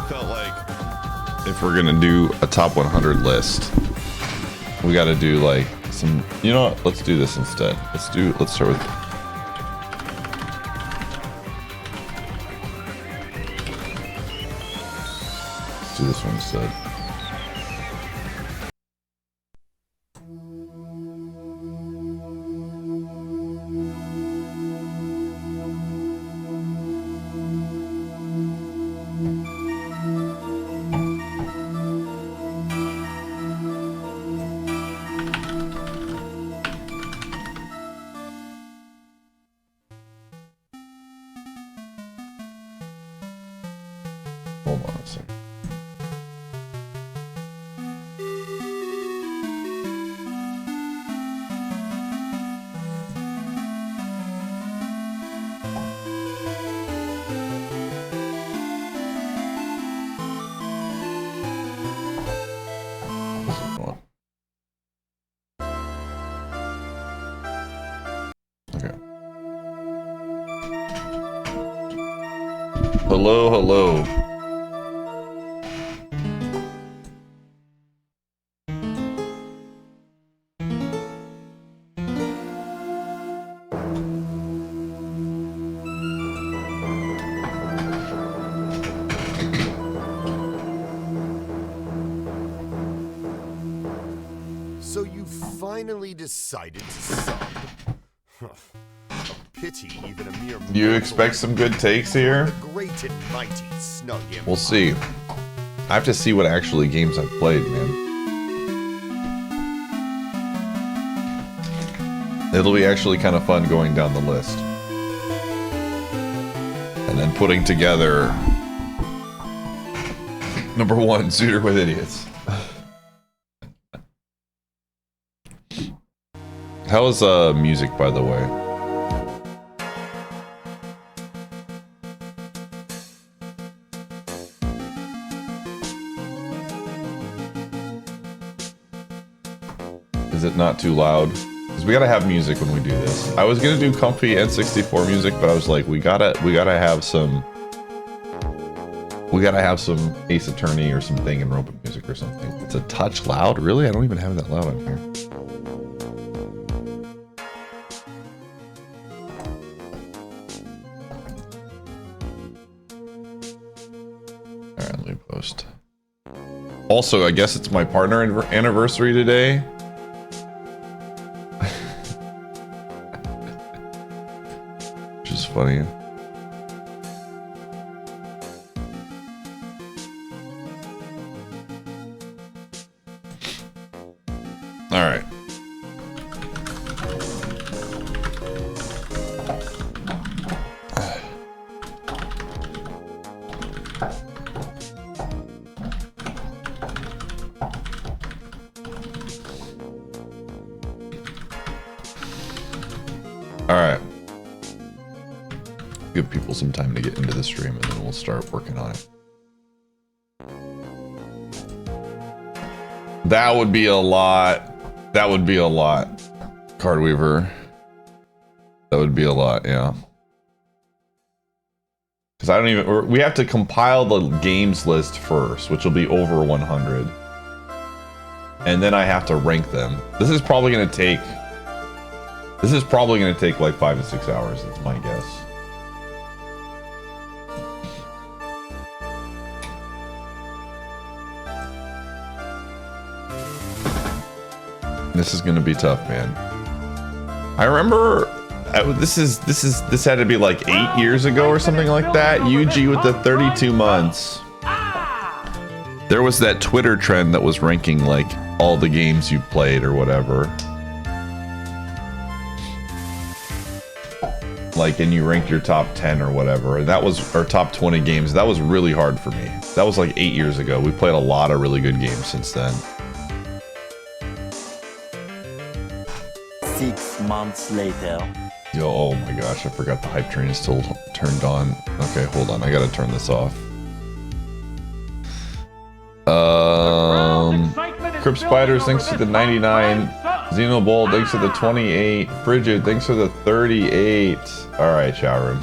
felt like if we're gonna do a top 100 list, we got to do like some. You know what? Let's do this instead. Let's start with. Let's do this one instead. Hold on a second. Okay. Hello, hello. So you finally decided to sub. Pity even a mere. Do you expect some good takes here? The great and mighty Snug Empire. We'll see. I have to see what actually games I've played, man. It'll be actually kind of fun going down the list. And then putting together number 1, Suitor with Idiots. How is music, by the way? Is it not too loud? Because we gotta have music when we do this. I was gonna do comfy N64 music, but I was like, we gotta have some Ace Attorney or some Danganronpa music or something. It's a touch loud? Really? I don't even have that loud on here. Alright, let me post. Also, I guess it's my partner anniversary today. Which is funny. All right. All right. Give people some time to get into the stream and then we'll start working on it. That would be a lot. That would be a lot. Card Weaver. That would be a lot, yeah. Because I don't even... We have to compile the games list first, which will be over 100. And then I have to rank them. This is probably going to take... This is probably going to take like 5 to 6 hours, that's my guess. This is gonna be tough, man. I remember this had to be like 8 years ago or something like that. UG with the 32 months. There was that Twitter trend that was ranking like all the games you played or whatever. Like, and you ranked your top 10 or whatever. And that was our top 20 games. That was really hard for me. That was like 8 years ago. We played a lot of really good games since then. 6 months later. Yo, oh my gosh, I forgot the hype train is still turned on. Okay, hold on, I gotta turn this off. Crypt Spiders, thanks for the 99. Xenobold, thanks for the 28. Frigid, thanks for the 38. Alright, chat room.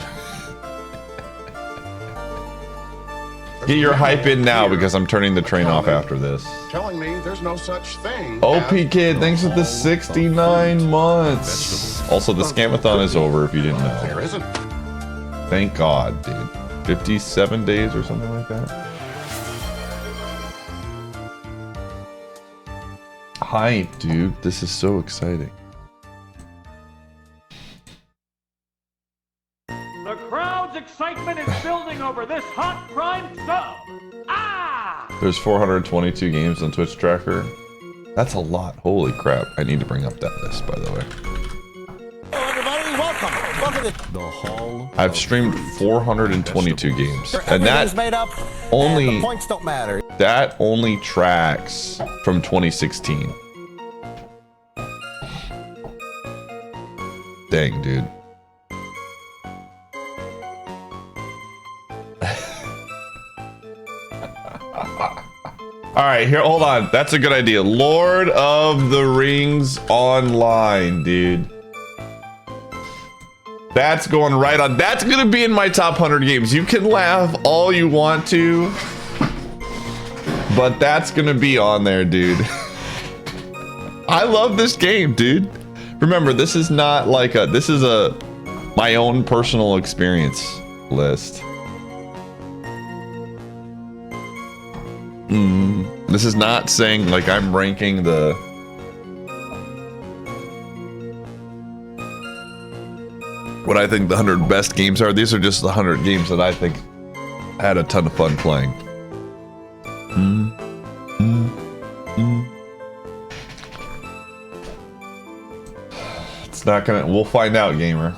Get your hype in now because I'm turning the train off after this. Telling me there's no such thing. OP Kid, thanks for the 69 months. Also, the scamathon is over if you didn't There know. isn't. Thank God, dude. 57 days or something like that. Hype, dude. This is so exciting. The crowd's excitement is building over this hot prime sub. Ah! There's 422 games on Twitch Tracker. That's a lot. Holy crap. I need to bring up that list, by the way. Hello, everybody. Welcome. Welcome to the Hall. I've streamed 422 games. And Everything's that made up. only- And the points don't matter. that only tracks from 2016. Dang, dude. All right, here, hold on. That's a good idea. Lord of the Rings Online, dude. That's going right on. That's gonna be in my top 100 games. You can laugh all you want to, but that's gonna be on there, dude. I love this game, dude. Remember, this is not like a, this is a, my own personal experience list. This is not saying like I'm ranking the what I think the 100 best games are. These are just the 100 games that I think I had a ton of fun playing. It's not gonna, we'll find out, gamer.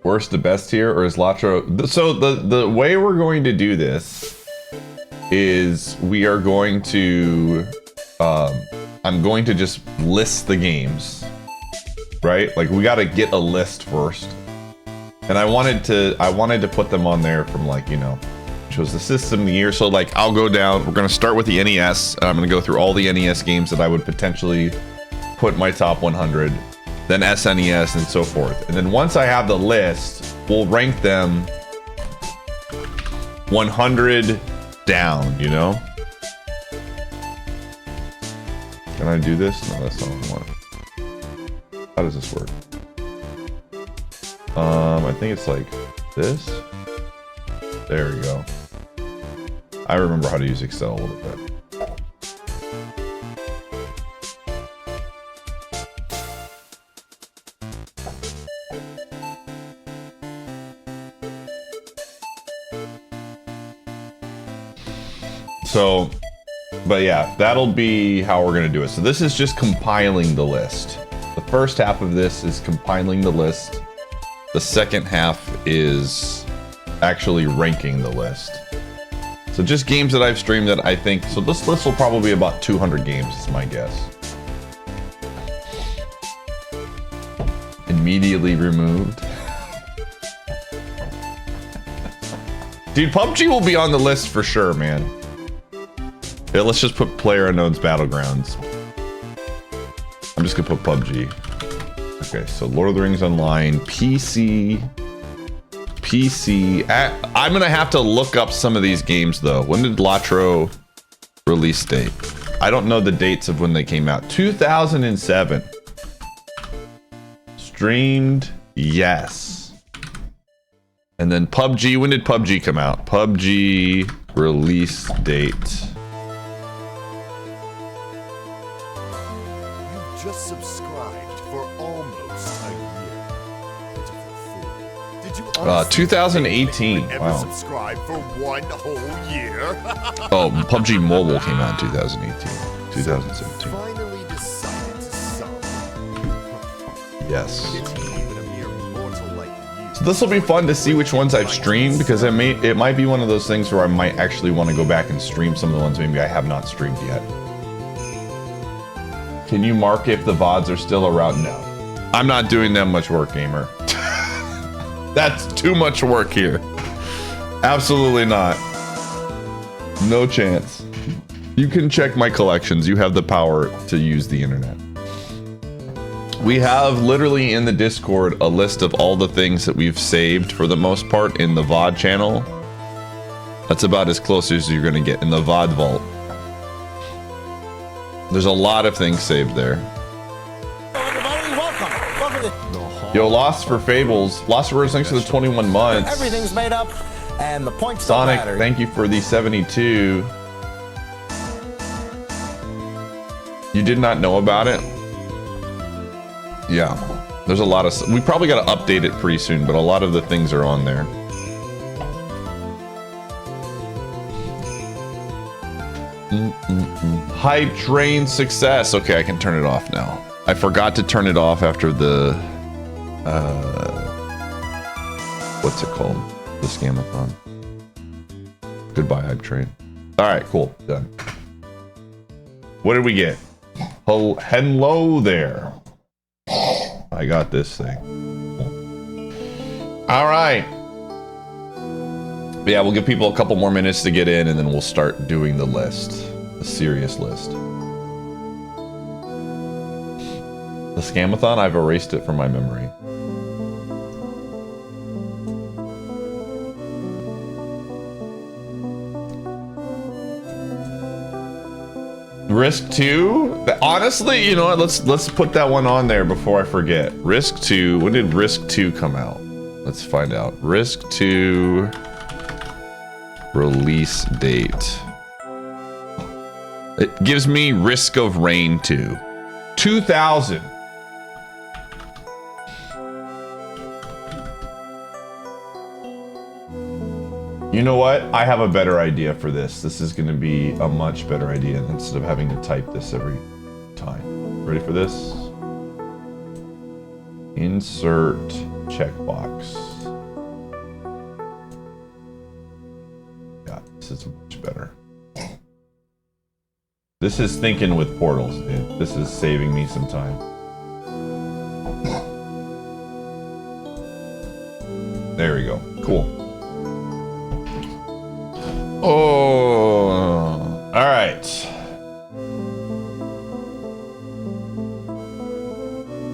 Worst to best here, or is Latro? So the way we're going to do this is we are going to I'm going to just list the games, right? Like we got to get a list first, and I wanted to put them on there from, like, you know, which was the system of the year. So like I'll go down, we're gonna start with the NES, and I'm gonna go through all the NES games that I would potentially put in my top 100, then SNES and so forth. And then once I have the list, we'll rank them 100 down, you know? Can I do this? No, that's not what I want. How does this work? I think it's like this. There we go. I remember how to use Excel a little bit. So, but yeah, that'll be how we're gonna do it. So this is just compiling the list. The first half of this is compiling the list. The second half is actually ranking the list. So just games that I've streamed that I think, so this list will probably be about 200 games is my guess. Immediately removed. Dude, PUBG will be on the list for sure, man. Yeah, let's just put PlayerUnknown's Battlegrounds. I'm just gonna put PUBG. Okay, so Lord of the Rings Online, PC. I'm gonna have to look up some of these games though. When did Latro release date? I don't know the dates of when they came out. 2007. Streamed, yes. And then PUBG, when did PUBG come out? PUBG release date. Just subscribed for almost a year. Pitiful fool. Did you honestly 2018. think you would ever Wow. subscribe for one whole year? Oh, PUBG Mobile came out in 2018. 2017. Finally decided to sub. Yes. It's even a mere mortal like you. So this will be fun to see which ones I've streamed, because it might be one of those things where I might actually want to go back and stream some of the ones maybe I have not streamed yet. Can you mark if the VODs are still around? No. I'm not doing that much work, gamer. That's too much work here. Absolutely not. No chance. You can check my collections. You have the power to use the internet. We have literally in the Discord a list of all the things that we've saved for the most part in the VOD channel. That's about as close as you're gonna get in the VOD vault. There's a lot of things saved there. Hello, everybody. Welcome. Welcome to Yo, Lost for Fables. Lost for Words, thanks for the 21 months. Everything's made up, and the points don't Sonic, matter. thank you for the 72. You did not know about it? Yeah. There's a lot of... We probably got to update it pretty soon, but a lot of the things are on there. Hype train success. Okay, I can turn it off now. I forgot to turn it off after the... what's it called? The scamathon. Goodbye, hype train. Alright, cool. Done. What did we get? Hello there. I got this thing. Alright. Yeah, we'll give people a couple more minutes to get in and then we'll start doing the list. The serious list. The scamathon, I've erased it from my memory. Risk 2? Honestly, you know what? Let's put that one on there before I forget. Risk 2. When did Risk 2 come out? Let's find out. Risk 2 release date. It gives me Risk of Rain 2. 2000. You know what? I have a better idea for this. This is going to be a much better idea instead of having to type this every time. Ready for this? Insert checkbox. Yeah, this is much better. This is thinking with portals, dude. This is saving me some time. There we go. Cool. Oh, all right.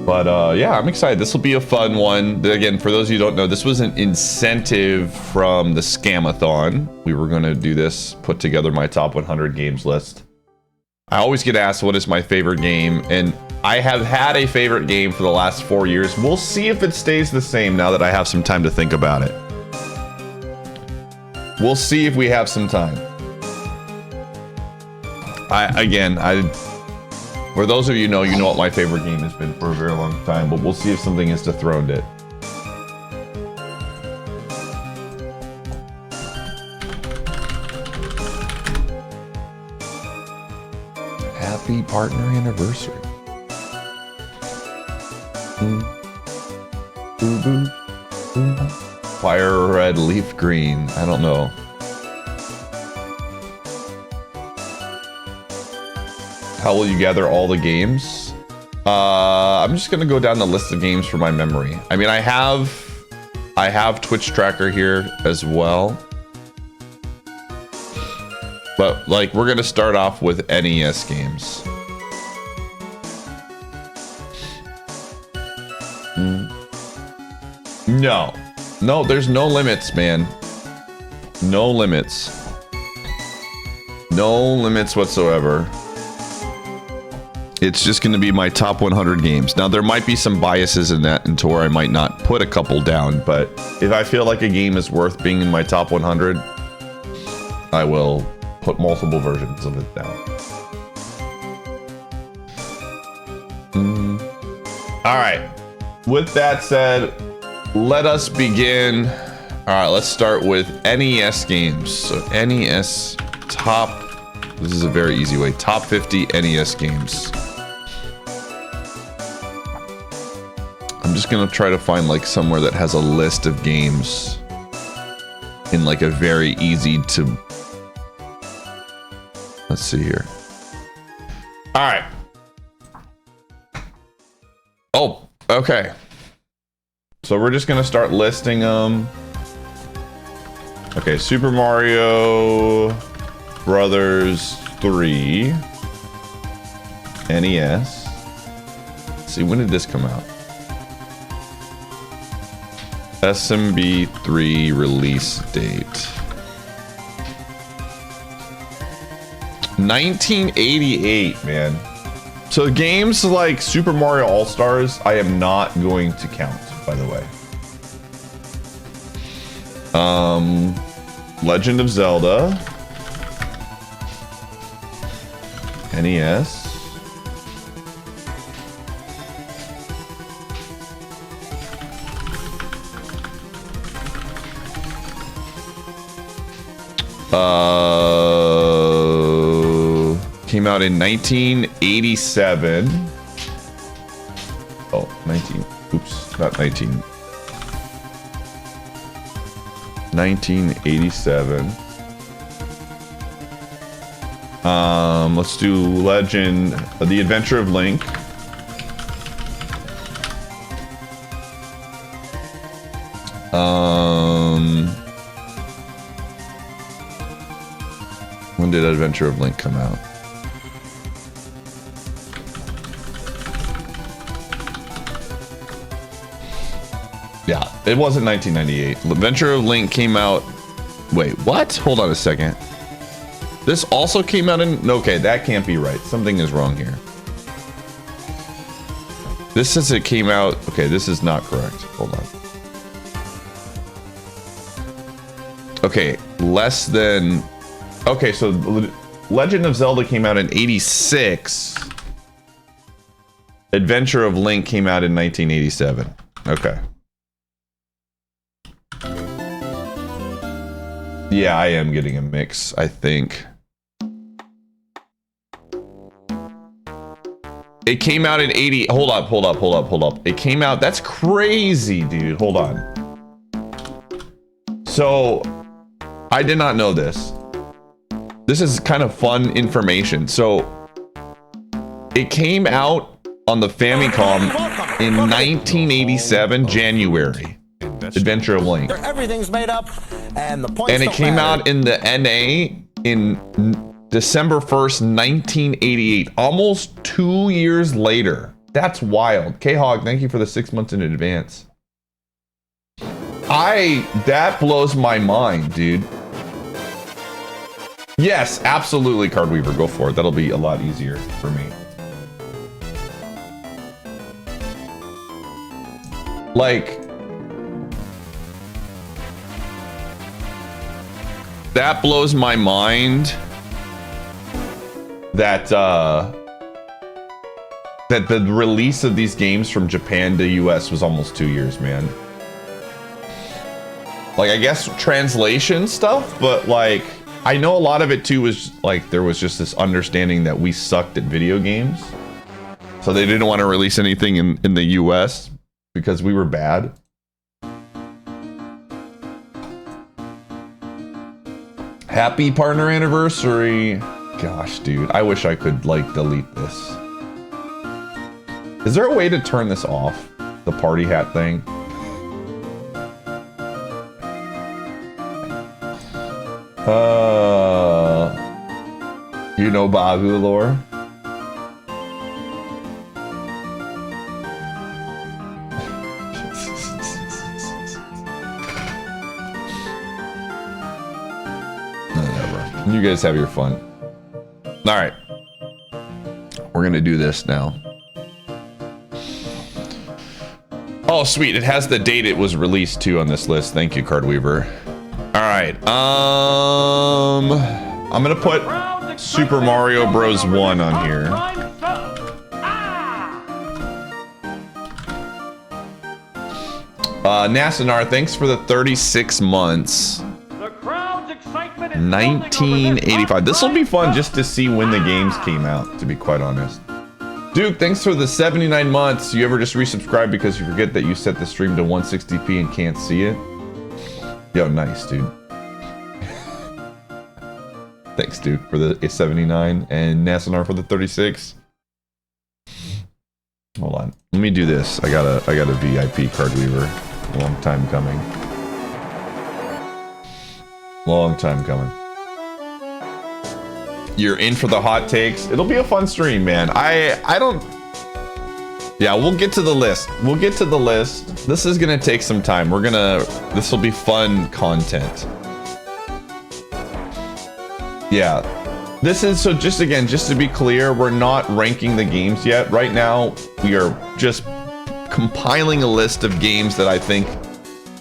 But yeah, I'm excited. This will be a fun one. Again, for those of you who don't know, this was an incentive from the Scamathon. We were going to do this, put together my top 100 games list. I always get asked what is my favorite game, and I have had a favorite game for the last 4 years. We'll see if it stays the same now that I have some time to think about it. We'll see if we have some time. For those of you know what my favorite game has been for a very long time, but we'll see if something has dethroned it. Happy partner anniversary. Fire red, leaf green. I don't know. How will you gather all the games? I'm just gonna go down the list of games from my memory. I mean, I have Twitch tracker here as well. But like, we're gonna start off with NES games. No, there's no limits, man. No limits. No limits whatsoever. It's just gonna be my top 100 games. Now, there might be some biases in that into where I might not put a couple down, but if I feel like a game is worth being in my top 100, I will put multiple versions of it down. All right. With that said, let us begin. All right, let's start with NES games. So NES top, this is a very easy way, top 50 NES games. I'm just gonna try to find like somewhere that has a list of games in like a very easy to, let's see here. All right. Oh, okay. So we're just gonna start listing them. Okay, Super Mario Brothers 3 NES. Let's see, when did this come out? SMB 3 release date. 1988, man. So games like Super Mario All-Stars, I am not going to count, by the way. Legend of Zelda. NES. Came out in 1987. Oh, 19. Oops, not 19. 1987. Let's do Legend, The Adventure of Link. When did Adventure of Link come out? Yeah, it wasn't 1998. Adventure of Link came out. Wait, what? Hold on a second. This also came out in. Okay, that can't be right. Something is wrong here. This says it came out. Okay, this is not correct. Hold on. Okay, less than. Okay, so Legend of Zelda came out in 86. Adventure of Link came out in 1987. Okay. Yeah, I am getting a mix, I think. It came out in 80. Hold up. It came out. That's crazy, dude. Hold on. So, I did not know this. This is kind of fun information. So, it came out on the Famicom in 1987, January. Adventure of Link. Everything's made up, and the points. And it came out in the NA in December 1st, 1988. Almost 2 years later. That's wild. K-Hog, thank you for the 6 months in advance. That blows my mind, dude. Yes, absolutely, Cardweaver. Go for it. That'll be a lot easier for me. Like, that blows my mind that that the release of these games from Japan to US was almost 2 years, man. Like, I guess translation stuff, but like, I know a lot of it too was like, there was just this understanding that we sucked at video games. So they didn't want to release anything in the US because we were bad. Happy partner anniversary. Gosh, dude, I wish I could like delete this. Is there a way to turn this off? The party hat thing? You know Bagu lore? Whatever. You guys have your fun. All right. We're gonna do this now. Oh, sweet. It has the date it was released to on this list. Thank you, Cardweaver. All right. I'm gonna put Super Mario Bros. 1 on here. Nasanar, thanks for the 36 months. 1985. This will be fun just to see when the games came out, to be quite honest. Duke, thanks for the 79 months. You ever just resubscribe because you forget that you set the stream to 160p and can't see it? Yo, nice, dude. Thanks, Duke, for the 79 and Nasanar for the 36. Hold on. Let me do this. I got a VIP Cardweaver. Long time coming. Long time coming. You're in for the hot takes. It'll be a fun stream, man. I don't. Yeah, we'll get to the list. We'll get to the list. This is gonna take some time. This will be fun content. Yeah. This is, so just again, just to be clear, we're not ranking the games yet. Right now, we are just compiling a list of games that I think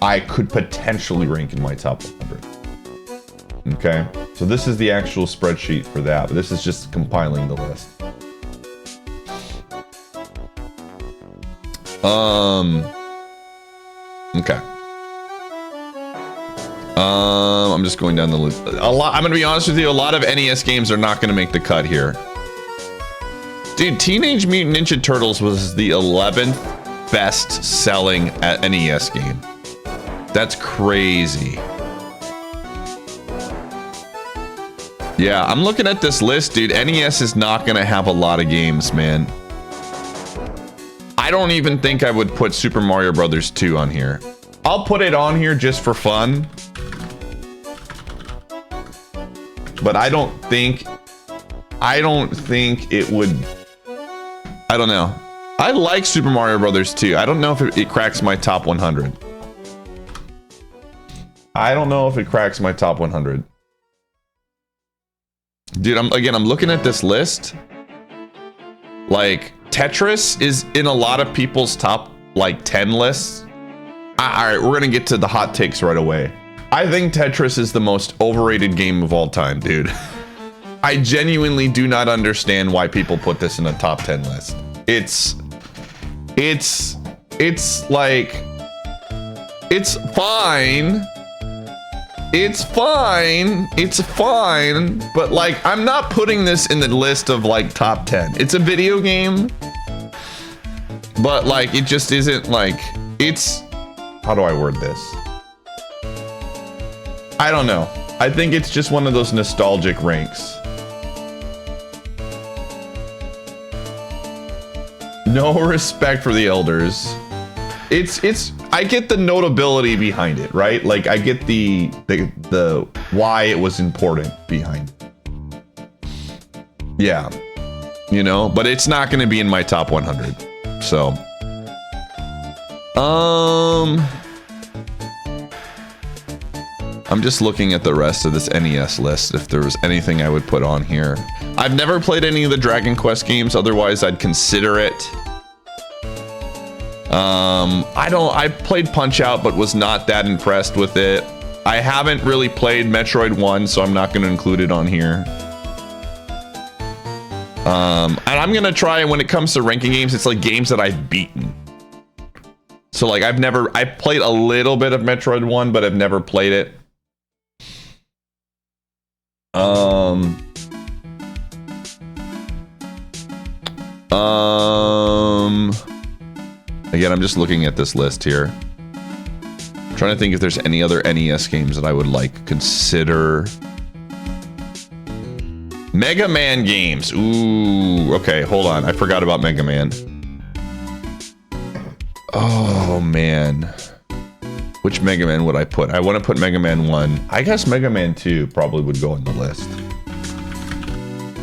I could potentially rank in my top 100. Okay, so this is the actual spreadsheet for that, but this is just compiling the list. Okay. I'm just going down the list. I'm gonna be honest with you, a lot of NES games are not gonna make the cut here. Dude, Teenage Mutant Ninja Turtles was the 11th best selling NES game. That's crazy. Yeah, I'm looking at this list, dude. NES is not gonna have a lot of games, man. I don't even think I would put Super Mario Brothers 2 on here. I'll put it on here just for fun. But I don't think it would, I don't know. I like Super Mario Brothers 2. I don't know if it cracks my top 100. I don't know if it cracks my top 100. Dude, I'm looking at this list. Like, Tetris is in a lot of people's top, like, 10 lists. All right, we're gonna get to the hot takes right away. I think Tetris is the most overrated game of all time, dude. I genuinely do not understand why people put this in a top 10 list. It's like, it's fine. It's fine. It's fine. But like, I'm not putting this in the list of like top 10. It's a video game. But like, it just isn't like, it's, how do I word this? I don't know. I think it's just one of those nostalgic ranks. No respect for the elders. I get the notability behind it, right? Like I get the why it was important behind it. Yeah. You know, but it's not going to be in my top 100. So I'm just looking at the rest of this NES list if there was anything I would put on here. I've never played any of the Dragon Quest games, otherwise I'd consider it. I played Punch-Out but was not that impressed with it. I haven't really played Metroid 1, so I'm not going to include it on here. And I'm going to try, when it comes to ranking games, it's like games that I've beaten. So like I played a little bit of Metroid 1, but I've never played it. Again, I'm just looking at this list here. I'm trying to think if there's any other NES games that I would like consider. Mega Man games. Ooh, okay, hold on. I forgot about Mega Man. Oh, man. Which Mega Man would I put? I want to put Mega Man 1. I guess Mega Man 2 probably would go on the list.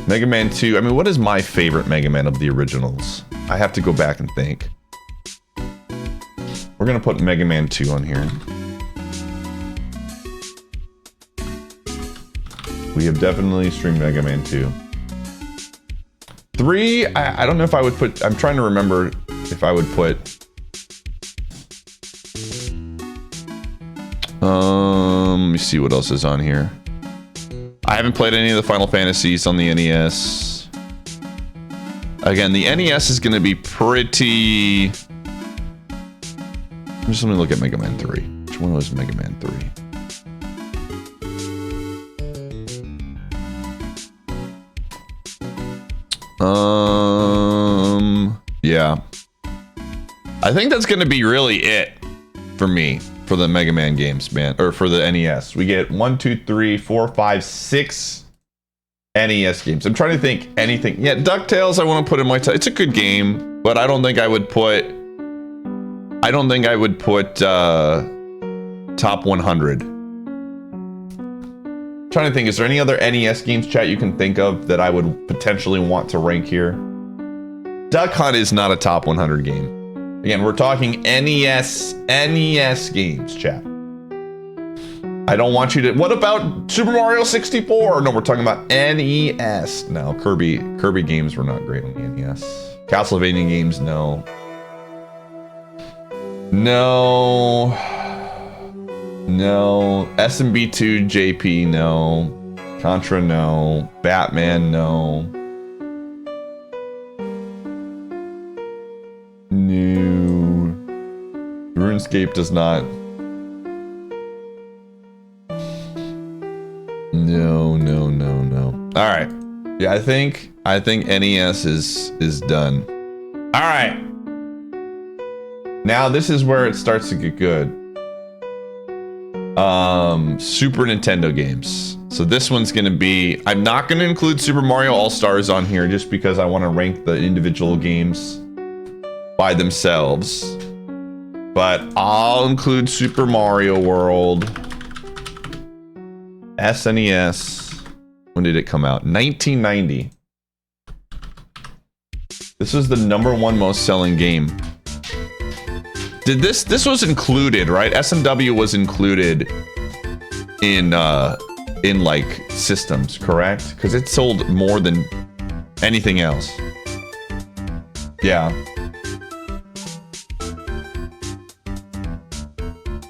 Mega Man 2. I mean, what is my favorite Mega Man of the originals? I have to go back and think. We're going to put Mega Man 2 on here. We have definitely streamed Mega Man 2. 3, I don't know if I would put... I'm trying to remember if I would put... let me see what else is on here. I haven't played any of the Final Fantasies on the NES. Again, the NES is going to be pretty... Just let me look at Mega Man 3. Which one was Mega Man 3? Yeah. I think that's going to be really it for me. For the Mega Man games, man, or for the NES. We get 1, 2, 3, 4, 5, 6 NES games. I'm trying to think anything. Yeah, DuckTales I want to put in my top. It's a good game, but I don't think I would put top 100. Trying to think, is there any other NES games, chat, you can think of that I would potentially want to rank here? Duck Hunt is not a top 100 game. Again, we're talking NES games, chat. I don't want you to. What about Super Mario 64? No, we're talking about NES. No, Kirby games were not great on the NES. Castlevania games, no. No. No. SMB2 JP, no. Contra, no. Batman, no. No. RuneScape does not. No. All right. Yeah, I think NES is done. All right. Now this is where it starts to get good. Super Nintendo games. So this one's gonna be. I'm not gonna include Super Mario All-Stars on here just because I want to rank the individual games by themselves. But I'll include Super Mario World. SNES. When did it come out? 1990. This was the #1 most selling game. Did this was included, right? SMW was included in like systems, correct? Because it sold more than anything else. Yeah.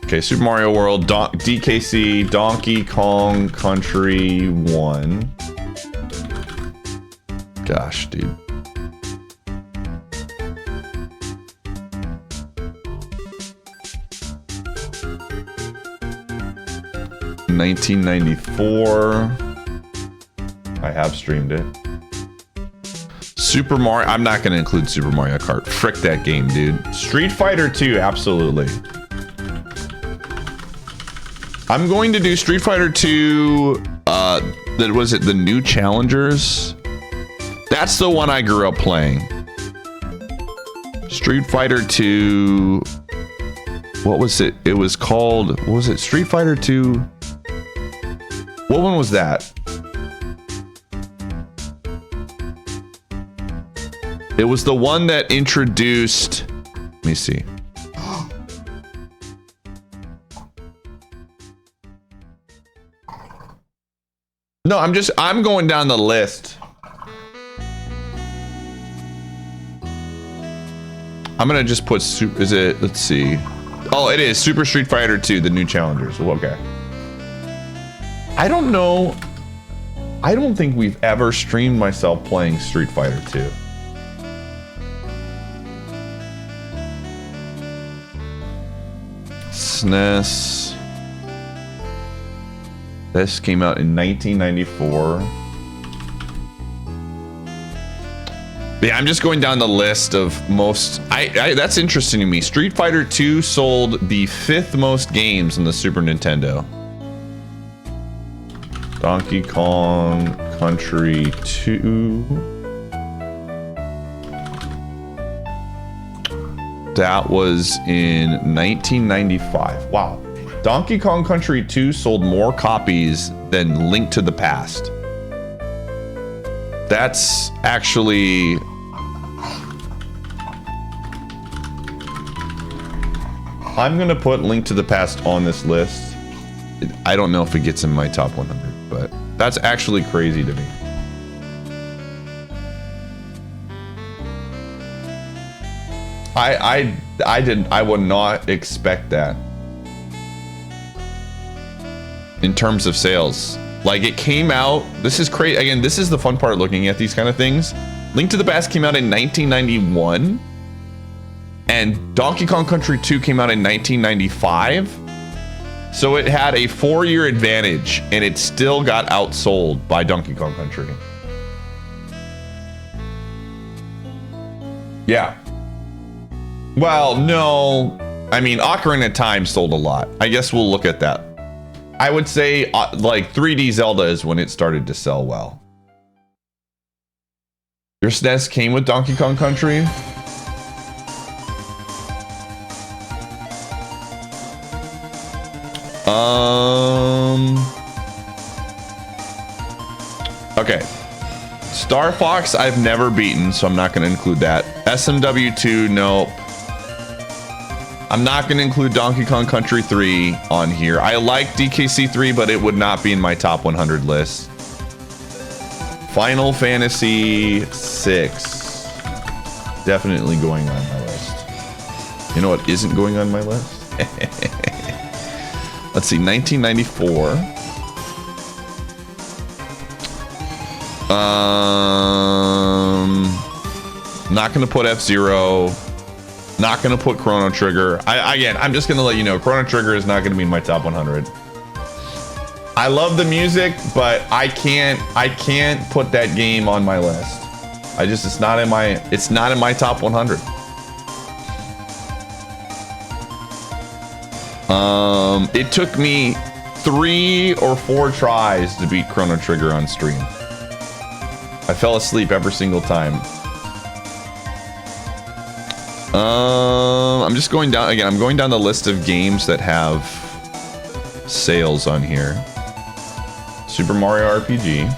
Okay, Super Mario World, DKC, Donkey Kong Country 1. Gosh, dude. $1994. I have streamed it. Super Mario. I'm not going to include Super Mario Kart. Frick that game, dude. Street Fighter 2, absolutely. I'm going to do Street Fighter 2, that was it, the New Challengers? That's the one I grew up playing. Street Fighter 2, what was it? It was called, what was it? Street Fighter 2, what one was that? It was the one that introduced, let me see. No, I'm going down the list. I'm gonna just put is it, let's see. Oh, it is Super Street Fighter 2, the New Challengers. Okay. I don't know. I don't think we've ever streamed myself playing Street Fighter 2. SNES. This came out in 1994. Yeah, I'm just going down the list of most. That's interesting to me. Street Fighter 2 sold the 5th most games on the Super Nintendo. Donkey Kong Country 2. That was in 1995. Wow. Donkey Kong Country 2 sold more copies than Link to the Past. That's actually... I'm gonna put Link to the Past on this list. I don't know if it gets in my top 100, but that's actually crazy to me. I would not expect that. In terms of sales, like it came out, this is crazy. Again, this is the fun part looking at these kind of things. Link to the Past came out in 1991 and Donkey Kong Country 2 came out in 1995. So it had a 4-year advantage and it still got outsold by Donkey Kong Country. Yeah. Well, no. I mean, Ocarina of Time sold a lot. I guess we'll look at that. I would say like 3D Zelda is when it started to sell well. Your SNES came with Donkey Kong Country? Okay. Star Fox I've never beaten, so I'm not going to include that. SMW2, nope. I'm not going to include Donkey Kong Country 3 on here. I like DKC 3, but it would not be in my top 100 list. Final Fantasy 6. Definitely going on my list. You know what isn't going on my list? Let's see, 1994. Not going to put F-Zero. Not gonna put Chrono Trigger. Again, I'm just gonna let you know, Chrono Trigger is not gonna be in my top 100. I love the music, but I can't put that game on my list. It's not in my top 100. It took me 3 or 4 tries to beat Chrono Trigger on stream. I fell asleep every single time. I'm just going down again. I'm going down the list of games that have sales on here. Super Mario RPG.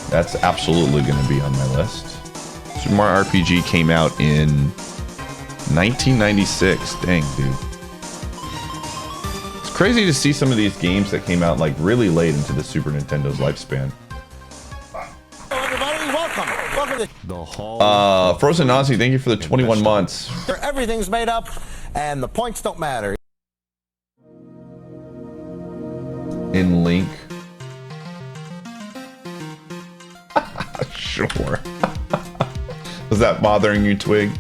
That's absolutely going to be on my list. Super Mario RPG came out in 1996. Dang, dude. It's crazy to see some of these games that came out like really late into the Super Nintendo's lifespan. Frozen Nazi, thank you for the 21 months. Everything's made up, and the points don't matter. In Link. Sure. Was that bothering you, Twig?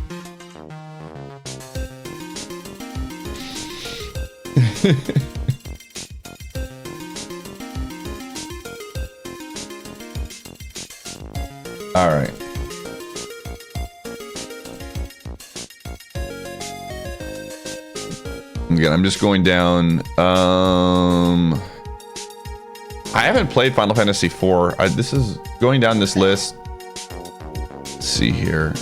All right. Again, I'm just going down. I haven't played Final Fantasy IV. This is going down this list. Let's see here.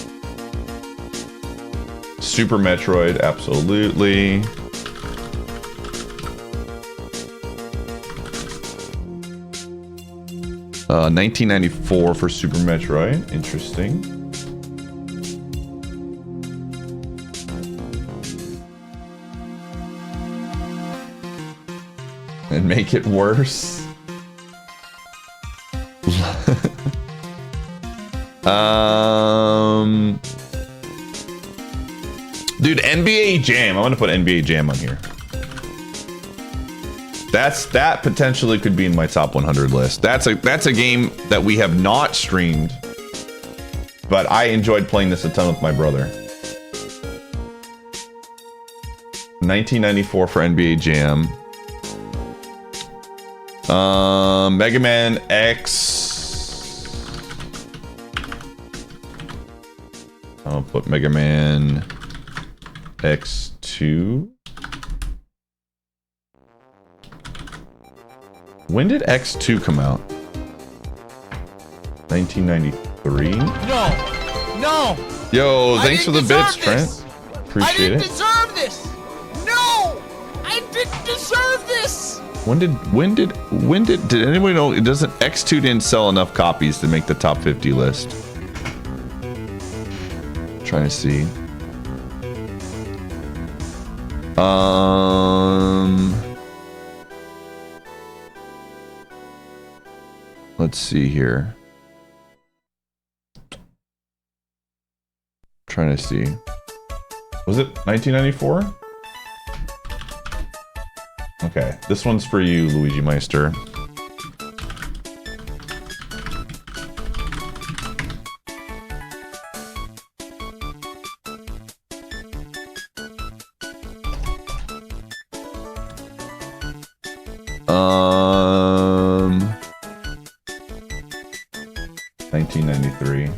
Super Metroid, absolutely. Uh, 1994 for Super Metroid. Interesting. And make it worse. Dude, NBA Jam. I'm gonna put NBA Jam on here. That potentially could be in my top 100 list. That's a game that we have not streamed, but I enjoyed playing this a ton with my brother. 1994 for NBA Jam. Mega Man X. I'll put Mega Man X2. When did X2 come out? 1993? No! Yo, thanks for the bits, Trent. Appreciate it. I didn't deserve this! No! I didn't deserve this! When did anybody know it doesn't X2 didn't sell enough copies to make the top 50 list? Trying to see. Let's see here. Trying to see. Was it 1994? Okay, this one's for you, Luigi Meister. Um, 1993.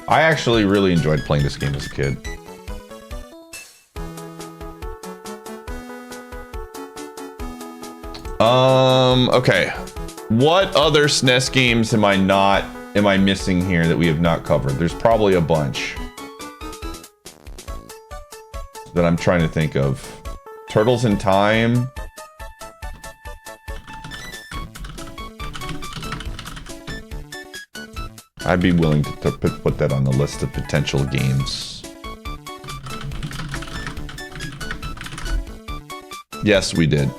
I actually really enjoyed playing this game as a kid. Okay. What other SNES games am I missing here that we have not covered? There's probably a bunch that I'm trying to think of. Turtles in Time. I'd be willing to put that on the list of potential games. Yes, we did.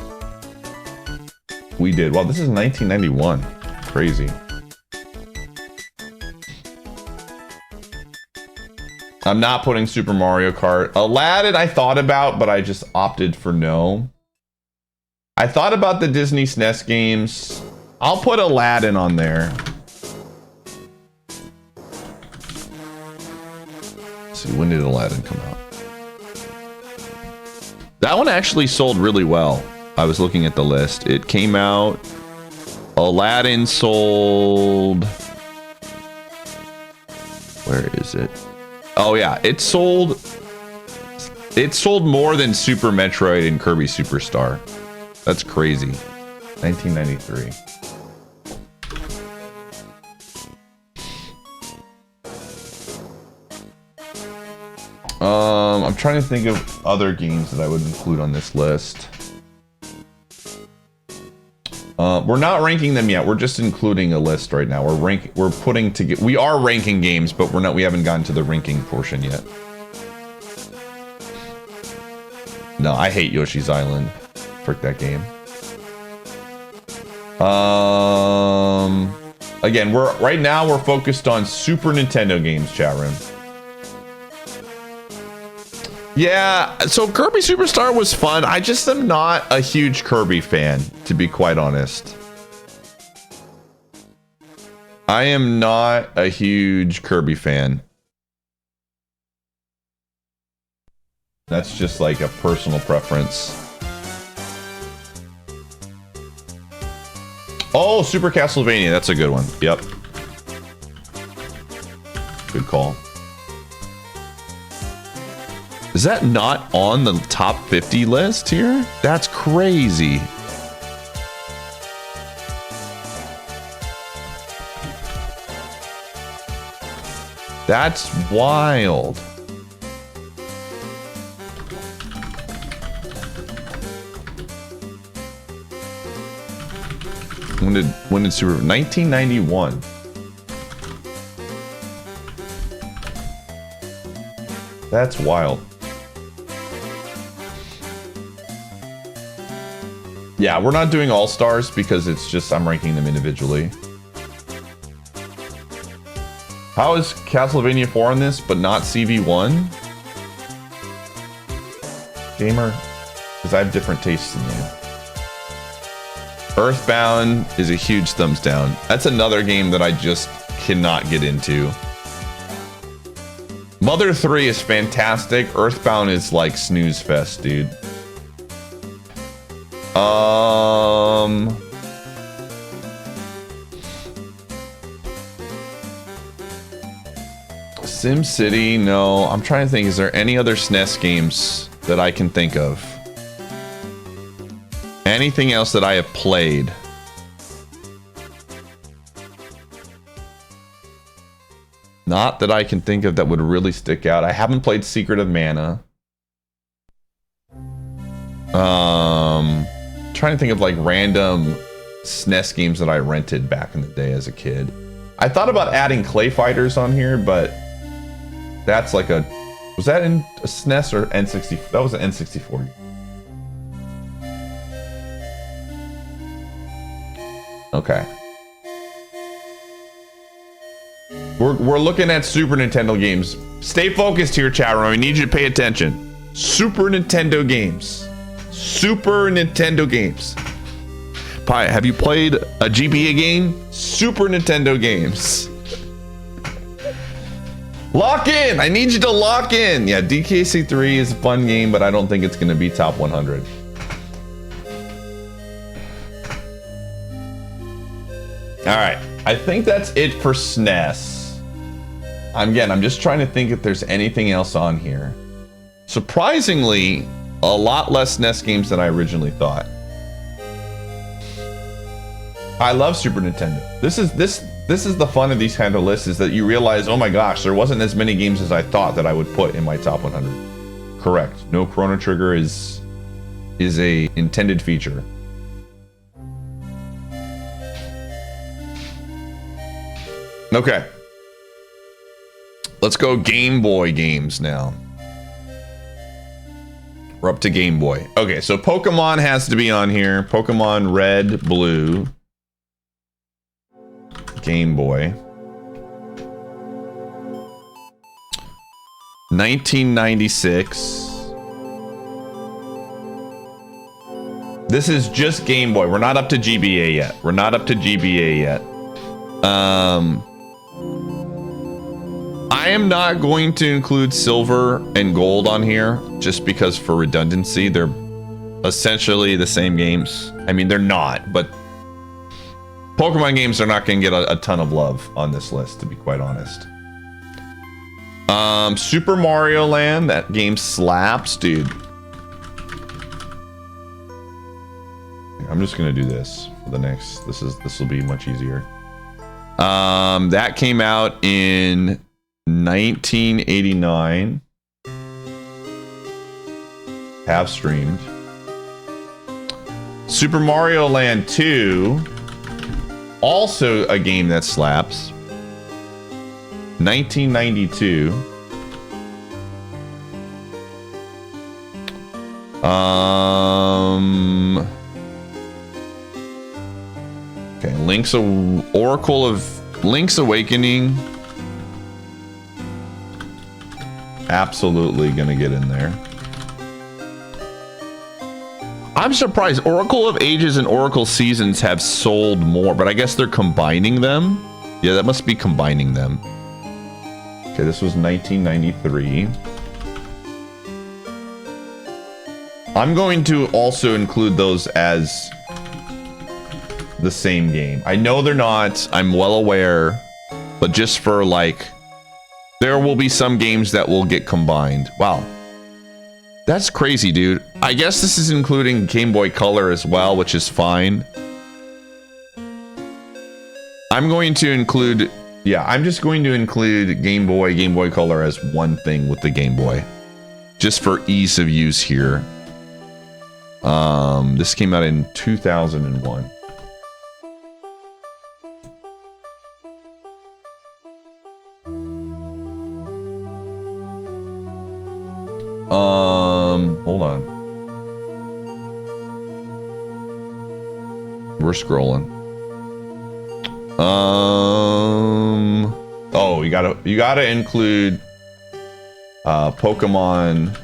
We did. Wow, this is 1991. Crazy. I'm not putting Super Mario Kart. Aladdin I thought about, but I just opted for no. I thought about the Disney SNES games. I'll put Aladdin on there. Let's see, when did Aladdin come out? That one actually sold really well. I was looking at the list. It came out. Aladdin sold. Where is it? Oh yeah, it sold more than Super Metroid and Kirby Superstar. That's crazy. 1993. I'm trying to think of other games that I would include on this list. We're not ranking them yet. We're just including a list right now. We are ranking games, but we haven't gotten to the ranking portion yet. No, I hate Yoshi's Island. Frick that game. Again, right now we're focused on Super Nintendo games, chat room. Yeah, so Kirby Superstar was fun. I just am not a huge Kirby fan, to be quite honest. I am not a huge Kirby fan. That's just like a personal preference. Oh, Super Castlevania. That's a good one. Yep. Good call. Is that not on the top 50 list here? That's crazy. That's wild. When did Super 1991? That's wild. Yeah, we're not doing all stars because it's just I'm ranking them individually. How is Castlevania 4 on this, but not CV1? Gamer, because I have different tastes than you. Earthbound is a huge thumbs down. That's another game that I just cannot get into. Mother 3 is fantastic. Earthbound is like snooze fest, dude. SimCity, no. I'm trying to think, is there any other SNES games that I can think of? Anything else that I have played? Not that I can think of that would really stick out. I haven't played Secret of Mana. Trying to think of like random SNES games that I rented back in the day as a kid. I thought about adding Clay Fighters on here, but that's like a... Was that in a SNES or N64? That was an N64. Okay. We're looking at Super Nintendo games. Stay focused here, chat room. I need you to pay attention. Super Nintendo games. Super Nintendo games. Pi, have you played a GBA game? Super Nintendo games. Lock in! I need you to lock in! Yeah, DKC3 is a fun game, but I don't think it's going to be top 100. Alright, I think that's it for SNES. Again, I'm just trying to think if there's anything else on here. Surprisingly, a lot less SNES games than I originally thought. I love Super Nintendo. This is the fun of these kind of lists, is that you realize, oh my gosh, there wasn't as many games as I thought that I would put in my top 100. Correct. No Chrono Trigger is a intended feature. Okay. Let's go Game Boy games now. We're up to Game Boy. Okay, so Pokemon has to be on here. Pokemon Red, Blue. Game Boy. 1996. This is just Game Boy. We're not up to GBA yet. We're not up to GBA yet. I am not going to include silver and gold on here just because for redundancy, they're essentially the same games. I mean, they're not, but Pokemon games are not going to get a ton of love on this list, to be quite honest. Super Mario Land, that game slaps, dude. I'm just gonna do this for the next. This will be much easier. That came out in 1989. Have streamed. Super Mario Land 2, also a game that slaps. 1992. Okay, Link's Oracle of Link's Awakening. Absolutely gonna get in there. I'm surprised Oracle of Ages and Oracle Seasons have sold more, but I guess they're combining them. Yeah, that must be combining them. Okay, this was 1993. I'm going to also include those as the same game. I know they're not, I'm well aware, but just for like, there will be some games that will get combined. Wow. That's crazy, dude. I guess this is including Game Boy Color as well, which is fine. I'm going to include, yeah, I'm just going to include Game Boy Color as one thing with the Game Boy. Just for ease of use here. This came out in 2001. Hold on. We're scrolling. Oh, you gotta include Pokemon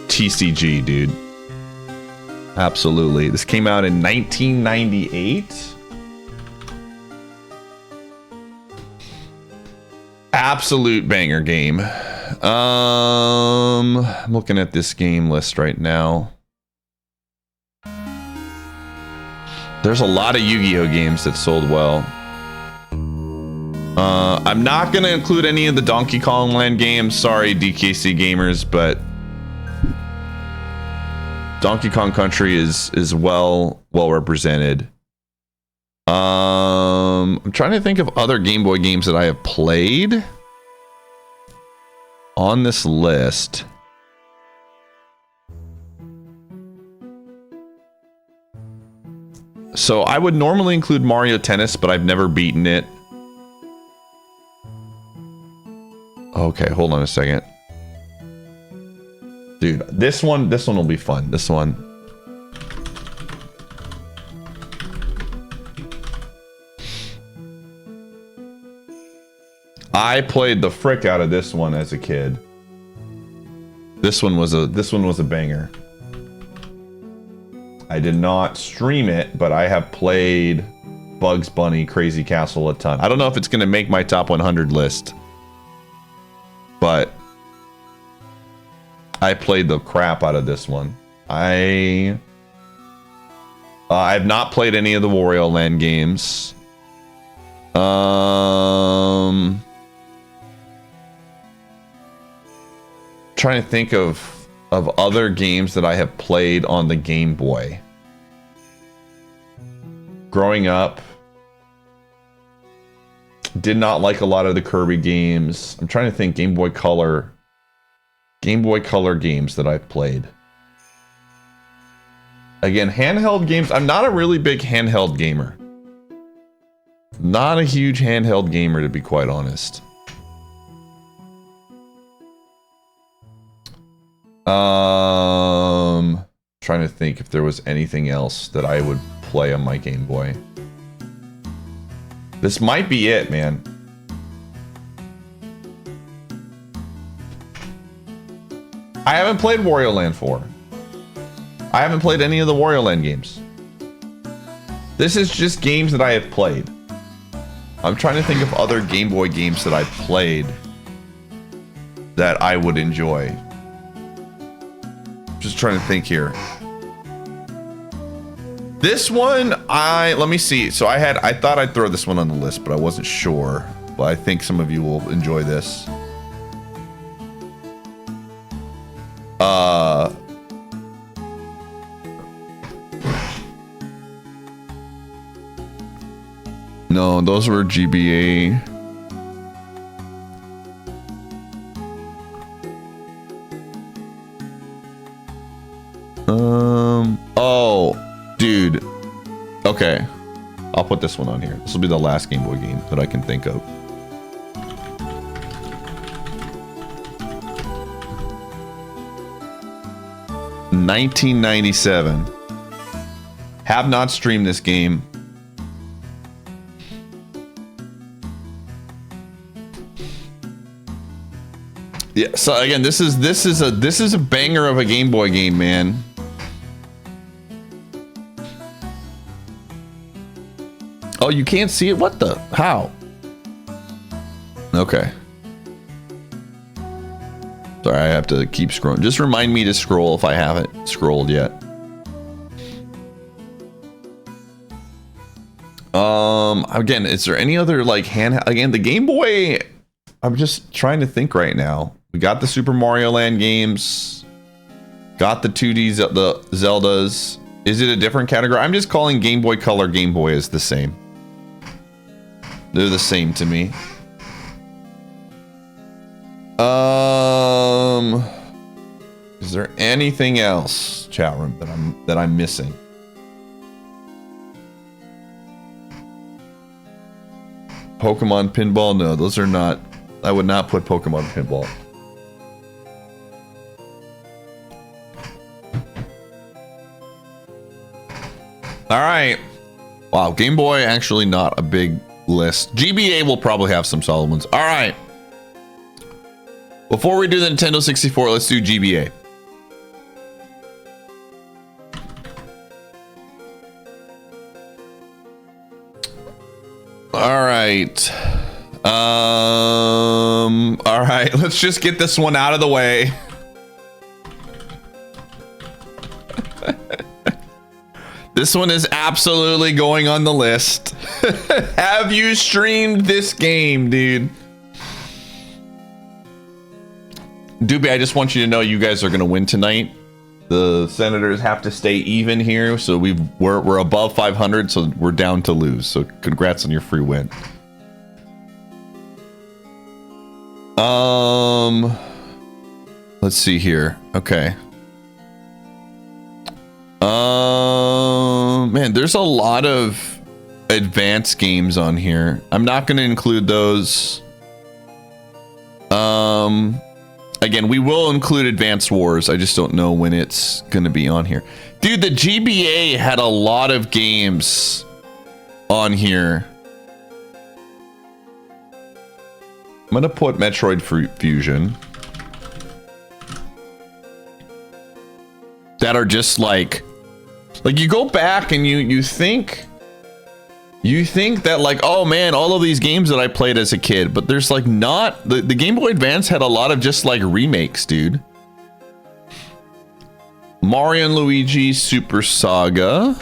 TCG, dude. Absolutely. This came out in 1998. Absolute banger game. I'm looking at this game list right now. There's a lot of Yu-Gi-Oh games that sold well. I'm not gonna include any of the Donkey Kong Land games. Sorry, DKC gamers, but Donkey Kong Country is well represented. I'm trying to think of other Game Boy games that I have played on this list. So I would normally include Mario Tennis, but I've never beaten it. Okay, hold on a second. Dude, this one will be fun. This one. I played the frick out of this one as a kid. This one was a banger. I did not stream it, but I have played Bugs Bunny Crazy Castle a ton. I don't know if it's going to make my top 100 list, but I played the crap out of this one. I've not played any of the Wario Land games. Trying to think of other games that I have played on the Game Boy. Growing up, did not like a lot of the Kirby games. I'm trying to think Game Boy Color games that I've played. Again, handheld games. I'm not a really big handheld gamer. Not a huge handheld gamer, to be quite honest. Trying to think if there was anything else that I would play on my Game Boy. This might be it, man. I haven't played Wario Land 4. I haven't played any of the Wario Land games. This is just games that I have played. I'm trying to think of other Game Boy games that I've played that I would enjoy. Just trying to think here. This one, let me see. So I thought I'd throw this one on the list, but I wasn't sure. But I think some of you will enjoy this. No, those were GBA. Oh, dude. Okay. I'll put this one on here. This will be the last Game Boy game that I can think of. $1997. Have not streamed this game. Yeah, so again, this is a banger of a Game Boy game, man. Oh, you can't see it? What the? How? Okay. Sorry, I have to keep scrolling. Just remind me to scroll if I haven't scrolled yet. Again, is there any other like handheld? Again, the Game Boy. I'm just trying to think right now. We got the Super Mario Land games. Got the 2D the Zeldas. Is it a different category? I'm just calling Game Boy Color Game Boy as the same. They're the same to me. Is there anything else, chat room, that I'm missing? Pokemon Pinball? No, those are not. I would not put Pokemon Pinball. All right. Wow, Game Boy actually not a big list. GBA will probably have some solid ones. All right. Before we do the Nintendo 64, let's do GBA. All right. All right, let's just get this one out of the way. This one is absolutely going on the list. Have you streamed this game, dude? Doobie, I just want you to know you guys are going to win tonight. The Senators have to stay even here, so we're above 500, so we're down to lose. So congrats on your free win. Let's see here. Okay. Man, there's a lot of advanced games on here. I'm not going to include those. Again, we will include Advanced Wars. I just don't know when it's going to be on here. Dude, the GBA had a lot of games on here. I'm going to put Metroid Fusion. That are just like you go back and you think that like, oh man, all of these games that I played as a kid, but there's like not the Game Boy Advance had a lot of just like remakes, dude. Mario and Luigi Super Saga.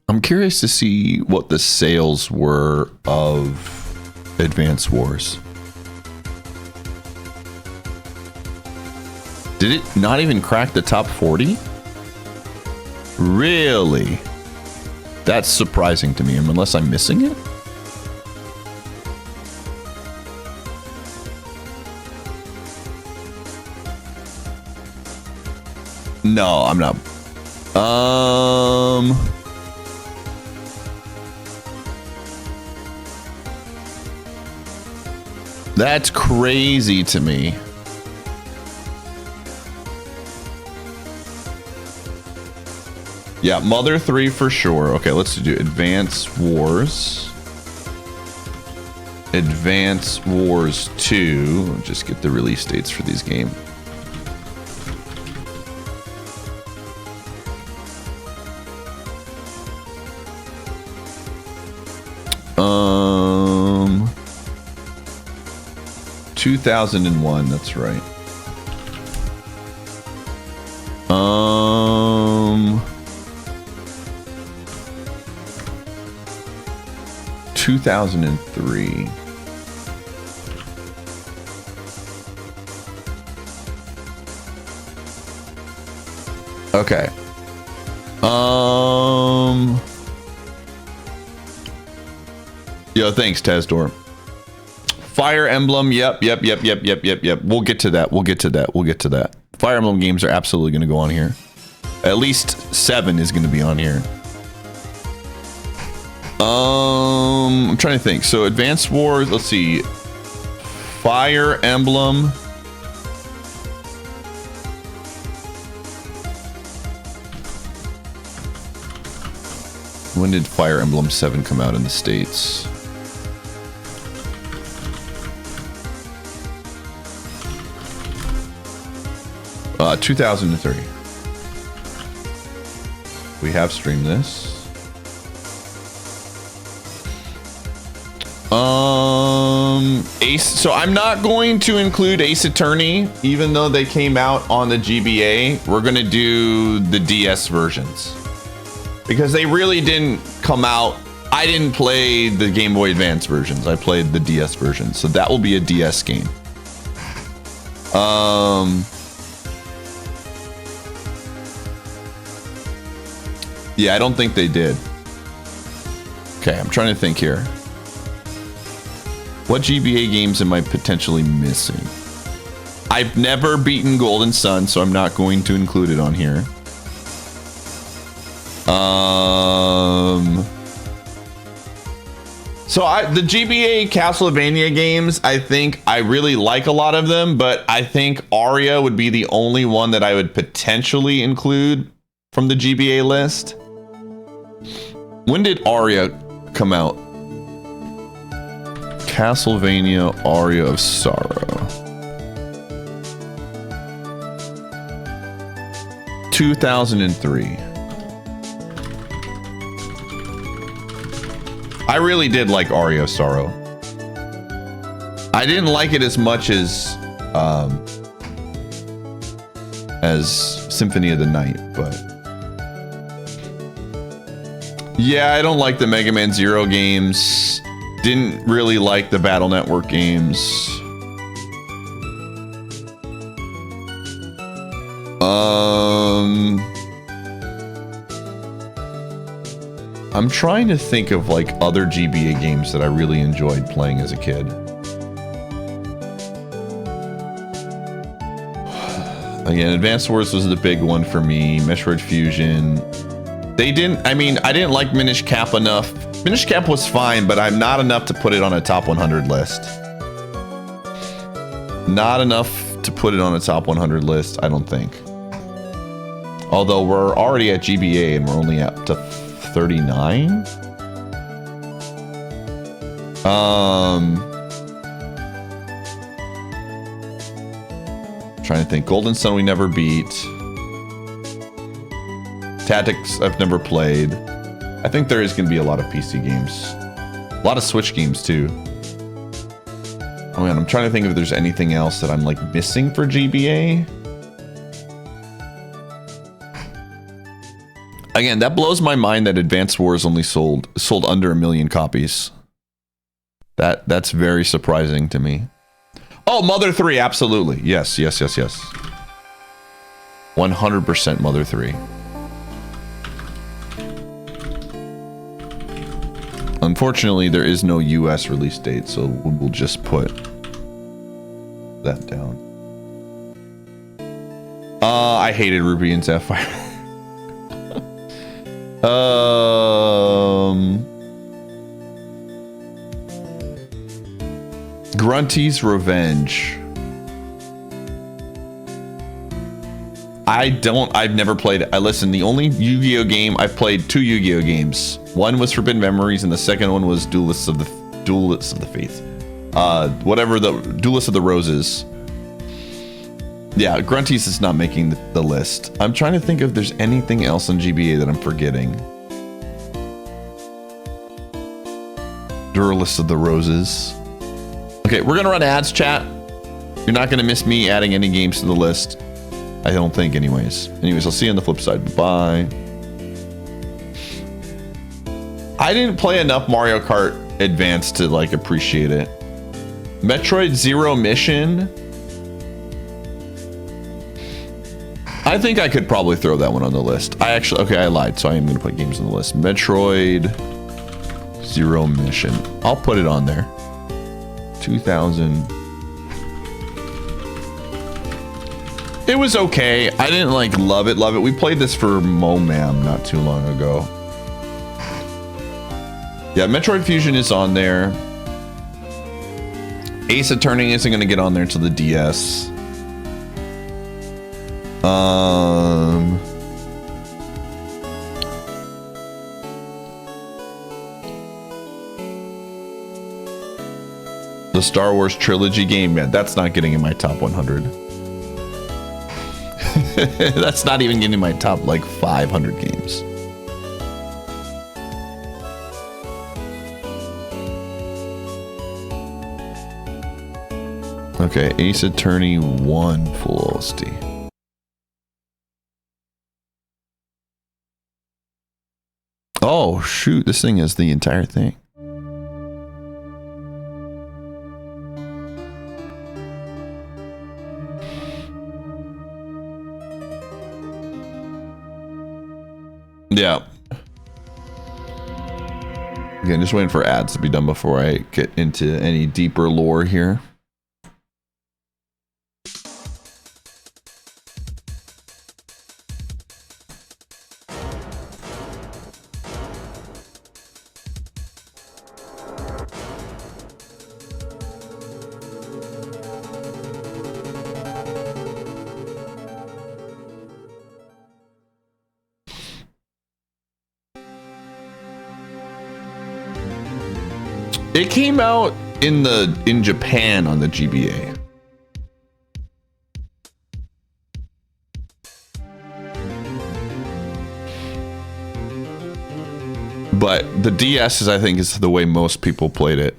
I'm curious to see what the sales were of Advance Wars. Did it not even crack the top 40? Really? That's surprising to me, unless I'm missing it. No, I'm not. That's crazy to me. Yeah, Mother 3 for sure. Okay, let's do Advance Wars. Advance Wars 2. Just get the release dates for these games. 2001, that's right. 2003. Okay. Yo, thanks, Tazdor. Fire Emblem, yep. We'll get to that. Fire Emblem games are absolutely going to go on here. At least 7 is going to be on here. I'm trying to think. So Advanced Wars, let's see. Fire Emblem. When did Fire Emblem 7 come out in the States? Uh, 2003. We have streamed this. Ace. So I'm not going to include Ace Attorney, even though they came out on the GBA. We're gonna do the DS versions because they really didn't come out. I didn't play the Game Boy Advance versions. I played the DS versions, so that will be a DS game. Yeah, I don't think they did. Okay, I'm trying to think here. What GBA games am I potentially missing? I've never beaten Golden Sun, so I'm not going to include it on here. So the GBA Castlevania games, I think I really like a lot of them, but I think Aria would be the only one that I would potentially include from the GBA list. When did Aria come out? Castlevania Aria of Sorrow. 2003. I really did like Aria of Sorrow. I didn't like it as much as Symphony of the Night, but yeah, I don't like the Mega Man Zero games. Didn't really like the Battle Network games. I'm trying to think of like other GBA games that I really enjoyed playing as a kid. Again, Advanced Wars was the big one for me. Metroid Fusion. They didn't, I mean, I didn't like Minish Cap enough. Minish Cap was fine, but I'm not enough to put it on a top 100 list. Not enough to put it on a top 100 list, I don't think. Although we're already at GBA and we're only up to 39. Trying to think. Golden Sun we never beat. Tactics I've never played. I think there is going to be a lot of PC games. A lot of Switch games too. Oh man, I'm trying to think if there's anything else that I'm like missing for GBA. Again, that blows my mind that Advance Wars only sold under 1 million copies. That's very surprising to me. Oh, Mother 3, absolutely. Yes. 100% Mother 3. Unfortunately, there is no US release date, so we'll just put that down. I hated Ruby and Sapphire. Grunty's Revenge. I've never played it. Listen, the only Yu-Gi-Oh game, I've played 2 Yu-Gi-Oh games. One was Forbidden Memories and the second one was Duelists of the Faith. Whatever, the Duelists of the Roses. Yeah, Grunty's is not making the list. I'm trying to think if there's anything else on GBA that I'm forgetting. Duelists of the Roses. Okay, we're gonna run ads, chat. You're not gonna miss me adding any games to the list. I don't think, anyways. Anyways, I'll see you on the flip side. Bye. I didn't play enough Mario Kart Advance to like appreciate it. Metroid Zero Mission. I think I could probably throw that one on the list. Okay, I lied, so I am gonna put games on the list. Metroid Zero Mission. I'll put it on there. 2000. It was okay. I didn't like love it. We played this for Momam not too long ago. Yeah, Metroid Fusion is on there. Ace Attorney isn't going to get on there until the DS. The Star Wars trilogy game, man, that's not getting in my top 100. That's not even getting in my top like 500 games. Okay, Ace Attorney 1 full OST. Oh shoot, this thing is the entire thing. Yeah. Again, just waiting for ads to be done before I get into any deeper lore here. It came out in Japan on the GBA. But the DS I think is the way most people played it.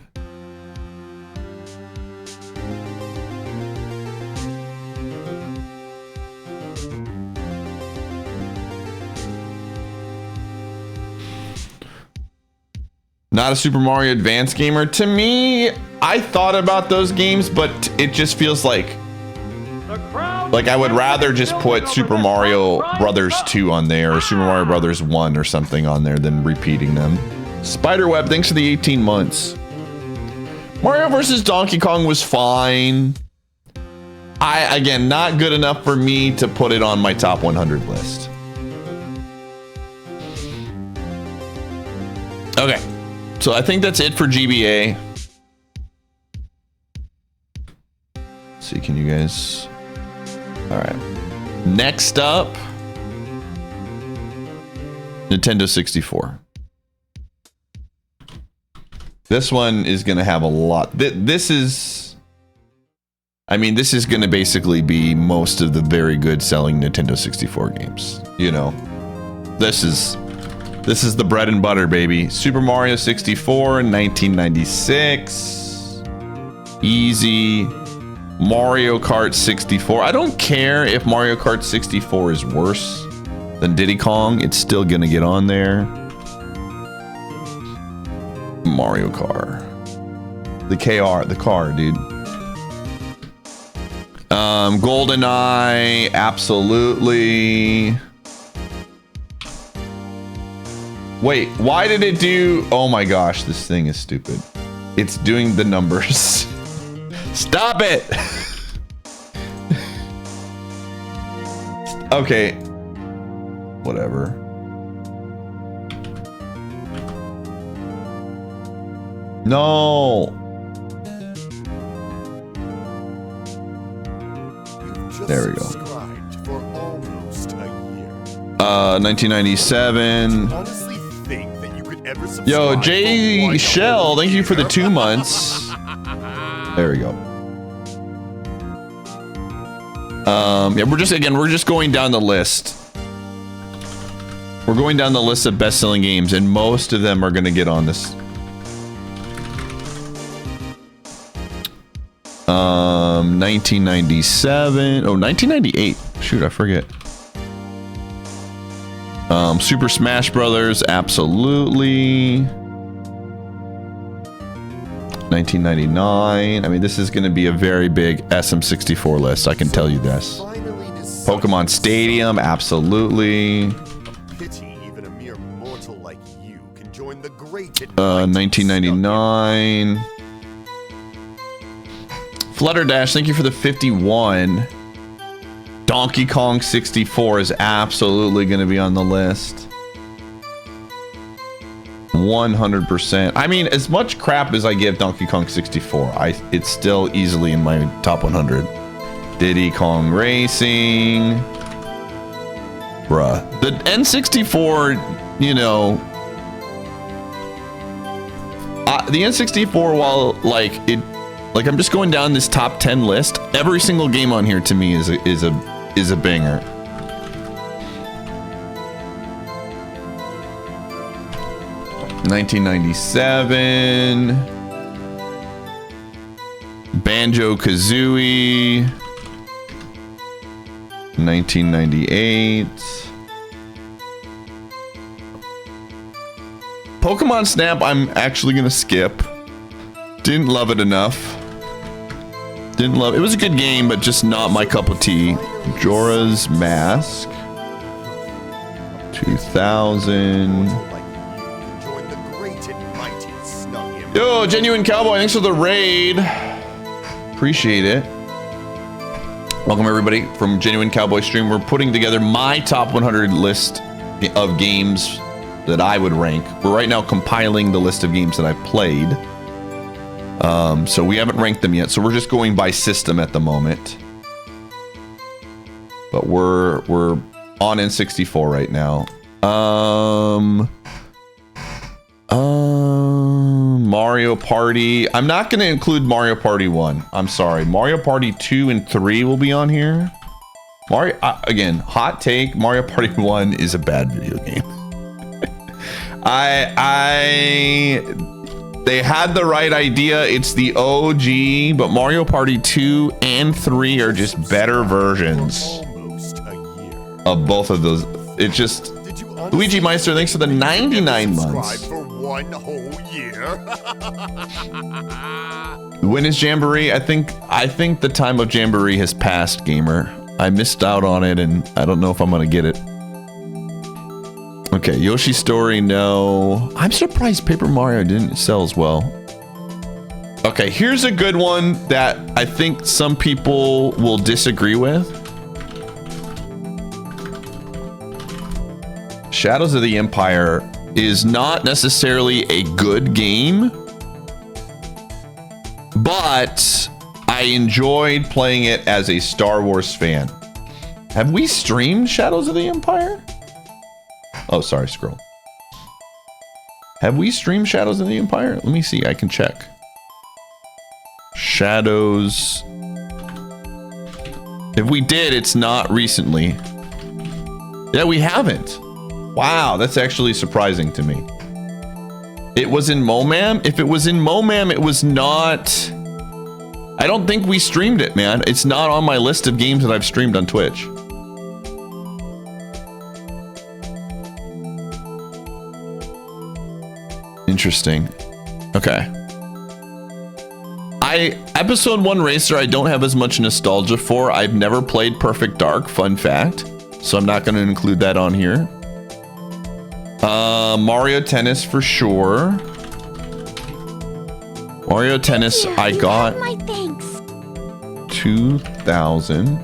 Not a Super Mario Advance gamer. To me, I thought about those games, but it just feels like I would rather just put Super Mario Brothers 2 on there or Super Mario Brothers 1 or something on there than repeating them. Spiderweb, thanks for the 18 months. Mario vs. Donkey Kong was fine. Again, not good enough for me to put it on my top 100 list. Okay. So I think that's it for GBA. Let's see, can you guys... All right. Next up, Nintendo 64. This one is going to have a lot. This is... I mean, this is going to basically be most of the very good selling Nintendo 64 games. You know, this is the bread and butter, baby. Super Mario 64 in 1996. Easy. Mario Kart 64. I don't care if Mario Kart 64 is worse than Diddy Kong. It's still gonna get on there. Mario Kart. The car, dude. GoldenEye, absolutely. Wait, why did it do... Oh my gosh, this thing is stupid. It's doing the numbers. Stop it! Okay. Whatever. No! There we go. subscribed for almost a year. 1997. Honestly think that you could ever subscribe Yo, for Jay one Shell, whole thank you for the year? 2 months. There we go. Yeah, we're just going down the list. We're going down the list of best-selling games, and most of them are going to get on this. 1997. Oh, 1998. Shoot, I forget. Super Smash Brothers, absolutely. 1999. I mean, this is going to be a very big SM64 list. I can tell you this. Pokemon Stadium, absolutely. Pity even a mere mortal like you can join the great 1999. Flutterdash, thank you for the 51. Donkey Kong 64 is absolutely going to be on the list. 100%. I mean, as much crap as I give Donkey Kong 64, it's still easily in my top 100. Diddy Kong Racing. Bruh. The N64, you know... the N64, while, like, I'm just going down this top 10 list, every single game on here to me is a banger. $1997. Banjo-Kazooie. 1998. Pokemon Snap, I'm actually gonna skip. Didn't love it enough. Didn't love it. It was a good game, but just not my cup of tea. Jorah's Mask. 2000. Yo, Genuine Cowboy, thanks for the raid. Appreciate it. Welcome everybody from Genuine Cowboy Stream. We're putting together my top 100 list of games that I would rank. We're right now compiling the list of games that I've played. So we haven't ranked them yet, so we're just going by system at the moment. But we're on N64 right now. Mario Party. I'm not going to include Mario Party 1. I'm sorry. Mario Party 2 and 3 will be on here. Mario, again, hot take. Mario Party 1 is a bad video game. They had the right idea. It's the OG, but Mario Party 2 and 3 are just better versions of both of those. It just... Luigi Meister, thanks for the 99 months. For one whole year. When is Jamboree? I think the time of Jamboree has passed, gamer. I missed out on it, and I don't know if I'm gonna get it. Okay, Yoshi's Story, no. I'm surprised Paper Mario didn't sell as well. Okay, here's a good one that I think some people will disagree with. Shadows of the Empire is not necessarily a good game, but I enjoyed playing it as a Star Wars fan. Have we streamed Shadows of the Empire? Oh, sorry, scroll. Have we streamed Shadows of the Empire? Let me see, I can check. Shadows. If we did, it's not recently. Yeah, we haven't. Wow, that's actually surprising to me. It was in MoMAM? If it was in MoMAM, it was not... I don't think we streamed it, man. It's not on my list of games that I've streamed on Twitch. Interesting. Okay. Episode 1 Racer, I don't have as much nostalgia for. I've never played Perfect Dark, fun fact. So I'm not going to include that on here. Mario Tennis for sure. Mario Tennis, Here, I got my thanks. 2000.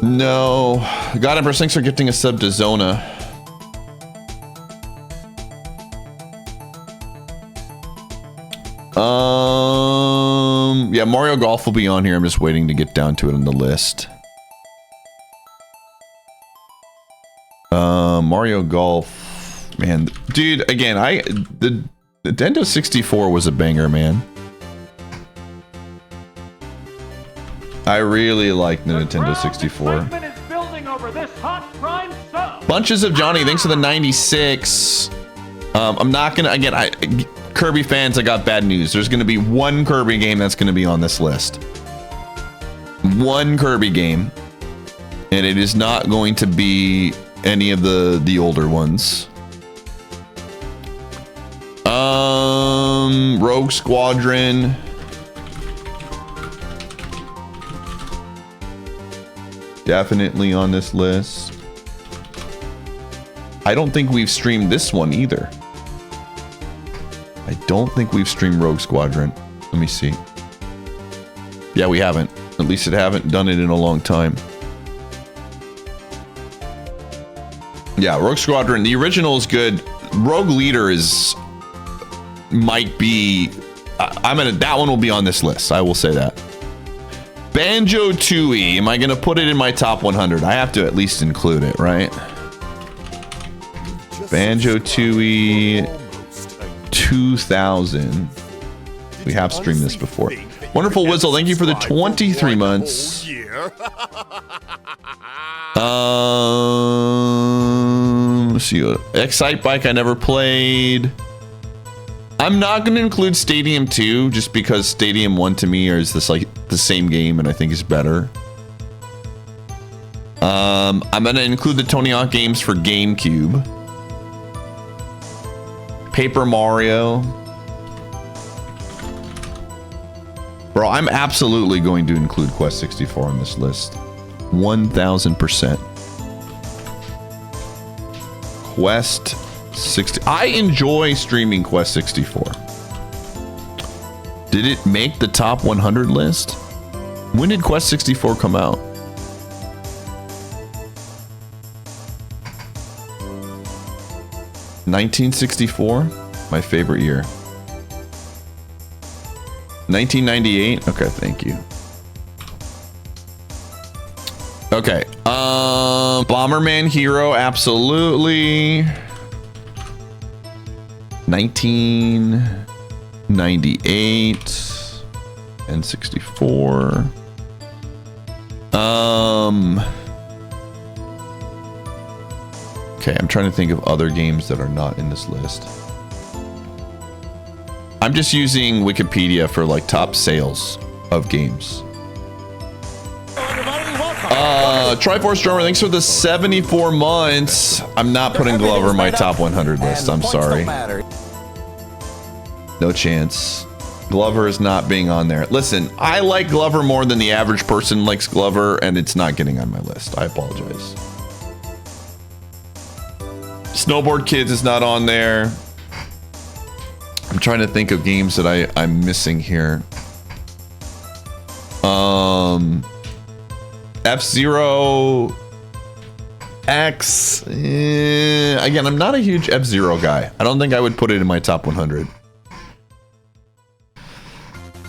No. God Empress, thanks for gifting a sub to Zona. Yeah, Mario Golf will be on here. I'm just waiting to get down to it on the list. Mario Golf, man, dude. Again, the Nintendo 64 was a banger, man. I really like the Nintendo 64. Bunches of Johnny, thanks for the 96. I'm not gonna, again, Kirby fans, I got bad news. There's gonna be one Kirby game that's gonna be on this list. One Kirby game. And it is not going to be any of the older ones. Rogue Squadron. Definitely on this list. I don't think we've streamed this one either. I don't think we've streamed Rogue Squadron. Let me see. Yeah, we haven't. At least it haven't done it in a long time. Yeah, Rogue Squadron. The original is good. Rogue Leader might be. That one will be on this list. I will say that. Banjo-Tooie. Am I gonna put it in my top 100? I have to at least include it, right? Banjo-Tooie 2000. We have streamed this before. Wonderful Whizzle, thank you for the 23 months. Let's see. Excite Bike I never played. I'm not going to include Stadium 2 just because Stadium 1 to me is this like the same game and I think is better. I'm going to include the Tony Hawk games for GameCube. Paper Mario. Bro, I'm absolutely going to include Quest 64 on this list. 1000%. Quest 60. I enjoy streaming Quest 64. Did it make the top 100 list? When did Quest 64 come out? $1964? My favorite year. 1998? Okay, thank you. Okay. Bomberman Hero, absolutely. 1998 and 64. Okay, I'm trying to think of other games that are not in this list. I'm just using Wikipedia for like top sales of games. Triforce Drummer, thanks for the 74 months. I'm not putting Glover in my top 100 list. I'm sorry. No chance. Glover is not being on there. Listen, I like Glover more than the average person likes Glover, and it's not getting on my list. I apologize. Snowboard Kids is not on there. I'm trying to think of games that I'm missing here. F-Zero X. Again, I'm not a huge F-Zero guy. I don't think I would put it in my top 100.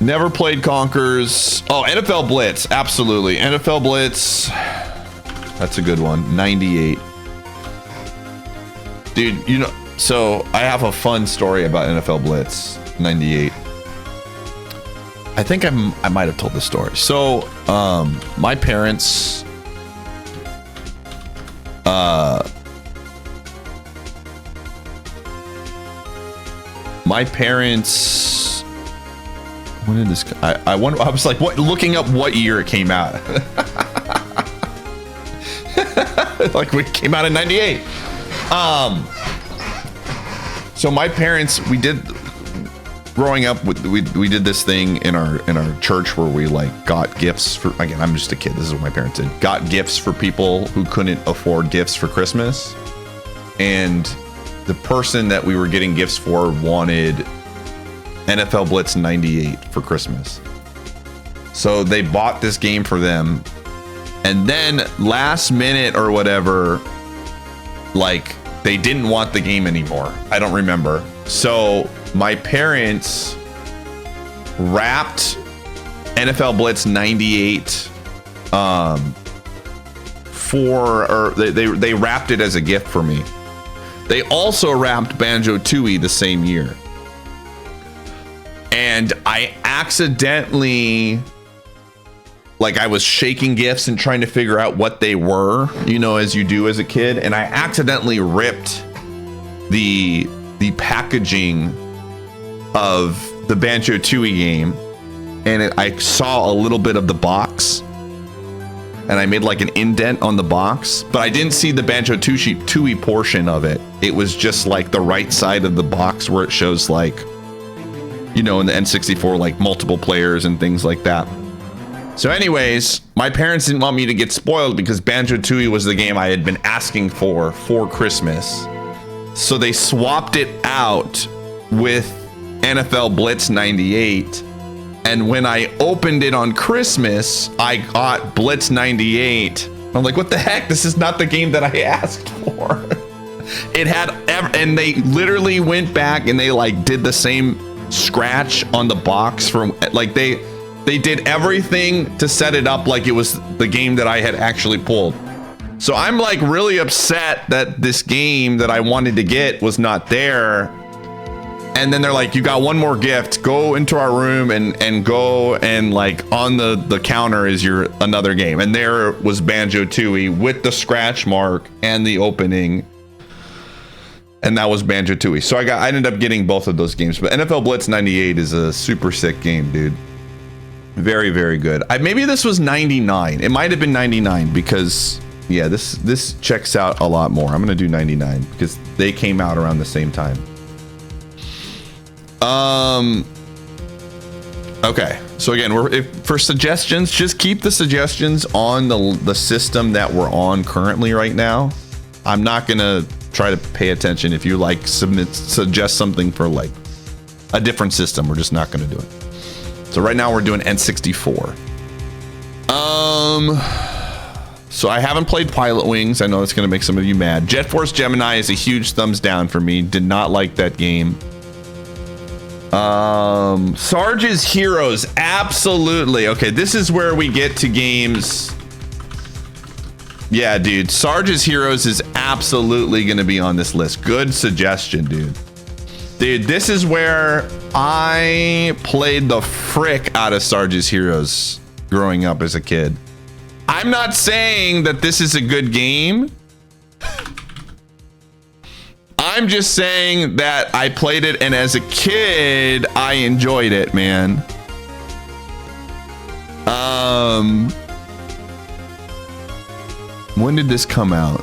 Never played Conkers. Oh, NFL Blitz. Absolutely. NFL Blitz. That's a good one. 98. Dude, you know, so I have a fun story about NFL Blitz 98. I think I might have told this story. So, my parents, when did this, I wonder, I was like, what, looking up what year it came out. Like it came out in 98. So my parents, growing up, we did this thing in our church where we like got gifts for, again, I'm just a kid, this is what my parents did, got gifts for people who couldn't afford gifts for Christmas. And the person that we were getting gifts for wanted NFL Blitz 98 for Christmas. So they bought this game for them. And then last minute or whatever, like they didn't want the game anymore. I don't remember. So my parents wrapped NFL Blitz 98 they wrapped it as a gift for me. They also wrapped Banjo-Tooie the same year. And I accidentally, like, I was shaking gifts and trying to figure out what they were, you know, as you do as a kid, and I accidentally ripped the packaging of the Banjo-Tooie game, and I saw a little bit of the box, and I made like an indent on the box, but I didn't see the Banjo-Tooie portion of it. It was just like the right side of the box where it shows, like, you know, in the N64, like multiple players and things like that. So anyways, my parents didn't want me to get spoiled because Banjo-Tooie was the game I had been asking for Christmas. So they swapped it out with NFL Blitz 98. And when I opened it on Christmas, I got Blitz 98. I'm like, what the heck? This is not the game that I asked for. It had, and they literally went back and they like did the same scratch on the box from, like, they did everything to set it up like it was the game that I had actually pulled. So I'm like really upset that this game that I wanted to get was not there. And then they're like, you got one more gift, go into our room and go, and like on the counter is your another game. And there was Banjo-Tooie with the scratch mark and the opening. And that was Banjo-Tooie. So I ended up getting both of those games. But NFL Blitz 98 is a super sick game, dude. Very, very good. Maybe this was 99. It might have been 99 because, yeah, this checks out a lot more. I'm going to do 99 because they came out around the same time. Okay. So again, for suggestions, just keep the suggestions on the system that we're on currently right now. I'm not going to try to pay attention if you like suggest something for like a different system. We're just not going to do it. So right now we're doing N64. So I haven't played Pilot Wings. I know that's going to make some of you mad. Jet Force Gemini is a huge thumbs down for me. Did not like that game. Sarge's Heroes, absolutely. Okay, this is where we get to games. Yeah, dude, Sarge's Heroes is absolutely going to be on this list. Good suggestion, dude. Dude, this is where I played the frick out of Sarge's Heroes growing up as a kid. I'm not saying that this is a good game. I'm just saying that I played it, and as a kid, I enjoyed it, man. When did this come out?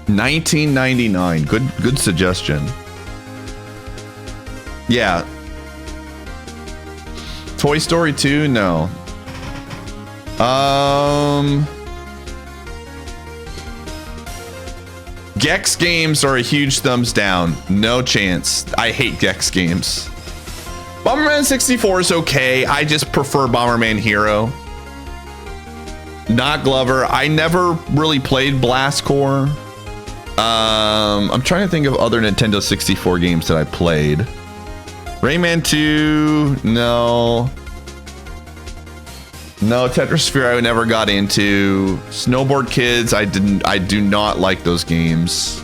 $1999. Good suggestion. Yeah. Toy Story 2? No. Gex games are a huge thumbs down. No chance. I hate Gex games. Bomberman 64 is okay. I just prefer Bomberman Hero. Not Glover. I never really played Blast Corps. I'm trying to think of other Nintendo 64 games that I played. Rayman 2, no. No, Tetrasphere I never got into. Snowboard Kids, I do not like those games.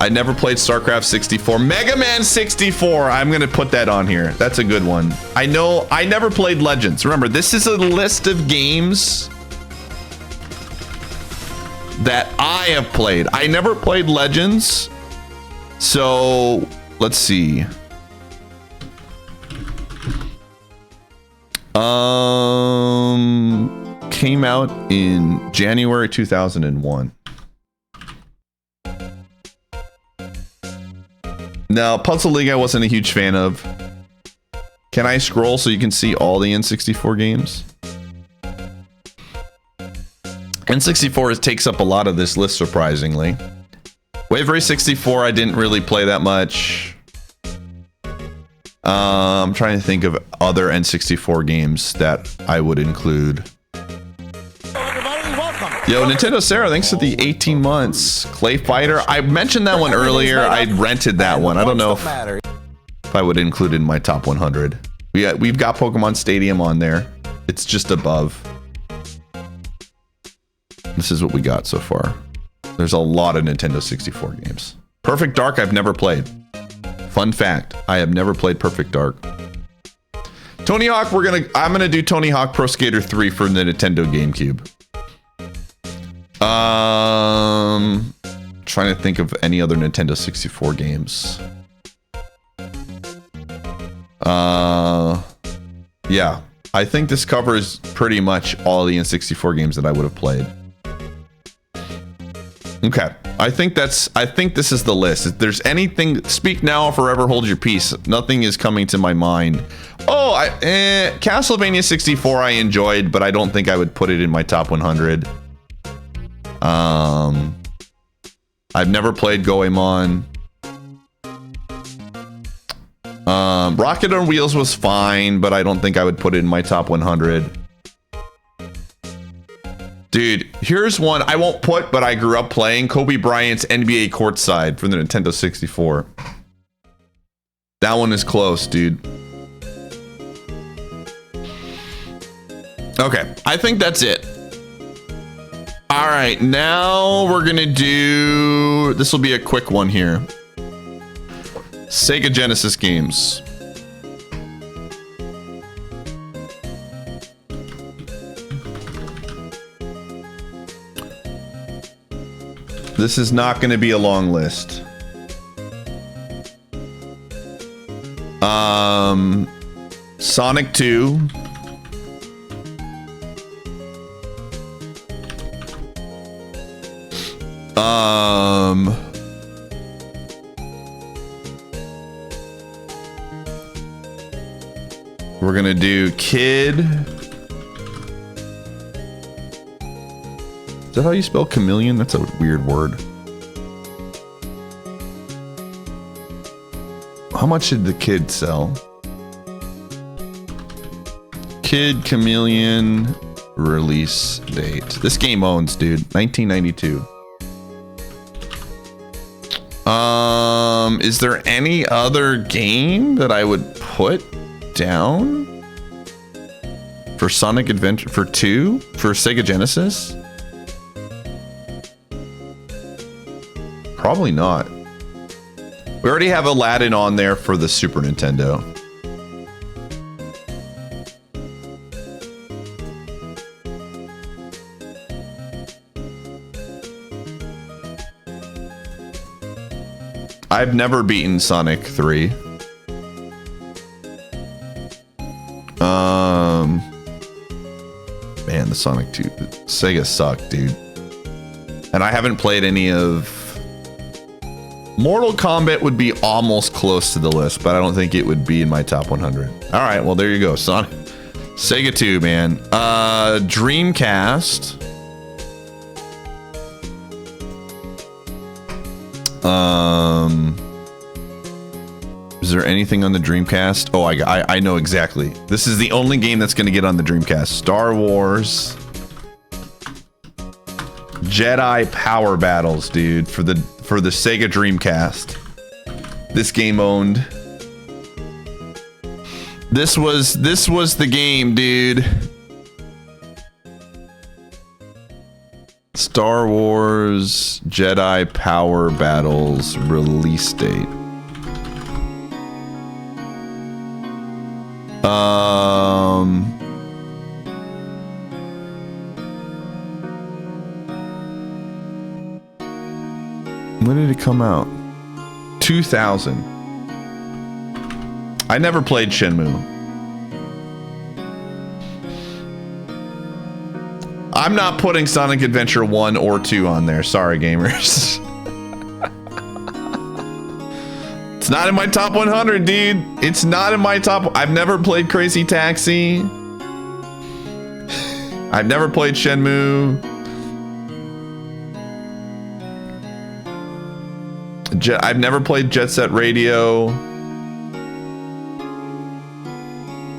I never played StarCraft 64. Mega Man 64, I'm gonna put that on here. That's a good one. I know, I never played Legends. Remember, this is a list of games that I have played. I never played Legends. So, let's see. Came out in January 2001. Now, Puzzle League I wasn't a huge fan of. Can I scroll so you can see all the N64 games? N64 takes up a lot of this list, surprisingly. Wave Race 64 I didn't really play that much. I'm trying to think of other N64 games that I would include. Hello, everybody. Welcome. Yo, Nintendo Sarah, thanks for the 18 months. Clay Fighter. I mentioned that one earlier. I rented that one. I don't know if I would include it in my top 100. We've got Pokemon Stadium on there. It's just above. This is what we got so far. There's a lot of Nintendo 64 games. Perfect Dark, I've never played. Fun fact, I have never played Perfect Dark. Tony Hawk, I'm gonna do Tony Hawk Pro Skater 3 for the Nintendo GameCube. Trying to think of any other Nintendo 64 games. Yeah, I think this covers pretty much all the N64 games that I would have played. Okay, I think this is the list. If there's anything, speak now or forever hold your peace. Nothing is coming to my mind. Oh, Castlevania 64 I enjoyed, but I don't think I would put it in my top 100. I've never played Goemon. Rocket on Wheels was fine, but I don't think I would put it in my top 100. Dude, here's one I won't put, but I grew up playing. Kobe Bryant's NBA Courtside for the Nintendo 64. That one is close, dude. Okay, I think that's it. All right, now we're gonna do... This will be a quick one here. Sega Genesis games. This is not going to be a long list. Sonic 2. We're going to do Kid. Is that how you spell chameleon? That's a weird word. How much did the Kid sell? Kid Chameleon release date. This game owns, dude. 1992. Is there any other game that I would put down for Sonic Adventure for 2 for Sega Genesis? Probably not. We already have Aladdin on there for the Super Nintendo. I've never beaten Sonic 3. Man, the Sonic 2 Sega sucked, dude. And I haven't played any of... Mortal Kombat would be almost close to the list, but I don't think it would be in my top 100. All right, well, there you go. Sonic, Sega 2, man. Dreamcast. Is there anything on the Dreamcast? Oh, I know exactly. This is the only game that's going to get on the Dreamcast. Star Wars Jedi Power Battles, dude, for the Sega Dreamcast. This game owned. This was the game, dude. Star Wars Jedi Power Battles release date. When did it come out? 2000. I never played Shenmue. I'm not putting Sonic Adventure 1 or 2 on there. Sorry, gamers. It's not in my top 100, dude. It's not in my top... I've never played Crazy Taxi. I've never played Shenmue. I've never played Jet Set Radio.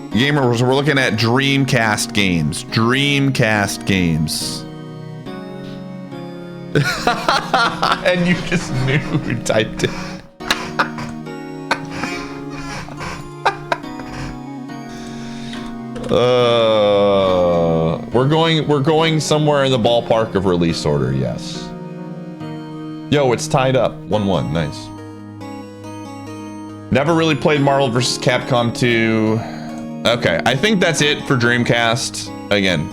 Gamers, we're looking at Dreamcast games. Dreamcast games. And you just knew who typed it. We're going somewhere in the ballpark of release order, yes. Yo, it's tied up. 1-1, nice. Never really played Marvel vs. Capcom 2. Okay, I think that's it for Dreamcast again.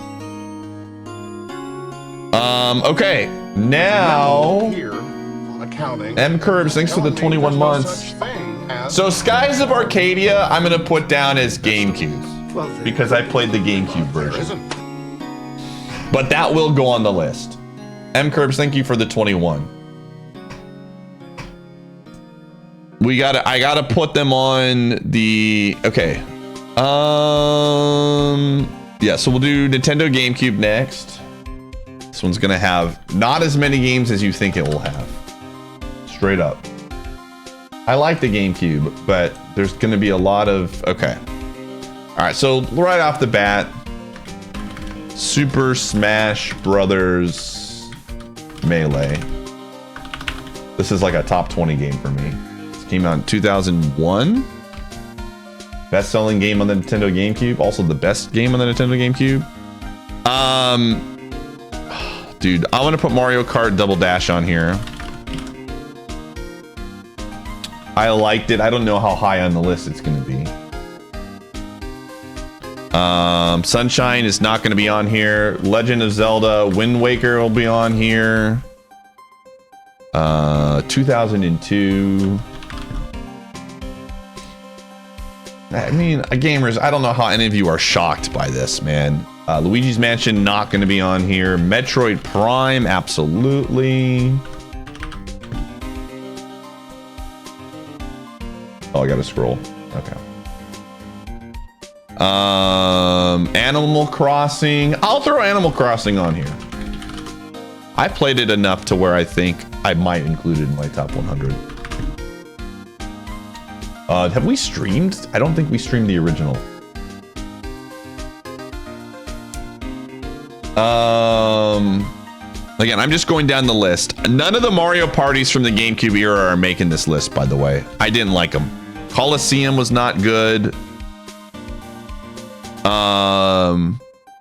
Okay, now Here, accounting. M Curbs, thanks for the 21 months. So Skies of Arcadia, I'm gonna put down as GameCube because I played the GameCube version. But that will go on the list. M Curbs, thank you for the 21. I gotta put them on the, okay. Yeah, so we'll do Nintendo GameCube next. This one's gonna have not as many games as you think it will have. Straight up. I like the GameCube, but there's gonna be a lot of, okay. All right, so right off the bat, Super Smash Brothers Melee. This is like a top 20 game for me. This came out in 2001. Best-selling game on the Nintendo GameCube. Also the best game on the Nintendo GameCube. Dude, I want to put Mario Kart Double Dash on here. I liked it. I don't know how high on the list it's going to be. Sunshine is not going to be on here. Legend of Zelda Wind Waker will be on here. 2002. I mean, gamers, I don't know how any of you are shocked by this, man. Luigi's Mansion not going to be on here. Metroid Prime, absolutely. Oh, I gotta scroll. Okay. Animal Crossing. I'll throw Animal Crossing on here. I played it enough to where I think I might include it in my top 100. Have we streamed? I don't think we streamed the original. Again, I'm just going down the list. None of the Mario parties from the GameCube era are making this list, by the way. I didn't like them. Coliseum was not good.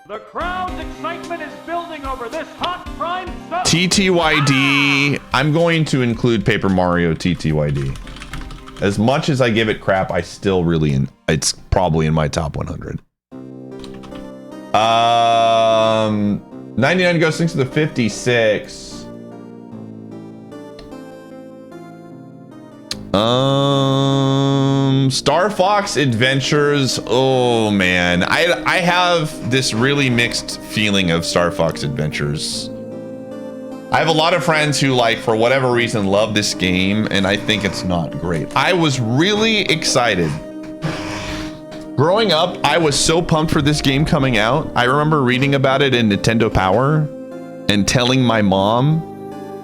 The crowd's excitement is building over this hot prime sub. TTYD. I'm going to include Paper Mario TTYD. As much as I give it crap, I still really, it's probably in my top 100. 99 goes thanks to the 56. Star Fox Adventures. Oh man, I have this really mixed feeling of Star Fox Adventures. I have a lot of friends who, like, for whatever reason, love this game, and I think it's not great. I was really excited. Growing up, I was so pumped for this game coming out. I remember reading about it in Nintendo Power and telling my mom.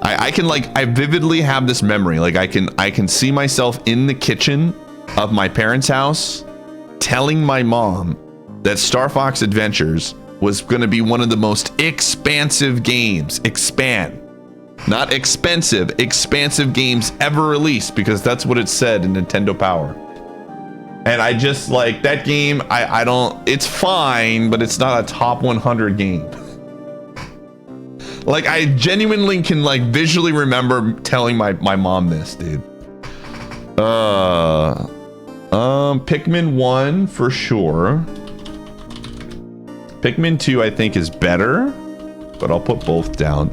I vividly have this memory. Like I can see myself in the kitchen of my parents' house telling my mom that Star Fox Adventures was going to be one of the most expansive games, not expensive, expansive games ever released, because that's what it said in Nintendo Power. And I just, like, that game, I don't, it's fine, but it's not a top 100 game. Like, I genuinely can, like, visually remember telling my mom this, dude. Pikmin 1 for sure. Pikmin 2 I think is better, but I'll put both down.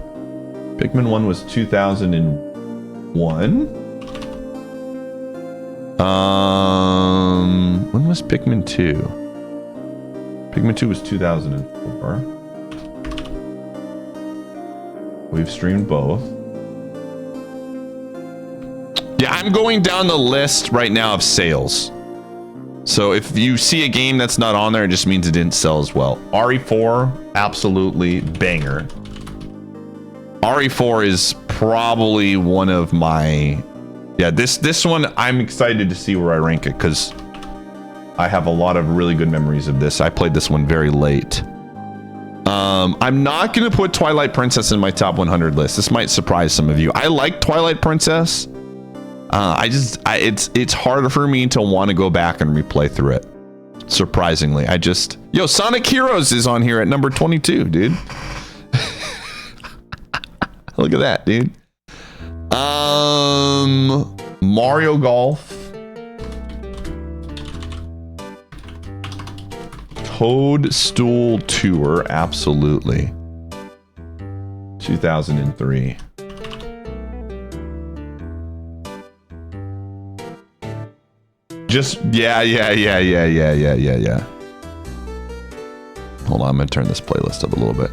Pikmin 1 was 2001. When was Pikmin 2? Pikmin 2 was 2004. We've streamed both. Yeah, I'm going down the list right now of sales. So if you see a game that's not on there, it just means it didn't sell as well. RE4, absolutely banger. RE4 is probably one of my... Yeah, this one, I'm excited to see where I rank it, because I have a lot of really good memories of this. I played this one very late. I'm not gonna put Twilight Princess in my top 100 list. This might surprise some of you. I like Twilight Princess. It's harder for me to want to go back and replay through it. Surprisingly, yo, Sonic Heroes is on here at number 22, dude. Look at that, dude. Mario Golf. Toadstool Tour, absolutely. 2003. Just, yeah. Hold on, I'm gonna turn this playlist up a little bit.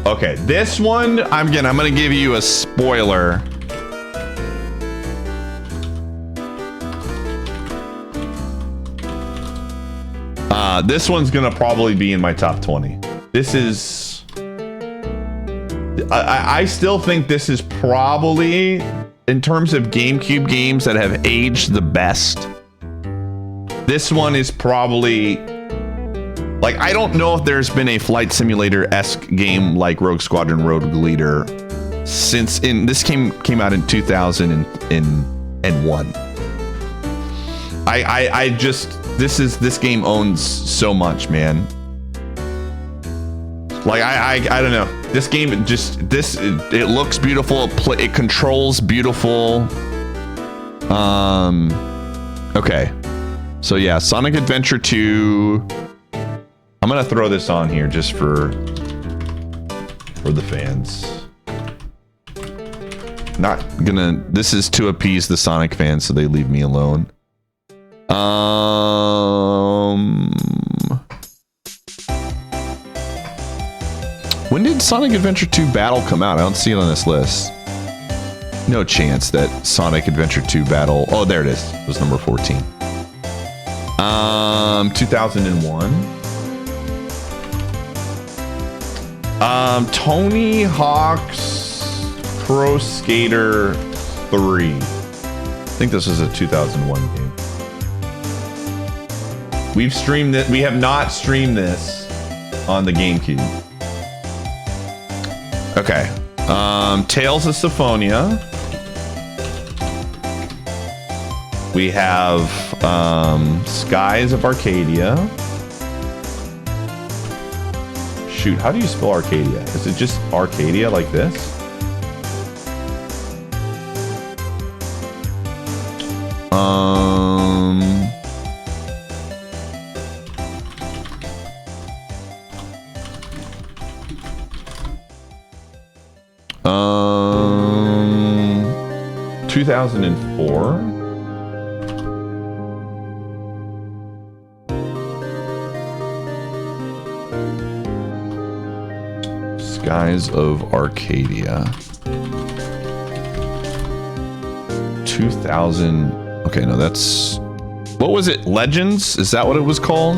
Okay, this one, I'm gonna give you a spoiler. This one's gonna probably be in my top 20. This is, I still think this is probably, in terms of GameCube games that have aged the best, this one is probably, like, I don't know if there's been a flight simulator-esque game like Rogue Squadron Rogue Leader since this came out in 2001. I just, this game owns so much, man. Like, I don't know. This game it looks beautiful. It controls beautiful. Okay. So yeah, Sonic Adventure 2. I'm gonna throw this on here just for the fans. This is to appease the Sonic fans so they leave me alone. When did Sonic Adventure 2 Battle come out? I don't see it on this list. No chance that Sonic Adventure 2 Battle... Oh, there it is. It was number 14. 2001. Tony Hawk's Pro Skater 3. I think this was a 2001 game. We've streamed it. We have not streamed this on the GameCube. Okay. Tales of Symphonia. We have Skies of Arcadia. Shoot, how do you spell Arcadia? Is it just Arcadia like this? Um, 2004. Skies of Arcadia. 2000. Okay, no, that's... What was it? Legends? Is that what it was called?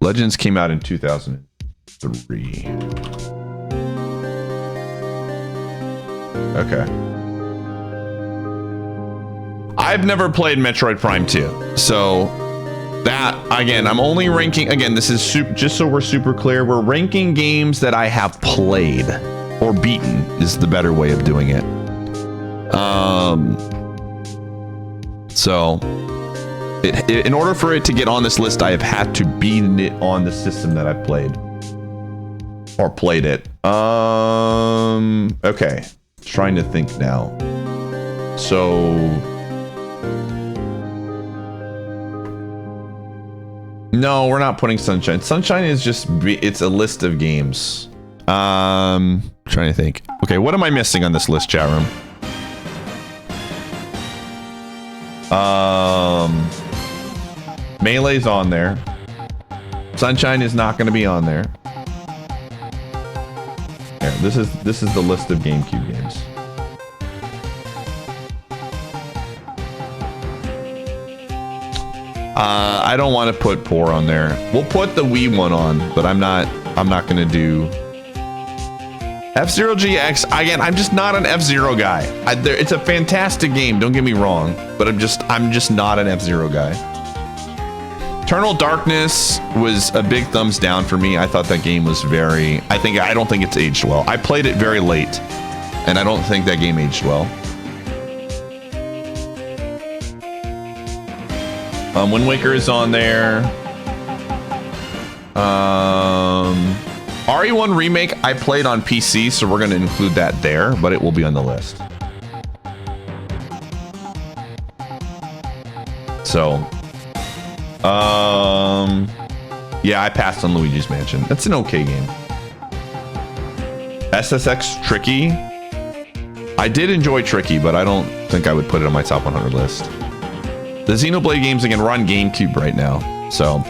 Legends came out in 2003. Okay. I've never played Metroid Prime 2, so that, again, I'm only ranking, again, this is just so we're super clear, we're ranking games that I have played, or beaten is the better way of doing it. So, in order for it to get on this list, I have had to beat it on the system that I've played. Or played it. Okay. Trying to think now. So... No, we're not putting Sunshine. Sunshine is just, it's a list of games. Trying to think. Okay, what am I missing on this list, chat room? Melee's on there. Sunshine is not going to be on there. Here, this is the list of GameCube games. I don't want to put Poor on there. We'll put the Wii one on, but I'm not going to do... F-Zero GX, again, I'm just not an F-Zero guy. It's a fantastic game, don't get me wrong, but I'm just not an F-Zero guy. Eternal Darkness was a big thumbs down for me. I thought that game was very, I don't think it's aged well. I played it very late, and I don't think that game aged well. Wind Waker is on there. RE1 Remake, I played on PC, so we're going to include that there, but it will be on the list. So, yeah, I passed on Luigi's Mansion. That's an okay game. SSX Tricky. I did enjoy Tricky, but I don't think I would put it on my top 100 list. The Xenoblade games, again, we're on GameCube right now, so...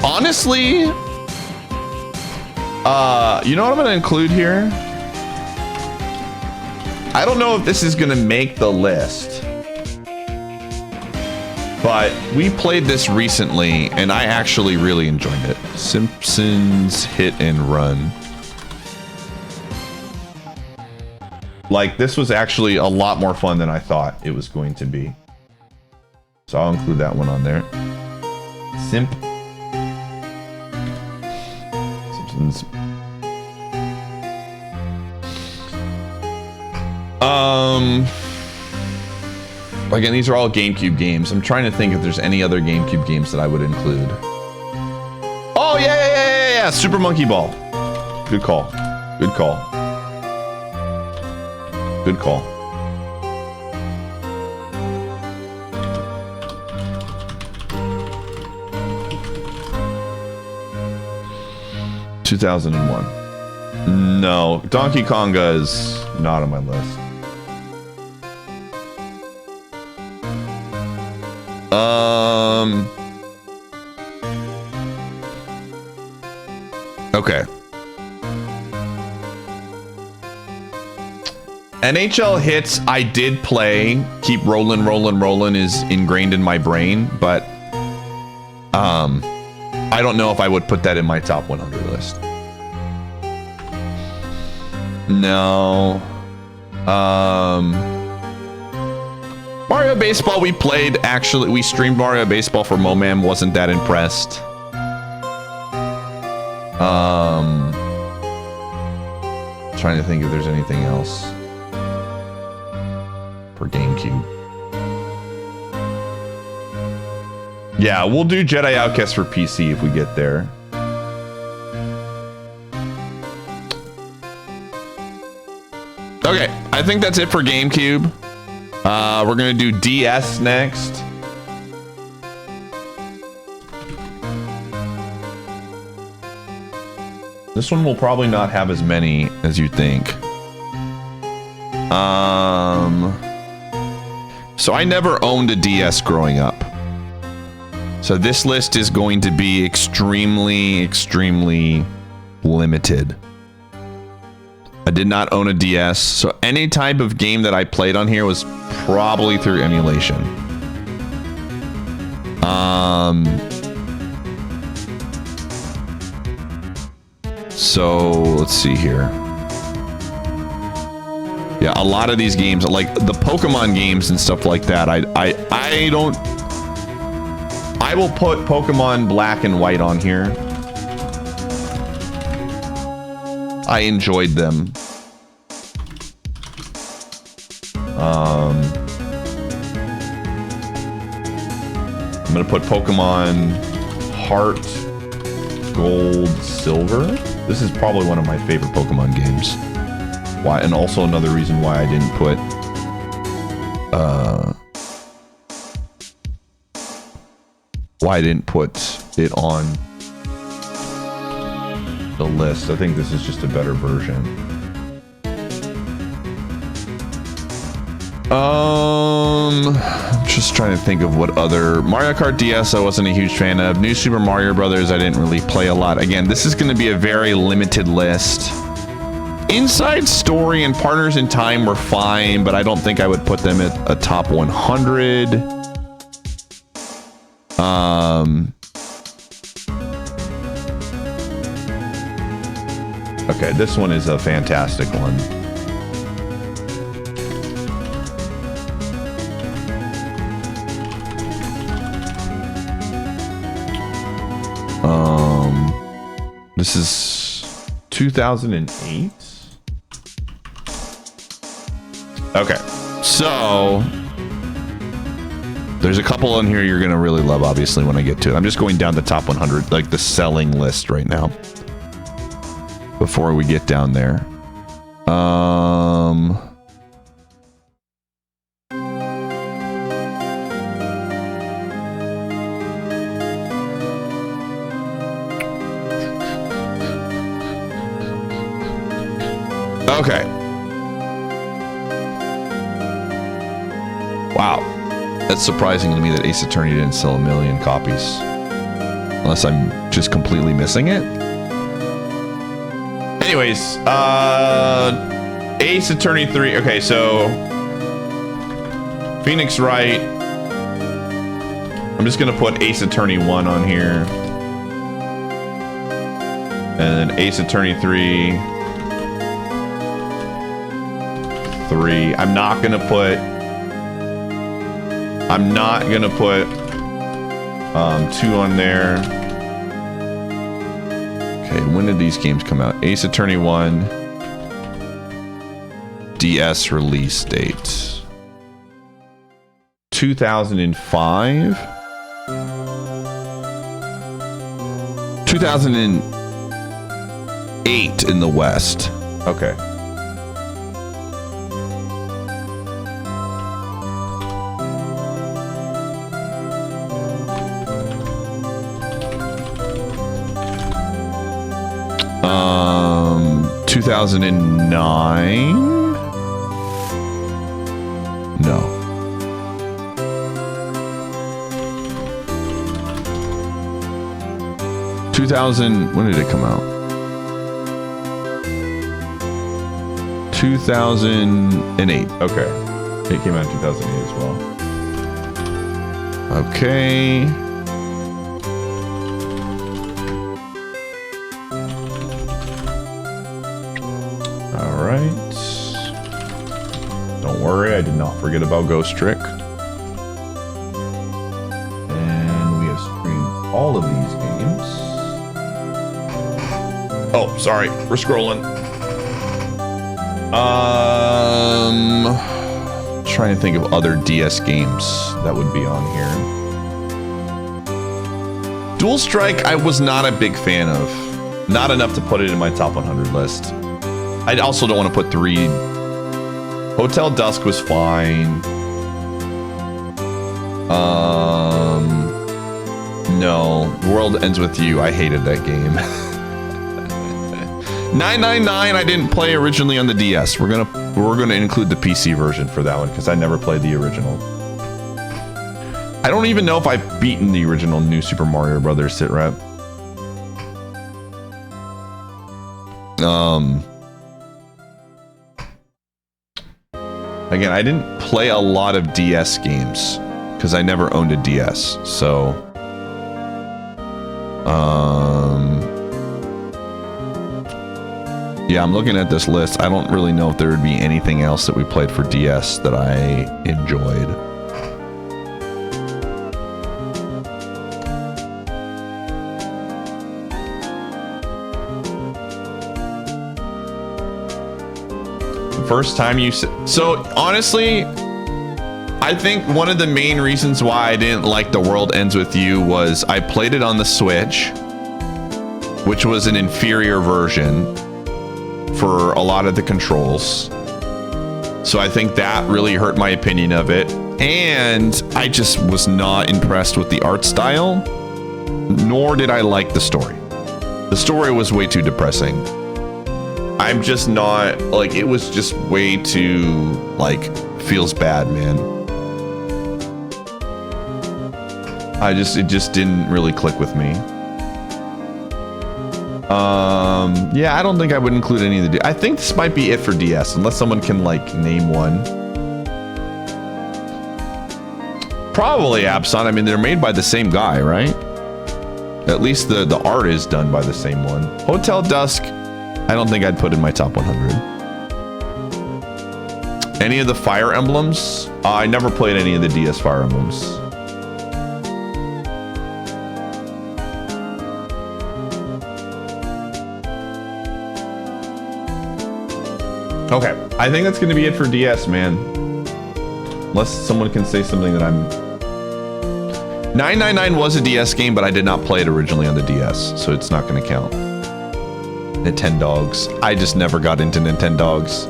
honestly, you know what I'm gonna include here? I don't know if this is gonna make the list, but we played this recently and I actually really enjoyed it. Simpsons Hit and Run. Like, this was actually a lot more fun than I thought it was going to be. So I'll include that one on there. Simpsons. Again, these are all GameCube games. I'm trying to think if there's any other GameCube games that I would include. Oh, yeah. Super Monkey Ball. Good call. Good call. Good call. ...2001. No, Donkey Konga is not on my list. Okay. NHL Hits, I did play. Keep Rollin', Rollin', Rollin' is ingrained in my brain, but I don't know if I would put that in my top 100 list. No. Mario Baseball we played, actually, we streamed Mario Baseball for Momam, wasn't that impressed. Trying to think if there's anything else for GameCube. Yeah, we'll do Jedi Outcast for PC if we get there. Okay, I think that's it for GameCube. We're gonna do DS next. This one will probably not have as many as you think. So I never owned a DS growing up. So this list is going to be extremely, extremely limited. I did not own a DS, so any type of game that I played on here was probably through emulation. So let's see here. Yeah, a lot of these games, like the Pokemon games and stuff like that, I will put Pokemon Black and White on here. I enjoyed them. I'm gonna put Pokemon Heart, Gold, Silver. This is probably one of my favorite Pokemon games. Why? And also another reason why I didn't put it on the list. I think this is just a better version. I'm just trying to think of what other Mario Kart DS I wasn't a huge fan of. New Super Mario Brothers I didn't really play a lot. Again, this is going to be a very limited list. Inside Story and Partners in Time were fine, but I don't think I would put them at a top 100. Okay, this one is a fantastic one. This is 2008. Okay, so there's a couple on here you're gonna really love, obviously, when I get to it. I'm just going down the top 100, like the selling list right now, before we get down there. Okay. Wow. That's surprising to me that Ace Attorney didn't sell 1 million copies. Unless I'm just completely missing it. Anyways, Ace Attorney 3. Okay, so Phoenix Wright. I'm just gonna put Ace Attorney 1 on here. And then Ace Attorney 3. I'm not gonna put 2 on there. Okay, when did these games come out? Ace Attorney 1 DS release date 2005, 2008 in the West. Okay. Um, 2009? No. When did it come out? 2008. Okay. It came out in 2008 as well. Okay. All right. Don't worry, I did not forget about Ghost Trick. And we have streamed all of these games. Oh, sorry, we're scrolling. Trying to think of other DS games that would be on here. Dual Strike, I was not a big fan of. Not enough to put it in my top 100 list. I also don't want to put 3. Hotel Dusk was fine. No. World Ends With You. I hated that game. 999 I didn't play originally on the DS. We're gonna include the PC version for that one because I never played the original. I don't even know if I've beaten the original New Super Mario Brothers sit rep. Again, I didn't play a lot of DS games because I never owned a DS. So, yeah, I'm looking at this list. I don't really know if there would be anything else that we played for DS that I enjoyed. First time you so honestly, I think one of the main reasons why I didn't like The World Ends With You was I played it on the Switch, which was an inferior version for a lot of the controls. So I think that really hurt my opinion of it. And I just was not impressed with the art style, nor did I like the story. The story was way too depressing. I'm just not, like, it was just way too, like, feels bad, man. It just didn't really click with me. Yeah, I don't think I would include any of the, I think this might be it for DS, unless someone can, like, name one. Probably Abson. I mean, they're made by the same guy, right? At least the art is done by the same one. Hotel Dusk, I don't think I'd put in my top 100. Any of the Fire Emblems? I never played any of the DS Fire Emblems. Okay, I think that's going to be it for DS, man. Unless someone can say something that I'm... 999 was a DS game, but I did not play it originally on the DS, so it's not going to count. Nintendogs. I just never got into Nintendogs.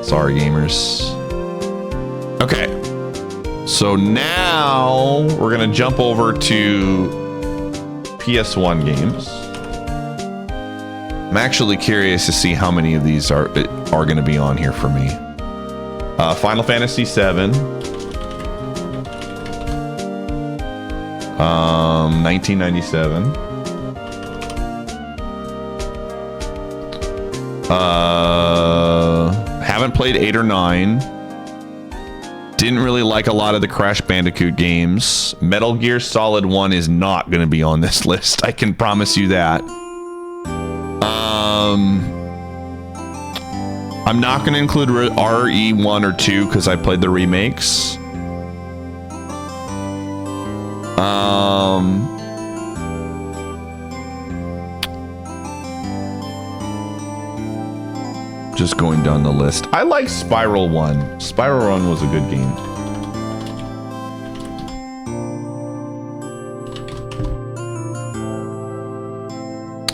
Sorry, gamers. Okay. So now we're going to jump over to PS1 games. I'm actually curious to see how many of these are going to be on here for me. Final Fantasy VII. 1997. Haven't played 8 or 9. Didn't really like a lot of the Crash Bandicoot games. Metal Gear Solid 1 is not going to be on this list. I can promise you that. I'm not going to include RE1 or 2 because I played the remakes. Just going down the list. I like Spiral 1. Spiral 1 was a good game.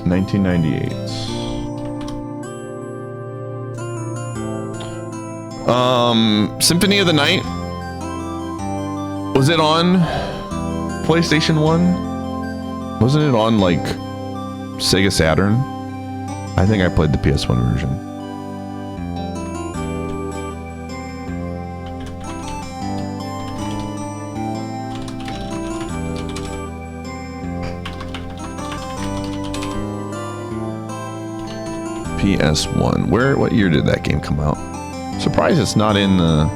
$1998. Symphony of the Night. Was it on PlayStation 1? Wasn't it on like Sega Saturn? I think I played the PS1 version. PS1. What year did that game come out? Surprised it's not in the...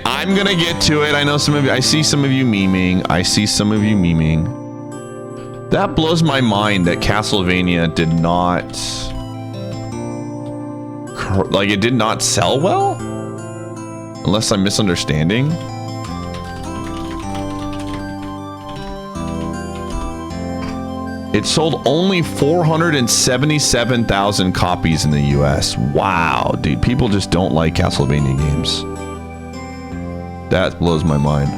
I'm gonna get to it. I know some of you... I see some of you memeing. That blows my mind that Castlevania did not... Like, it did not sell well? Unless I'm misunderstanding. It sold only 477,000 copies in the US. Wow, dude. People just don't like Castlevania games. That blows my mind.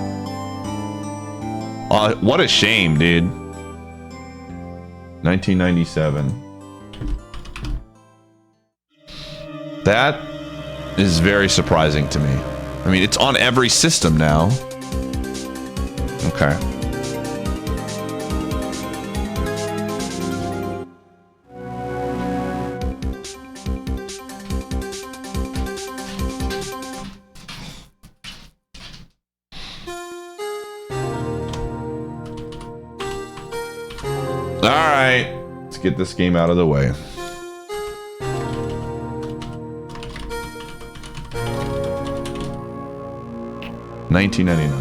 What a shame, dude. 1997. That is very surprising to me. I mean, it's on every system now. Okay. Let's get this game out of the way. $1999.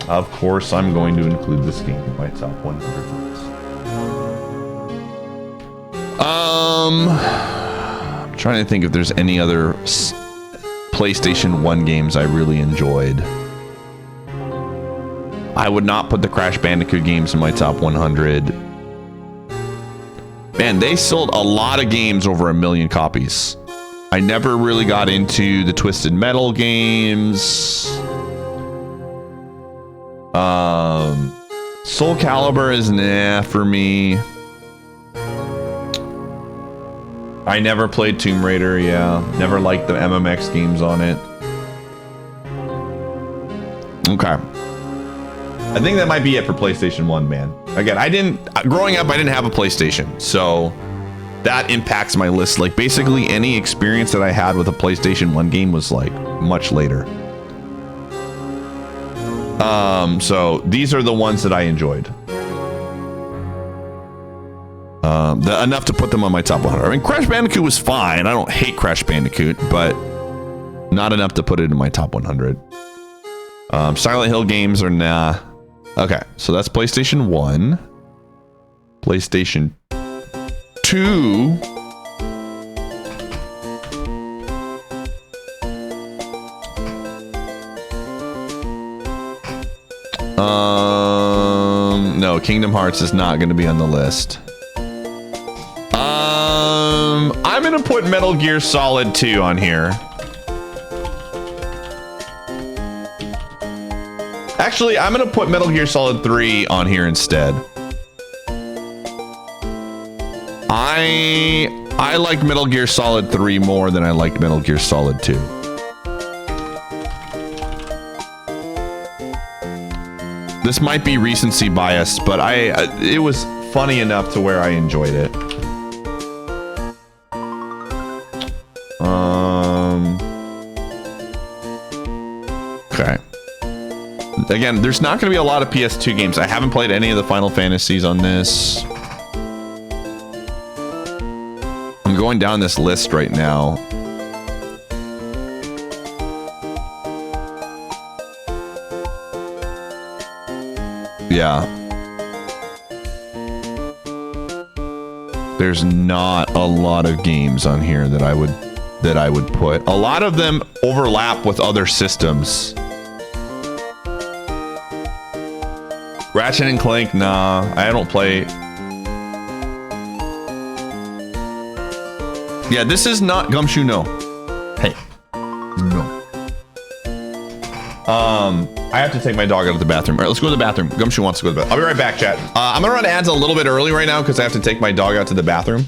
Of course, I'm going to include this game in my top 100 list. I'm trying to think if there's any other PlayStation 1 games I really enjoyed. I would not put the Crash Bandicoot games in my top 100. Man, they sold a lot of games over 1 million copies. I never really got into the Twisted Metal games. Soul Calibur is nah for me. I never played Tomb Raider, yeah. Never liked the MMX games on it. Okay. I think that might be it for PlayStation 1, man. Again, growing up, I didn't have a PlayStation, so that impacts my list. Like, basically any experience that I had with a PlayStation 1 game was, like, much later. So these are the ones that I enjoyed. Enough to put them on my top 100. I mean, Crash Bandicoot was fine. I don't hate Crash Bandicoot, but not enough to put it in my top 100. Silent Hill games are nah. Okay, so that's PlayStation 1. PlayStation 2. No, Kingdom Hearts is not going to be on the list. I'm going to put Metal Gear Solid 2 on here. Actually, I'm going to put Metal Gear Solid 3 on here instead. I like Metal Gear Solid 3 more than I liked Metal Gear Solid 2. This might be recency bias, but it was funny enough to where I enjoyed it. Okay. Again, there's not going to be a lot of PS2 games. I haven't played any of the Final Fantasies on this. I'm going down this list right now. Yeah. There's not a lot of games on here that I would put. A lot of them overlap with other systems. Ratchet and Clank, nah, I don't play. Yeah, this is not Gumshoe, no. Hey. No. I have to take my dog out of the bathroom. All right, let's go to the bathroom. Gumshoe wants to go to the bathroom. I'll be right back, chat. I'm gonna run ads a little bit early right now because I have to take my dog out to the bathroom.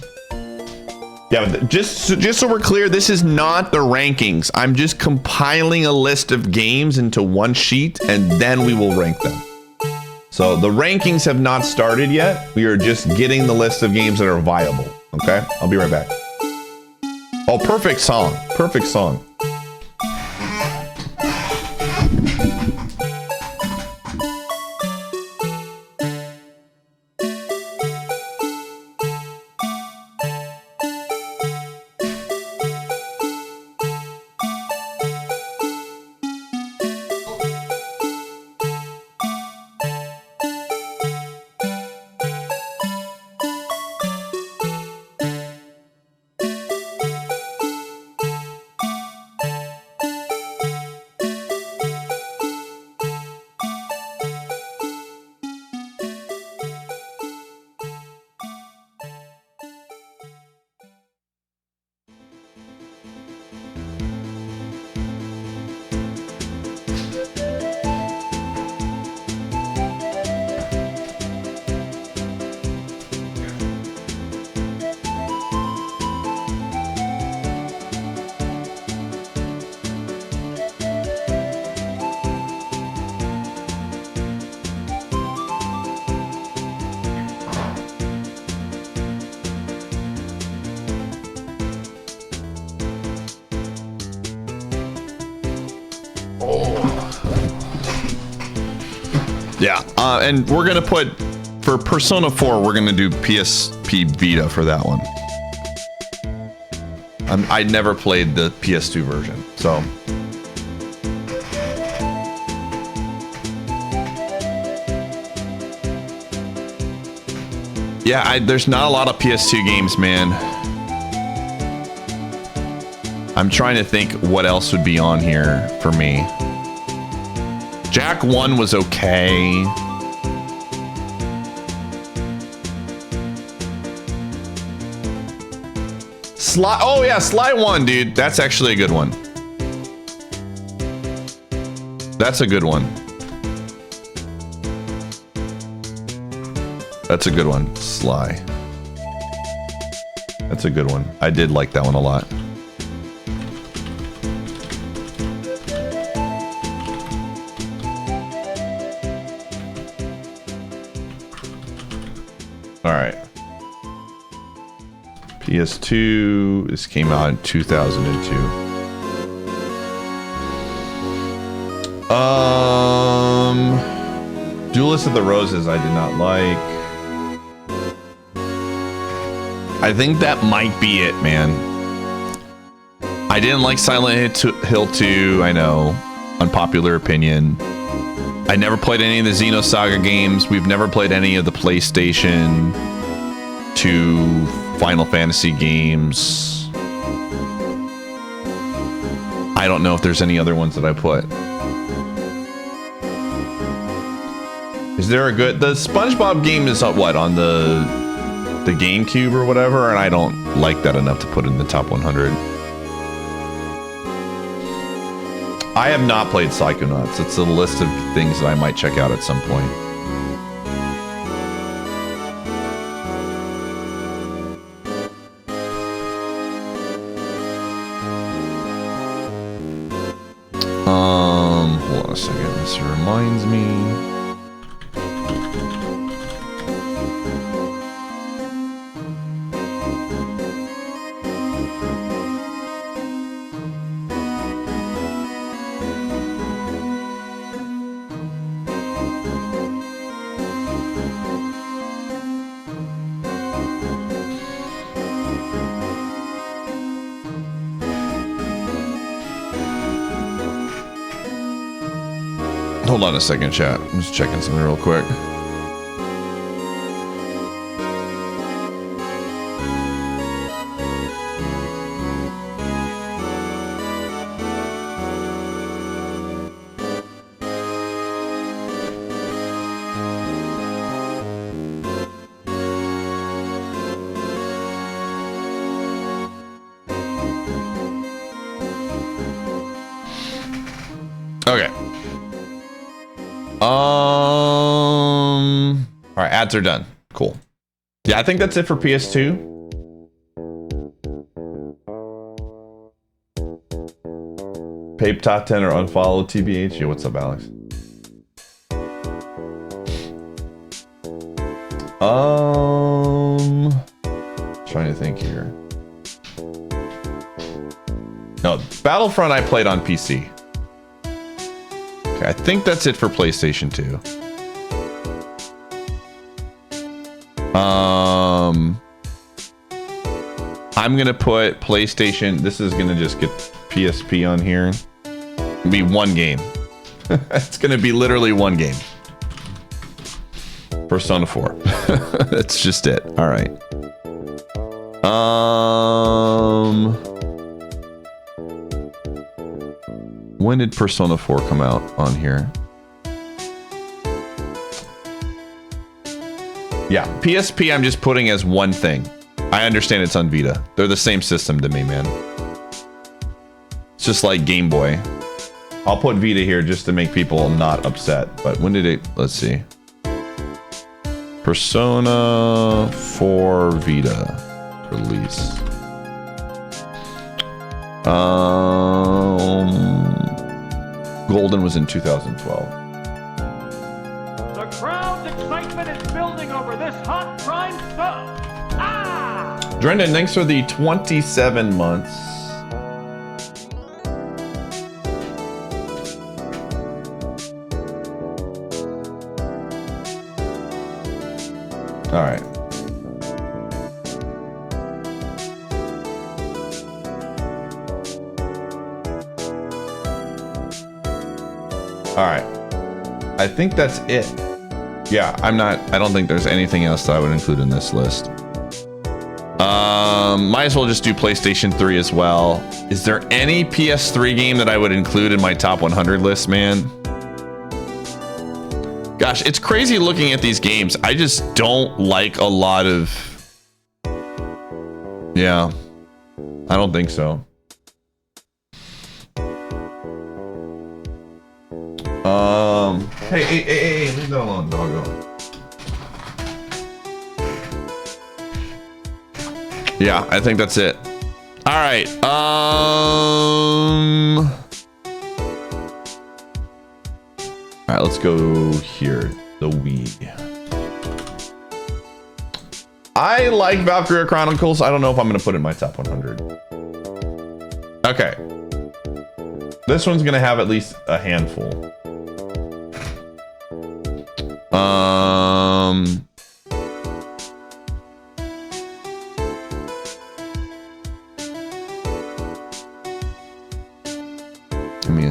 Yeah, but just so we're clear, this is not the rankings. I'm just compiling a list of games into one sheet and then we will rank them. So the rankings have not started yet. We are just getting the list of games that are viable. Okay, I'll be right back. Oh, perfect song. Perfect song. Yeah, and we're gonna put, for Persona 4, we're gonna do PSP Vita for that one. I never played the PS2 version, so. Yeah, there's not a lot of PS2 games, man. I'm trying to think what else would be on here for me. Jack 1 was okay. Sly, oh yeah, Sly 1, dude. That's actually a good one. That's a good one. That's a good one. Sly. That's a good one. I did like that one a lot. All right. PS2, this came out in 2002. Duelist of the Roses, I did not like. I think that might be it, man. I didn't like Silent Hill 2, I know. Unpopular opinion. I never played any of the Xenosaga games. We've never played any of the PlayStation 2 Final Fantasy games. I don't know if there's any other ones that I put. Is there a good... The SpongeBob game is what, on the GameCube or whatever, and I don't like that enough to put in the top 100. I have not played Psychonauts. It's a list of things that I might check out at some point. Hold on a second. This reminds me. Hold on a second, chat. I'm just checking something real quick. Okay. All right, ads are done. Cool. Yeah, I think that's it for PS2. Pape top 10 or unfollow TBH. Yeah, what's up, Alex? Trying to think here. No, Battlefront I played on PC. Okay, I think that's it for PlayStation 2. I'm gonna put PlayStation. This is gonna just get PSP on here. It'll be one game. It's gonna be literally one game. Persona 4. That's just it. All right. When did Persona 4 come out on here? Yeah, PSP I'm just putting as one thing. I understand it's on Vita. They're the same system to me, man. It's just like Game Boy. I'll put Vita here just to make people not upset. But when did it... Let's see. Persona 4 Vita release. Golden was in 2012. The crowd's excitement is building over this hot prime sub. Drendan, thanks for the 27 months. All right. All right. I think that's it. Yeah, I don't think there's anything else that I would include in this list. Might as well just do PlayStation 3 as well. Is there any PS3 game that I would include in my top 100 list, man? Gosh, it's crazy looking at these games. I just don't like a lot of... Yeah. I don't think so. Hey, leave that alone, doggo. Yeah, I think that's it. All right. All right, let's go here. The Wii. I like Valkyria Chronicles. I don't know if I'm going to put it in my top 100. Okay. This one's going to have at least a handful.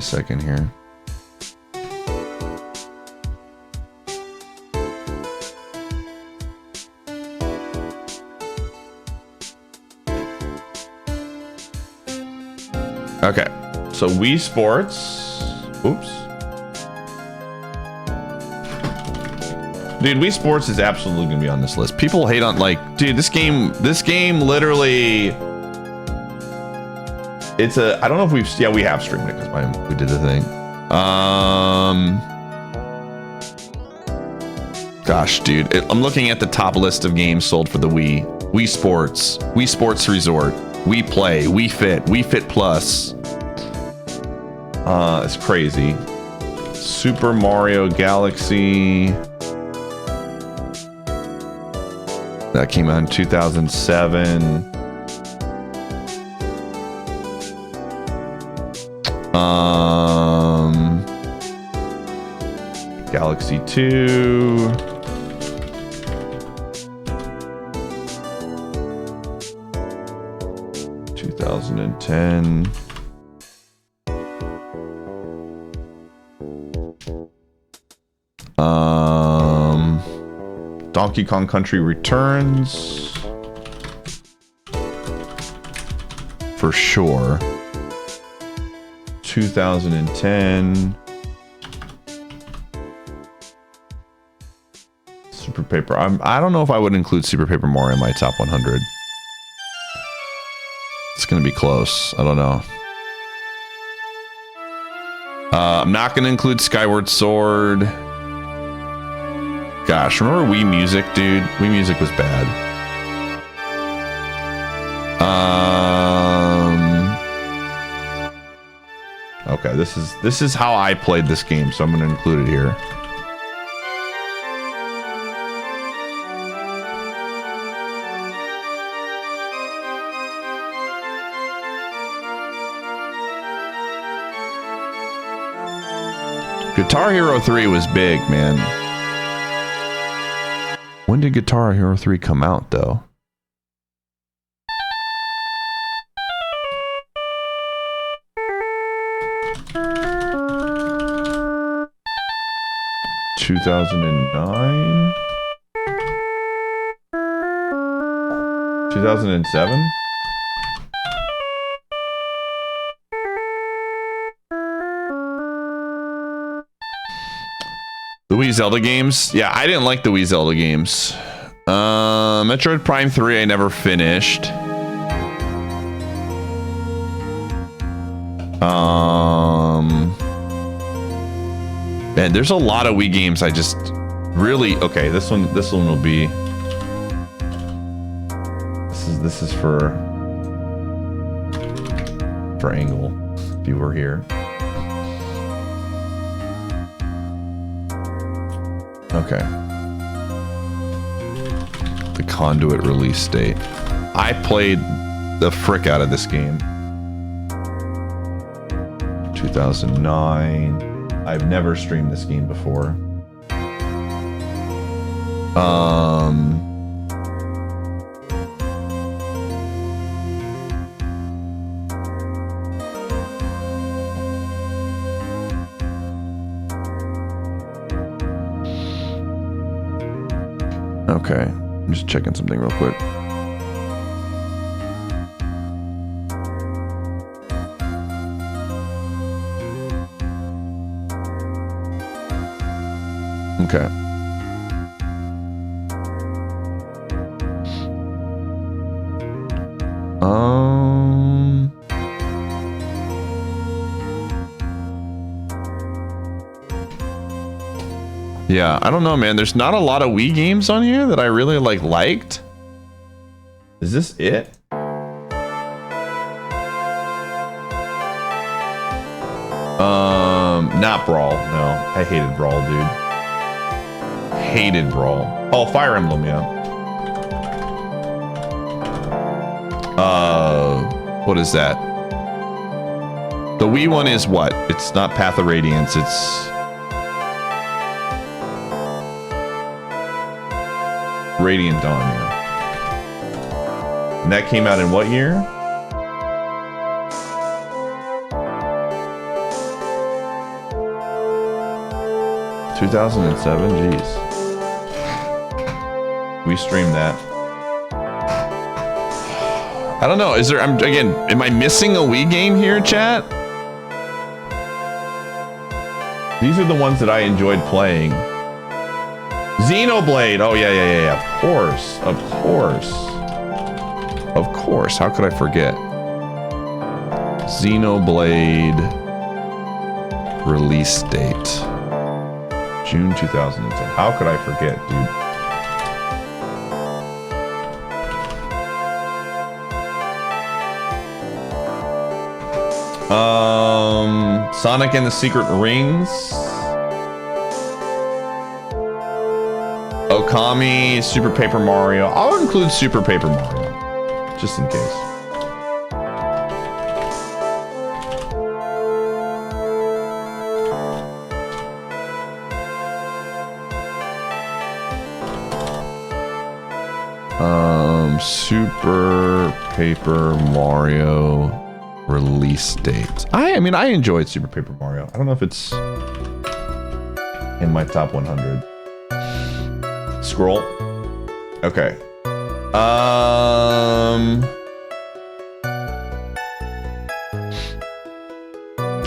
a second here. Okay, so Wii Sports. Oops. Dude, Wii Sports is absolutely gonna be on this list. People hate on, like, dude, this game literally, it's a, I don't know if we've, yeah, we have streamed it because we did the thing. Gosh, dude, I'm looking at the top list of games sold for the Wii. Wii Sports, Wii Sports Resort, Wii Play, Wii Fit, Wii Fit Plus. It's crazy. Super Mario Galaxy. That came out in 2007. Galaxy 2. (2010). Donkey Kong Country Returns. For sure. 2010. Super Paper. I don't know if I would include Super Paper Mario in my top 100. It's gonna be close. I don't know. I'm not gonna include Skyward Sword. Gosh, remember Wii Music, dude? Wii Music was bad. Okay, this is how I played this game, so I'm gonna include it here. Guitar Hero 3 was big, man. When did Guitar Hero 3 come out, though? (2009) 2007. The Wii Zelda games? Yeah, I didn't like the Wii Zelda games. Metroid Prime 3 I never finished. Man, there's a lot of Wii games I just really, okay, this one will be, this is for Angle, if you were here. Okay. The Conduit release date. I played the frick out of this game. 2009. I've never streamed this game before. Okay, I'm just checking something real quick. Okay. Yeah, I don't know, man. There's not a lot of Wii games on here that I really liked. Is this it? Not Brawl. No, I hated Brawl, dude. Hated Brawl. Oh, Fire Emblem, yeah. What is that? The Wii one is what? It's not Path of Radiance, it's Radiant Dawn, yeah. And that came out in what year? 2007, jeez. We streamed that. I don't know. Is there? Again. Am I missing a Wii game here, chat? These are the ones that I enjoyed playing. Xenoblade. Oh yeah. Of course. How could I forget? Xenoblade release date. June 2010. How could I forget, dude? Sonic and the Secret Rings. Okami, Super Paper Mario. I'll include Super Paper Mario, just in case. Super Paper Mario release date. I mean, I enjoyed Super Paper Mario. I don't know if it's in my top 100. Scroll. Okay.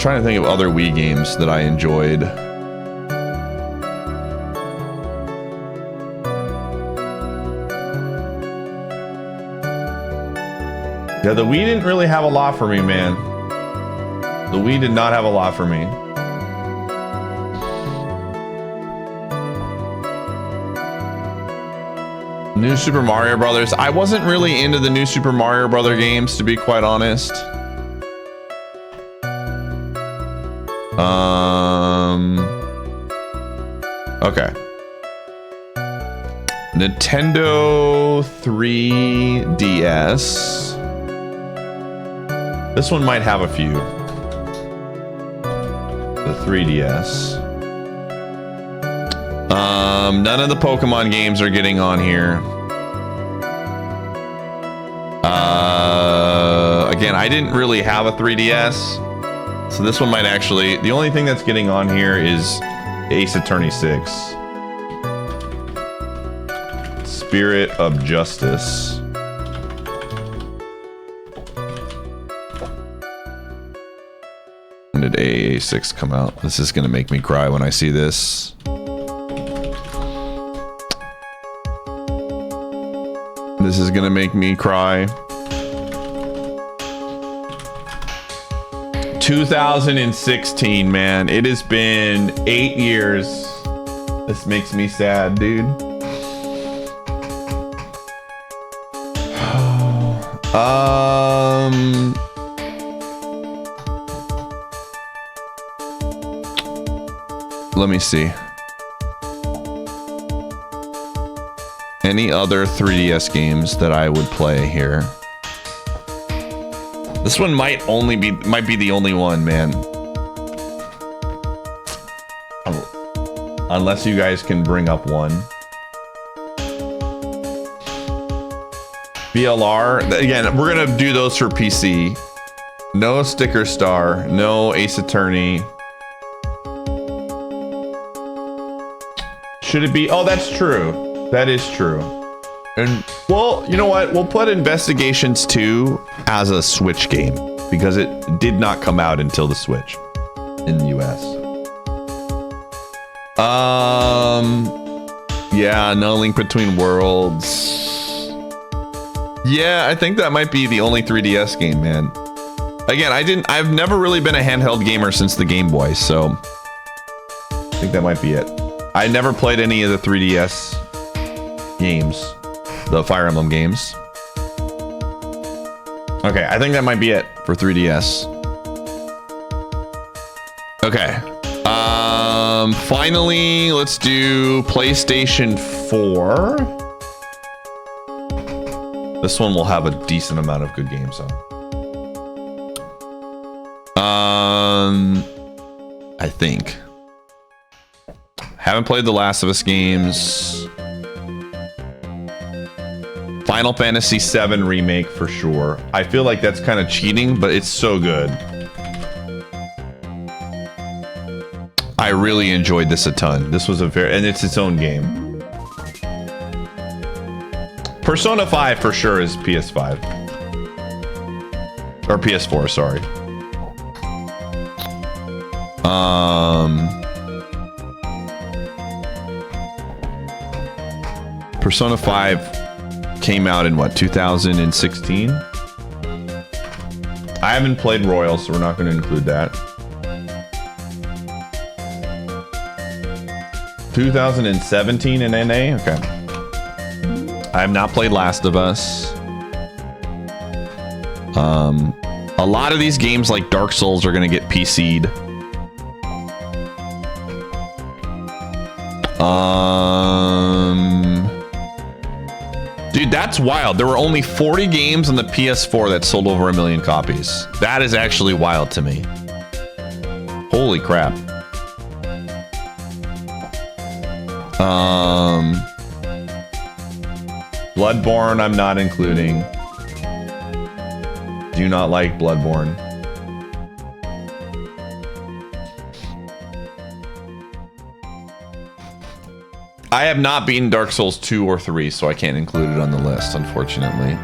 Trying to think of other Wii games that I enjoyed. Yeah, the Wii didn't really have a lot for me, man. The Wii did not have a lot for me. New Super Mario Brothers. I wasn't really into the New Super Mario Brother games, to be quite honest. Okay. Nintendo 3DS. This one might have a few. The 3DS. None of the Pokemon games are getting on here. Again, I didn't really have a 3DS, so this one might actually... The only thing that's getting on here is Ace Attorney 6. Spirit of Justice. When did AA 6 come out? This is gonna make me cry when I see this. This is gonna make me cry. 2016, man. It has been 8 years. This makes me sad, dude. Let me see. Any other 3DS games that I would play here? This one might be the only one, man. Unless you guys can bring up one. BLR, again, we're gonna do those for PC. No Sticker Star, no Ace Attorney. Should it be? Oh, that's true. That is true. And, well, you know what? We'll put Investigations 2 as a Switch game because it did not come out until the Switch in the US. Yeah, No Link Between Worlds. Yeah, I think that might be the only 3DS game, man. Again, I've never really been a handheld gamer since the Game Boy, so I think that might be it. I never played any of the 3DS games, the Fire Emblem games. Okay, I think that might be it for 3DS. Okay. Finally, let's do PlayStation 4. This one will have a decent amount of good games on. I think. Haven't played the Last of Us games. Final Fantasy VII Remake for sure. I feel like that's kind of cheating, but it's so good. I really enjoyed this a ton. This was and it's its own game. Persona 5 for sure is PS5. Or PS4, sorry. Persona 5 came out in what, 2016? I haven't played Royal, so we're not going to include that. 2017 in NA? Okay. I have not played Last of Us. A lot of these games like Dark Souls are going to get PC'd. Dude, that's wild. There were only 40 games on the PS4 that sold over 1 million copies. That is actually wild to me. Holy crap. Bloodborne, I'm not including. Do not like Bloodborne. I have not beaten Dark Souls 2 or 3, so I can't include it on the list, unfortunately.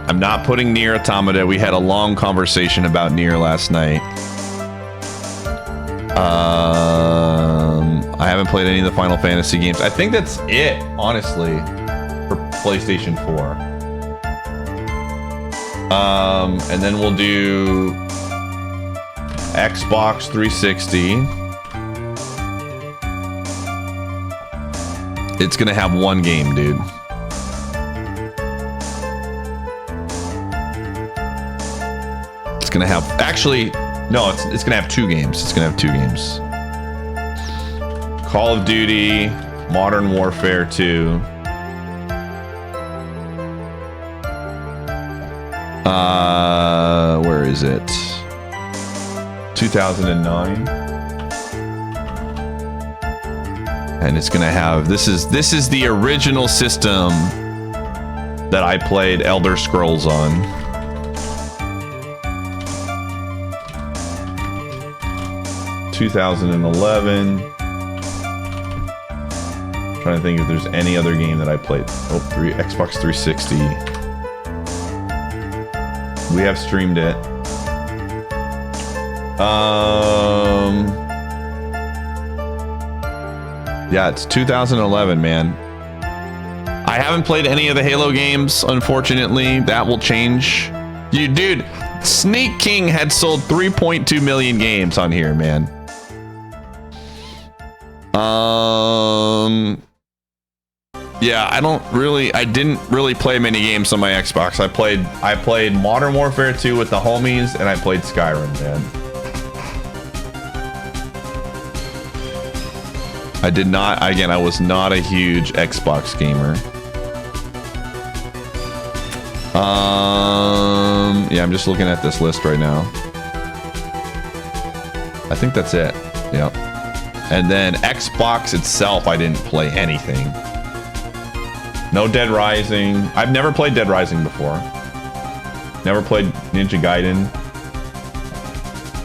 I'm not putting Nier Automata. We had a long conversation about Nier last night. I haven't played any of the Final Fantasy games. I think that's it, honestly, for PlayStation 4. And then we'll do Xbox 360. It's gonna have one game, dude. It's gonna have, actually, no, it's gonna have 2 games. It's gonna have 2 games. Call of Duty, Modern Warfare 2. Where is it? 2009. And it's gonna have, this is the original system that I played Elder Scrolls on. (2011). Trying to think if there's any other game that I played. Oh, Xbox 360. We have streamed it. Yeah, it's 2011, man. I haven't played any of the Halo games, unfortunately. That will change. Dude, Snake King had sold 3.2 million games on here, man. Yeah, I didn't really play many games on my Xbox. I played Modern Warfare 2 with the homies, and I played Skyrim, man. I was not a huge Xbox gamer. Yeah, I'm just looking at this list right now. I think that's it. Yep. And then Xbox itself, I didn't play anything. No Dead Rising. I've never played Dead Rising before. Never played Ninja Gaiden.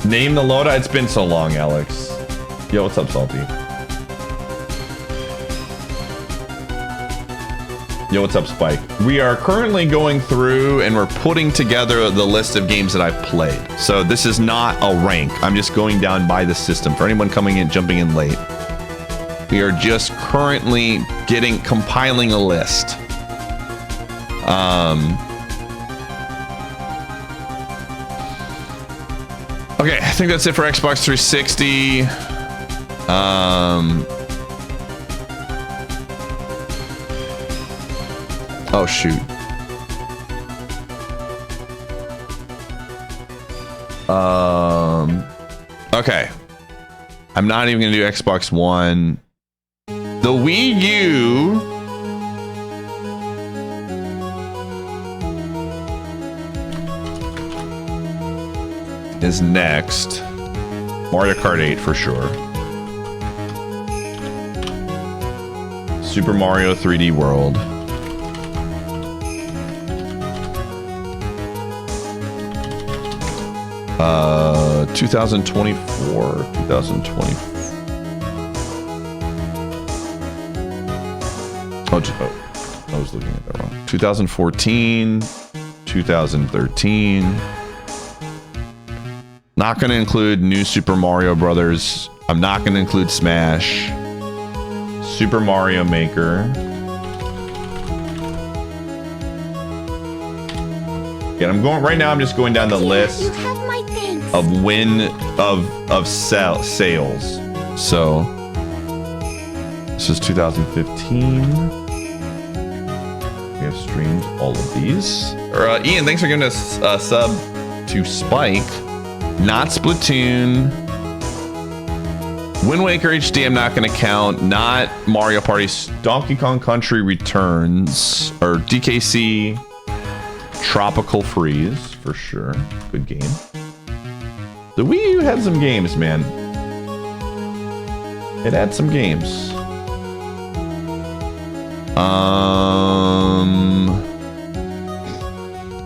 Name the Loda. It's been so long, Alex. Yo, what's up, Salty? Yo, what's up, Spike? We are currently going through and we're putting together the list of games that I've played. So this is not a rank. I'm just going down by the system. For anyone coming in, jumping in late. We are just currently compiling a list. Okay, I think that's it for Xbox 360. Oh, shoot. Okay. I'm not even gonna do Xbox One. The Wii U is next. Mario Kart 8 for sure. Super Mario 3D World. 2024, 2020. Oh, I was looking at that wrong. 2014, 2013. Not going to include New Super Mario Brothers. I'm not going to include Smash. Super Mario Maker. And I'm going right now. I'm just going down the list of sales. So this is 2015. We have streamed all of these. Ian, thanks for giving us a sub to Spike. Not Splatoon. Wind Waker HD, I'm not going to count. Not Mario Party. Donkey Kong Country Returns. Or DKC. Tropical Freeze, for sure. Good game. The Wii U had some games, man. It had some games.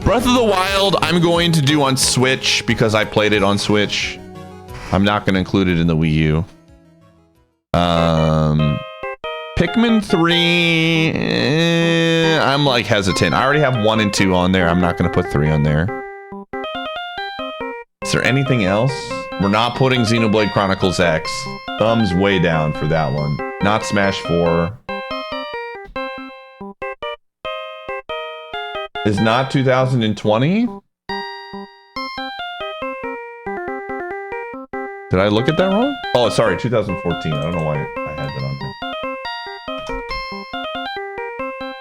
Breath of the Wild, I'm going to do on Switch because I played it on Switch. I'm not going to include it in the Wii U. Pikmin 3, I'm like hesitant. I already have 1 and 2 on there. I'm not going to put 3 on there. Is there anything else? We're not putting Xenoblade Chronicles X. Thumbs way down for that one. Not Smash 4. Is not 2020? Did I look at that wrong? Oh, sorry, 2014. I don't know why I had that on there.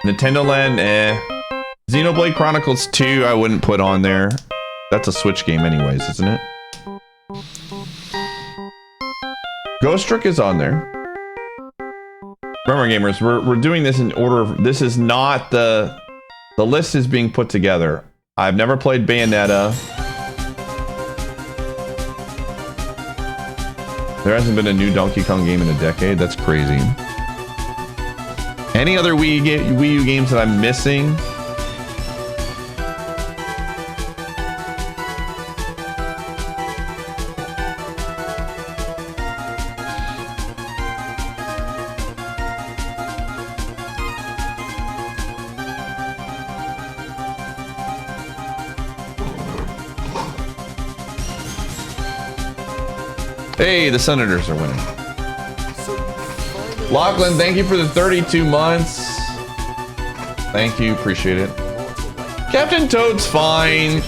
Nintendo Land, Xenoblade Chronicles 2, I wouldn't put on there. That's a Switch game anyways, isn't it? Ghost Trick is on there. Remember, gamers, we're doing this in order of, this is not the list is being put together. I've never played Bayonetta. There hasn't been a new Donkey Kong game in a decade. That's crazy. Any other Wii U games that I'm missing? Hey, the Senators are winning. Lachlan, thank you for the 32 months. Thank you, appreciate it. Captain Toad's fine.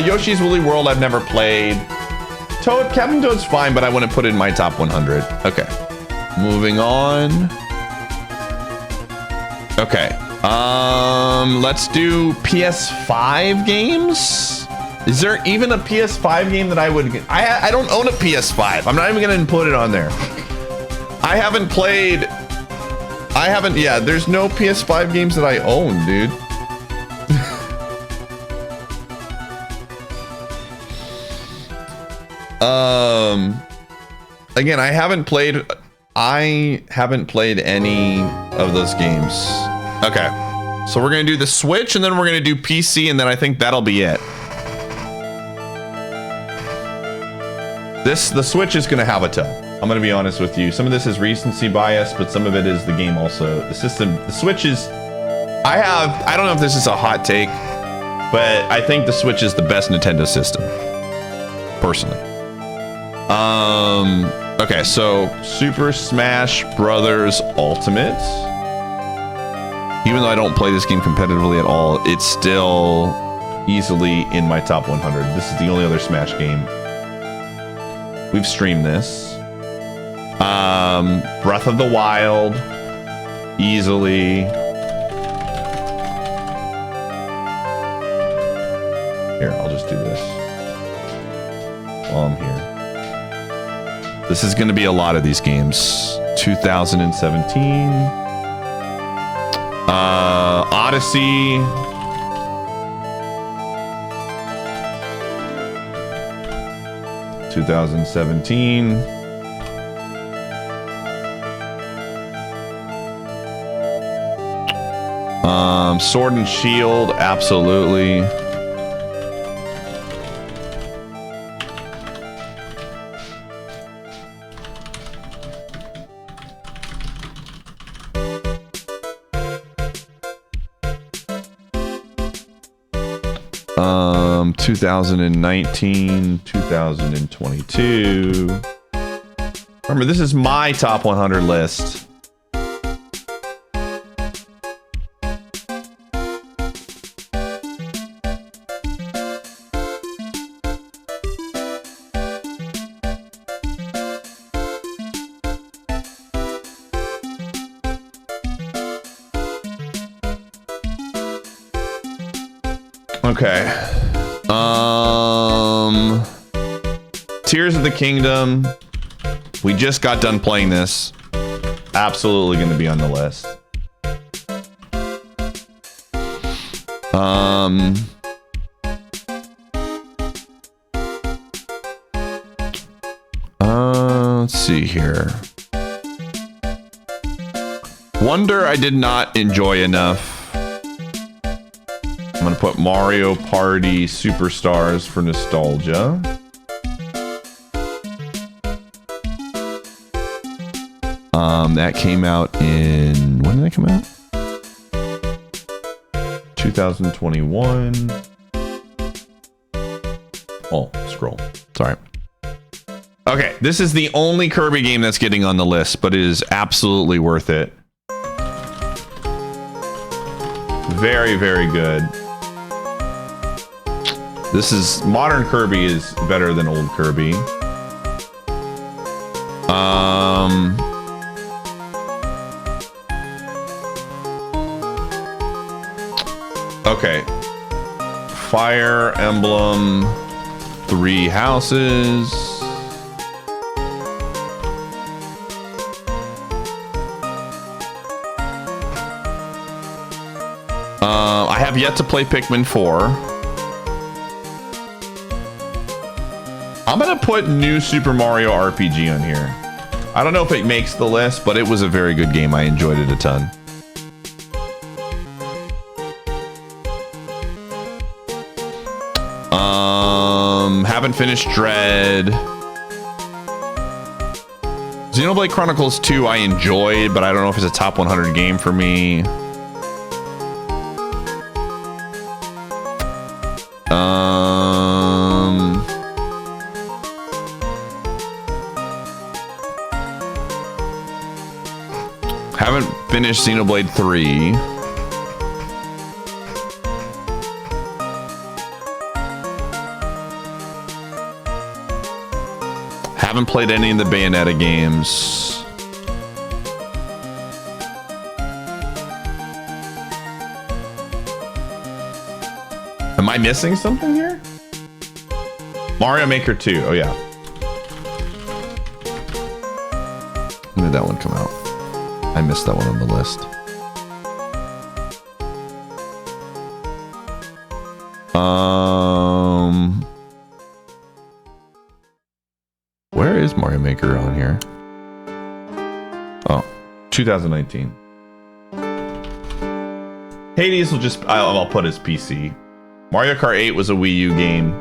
Yoshi's Woolly World I've never played. Captain Toad's fine, but I wouldn't put it in my top 100. Okay, moving on. Okay, let's do PS5 games. Is there even a PS5 game that I would... I don't own a PS5. I'm not even going to put it on there. I haven't played... Yeah, there's no PS5 games that I own, dude. Again, I haven't played any of those games. Okay. So we're going to do the Switch, and then we're going to do PC, and then I think that'll be it. The Switch is going to have a toe. I'm going to be honest with you. Some of this is recency bias, but some of it is the game also. The system, the Switch is... I don't know if this is a hot take, but I think the Switch is the best Nintendo system. Personally. Okay, so Super Smash Brothers Ultimate. Even though I don't play this game competitively at all, it's still easily in my top 100. This is the only other Smash game. We've streamed this. Breath of the Wild. Easily. Here, I'll just do this while I'm here. This is going to be a lot of these games. 2017. Odyssey. (2017). Sword and Shield, absolutely. 2019, 2022. Remember, this is my top 100 list. Okay. Tears of the Kingdom. We just got done playing this. Absolutely going to be on the list. Let's see here. Wonder I did not enjoy enough. I'm gonna put Mario Party Superstars for nostalgia. That came out in, when did that come out? 2021. Oh, scroll. Sorry. Okay, this is the only Kirby game that's getting on the list, but it is absolutely worth it. Very, very good. This is, modern Kirby is better than old Kirby. Okay. Fire Emblem, 3 Houses. I have yet to play Pikmin 4. I'm gonna put New Super Mario RPG on here. I don't know if it makes the list, but it was a very good game. I enjoyed it a ton. Haven't finished Dread. Xenoblade Chronicles 2 I enjoyed, but I don't know if it's a top 100 game for me. Haven't finished Xenoblade 3. Haven't played any of the Bayonetta games. Am I missing something here? Mario Maker 2. Oh, yeah. When did that one come out? I missed that one on the list. Where is Mario Maker on here? Oh, 2019. Hades will just, I'll put his PC. Mario Kart 8 was a Wii U game.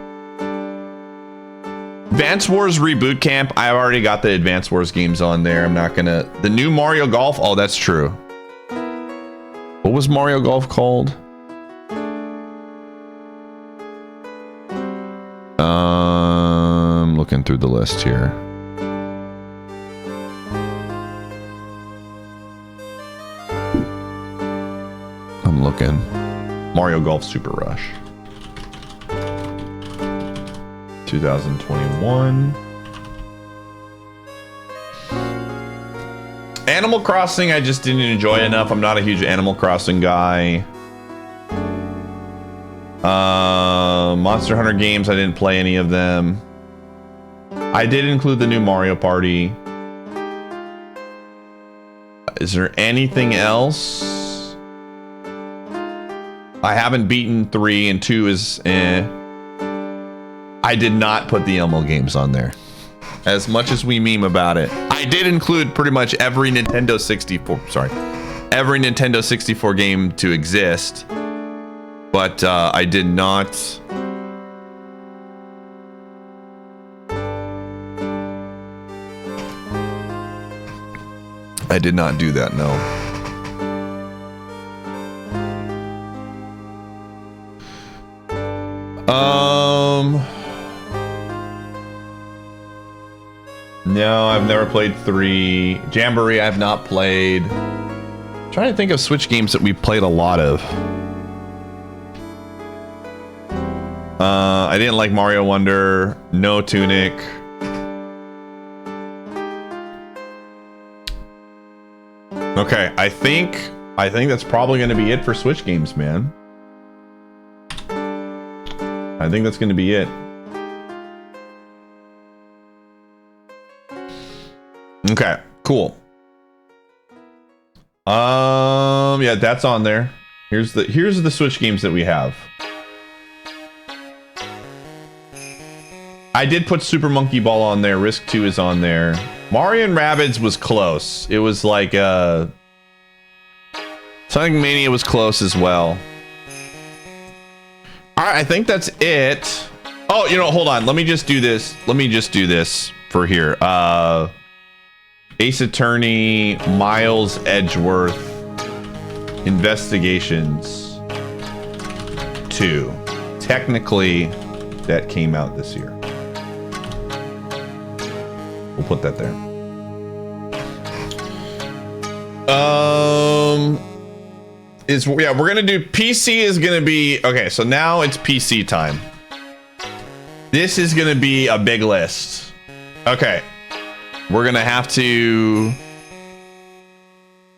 Advance Wars Reboot Camp. I've already got the Advance Wars games on there. I'm not gonna... The new Mario Golf. Oh, that's true. What was Mario Golf called? Looking through the list here. I'm looking. Mario Golf Super Rush. 2021. Animal Crossing I just didn't enjoy enough. I'm not a huge Animal Crossing guy. Monster Hunter games, I didn't play any of them. I did include the new Mario Party. Is there anything else? I haven't beaten 3 and 2 is I did not put the Elmo games on there. As much as we meme about it. I did include pretty much every Nintendo 64, every Nintendo 64 game to exist. But I did not. I did not do that, no. I've never played 3. Jamboree, I've not played. I'm trying to think of Switch games that we played a lot of. I didn't like Mario Wonder. No Tunic. Okay, I think that's probably going to be it for Switch games, man. I think that's going to be it. Okay, cool. Yeah, that's on there. Here's the Switch games that we have. I did put Super Monkey Ball on there. Risk 2 is on there. Mario and Rabbids was close. It was like Sonic Mania was close as well. All right, I think that's it. Oh, you know, hold on. Let me just do this. Let me just do this for here. Ace Attorney, Miles Edgeworth, Investigations 2. Technically, that came out this year. We'll put that there. Yeah, we're gonna do PC is gonna be okay. So now it's PC time. This is gonna be a big list. Okay, we're gonna have to.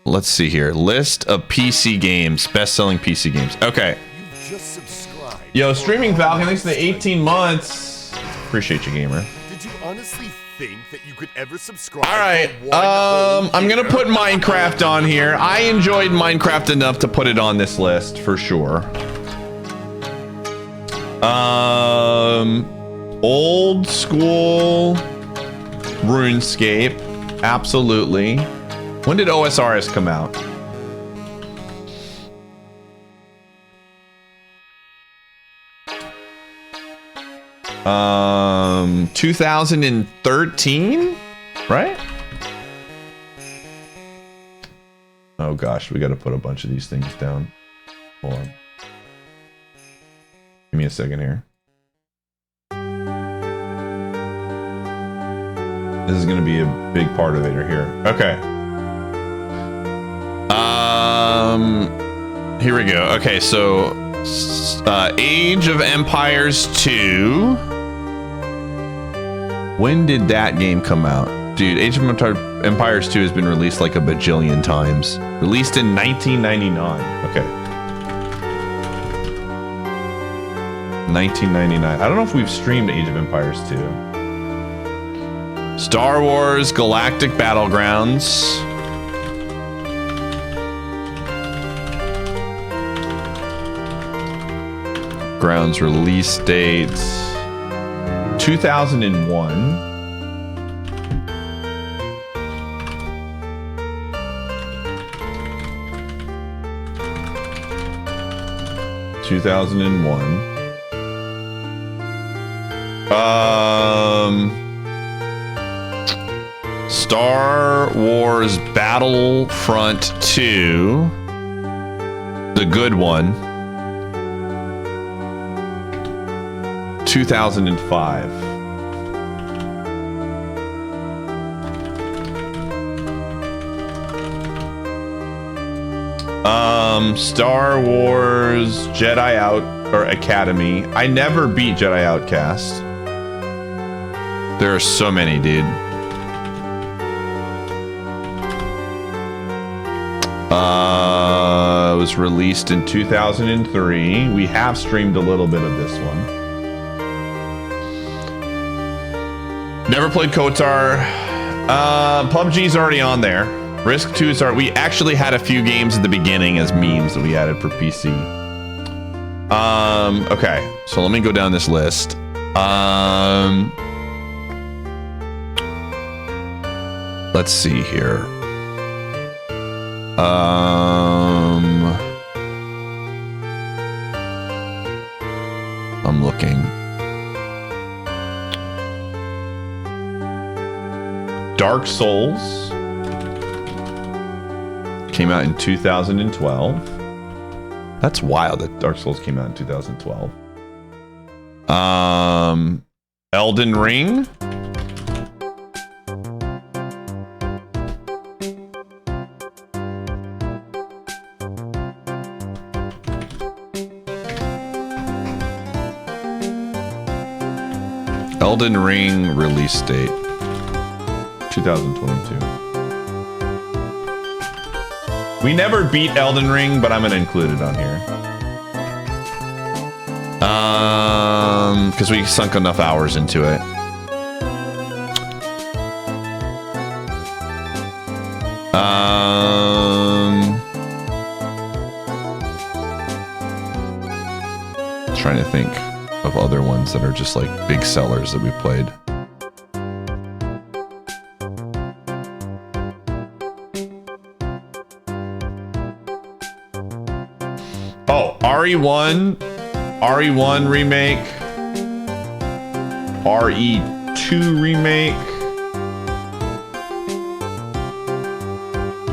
Let's see here. List of PC games, best-selling PC games. Okay. You just subscribed. Yo, Streaming Falcon, thanks for the 18 months. Appreciate you, gamer. Did you honestly think that you could ever subscribe? All right, I'm gonna put Minecraft on here. I enjoyed Minecraft enough to put it on this list for sure. Old school RuneScape, absolutely. When did OSRS come out? Um, 2013, right? Oh gosh, we got to put a bunch of these things down. Hold on. Give me a second here. This is going to be a big part of it here. Okay. Here we go. Okay, so Age of Empires 2. When did that game come out? Dude, Age of Empires 2 has been released like a bajillion times. Released in 1999. Okay. 1999. I don't know if we've streamed Age of Empires 2. Star Wars Galactic Battlegrounds. Grounds release dates 2001. Star Wars Battlefront 2, the good one, 2005. Star Wars Jedi Academy. I never beat Jedi Outcast. There are so many, dude. It was released in 2003. We have streamed a little bit of this one. Never played KOTOR. PUBG's already on there. Risk 2 is we actually had a few games at the beginning as memes that we added for PC. Okay, so let me go down this list. Let's see here. I'm looking. Dark Souls came out in 2012. That's wild that Dark Souls came out in 2012. Elden Ring. Elden Ring release date 2022. We never beat Elden Ring, but I'm gonna include it on here. Because we sunk enough hours into it. Trying to think of other ones that are just like big sellers that we played. Oh, RE1 remake, RE2 remake,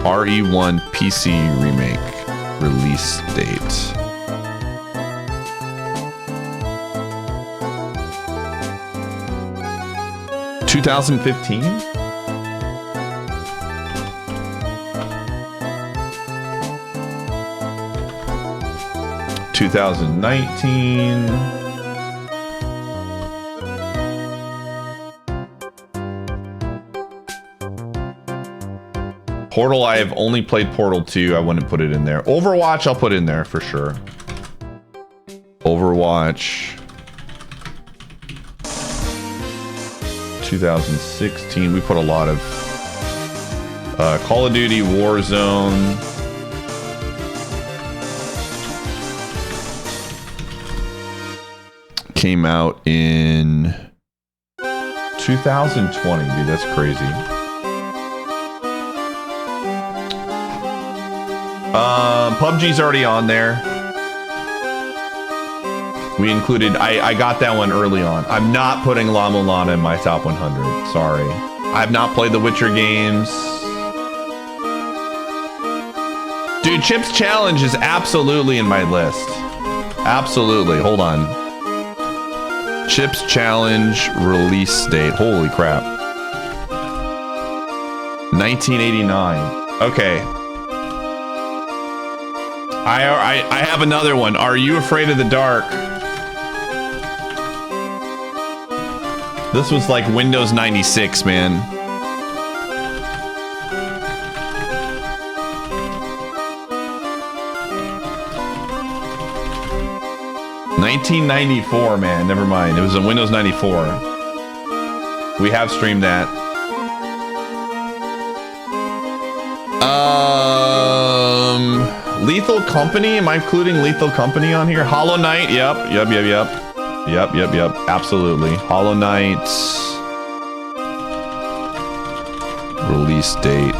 RE1 PC remake release date. (2015) 2019. Portal, I have only played Portal 2. I wouldn't put it in there. Overwatch, I'll put in there for sure. Overwatch. 2016. We put a lot of Call of Duty Warzone. Came out in 2020. Dude, that's crazy. PUBG's already on there. We included, I got that one early on. I'm not putting La Mulana in my top 100. Sorry. I've not played the Witcher games. Dude, Chips Challenge is absolutely in my list. Absolutely. Hold on. Chips Challenge release date. Holy crap. 1989. Okay. I have another one. Are You Afraid of the Dark? This was like Windows 96, man. $1994, man. Never mind. It was a Windows 94. We have streamed that. Lethal Company? Am I including Lethal Company on here? Hollow Knight? Yep. Absolutely. Hollow Knight. Release date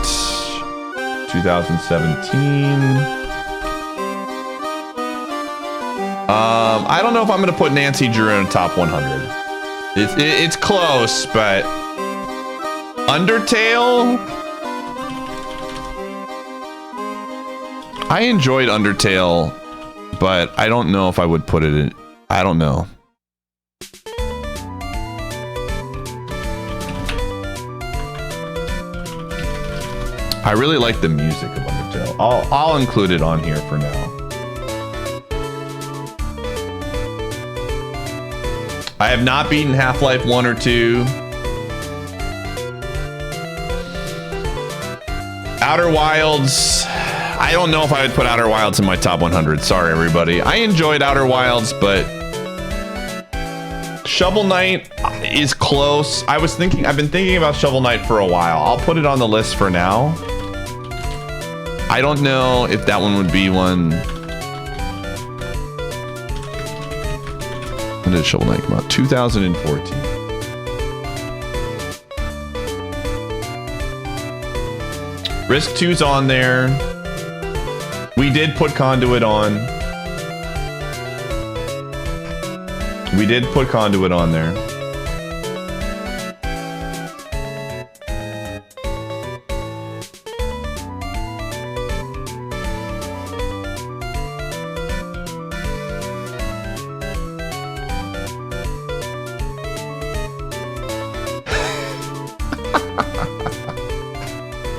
2017. I don't know if I'm gonna put Nancy Drew in a top 100. It's close, but Undertale. I enjoyed Undertale, but I don't know if I would put it in. I don't know. I really like the music of Undertale. I'll include it on here for now. I have not beaten Half-Life 1 or 2. Outer Wilds. I don't know if I would put Outer Wilds in my top 100. Sorry, everybody. I enjoyed Outer Wilds, but Shovel Knight is close. I've been thinking about Shovel Knight for a while. I'll put it on the list for now. I don't know if that one would be one. When did Shovel Knight come out? 2014. Risk 2's on there. We did put Conduit on. We did put Conduit on there.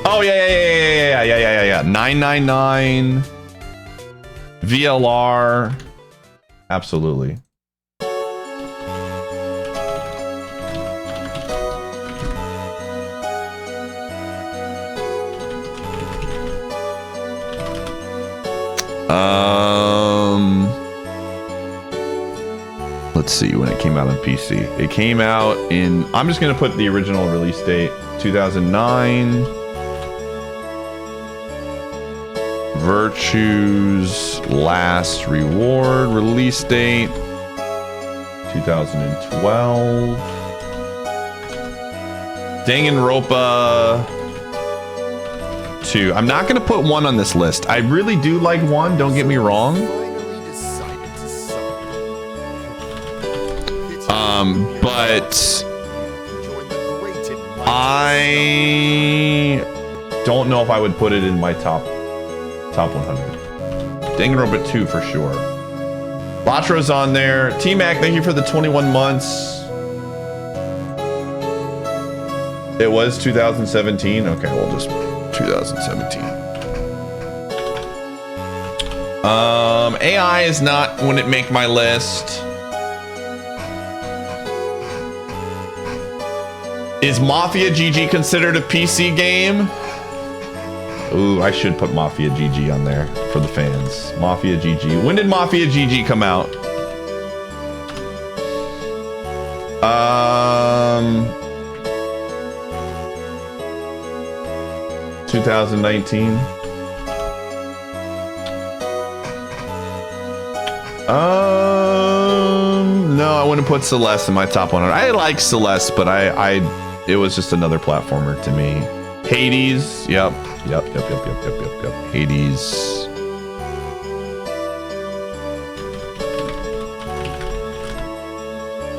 Oh, yeah. 999. VLR. Absolutely. Let's see when it came out on PC. It came out in, I'm just gonna put the original release date, 2009. Virtue's Last Reward release date, 2012. Danganronpa 2. I'm not gonna put 1 on this list. I really do like 1, don't get me wrong. Finally decided to suffer. But Join the great and mighty I don't know if I would put it in my top 100. Danganronpa 2 for sure. Latro's on there. T-Mac, thank you for the 21 months. It was 2017. Okay, we'll just 2017. AI is not, wouldn't make my list. Is Mafia GG considered a PC game? Ooh, I should put Mafia GG on there for the fans. Mafia GG. When did Mafia GG come out? 2019. No, I wouldn't put Celeste in my top 100. I like Celeste, but it was just another platformer to me. Hades, yep. Hades.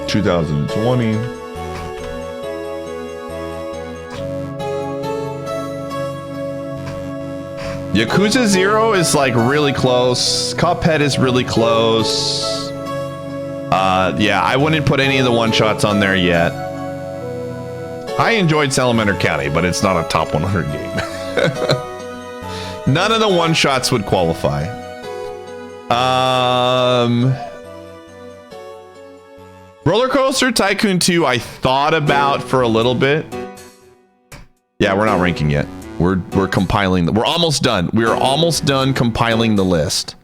(2020). Yakuza 0 is like really close. Cuphead is really close. Yeah, I wouldn't put any of the one-shots on there yet. I enjoyed Salamander County, but it's not a top 100 game. None of the one-shots would qualify. Roller Coaster Tycoon 2, I thought about for a little bit. Yeah, we're not ranking yet. We're compiling. We're almost done. We are almost done compiling the list.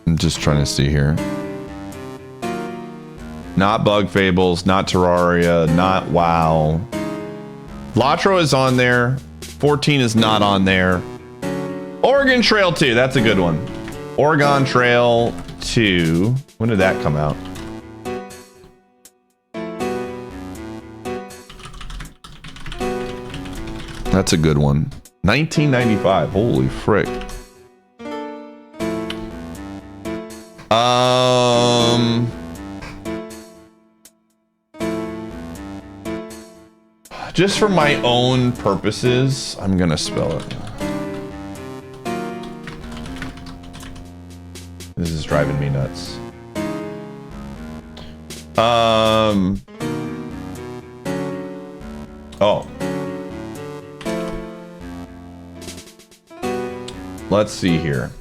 I'm just trying to see here. Not Bug Fables, not Terraria, not WoW. Latro is on there. 14 is not on there. Oregon Trail 2, that's a good one. Oregon Trail 2. When did that come out? That's a good one. 1995. Holy frick. Just for my own purposes, I'm gonna spell it. This is driving me nuts. Oh. Let's see here.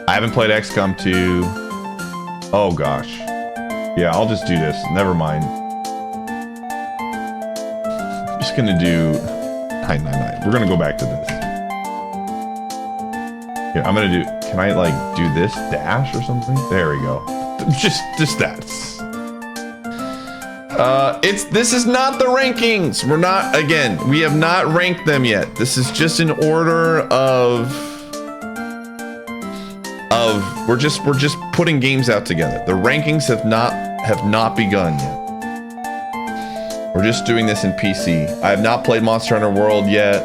I haven't played XCOM 2. Oh gosh. Yeah, I'll just do this. Never mind. I'm just gonna do 999. We're gonna go back to this. Here, I'm gonna do, can I like do this dash or something? There we go. Just that. This is not the rankings. We're not, again, we have not ranked them yet. This is just an order of we're just putting games out together. The rankings have not begun yet. We're just doing this in PC. I have not played Monster Hunter World yet.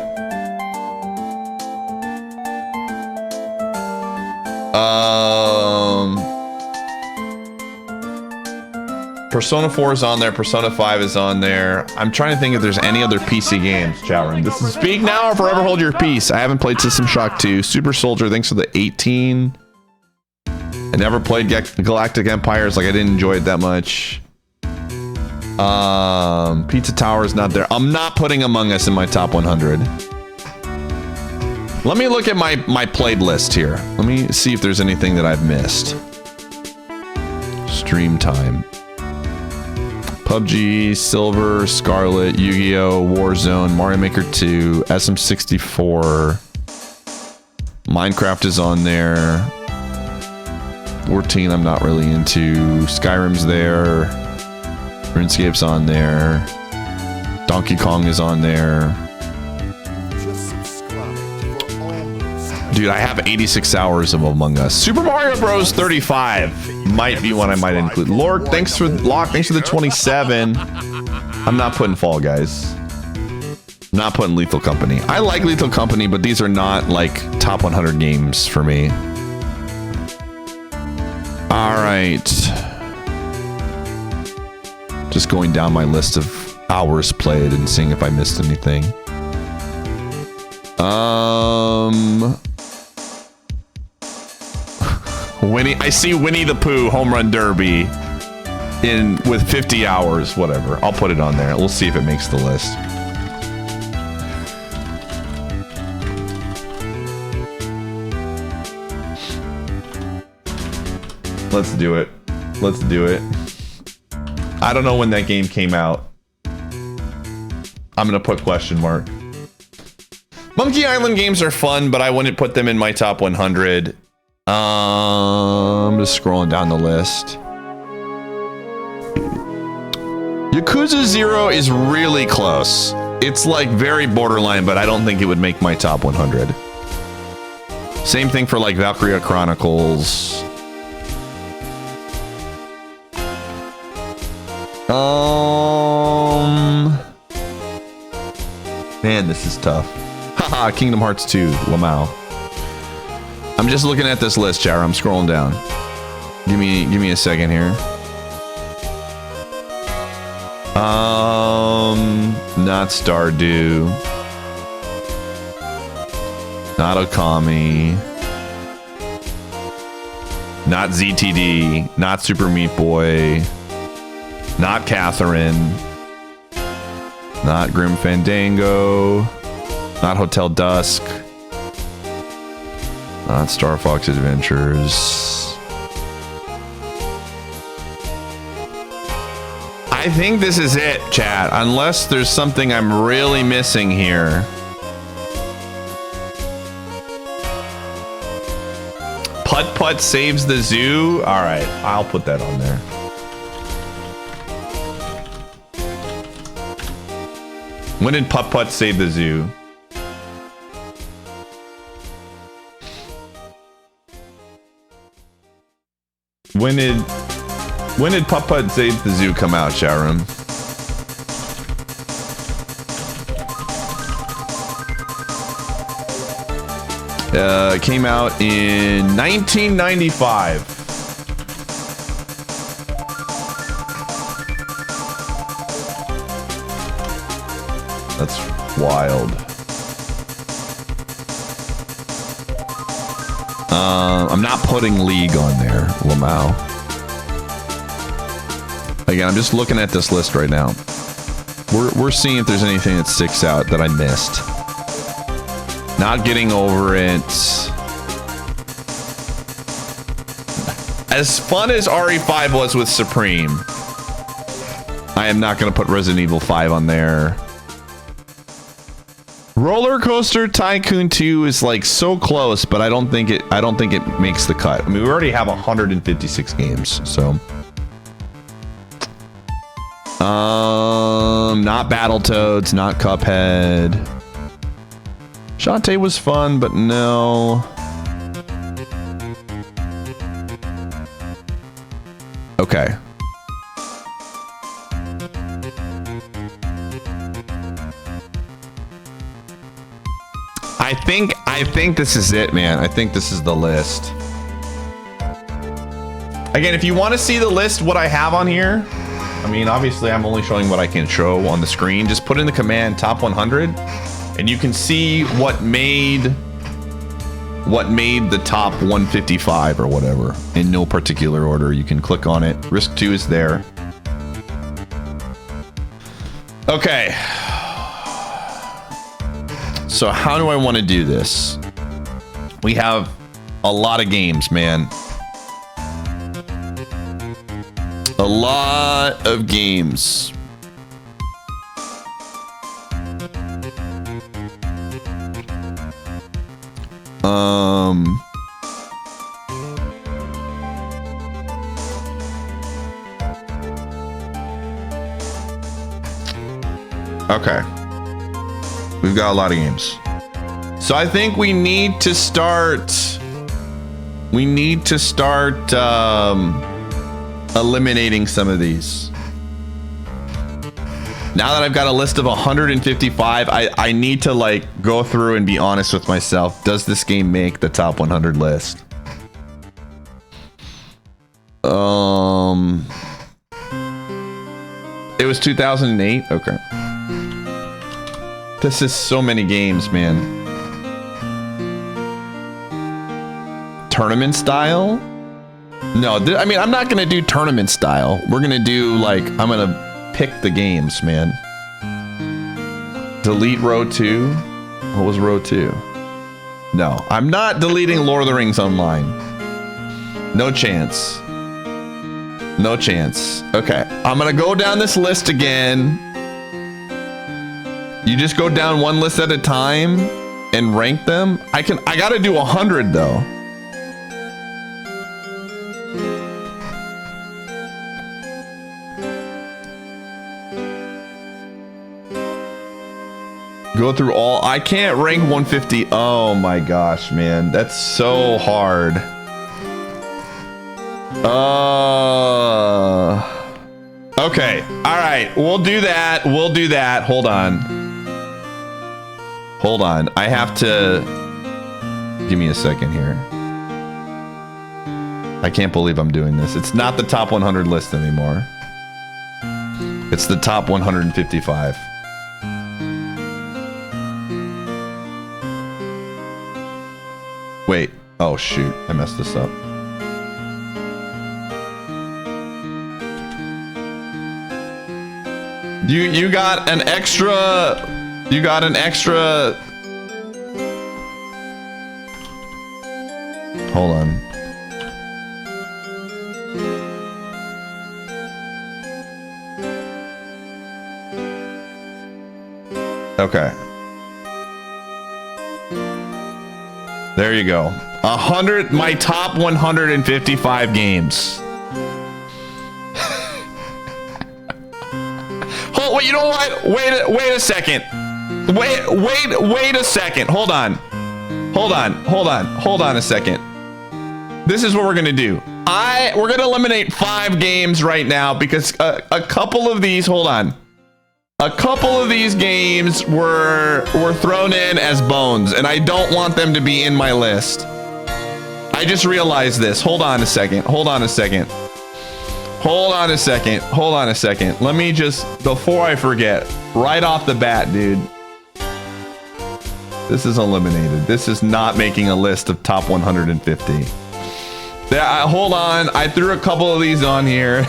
Persona 4 is on there. Persona 5 is on there. I'm trying to think if there's any other PC games, chat room. This is Speak Now or Forever Hold Your Peace. I haven't played System Shock 2. Super Soldier, thanks for the 18. I never played Galactic Empires. Like, I didn't enjoy it that much. Pizza Tower is not there. I'm not putting Among Us in my top 100. Let me look at my played list here. Let me see if there's anything that I've missed. Stream time. PUBG, Silver, Scarlet, Yu-Gi-Oh, Warzone, Mario Maker 2, SM64. Minecraft is on there. 14 I'm not really into. Skyrim's there. RuneScape's on there. Donkey Kong is on there. Just subscribe for almost a Dude, I have 86 hours of Among Us. Super Mario Bros. 35 might be one I might include. Lord, thanks for the 27. I'm not putting Fall Guys. I'm not putting Lethal Company. I like Lethal Company, but these are not like top 100 games for me. All right. Just going down my list of hours played and seeing if I missed anything. Winnie, I see Winnie the Pooh Home Run Derby with 50 hours, whatever. I'll put it on there. We'll see if it makes the list. Let's do it. Let's do it. I don't know when that game came out. I'm gonna put question mark. Monkey Island games are fun, but I wouldn't put them in my top 100. I'm just scrolling down the list. Yakuza 0 is really close. It's like very borderline, but I don't think it would make my top 100. Same thing for like Valkyria Chronicles. Man, this is tough. Haha, Kingdom Hearts 2, Lamau. I'm just looking at this list, Jara. I'm scrolling down. Give me a second here. Not Stardew. Not Okami. Not ZTD. Not Super Meat Boy. Not Catherine. Not Grim Fandango. Not Hotel Dusk. Not Star Fox Adventures. I think this is it, chat. Unless there's something I'm really missing here. Putt Putt saves the zoo. All right, I'll put that on there. When did Putt Putt save the zoo? When did Putt Putt Save the Zoo come out, Sharon? It came out in 1995. That's wild. I'm not putting League on there, Lamau. Again, I'm just looking at this list right now. We're seeing if there's anything that sticks out that I missed. Not getting over it. As fun as RE5 was with Supreme, I am not going to put Resident Evil 5 on there. Roller Coaster Tycoon 2 is like so close, but I don't think it makes the cut. I mean, we already have 156 games, so. Not Battletoads, not Cuphead. Shantae was fun, but no. Okay. I think this is it, man. I think this is the list. Again, if you want to see the list, what I have on here, I mean, obviously I'm only showing what I can show on the screen. Just put in the command top 100 and you can see what made the top 155 or whatever in no particular order. You can click on it. Risk 2 is there. Okay. So how do I want to do this? We have a lot of games, man. A lot of games. Okay. We've got a lot of games. So I think we need to start eliminating some of these. Now that I've got a list of 155, I need to like go through and be honest with myself. Does this game make the top 100 list? It was 2008. Okay. This is so many games, man. Tournament style? No, I mean, I'm not gonna do tournament style. We're gonna do like, I'm gonna pick the games, man. Delete row 2. What was row 2? No, I'm not deleting Lord of the Rings Online. No chance. No chance. Okay, I'm gonna go down this list again. You just go down one list at a time and rank them. I gotta do 100 though. Go through all. I can't rank 150. Oh my gosh, man. That's so hard. Okay. All right. We'll do that. We'll do that. Hold on. Hold on. I have to... Give me a second here. I can't believe I'm doing this. It's not the top 100 list anymore. It's the top 155. Wait. Oh, shoot. I messed this up. You got an extra... You got an extra... Hold on. Okay. There you go. 100, my top 155 games. Hold, wait, you know what? Wait a second. Wait a second. Hold on a second. This is what we're gonna do. We're gonna eliminate 5 games right now because a couple of these, hold on. A couple of these games were thrown in as bones, and I don't want them to be in my list. I just realized this. Hold on a second. Let me just, before I forget, right off the bat, dude. This is eliminated. This is not making a list of top 150. Hold on. I threw a couple of these on here.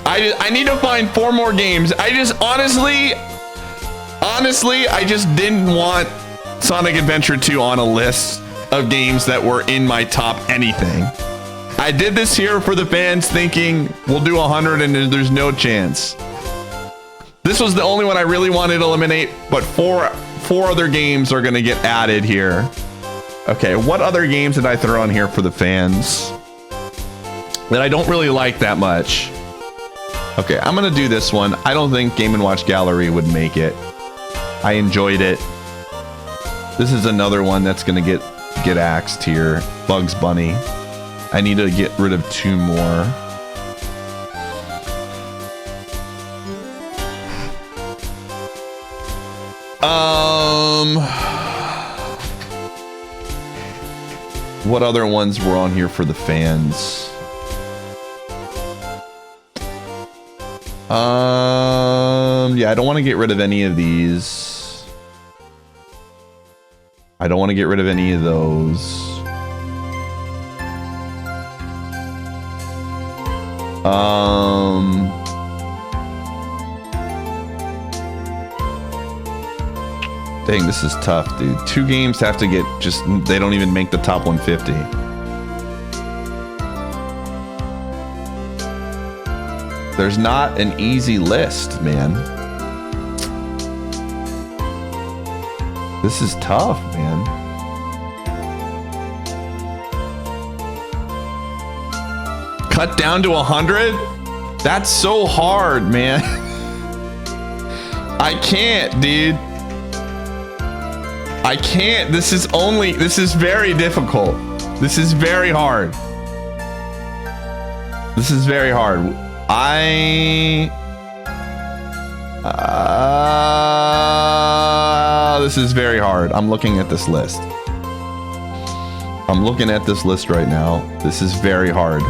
I need to find 4 more games. I just honestly, I just didn't want Sonic Adventure 2 on a list of games that were in my top anything. I did this here for the fans thinking we'll do 100 and there's no chance. This was the only one I really wanted to eliminate, but four other games are gonna get added here. Okay, what other games did I throw on here for the fans that I don't really like that much? Okay, I'm gonna do this one. I don't think Game & Watch Gallery would make it. I enjoyed it. This is another one that's gonna get axed here. Bugs Bunny. I need to get rid of 2 more. What other ones were on here for the fans? Yeah, I don't want to get rid of any of these. I don't want to get rid of any of those. Dang, this is tough, dude. 2 games have to get just, they don't even make the top 150. There's not an easy list, man. This is tough, man. Cut down to 100? That's so hard, man. I can't, dude. I can't. This is very difficult. This is very hard. This is very hard. This is very hard. I'm looking at this list. I'm looking at this list right now. This is very hard.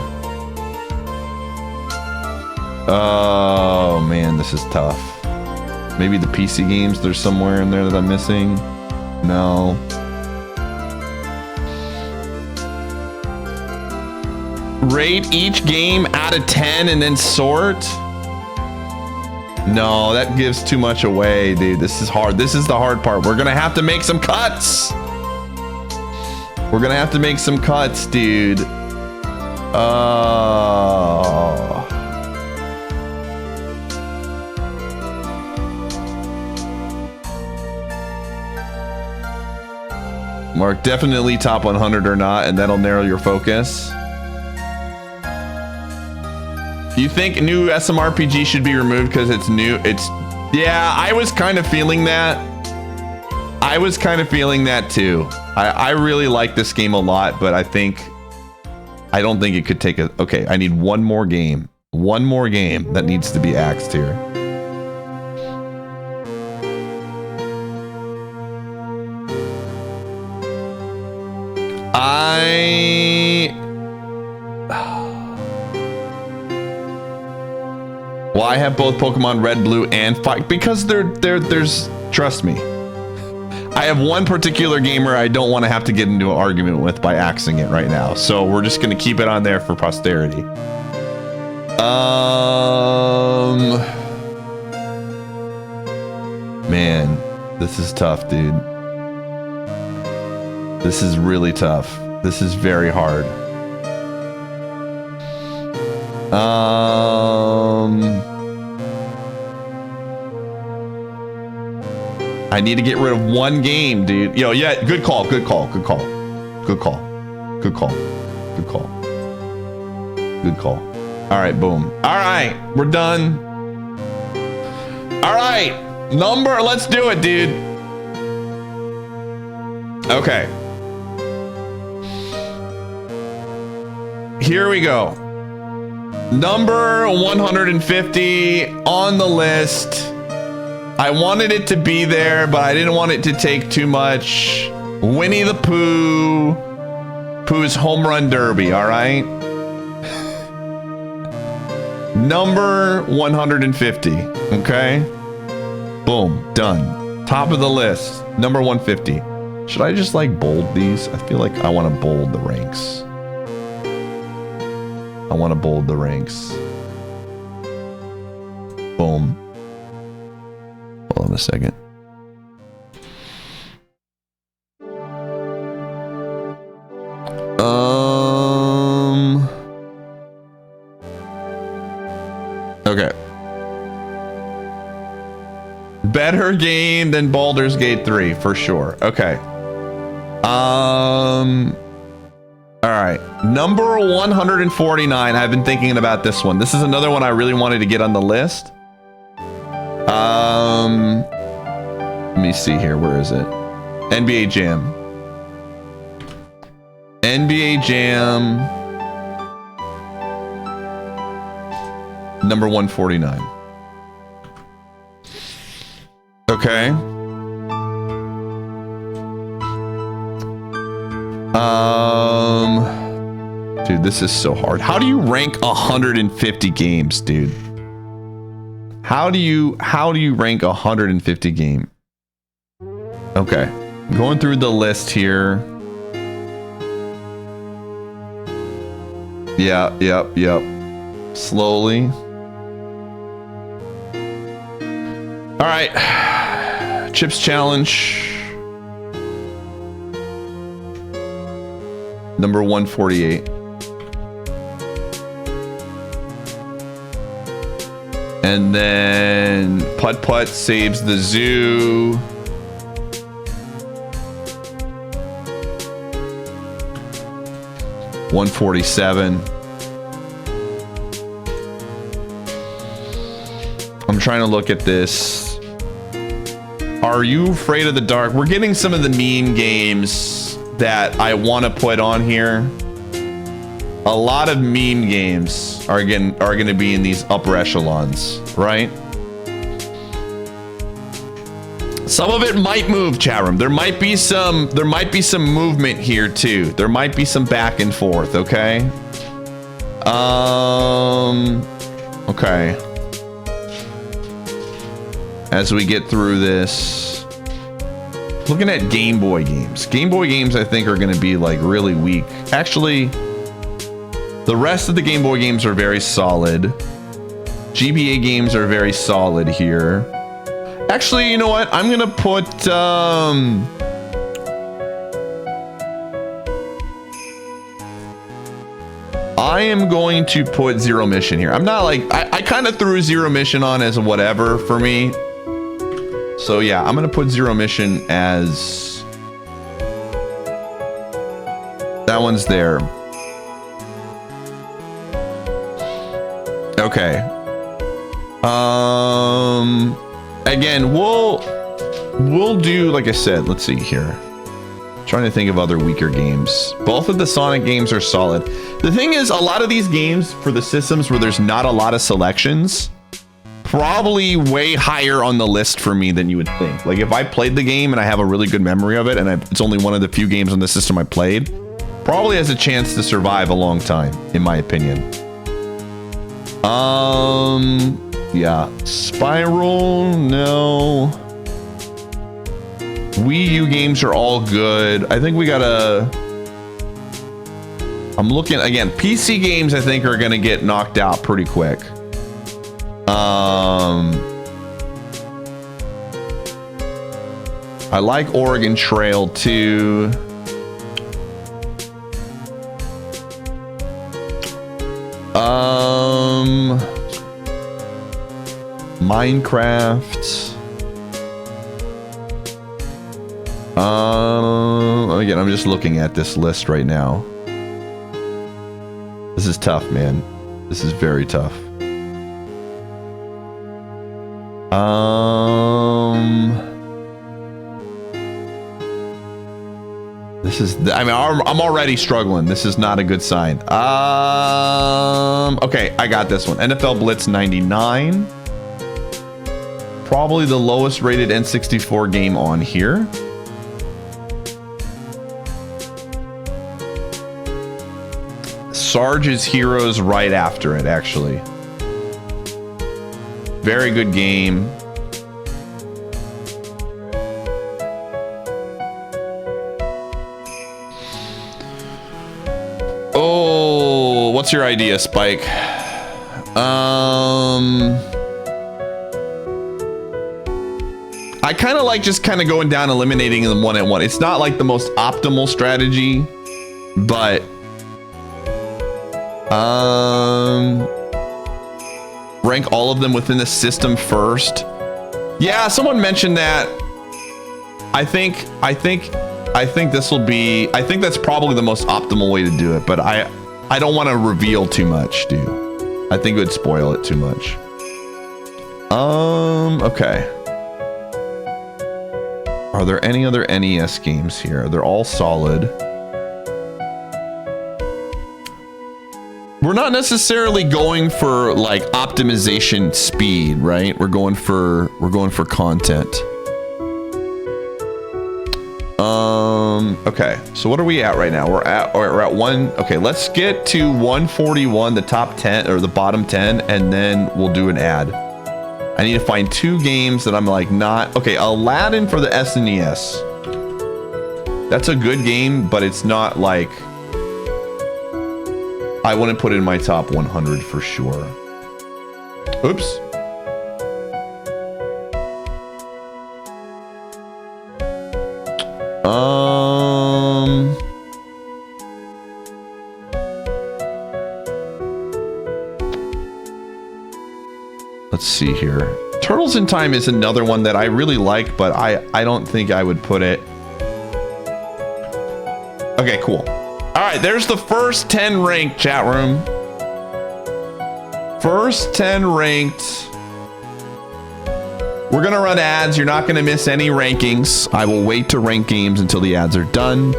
Oh man, this is tough. Maybe the PC games, there's somewhere in there that I'm missing. No. Rate each game out of 10 and then sort? No, that gives too much away, dude. This is hard. This is the hard part. We're gonna have to make some cuts. We're gonna have to make some cuts, dude. Oh. Mark, definitely top 100 or not, and that'll narrow your focus. You think new SMRPG should be removed because it's new? Yeah, I was kind of feeling that. I was kind of feeling that too. I really like this game a lot, but I don't think it could take a, okay, I need one more game. One more game that needs to be axed here. Well, I have both Pokemon Red, Blue, and Fire because there's trust me. I have one particular gamer I don't want to have to get into an argument with by axing it right now. So we're just gonna keep it on there for posterity. Man, this is tough, dude. This is really tough. This is very hard. I need to get rid of one game, dude. Yo, yeah, good call, good call, good call. Good call. Good call. Good call. Good call. All right, boom. All right, we're done. All right, number, let's do it, dude. Okay. Here we go. Number 150 on the list. I wanted it to be there, but I didn't want it to take too much. Winnie the Pooh. Pooh's Home Run Derby, all right? Number 150, okay? Boom, done. Top of the list, number 150. Should I just like bold these? I feel like I want to bold the ranks. I want to bold the ranks. Boom. Hold on a second. Okay. Better game than Baldur's Gate 3 for sure. Okay. All right. Number 149. I've been thinking about this one. This is another one I really wanted to get on the list. Let me see here. Where is it? NBA Jam. NBA Jam. Number 149. Okay. Dude, this is so hard. How do you rank 150 games, dude? How do you rank a 150 game? Okay, going through the list here. Yep. Slowly. All right, Chips Challenge. Number 148. And then Putt Putt saves the zoo. $147. I'm trying to look at this. Are You Afraid of the Dark? We're getting some of the meme games that I want to put on here. A lot of meme games are going to be in these upper echelons, right? Some of it might move, chat room. There might be some movement here too. There might be some back and forth, okay? Okay. As we get through this, looking at Game Boy games. Game Boy games I think are going to be like really weak. Actually, the rest of the Game Boy games are very solid. GBA games are very solid here. Actually, you know what? I'm gonna put I am going to put Zero Mission here. I'm not like I kind of threw Zero Mission on as a whatever for me. So yeah, I'm gonna put Zero Mission as that one's there. Okay. Again, we'll do, like I said, let's see here. Trying to think of other weaker games. Both of the Sonic games are solid. The thing is, a lot of these games for the systems where there's not a lot of selections, probably way higher on the list for me than you would think. Like if I played the game and I have a really good memory of it, and it's only one of the few games on the system I played, probably has a chance to survive a long time, in my opinion. Yeah, Spiral, no. Wii U games are all good. I think we gotta, I'm looking, again, PC games I think are gonna get knocked out pretty quick. I like Oregon Trail too. Minecraft. Again, I'm just looking at this list right now. This is tough, man. This is very tough. This is, I mean, I'm already struggling. This is not a good sign. Okay, I got this one. NFL Blitz 99. Probably the lowest rated N64 game on here. Sarge's Heroes right after it, actually. Very good game. Oh, what's your idea, Spike? I kind of like just kind of going down, eliminating them one at one. It's not like the most optimal strategy, but rank all of them within the system first. Yeah, someone mentioned that. I think this will be, I think that's probably the most optimal way to do it, but I don't want to reveal too much, dude. I think it would spoil it too much. Okay. Are there any other NES games here? They're all solid. We're not necessarily going for like optimization speed, right? We're going for content. Okay, so what are we at right now? We're at one. Okay, let's get to 141, the top 10 or the bottom 10, and then we'll do an ad. I need to find 2 games that I'm like not... Okay, Aladdin for the SNES. That's a good game, but it's not like... I wouldn't put it in my top 100 for sure. Oops. Let's see here. Turtles in Time is another one that I really like, but I don't think I would put it. Okay, cool. All right, there's the first 10 ranked, chat room. First 10 ranked. We're gonna run ads. You're not gonna miss any rankings. I will wait to rank games until the ads are done.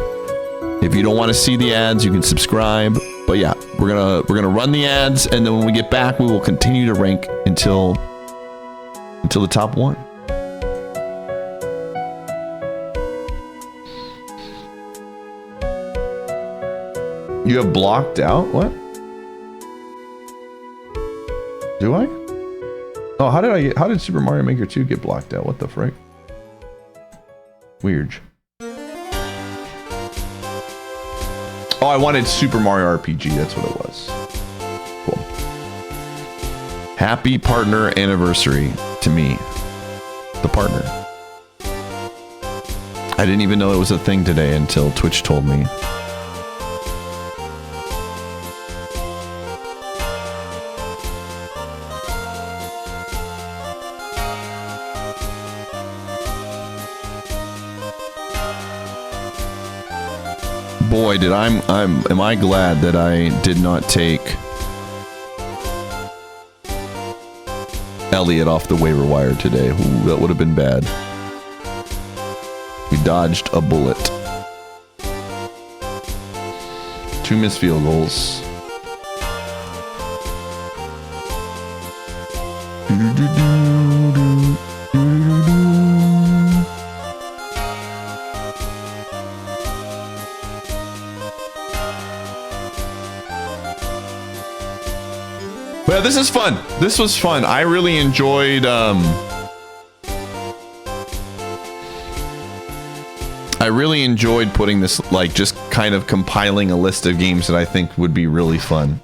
If you don't want to see the ads, you can subscribe. But yeah, we're gonna run the ads, and then when we get back, we will continue to rank until the top 1. You have blocked out? What? Do I? Oh, how did Super Mario Maker 2 get blocked out? What the frick? Weird. Oh, I wanted Super Mario RPG. That's what it was. Cool. Happy partner anniversary to me. The partner. I didn't even know it was a thing today until Twitch told me. Boy, am I glad that I did not take Elliot off the waiver wire today. Ooh, that would have been bad. We dodged a bullet. 2 missed field goals. Well, this is fun. This was fun. I really enjoyed, putting this, like, just kind of compiling a list of games that I think would be really fun.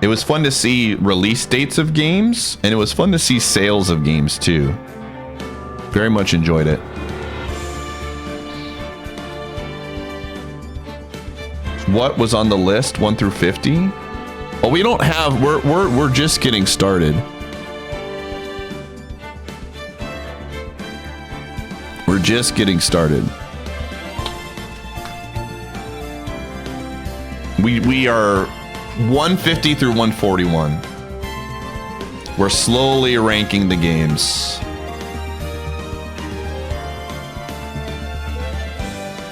It was fun to see release dates of games, and it was fun to see sales of games, too. Very much enjoyed it. What was on the list? 1 through 50? Well, we don't have. We're just getting started. We're just getting started. We are 150 through 141. We're slowly ranking the games.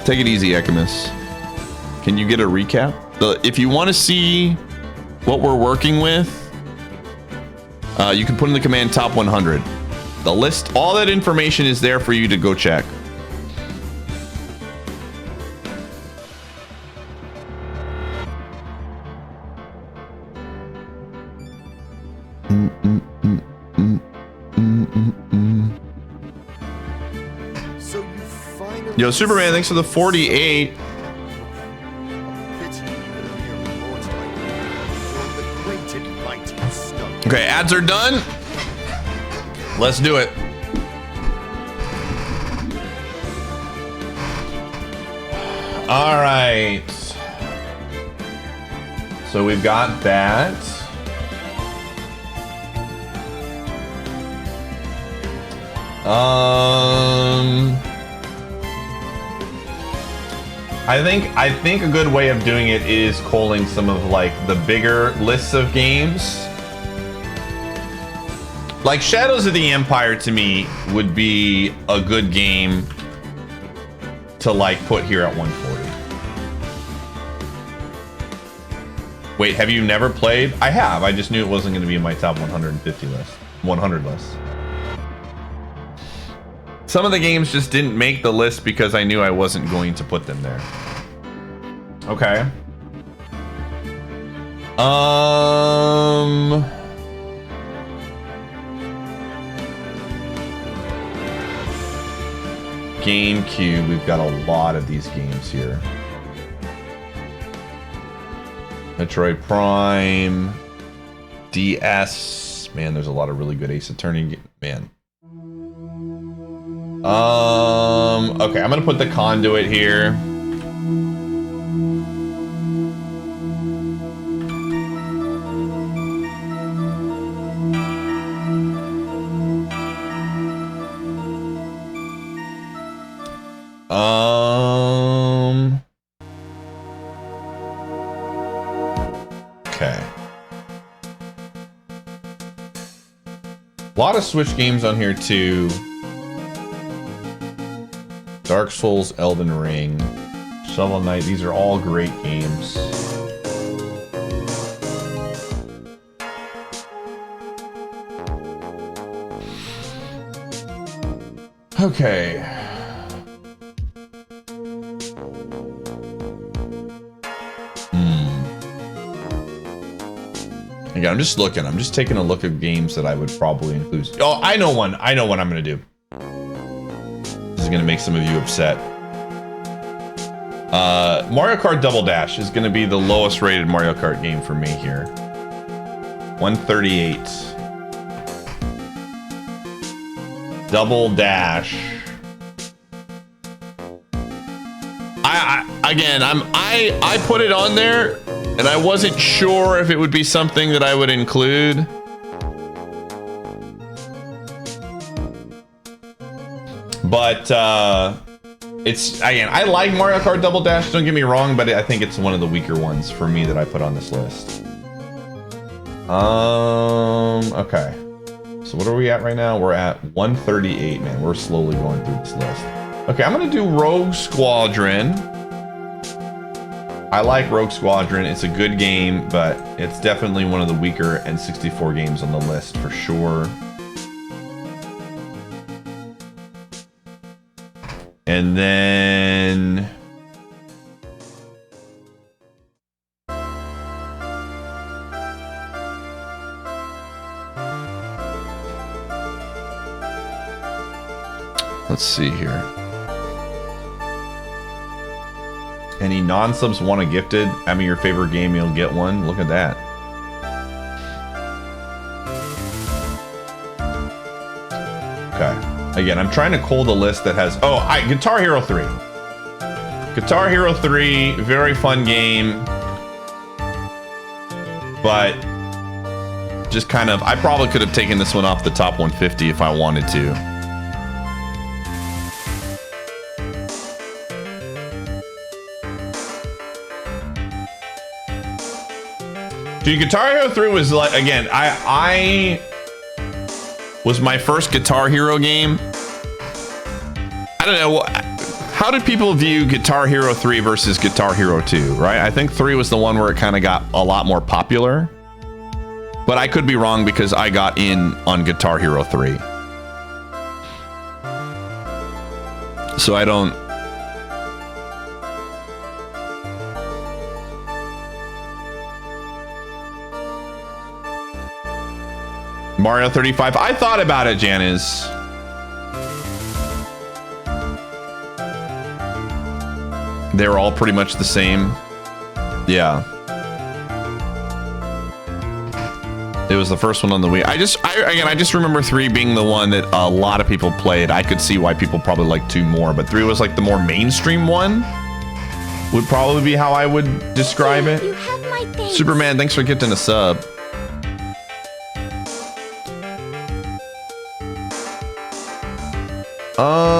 Take it easy, Echimus. Can you get a recap? If you want to see what we're working with, you can put in the command top 100. The list, all that information is there for you to go check. So you finally Yo, Superman, thanks for the 48. Okay, ads are done. Let's do it. All right. So we've got that. I think a good way of doing it is calling some of like the bigger lists of games. Like Shadows of the Empire to me would be a good game to like put here at 140. Wait, have you never played? I have. I just knew it wasn't going to be in my top 150 list. 100 list. Some of the games just didn't make the list because I knew I wasn't going to put them there. Okay. GameCube, we've got a lot of these games here. Metroid Prime, DS. Man, there's a lot of really good Ace Attorney. Man. Okay, I'm gonna put the Conduit here. Okay. A lot of Switch games on here too. Dark Souls, Elden Ring, Shovel Knight, these are all great games. Okay. Again, I'm just looking. I'm just taking a look at games that I would probably include. Oh, I know one. I know what I'm going to do. This is going to make some of you upset. Mario Kart Double Dash is going to be the lowest rated Mario Kart game for me here. 138. Double Dash. I put it on there and I wasn't sure if it would be something that I would include. But it's, again, I like Mario Kart Double Dash, don't get me wrong, but I think it's one of the weaker ones for me that I put on this list. Okay. So what are we at right now? We're at 138, man. We're slowly going through this list. Okay, I'm gonna do Rogue Squadron. I like Rogue Squadron. It's a good game, but it's definitely one of the weaker N64 games on the list for sure. And then let's see here. Any non-subs want a gifted? I mean, your favorite game, you'll get one. Look at that. Okay. Again, I'm trying to cull the list that has... Oh, Guitar Hero 3. Guitar Hero 3, very fun game. But just kind of... I probably could have taken this one off the top 150 if I wanted to. Dude, Guitar Hero 3 was like, again, I was my first Guitar Hero game. I don't know, how did people view Guitar Hero 3 versus Guitar Hero 2, right? I think 3 was the one where it kind of got a lot more popular. But I could be wrong because I got in on Guitar Hero 3. So I don't... Mario 35. I thought about it, Janice. They're all pretty much the same. Yeah. It was the first one on the Wii. I just remember 3 being the one that a lot of people played. I could see why people probably like 2 more, but 3 was like the more mainstream one. Would probably be how I would describe it. You have my thanks. Superman, thanks for getting a sub.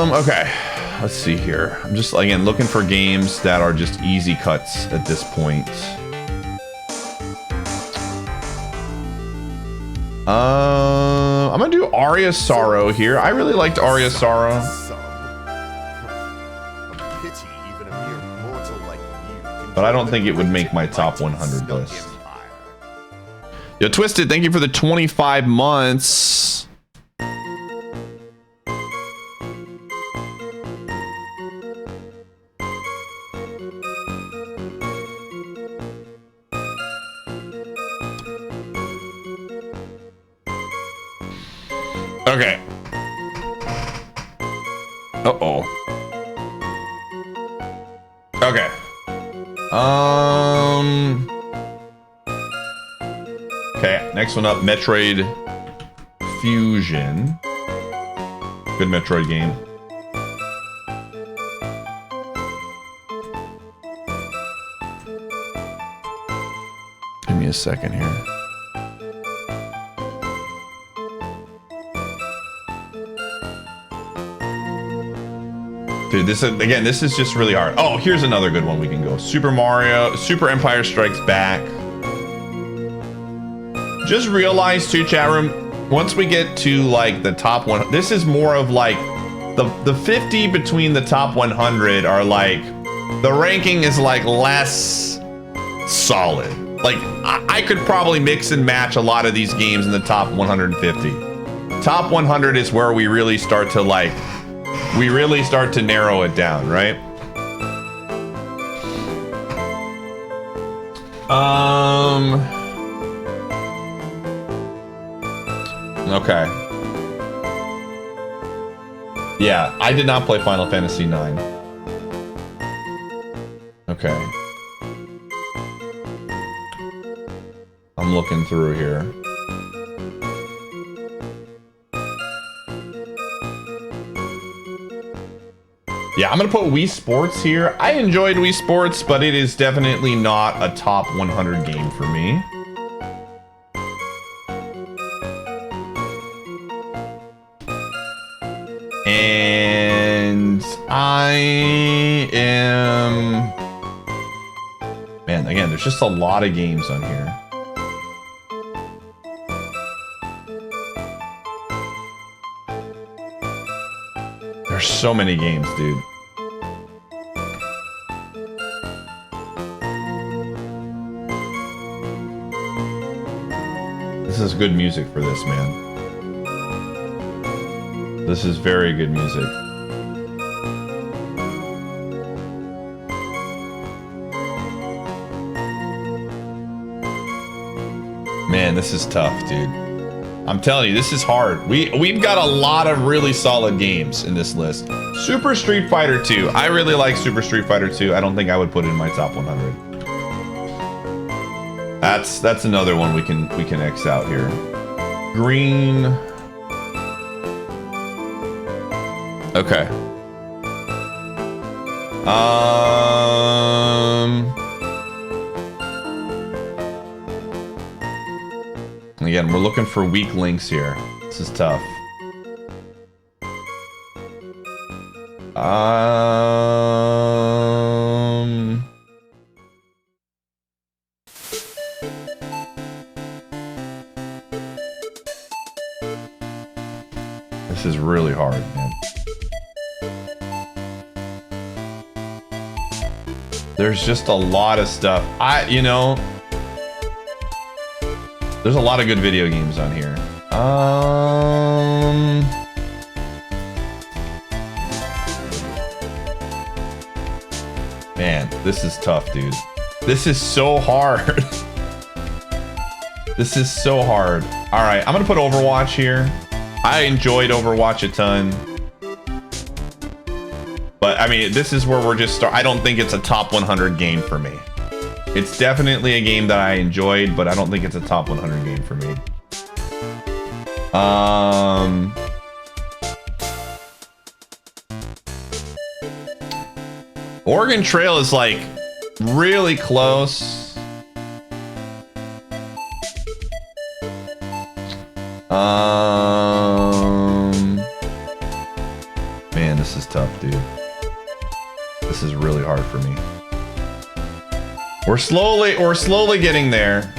Okay, let's see here. I'm just, again, looking for games that are just easy cuts at this point. I'm gonna do Aria Sorrow here. I really liked Aria Sorrow. But I don't think it would make my top 100 list. Yo, Twisted, thank you for the 25 months. Okay. Uh-oh. Okay. Okay, next one up, Metroid Fusion. Good Metroid game. Give me a second here. Dude, this is, again, this is just really hard. Oh, here's another good one we can go. Super Empire Strikes Back. Just realize too, chat room, once we get to like the top one, this is more of like the 50 between the top 100 are like, the ranking is like less solid. Like I could probably mix and match a lot of these games in the top 150. Top 100 is where we really start to like, we really start to narrow it down, right? Okay. Yeah, I did not play Final Fantasy IX. Okay. I'm looking through here. Yeah, I'm gonna put Wii Sports here. I enjoyed Wii Sports, but it is definitely not a top 100 game for me. And I am... Man, again, there's just a lot of games on here. There's so many games, dude. This is good music for this, man. This is very good music. Man, this is tough, dude. I'm telling you, this is hard. We've got a lot of really solid games in this list. Super Street Fighter 2. I really like Super Street Fighter 2. I don't think I would put it in my top 100. That's another one we can X out here. Green. Okay. Again, we're looking for weak links here. This is tough. This is really hard, man. There's just a lot of stuff. You know, there's a lot of good video games on here. Man, this is tough, dude. This is so hard. This is so hard. All right, I'm gonna put Overwatch here. I enjoyed Overwatch a ton. But I mean, this is where we're just I don't think it's a top 100 game for me. It's definitely a game that I enjoyed, but I don't think it's a top 100 game for me. Oregon Trail is like really close. Man, this is tough, dude. This is really hard for me. We're slowly getting there.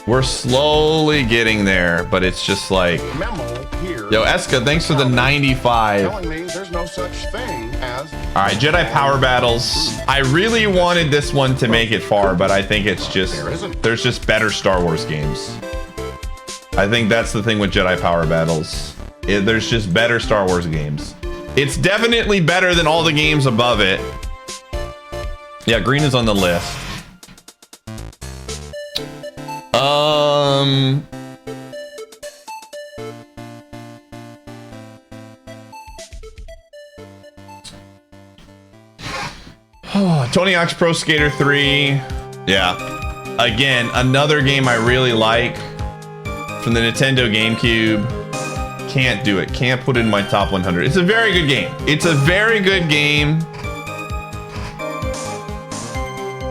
We're slowly getting there, but it's just like, Memo here. Yo, Eska, thanks for the 95. Telling me there's no such thing as. All right, Jedi Power Battles. I really wanted this one to make it far, but I think it's just, there's just better Star Wars games. I think that's the thing with Jedi Power Battles. There's just better Star Wars games. It's definitely better than all the games above it. Yeah, green is on the list. Tony Hawk's Pro Skater 3. Yeah. Again, another game I really like from the Nintendo GameCube. Can't do it. Can't put it in my top 100. It's a very good game. It's a very good game.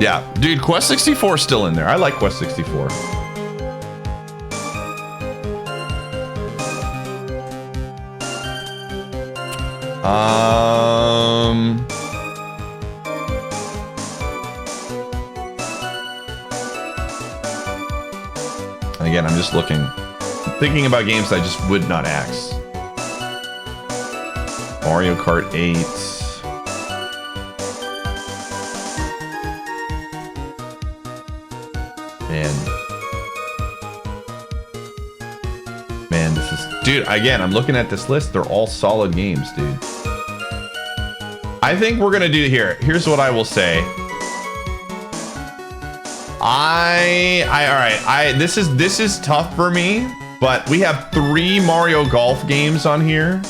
Yeah, dude, Quest 64 is still in there. I like Quest 64. Again, I'm just thinking about games I just would not axe. Mario Kart 8. Man, this is... Dude, again, I'm looking at this list. They're all solid games, dude. I think we're gonna do here. Here's what I will say. This is tough for me, but we have 3 Mario Golf games on here.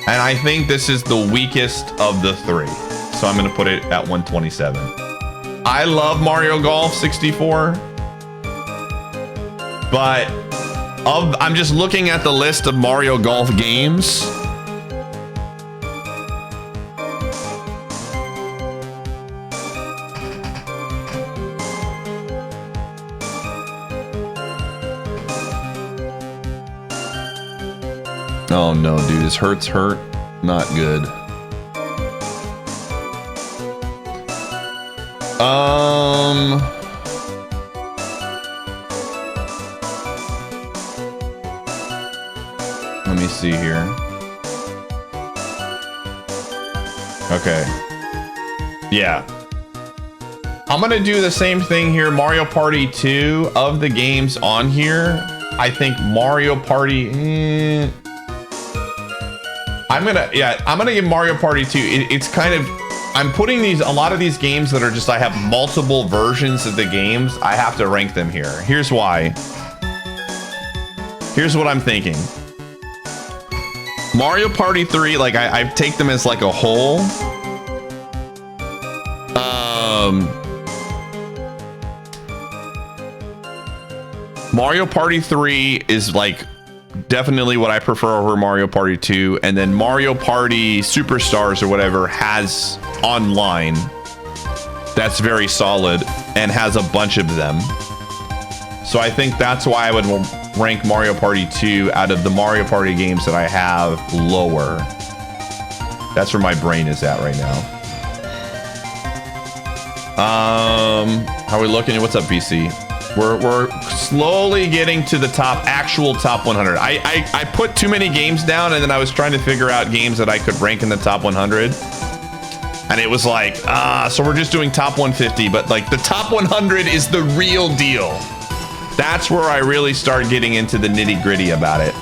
And I think this is the weakest of the 3. So I'm gonna put it at 127. I love Mario Golf 64. But I'm just looking at the list of Mario Golf games. Oh no, dude, his hurt. Not good. Let me see here. Okay. Yeah. I'm gonna do the same thing here. Mario Party 2, of the games on here, I think Mario Party... I'm gonna give Mario Party 2. It's kind of, I'm putting a lot of these games that are just, I have multiple versions of the games. I have to rank them here. Here's why. Here's what I'm thinking. Mario Party 3, like I take them as like a whole. Mario Party 3 is like definitely what I prefer over Mario Party 2, and then Mario Party Superstars or whatever has online that's very solid and has a bunch of them. So I think that's why I would rank Mario Party 2 out of the Mario Party games that I have lower. That's where my brain is at right now. How are we looking? What's up, BC? We're slowly getting to the actual top 100. I put too many games down, and then I was trying to figure out games that I could rank in the top 100. And it was like, so we're just doing top 150, but like the top 100 is the real deal. That's where I really start getting into the nitty gritty about it.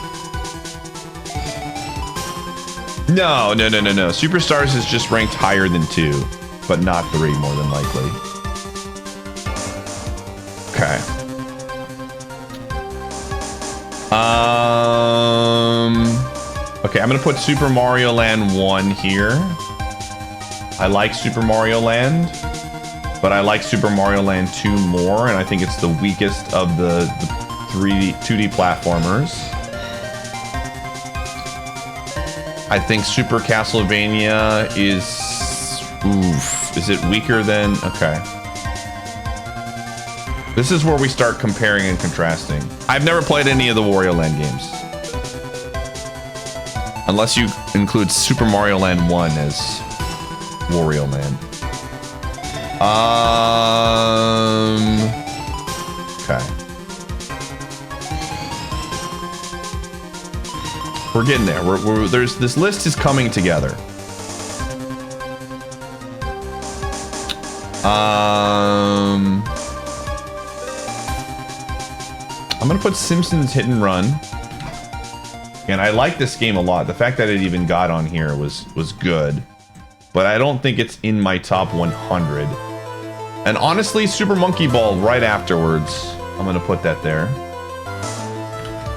No. Superstars is just ranked higher than 2, but not 3 more than likely. Okay. Okay, I'm gonna put Super Mario Land 1 here. I like Super Mario Land, but I like Super Mario Land 2 more, and I think it's the weakest of the 2D platformers. I think Super Castlevania is... Oof. Is it weaker than... Okay. This is where we start comparing and contrasting. I've never played any of the Wario Land games. Unless you include Super Mario Land 1 as Wario Land. Okay. We're getting there. This list is coming together. I'm gonna put Simpsons Hit and Run. And I like this game a lot. The fact that it even got on here was good. But I don't think it's in my top 100. And honestly, Super Monkey Ball right afterwards. I'm gonna put that there.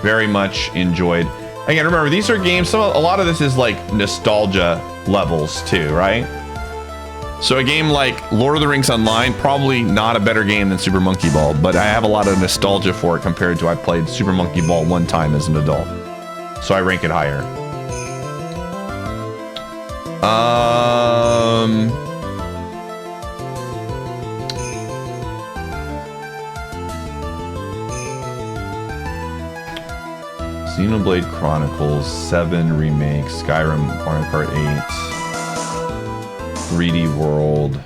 Very much enjoyed. Again, remember, these are games, a lot of this is like nostalgia levels too, right? So a game like Lord of the Rings Online, probably not a better game than Super Monkey Ball, but I have a lot of nostalgia for it compared to I played Super Monkey Ball one time as an adult. So I rank it higher. Xenoblade Chronicles 7 Remake, Skyrim, Mario Kart 8, 3D World.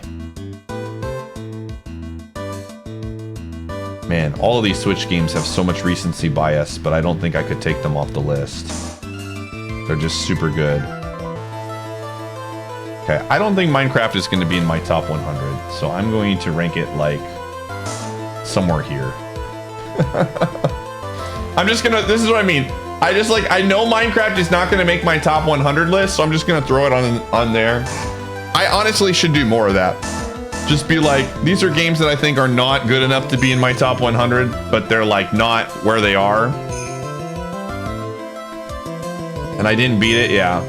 Man, all of these Switch games have so much recency bias, but I don't think I could take them off the list. They're just super good. Okay, I don't think Minecraft is going to be in my top 100, so I'm going to rank it like somewhere here. I'm just gonna, this is what I mean. I just like, I know Minecraft is not gonna make my top 100 list, so I'm just gonna throw it on there. I honestly should do more of that. Just be like, these are games that I think are not good enough to be in my top 100, but they're like not where they are. And I didn't beat it, yeah.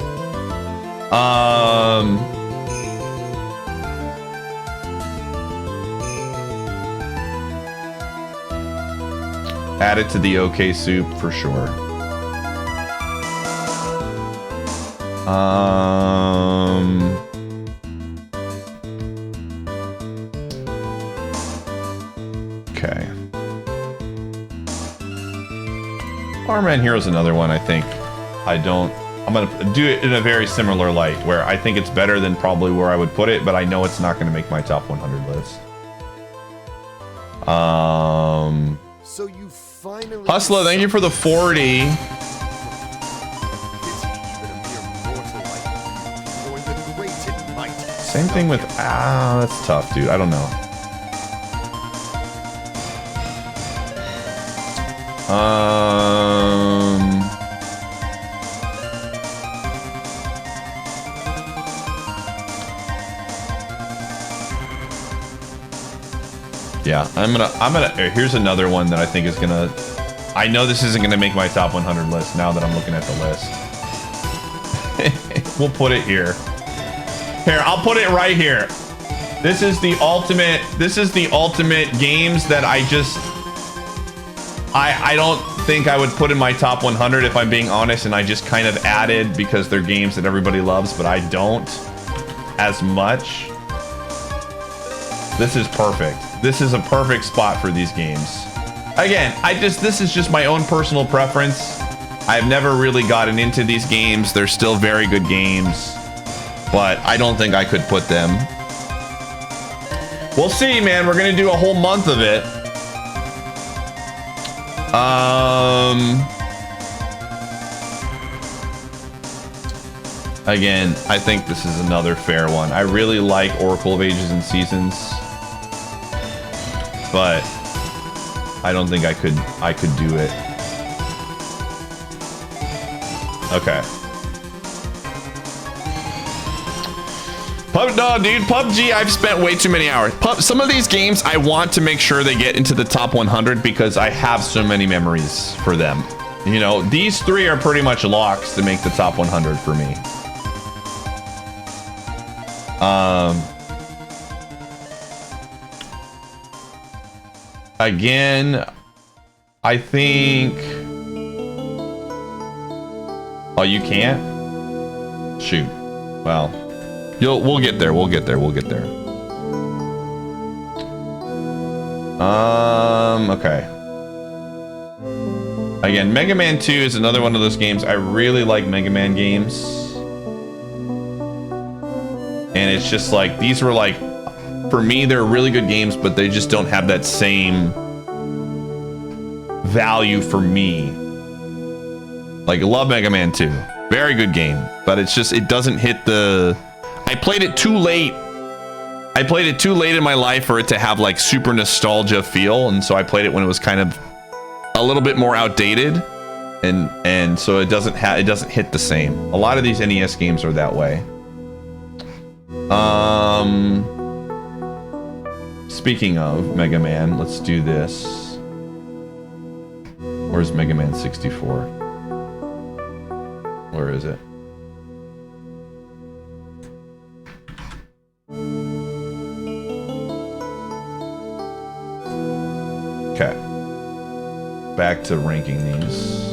Add it to the OK soup for sure. Okay. Fireman Hero's another one I think I'm gonna do it in a very similar light where I think it's better than probably where I would put it, but I know it's not gonna make my top 100 list. So you finally Hustler, thank you for the 40. Same thing with, that's tough, dude. I don't know. Yeah, I'm gonna, here's another one that I think is gonna, I know this isn't gonna make my top 100 list now that I'm looking at the list. We'll put it here. Here, I'll put it right here. This is the ultimate games that I don't think I would put in my top 100 if I'm being honest, and I just kind of added because they're games that everybody loves, but I don't as much. This is perfect. This is a perfect spot for these games. Again, this is just my own personal preference. I've never really gotten into these games. They're still very good games, but I don't think I could put them. We'll see, man. We're gonna do a whole month of it. Again, I think this is another fair one. I really like Oracle of Ages and Seasons, but I don't think I could do it. Okay. No, dude, PUBG, I've spent way too many hours. Some of these games, I want to make sure they get into the top 100 because I have so many memories for them. You know, these three are pretty much locks to make the top 100 for me. Again, I think... Oh, you can't? Shoot. Well... We'll get there. We'll get there. We'll get there. Okay. Again, Mega Man 2 is another one of those games. I really like Mega Man games. And it's just like, these were like, for me, they're really good games, but they just don't have that same value for me. Like, I love Mega Man 2. Very good game. But it's just, it doesn't hit the... I played it too late. I played it too late in my life for it to have like super nostalgia feel, and so I played it when it was kind of a little bit more outdated, and so it doesn't hit the same. A lot of these NES games are that way. Speaking of Mega Man, let's do this. Where's Mega Man 64? Where is it? Okay. Back to ranking these.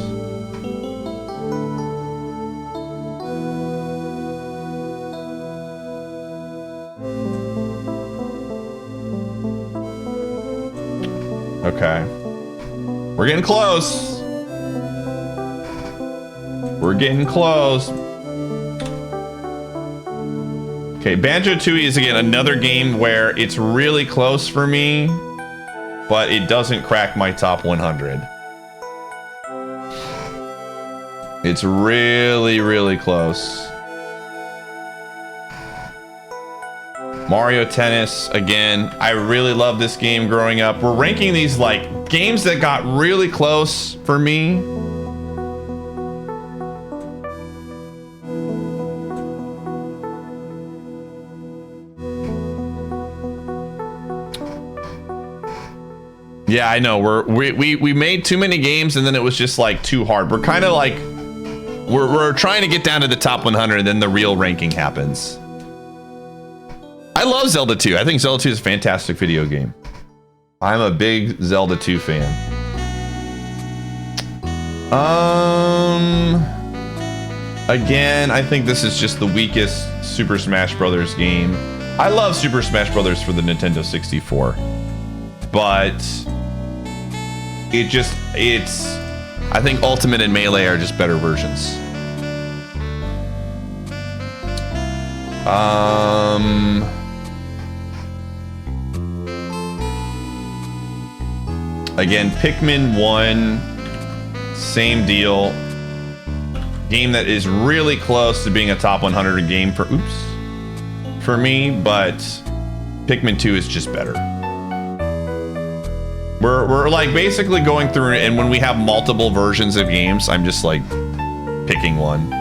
Okay. We're getting close. We're getting close. Okay, Banjo-Tooie is again another game where it's really close for me, but it doesn't crack my top 100. It's really, really close. Mario Tennis, again, I really love this game growing up. We're ranking these like games that got really close for me. Yeah, I know. We made too many games and then it was just like too hard. We're kind of like we're trying to get down to the top 100 and then the real ranking happens. I love Zelda 2. I think Zelda 2 is a fantastic video game. I'm a big Zelda 2 fan. Again, I think this is just the weakest Super Smash Brothers game. I love Super Smash Brothers for the Nintendo 64. But I think Ultimate and Melee are just better versions. Again, Pikmin 1, same deal. Game that is really close to being a top 100 game for me, but Pikmin 2 is just better. We're like basically going through, and when we have multiple versions of games, I'm just like picking one.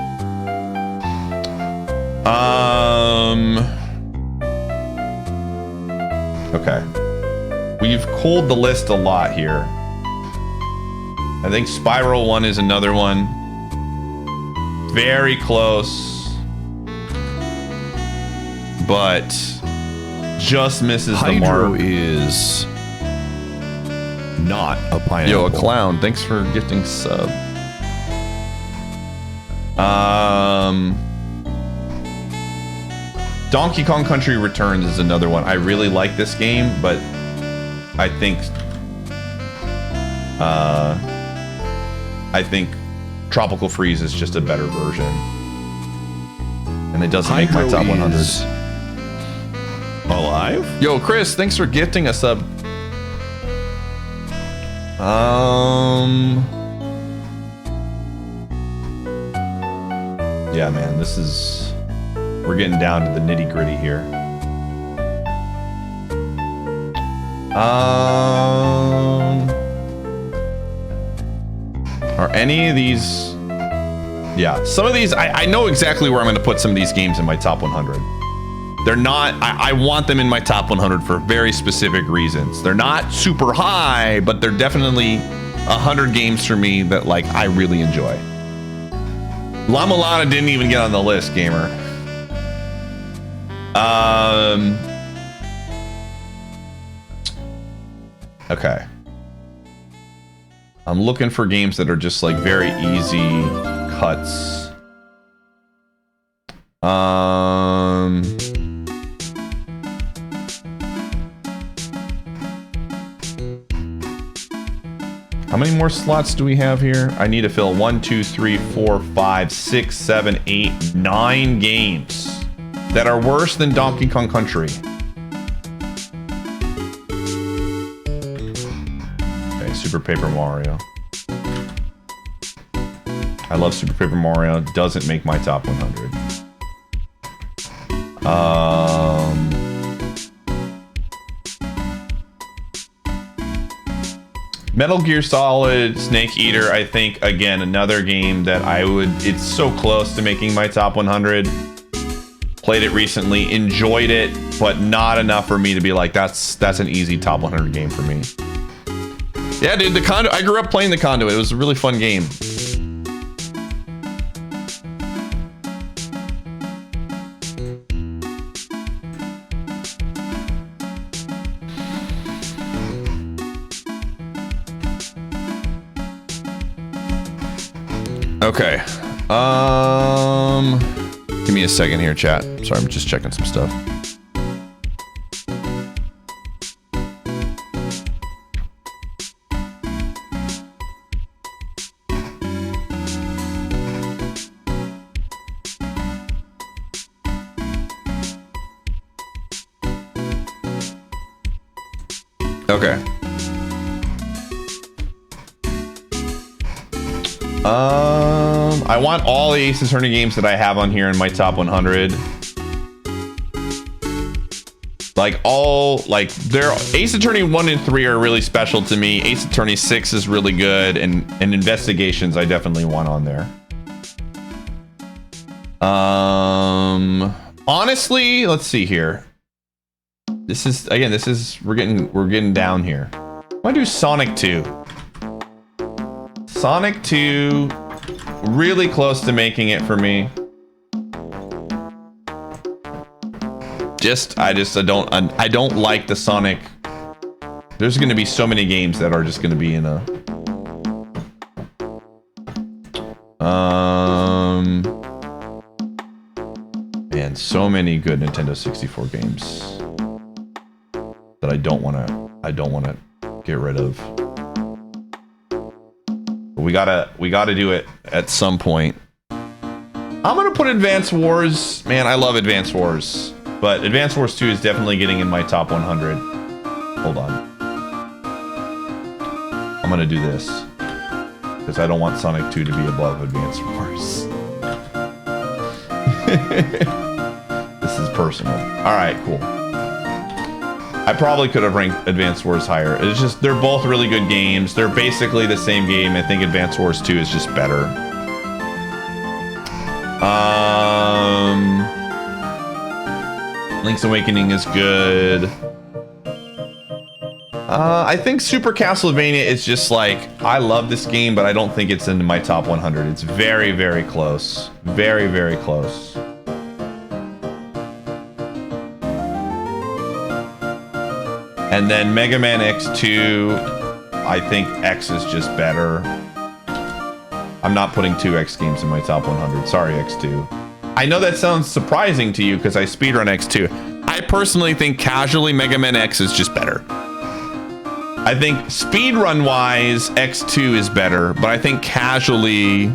Okay. We've cooled the list a lot here. I think Spiral 1 is another one. Very close. But just misses the mark. Is not a pineapple. Yo, a clown. Thanks for gifting sub. Donkey Kong Country Returns is another one. I really like this game, but I think Tropical Freeze is just a better version. And it doesn't make my top 100. Alive? Yo, Chris, thanks for gifting a sub. Yeah, man, we're getting down to the nitty gritty here. Are any of these? Yeah, some of these, I know exactly where I'm going to put some of these games in my top 100. They're not, I want them in my top 100 for very specific reasons. They're not super high, but they're definitely 100 games for me that like I really enjoy. La Mulana didn't even get on the list, gamer. Okay. I'm looking for games that are just like very easy cuts. How many more slots do we have here? I need to fill 1, 2, 3, 4, 5, 6, 7, 8, 9 games that are worse than Donkey Kong Country. Okay, Super Paper Mario. I love Super Paper Mario. Doesn't make my top 100. Metal Gear Solid Snake Eater, I think, again, another game that it's so close to making my top 100. Played it recently, enjoyed it, but not enough for me to be like, that's an easy top 100 game for me. Yeah, dude, the Conduit. I grew up playing the Conduit. It was a really fun game. Okay. Give me a second here, chat. Sorry, I'm just checking some stuff. Okay. I want all the Ace Attorney games that I have on here in my top 100. Like they're Ace Attorney 1 and 3 are really special to me. Ace Attorney 6 is really good, and Investigations I definitely want on there. Honestly, let's see here. We're getting down here. I want to do Sonic 2. Sonic 2, really close to making it for me. I don't like the Sonic. There's going to be so many games that are just going to be in a man, so many good Nintendo 64 games that I don't want to get rid of. But we gotta do it at some point. I'm gonna put Advance Wars. Man, I love Advance Wars, but Advance Wars 2 is definitely getting in my top 100. Hold on. I'm gonna do this because I don't want Sonic 2 to be above Advance Wars. This is personal. All right, cool. I probably could have ranked Advance Wars higher. It's just, they're both really good games. They're basically the same game. I think Advance Wars 2 is just better. Link's Awakening is good. I think Super Castlevania is just like, I love this game, but I don't think it's in my top 100. It's very, very close. Very, very close. And then Mega Man X2, I think X is just better. I'm not putting 2X games in my top 100. Sorry, X2. I know that sounds surprising to you because I speedrun X2. I personally think casually Mega Man X is just better. I think speedrun-wise, X2 is better, but I think casually,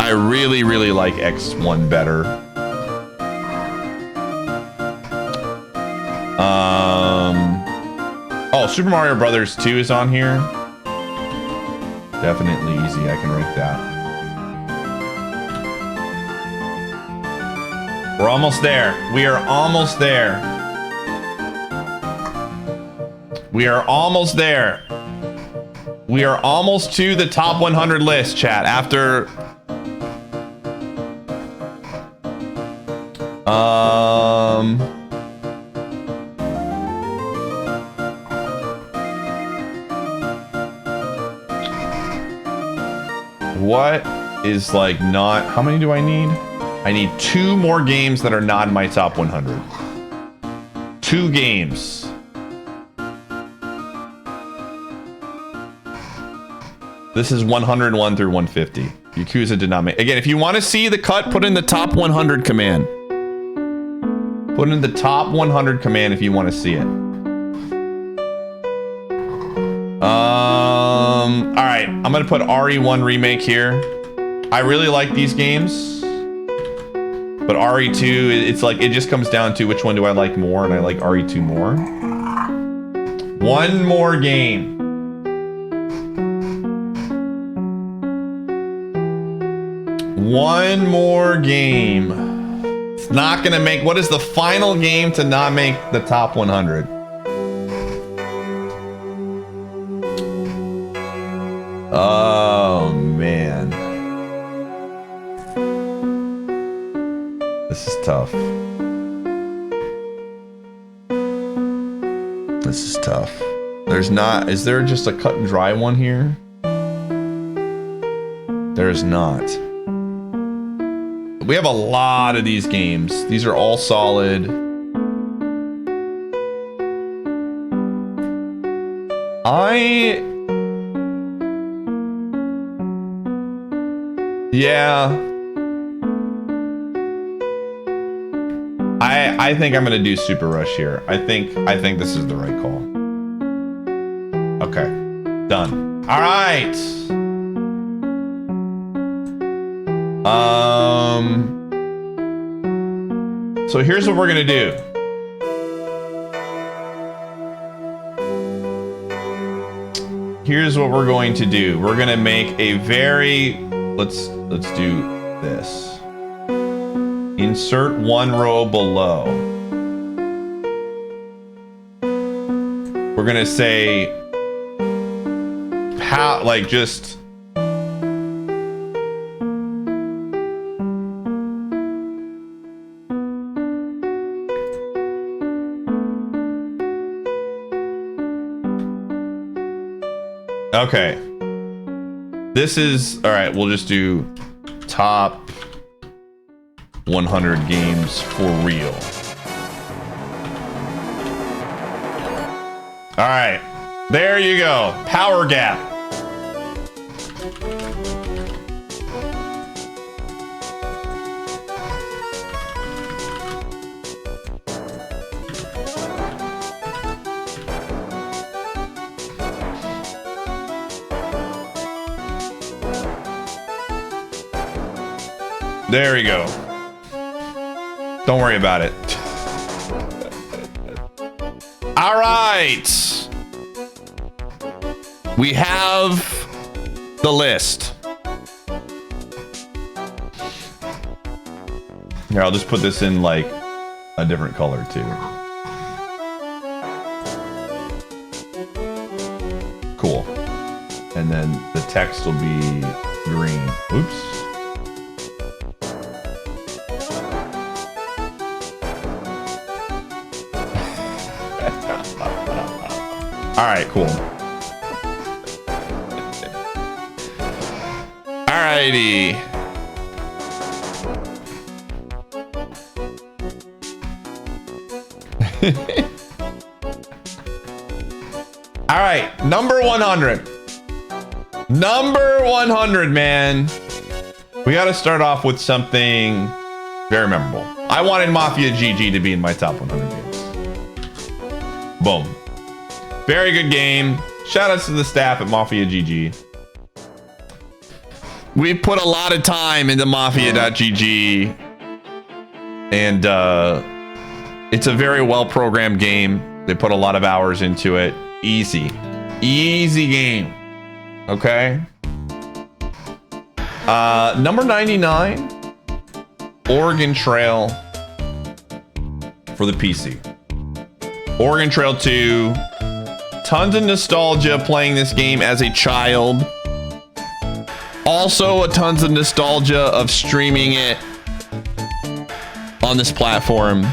I really, really like X1 better. Oh, Super Mario Brothers 2 is on here. Definitely easy. I can rank that. We're almost there. We are almost there. We are almost there. We are almost to the top 100 list, chat. After what is like not, how many do I need? I need 2 more games that are not in my top 100. 2 games. This is 101 through 150. Yakuza did not make. Again, if you want to see the cut, put in the top 100 command. Put in the top 100 command if you want to see it. All right, I'm gonna put RE1 remake here. I really like these games, but RE2, it's like it just comes down to which one do I like more, and I like RE2 more. 1 more game. One more game. It's not gonna make. What is the final game to not make the top 100? Oh man, this is tough. This is tough. There's not. Is there just a cut and dry one here? There's not. We have a lot of these games. These are all solid. Yeah. I think I'm gonna do Super Rush here. I think this is the right call. Okay, done. All right. So here's what we're gonna do. Here's what we're going to do. We're gonna make a very, let's do this. Insert one row below. We're gonna say how, like, just okay. This is all right. We'll just do top 100 games for real. All right, there you go. Power gap. There we go. Don't worry about it. All right. We have the list. Here, I'll just put this in like a different color too. Cool. And then the text will be green. Oops. All right, cool. Alrighty. All right, number 100. Number 100, man. We got to start off with something very memorable. I wanted Mafia GG to be in my top 100 games. Boom. Very good game. Shout outs to the staff at Mafia GG. We put a lot of time into Mafia.gg, and it's a very well-programmed game. They put a lot of hours into it. Easy game. Okay. Number 99, Oregon Trail for the PC. Oregon Trail 2. Tons of nostalgia playing this game as a child. Also, tons of nostalgia of streaming it on this platform.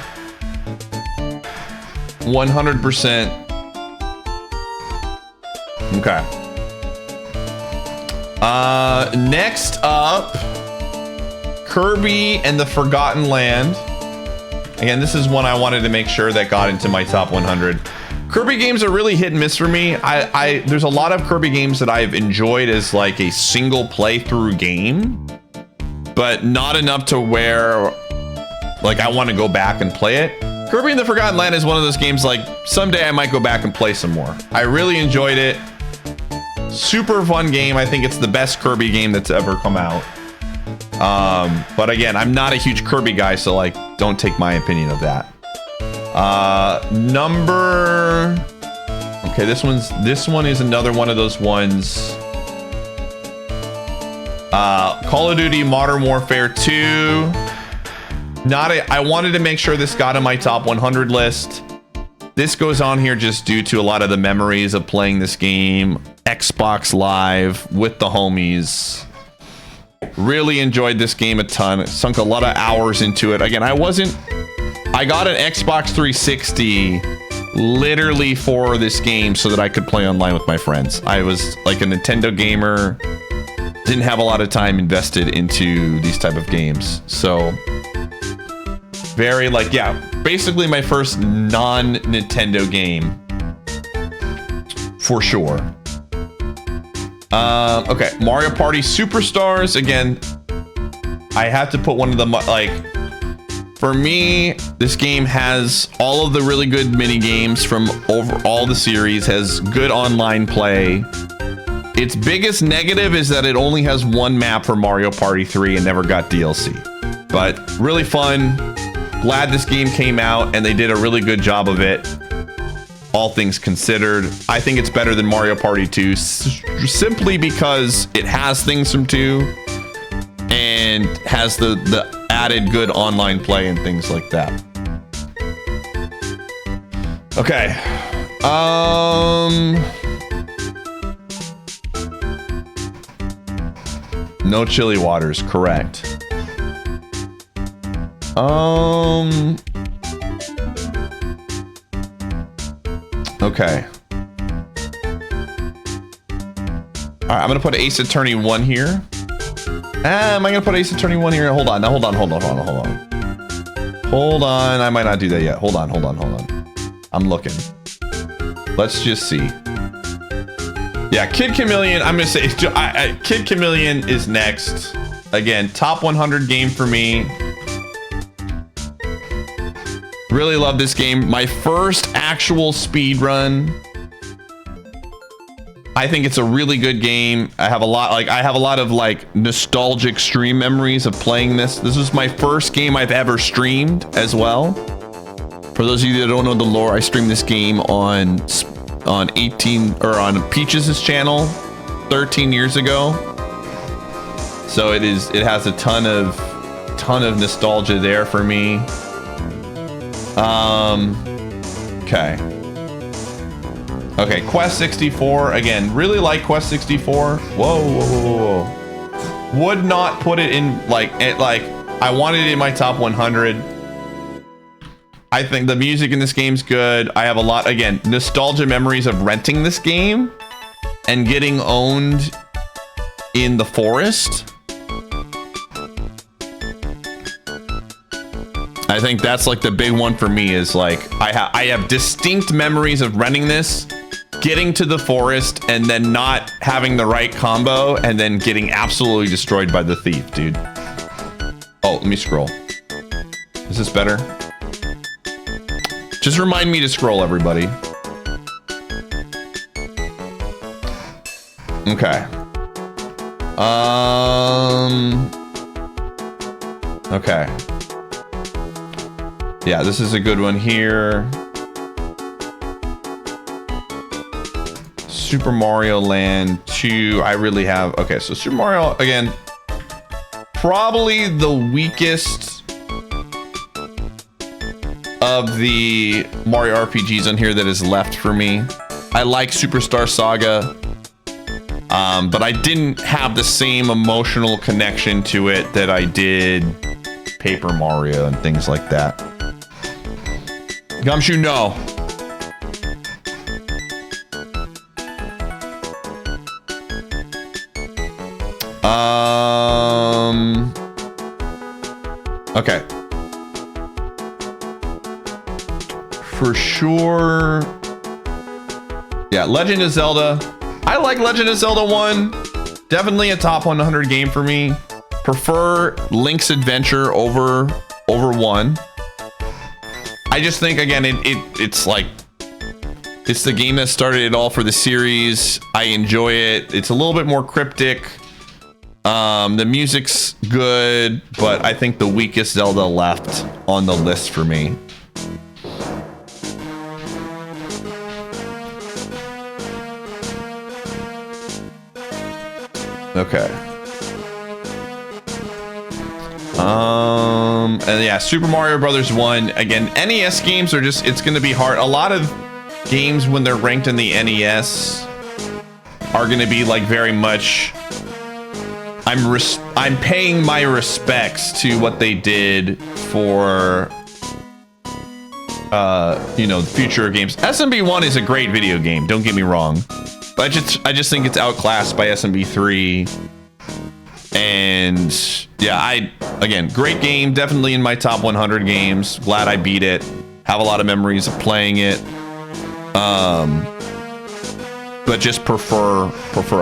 100%. Okay. Next up, Kirby and the Forgotten Land. Again, this is one I wanted to make sure that got into my top 100. Kirby games are really hit and miss for me. There's a lot of Kirby games that I've enjoyed as like a single playthrough game, but not enough to where like I want to go back and play it. Kirby and the Forgotten Land is one of those games like someday I might go back and play some more. I really enjoyed it. Super fun game. I think it's the best Kirby game that's ever come out. But again, I'm not a huge Kirby guy, so like don't take my opinion of that. Okay, this one is another one of those ones. Call of Duty Modern Warfare 2. I wanted to make sure this got in my top 100 list. This goes on here just due to a lot of the memories of playing this game, Xbox Live with the homies. Really enjoyed this game a ton. Sunk a lot of hours into it. Again, I got an Xbox 360 literally for this game so that I could play online with my friends. I was like a Nintendo gamer, didn't have a lot of time invested into these type of games. So very like, yeah, basically my first non-Nintendo game for sure. Okay, Mario Party Superstars. Again, I have to put one of them, like, for me, this game has all of the really good mini games from over all the series, has good online play. Its biggest negative is that it only has one map for Mario Party 3 and never got DLC. But really fun. Glad this game came out and they did a really good job of it. All things considered, I think it's better than Mario Party 2 simply because it has things from 2 and has the added good online play and things like that. Okay. No chili waters, correct. Okay. All right, I'm gonna put Ace Attorney 1 here. Am I gonna put Ace Attorney 1 here? Hold on, now hold on. Hold on, I might not do that yet. Hold on. I'm looking. Let's just see. Yeah, Kid Chameleon, I'm gonna say, Kid Chameleon is next. Again, top 100 game for me. Really love this game. My first actual speed run. I think it's a really good game. I have a lot of like nostalgic stream memories of playing this. This was my first game I've ever streamed as well. For those of you that don't know the lore, I streamed this game on Peaches' channel 13 years ago. So it has a ton of nostalgia there for me. Okay, Quest 64, again, really like Quest 64. Whoa. Would not put it in, I wanted it in my top 100. I think the music in this game's good. I have a lot, again, nostalgia memories of renting this game and getting owned in the forest. I think that's like the big one for me is like, I have distinct memories of renting this, getting to the forest, and then not having the right combo, and then getting absolutely destroyed by the thief, dude. Oh, let me scroll. Is this better? Just remind me to scroll, everybody. Okay. Okay. Yeah, this is a good one here. Super Mario Land 2, I really have... Okay, so Super Mario, again, probably the weakest of the Mario RPGs on here that is left for me. I like Superstar Saga, but I didn't have the same emotional connection to it that I did Paper Mario and things like that. Gumshoe, no. Okay. For sure. Yeah, Legend of Zelda. I like Legend of Zelda 1. Definitely a top 100 game for me. Prefer Link's Adventure over 1. I just think, again, it's like, it's the game that started it all for the series. I enjoy it. It's a little bit more cryptic. The music's good, but I think the weakest Zelda left on the list for me. Okay. And yeah, Super Mario Brothers 1. Again, NES games are just, it's going to be hard. A lot of games when they're ranked in the NES are going to be like very much, I'm paying my respects to what they did for you know, future games. SMB1 is a great video game, don't get me wrong. But I just think it's outclassed by SMB3. And yeah, again, great game, definitely in my top 100 games. Glad I beat it. Have a lot of memories of playing it. But just prefer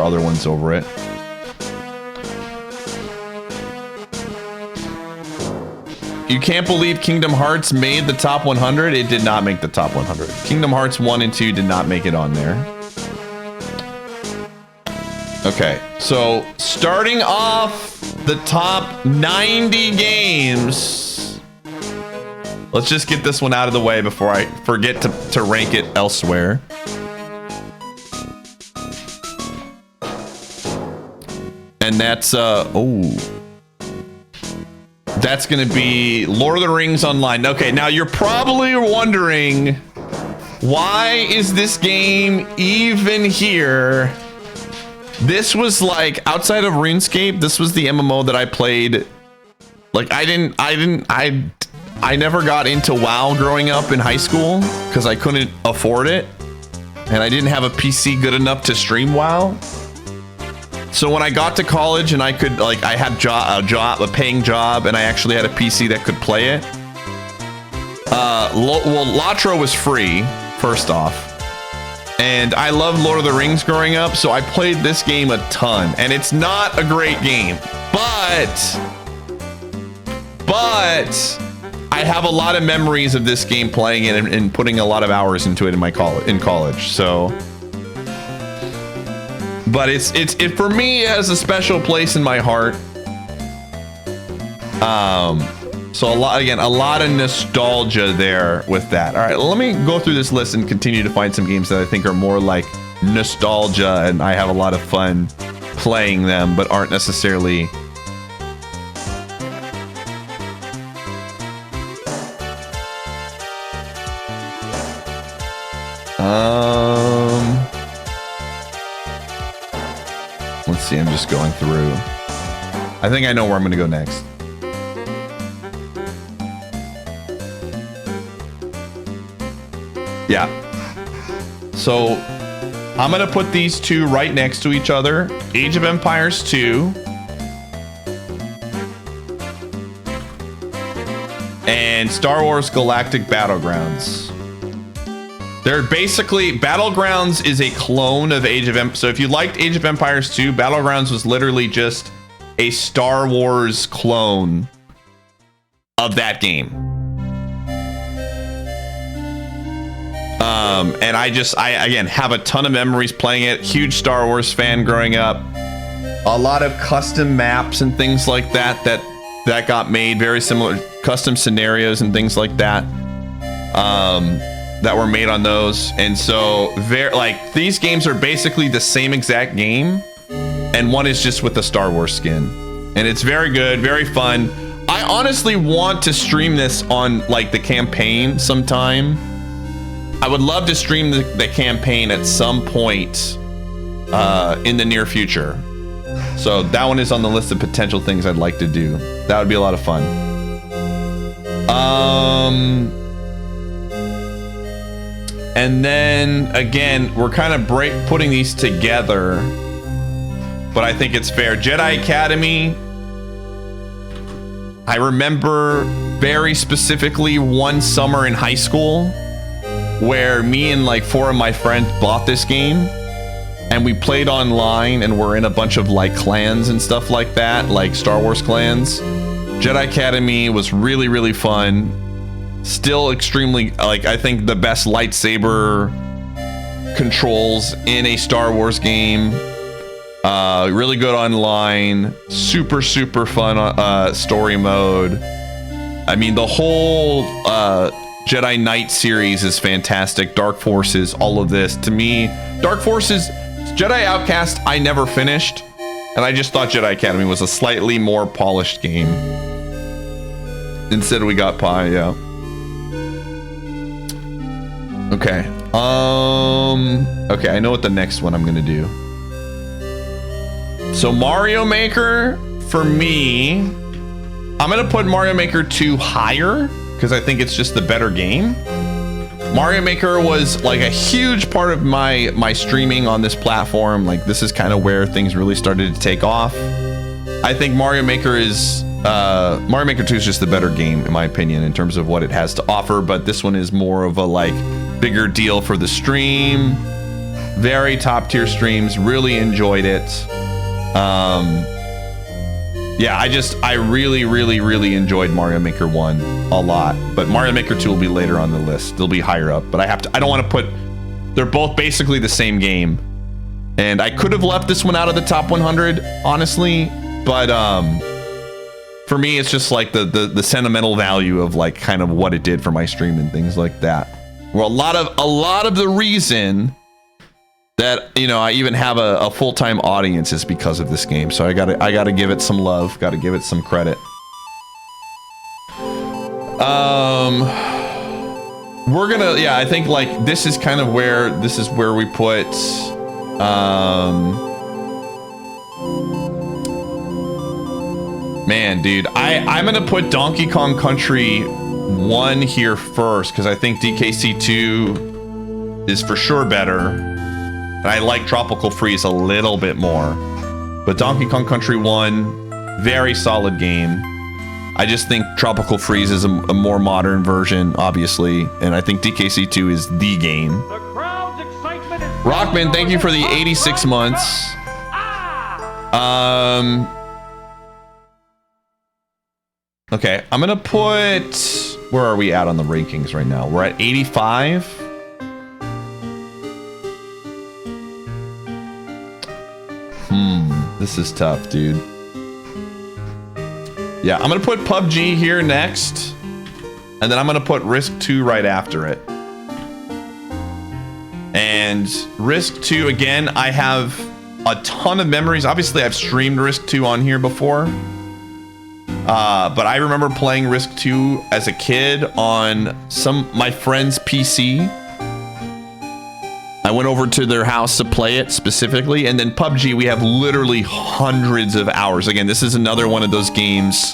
other ones over it. You can't believe Kingdom Hearts made the top 100. It did not make the top 100. Kingdom Hearts 1 and 2 did not make it on there. Okay, so starting off the top 90 games. Let's just get this one out of the way before I forget to rank it elsewhere. And that's, that's gonna be Lord of the Rings Online. Okay, now you're probably wondering, why is this game even here? This was like, outside of RuneScape, this was the MMO that I played. Like, I never got into WoW growing up in high school because I couldn't afford it. And I didn't have a PC good enough to stream WoW. So when I got to college and I could, like, I had a paying job, and I actually had a PC that could play it. Well, Lotro was free, first off. And I loved Lord of the Rings growing up, so I played this game a ton. And it's not a great game, but I have a lot of memories of this game, playing it and putting a lot of hours into it in college. So, but it for me, it has a special place in my heart. So a lot of nostalgia there with that. All right, let me go through this list and continue to find some games that I think are more like nostalgia, and I have a lot of fun playing them, but aren't necessarily. Let's see, I'm just going through. I think I know where I'm gonna go next. Yeah. So I'm gonna put these two right next to each other. Age of Empires 2 and Star Wars Galactic Battlegrounds. They're basically, Battlegrounds is a clone of Age of Empires. So if you liked Age of Empires 2, Battlegrounds was literally just a Star Wars clone of that game. And I again have a ton of memories playing it. Huge Star Wars fan growing up. A lot of custom maps and things like that got made, very similar custom scenarios and things like that. That were made on those. And so these games are basically the same exact game, and one is just with the Star Wars skin. And it's very good, very fun. I honestly want to stream this on like the campaign sometime. I would love to stream the campaign at some point in the near future. So that one is on the list of potential things I'd like to do. That would be a lot of fun. And then again, we're kind of putting these together, but I think it's fair. Jedi Academy. I remember very specifically one summer in high school where me and like 4 of my friends bought this game, and we played online, and we're in a bunch of like clans and stuff like that, like Star Wars clans. Jedi Academy was really, really fun. Still extremely, like, I think the best lightsaber controls in a Star Wars game. Really good online, super, super fun story mode. I mean, the whole Jedi Knight series is fantastic. Dark Forces, all of this. To me, Dark Forces, Jedi Outcast, I never finished. And I just thought Jedi Academy was a slightly more polished game. Instead, we got Pi, yeah. Okay. Okay, I know what the next one I'm gonna do. So Mario Maker, for me, I'm gonna put Mario Maker 2 higher, because I think it's just the better game. Mario Maker was like a huge part of my streaming on this platform. Like this is kind of where things really started to take off. I think Mario Maker 2 is just the better game in my opinion in terms of what it has to offer, but this one is more of a like bigger deal for the stream. Very top tier streams, really enjoyed it. Yeah, I really enjoyed Mario Maker 1 a lot, but Mario Maker 2 will be later on the list. They'll be higher up, but I don't want to put, they're both basically the same game. And I could have left this one out of the top 100, honestly, but for me, it's just like the sentimental value of like kind of what it did for my stream and things like that. Well, a lot of the reason that, you know, I even have a full-time audience is because of this game. So I gotta give it some love, gotta give it some credit. We're gonna, yeah, I think like this is kind of where we put man, dude, I'm gonna put Donkey Kong Country 1 here first because I think DKC 2 is for sure better. And I like Tropical Freeze a little bit more. But Donkey Kong Country 1, very solid game. I just think Tropical Freeze is a more modern version, obviously. And I think DKC 2 is the game. The crowd's excitement is Rockman, thank you for the 86 months. Okay, I'm gonna put... Where are we at on the rankings right now? We're at 85. This is tough, dude. Yeah, I'm gonna put PUBG here next, and then I'm gonna put Risk 2 right after it. And Risk 2, again, I have a ton of memories. Obviously, I've streamed Risk 2 on here before. But I remember playing Risk 2 as a kid on my friend's PC. I went over to their house to play it specifically, and then PUBG, we have literally hundreds of hours. Again, this is another one of those games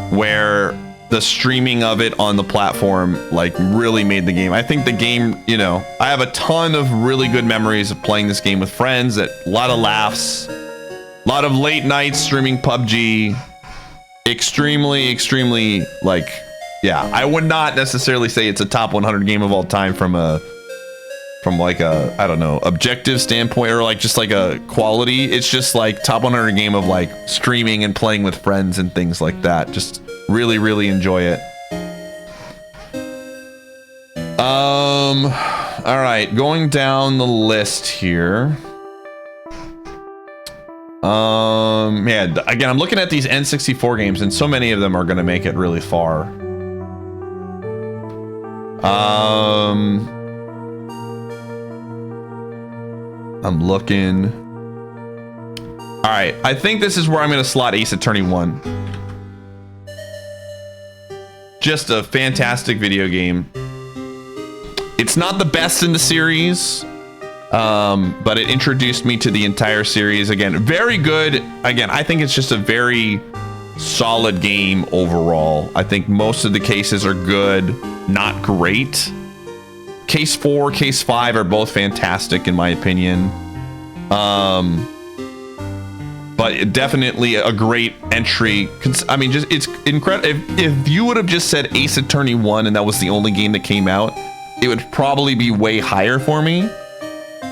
where the streaming of it on the platform like really made the game. I think the game, you know, I have a ton of really good memories of playing this game with friends, a lot of laughs, a lot of late nights streaming PUBG. Extremely like, yeah, I would not necessarily say it's a top 100 game of all time from like a, I don't know, objective standpoint or like just like a quality. It's just like top 100 game of like streaming and playing with friends and things like that. Just really enjoy it. All right, going down the list here. Yeah, again, I'm looking at these N64 games and so many of them are gonna make it really far. I'm looking. All right, I think this is where I'm gonna slot Ace Attorney 1. Just a fantastic video game. It's not the best in the series, but it introduced me to the entire series. Again, very good. Again, I think it's just a very solid game overall. I think most of the cases are good, not great. Case 4, Case 5 are both fantastic in my opinion. But definitely a great entry. I mean, just it's incredible. If you would have just said Ace Attorney 1 and that was the only game that came out, it would probably be way higher for me.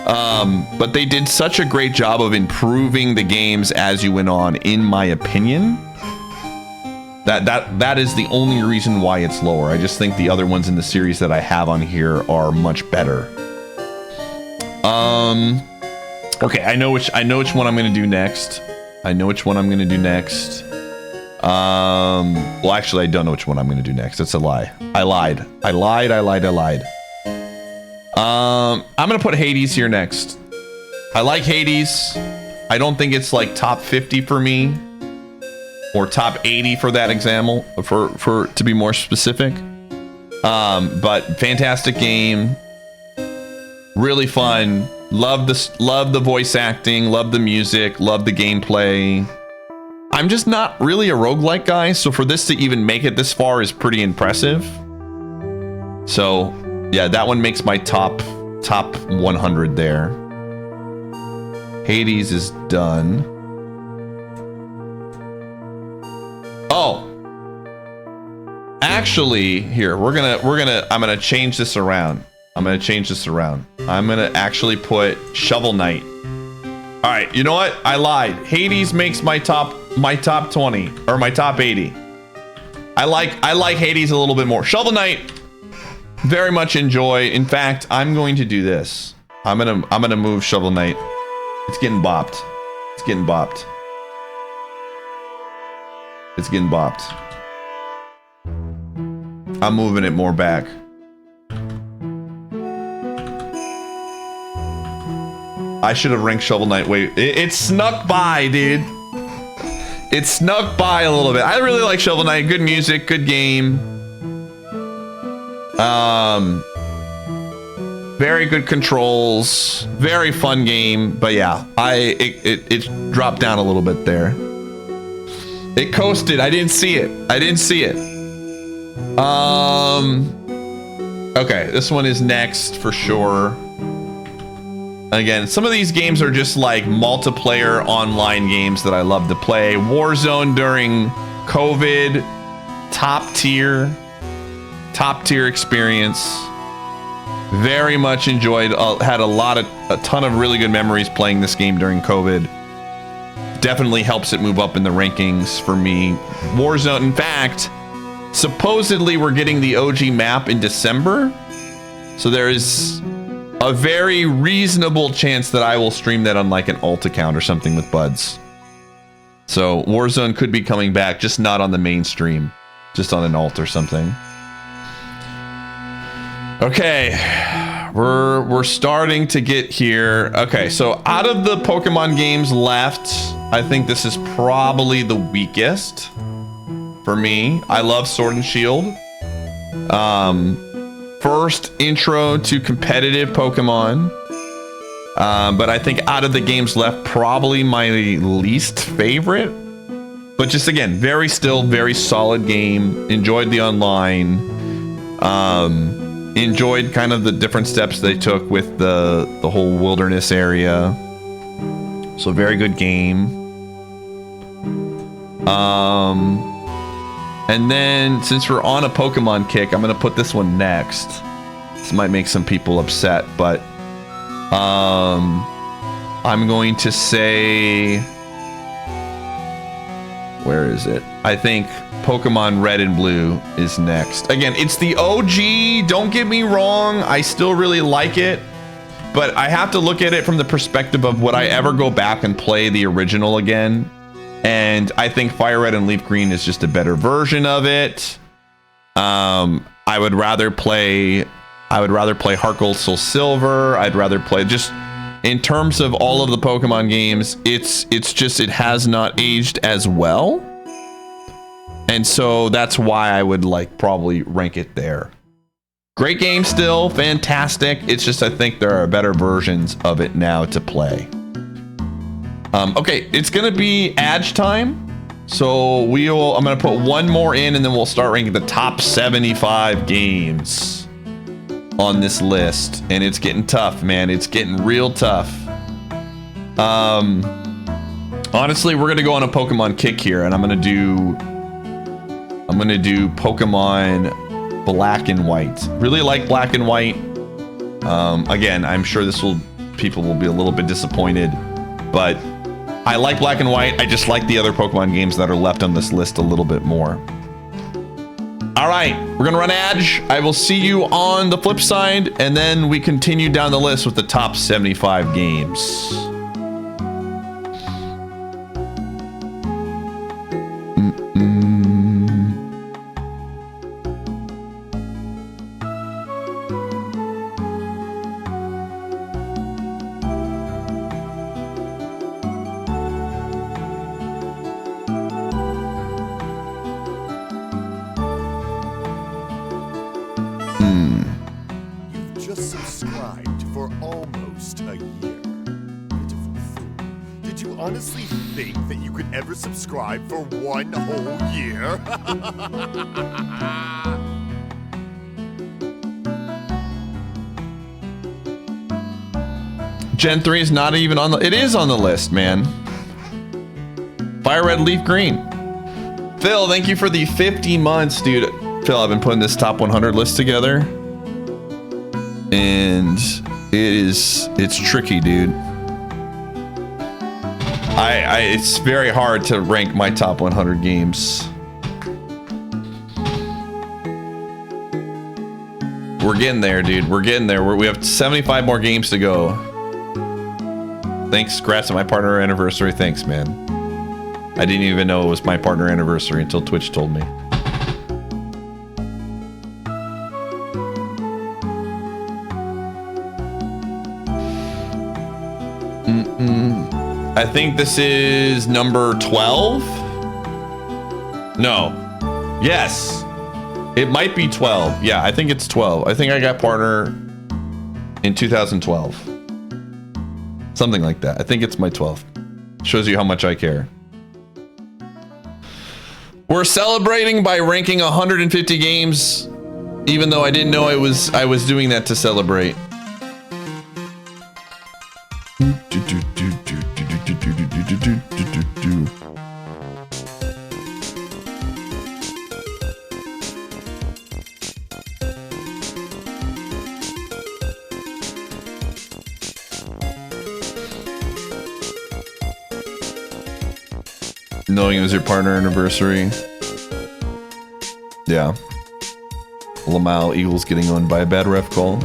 But they did such a great job of improving the games as you went on, in my opinion. That is the only reason why it's lower. I just think the other ones in the series that I have on here are much better. Okay, I know which one I'm gonna do next. Well, actually, I don't know which one I'm gonna do next. It's a lie. I lied. I'm gonna put Hades here next. I like Hades. I don't think it's like top 50 for me, or top 80 for that example, for to be more specific. But fantastic game, really fun. Love the voice acting, love the music, love the gameplay. I'm just not really a roguelike guy, so for this to even make it this far is pretty impressive. So Yeah, that one makes my top 100 there. Hades is done. Oh. Actually, here, I'm gonna change this around. I'm gonna actually put Shovel Knight. All right, you know what? I lied. Hades makes my top 20 or my top 80. I like Hades a little bit more. Shovel Knight, very much enjoy. In fact, I'm going to do this. I'm gonna move Shovel Knight. It's getting bopped. It's getting bopped. It's getting bopped. I'm moving it more back. I should have ranked Shovel Knight. Wait, it snuck by, dude. It snuck by a little bit. I really like Shovel Knight. Good music, good game. Very good controls. Very fun game. But yeah, it dropped down a little bit there. It coasted. I didn't see it. Okay, this one is next for sure. Again, some of these games are just like multiplayer online games that I love to play. Warzone during COVID, top tier experience. Very much enjoyed, had a ton of really good memories playing this game during COVID. Definitely helps it move up in the rankings for me. Warzone, in fact, supposedly we're getting the OG map in December. So there's a very reasonable chance that I will stream that on like an alt account or something with buds. So Warzone could be coming back, just not on the mainstream, just on an alt or something. Okay, we're starting to get here. Okay, so out of the Pokemon games left, I think this is probably the weakest for me. I love Sword and Shield. First intro to competitive Pokemon. But I think out of the games left, probably my least favorite. But just again, very solid game. Enjoyed the online. Enjoyed kind of the different steps they took with the whole wilderness area. So very good game. And then since we're on a Pokemon kick, I'm gonna put this one next. This might make some people upset, but I'm going to say, where is it? I think Pokemon Red and Blue is next. Again, it's the OG, don't get me wrong, I still really like it, but I have to look at it from the perspective of would I ever go back and play the original again? And I think Fire Red and Leaf Green is just a better version of it. I would rather play Heart Gold Soul Silver. I'd rather play, just in terms of all of the Pokemon games, it's just, it has not aged as well. And so that's why I would like probably rank it there. Great game still, fantastic. It's just I think there are better versions of it now to play. Okay, it's gonna be Edge time. So I'm gonna put one more in and then we'll start ranking the top 75 games on this list. And it's getting tough, man. It's getting real tough. Honestly, we're gonna go on a Pokemon kick here and I'm gonna do Pokemon Black and White. Really like Black and White. Again, I'm sure people will be a little bit disappointed, but I like Black and White. I just like the other Pokemon games that are left on this list a little bit more. All right, we're gonna run Edge. I will see you on the flip side, and then we continue down the list with the top 75 games. Honestly think that you could ever subscribe for one whole year? Gen 3 is not even on the... It is on the list, man. Fire Red, Leaf Green. Phil, thank you for the 50 months, dude. Phil, I've been putting this top 100 list together. And it's tricky, dude. It's very hard to rank my top 100 games. We're getting there, dude. We're getting there. We have 75 more games to go. Thanks. Congrats on my partner anniversary. Thanks, man. I didn't even know it was my partner anniversary until Twitch told me. I think this is number 12. No. Yes. It might be 12. Yeah, I think it's 12. I think I got partner in 2012. Something like that. I think it's my 12. Shows you how much I care. We're celebrating by ranking 150 games, even though I didn't know I was doing that to celebrate. Knowing it was your partner anniversary. Yeah. Lamau Eagles getting owned by a bad ref call.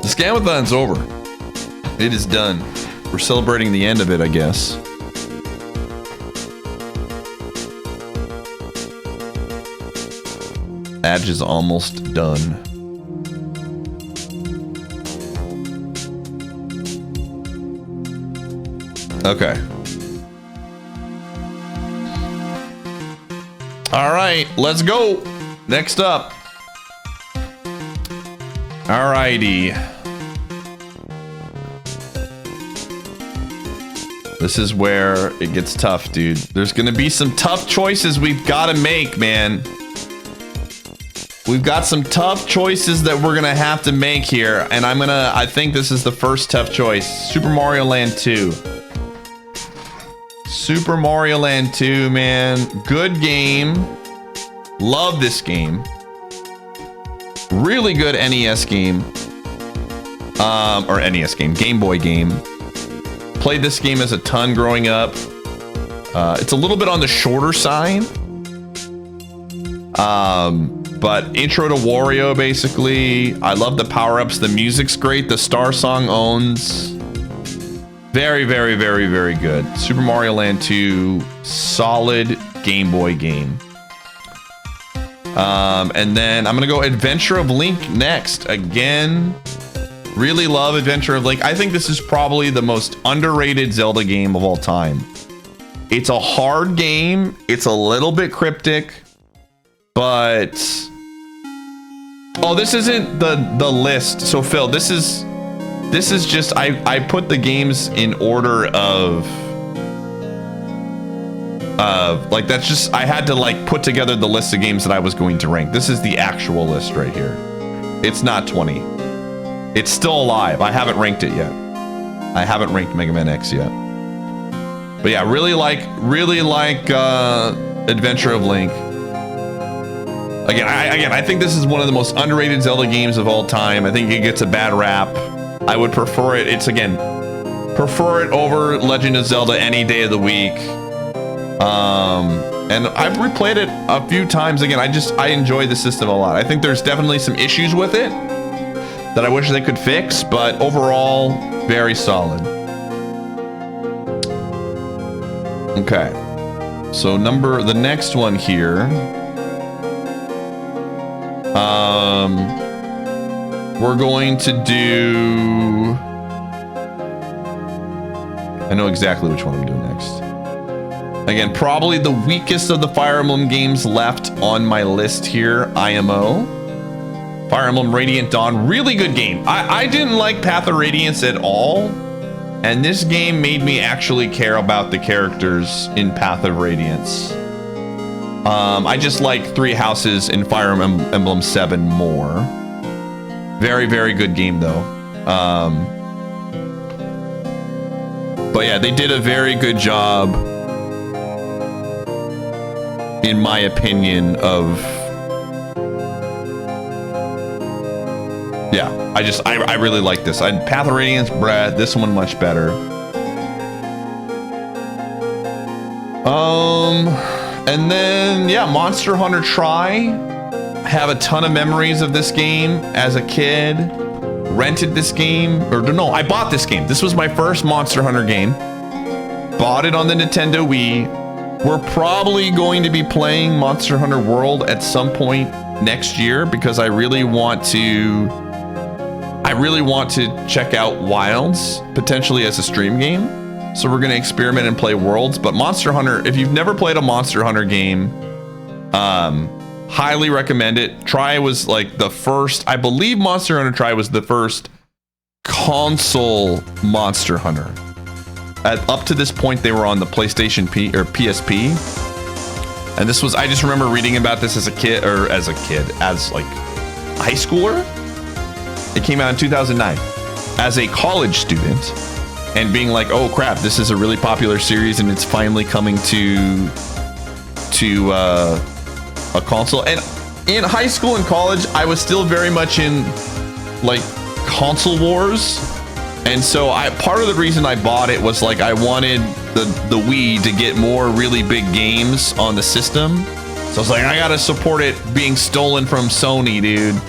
The Scamathon's over. It is done. We're celebrating the end of it, I guess. Adge is almost done. Okay. All right, let's go. Next up. All righty. This is where it gets tough, dude. There's gonna be some tough choices we've got to make, man. We've got some tough choices that we're gonna have to make here, and I think this is the first tough choice. Super Mario Land 2. Super Mario Land 2, man. Good game. Love this game. Really good NES game. Or NES game. Game Boy game. Played this game as a ton growing up. It's a little bit on the shorter side. But intro to Wario, basically. I love the power-ups. The music's great. The Star Song owns. Very, very, very, very good. Super Mario Land 2, solid Game Boy game. And then I'm gonna go Adventure of Link next. Again, really love Adventure of Link. I think this is probably the most underrated Zelda game of all time. It's a hard game. It's a little bit cryptic, but... Oh, this isn't the list. So Phil, this is just, I put the games in order of like, that's just, I had to like put together the list of games that I was going to rank. This is the actual list right here. It's not 20. It's still alive. I haven't ranked it yet. I haven't ranked Mega Man X yet. But yeah, really like Adventure of Link. Again, I think this is one of the most underrated Zelda games of all time. I think it gets a bad rap. I would prefer it. Prefer it over Legend of Zelda any day of the week. And I've replayed it a few times. Again, I enjoy the system a lot. I think there's definitely some issues with it that I wish they could fix, but overall, very solid. Okay. So the next one here. We're going to do... I know exactly which one I'm doing next. Again, probably the weakest of the Fire Emblem games left on my list here, IMO. Fire Emblem Radiant Dawn, really good game. I didn't like Path of Radiance at all, and this game made me actually care about the characters in Path of Radiance. I just like Three Houses in Fire Emblem 7 more. Very, very good game though. But yeah, they did a very good job, in my opinion, of... Yeah, I really like this. Path of Radiance, Brad, this one much better. And then, yeah, Monster Hunter Tri. I have a ton of memories of this game as a kid. Rented this game, or no, I bought this game. This was my first Monster Hunter game. Bought it on the Nintendo Wii. We're probably going to be playing Monster Hunter World at some point next year because I really want to check out Wilds potentially as a stream game. So we're going to experiment and play Worlds, but Monster Hunter, if you've never played a Monster Hunter game, highly recommend it. Tri was like the first, I believe Monster Hunter Tri was the first console Monster Hunter. Up to this point, they were on the PlayStation PSP. And this was, I just remember reading about this as like a high schooler. It came out in 2009 as a college student and being like, oh crap, this is a really popular series and it's finally coming to a console. And in high school and college, I was still very much in like console wars. And so part of the reason I bought it was like I wanted the Wii to get more really big games on the system. So I was like, I gotta support it being stolen from Sony, dude.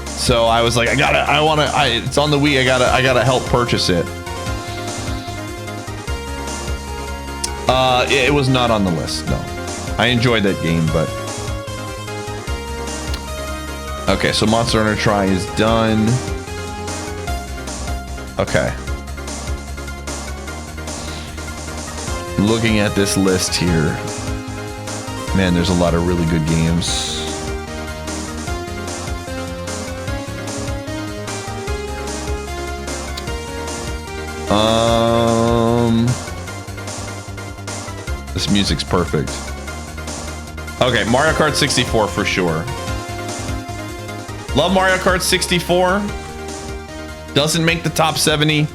So I was like, it's on the Wii, I gotta help purchase it. It was not on the list, no. I enjoyed that game, but... Okay, so Monster Hunter Tri is done. Okay. Looking at this list here. Man, there's a lot of really good games. This music's perfect. Okay, Mario Kart 64 for sure. Love Mario Kart 64. Doesn't make the top 70.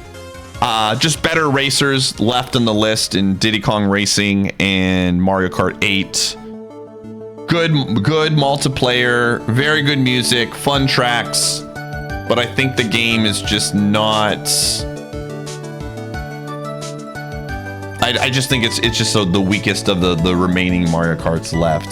Just better racers left on the list in Diddy Kong Racing and Mario Kart 8. Good multiplayer, very good music, fun tracks, but I think the game is just not... I just think it's just the weakest of the remaining Mario Karts left.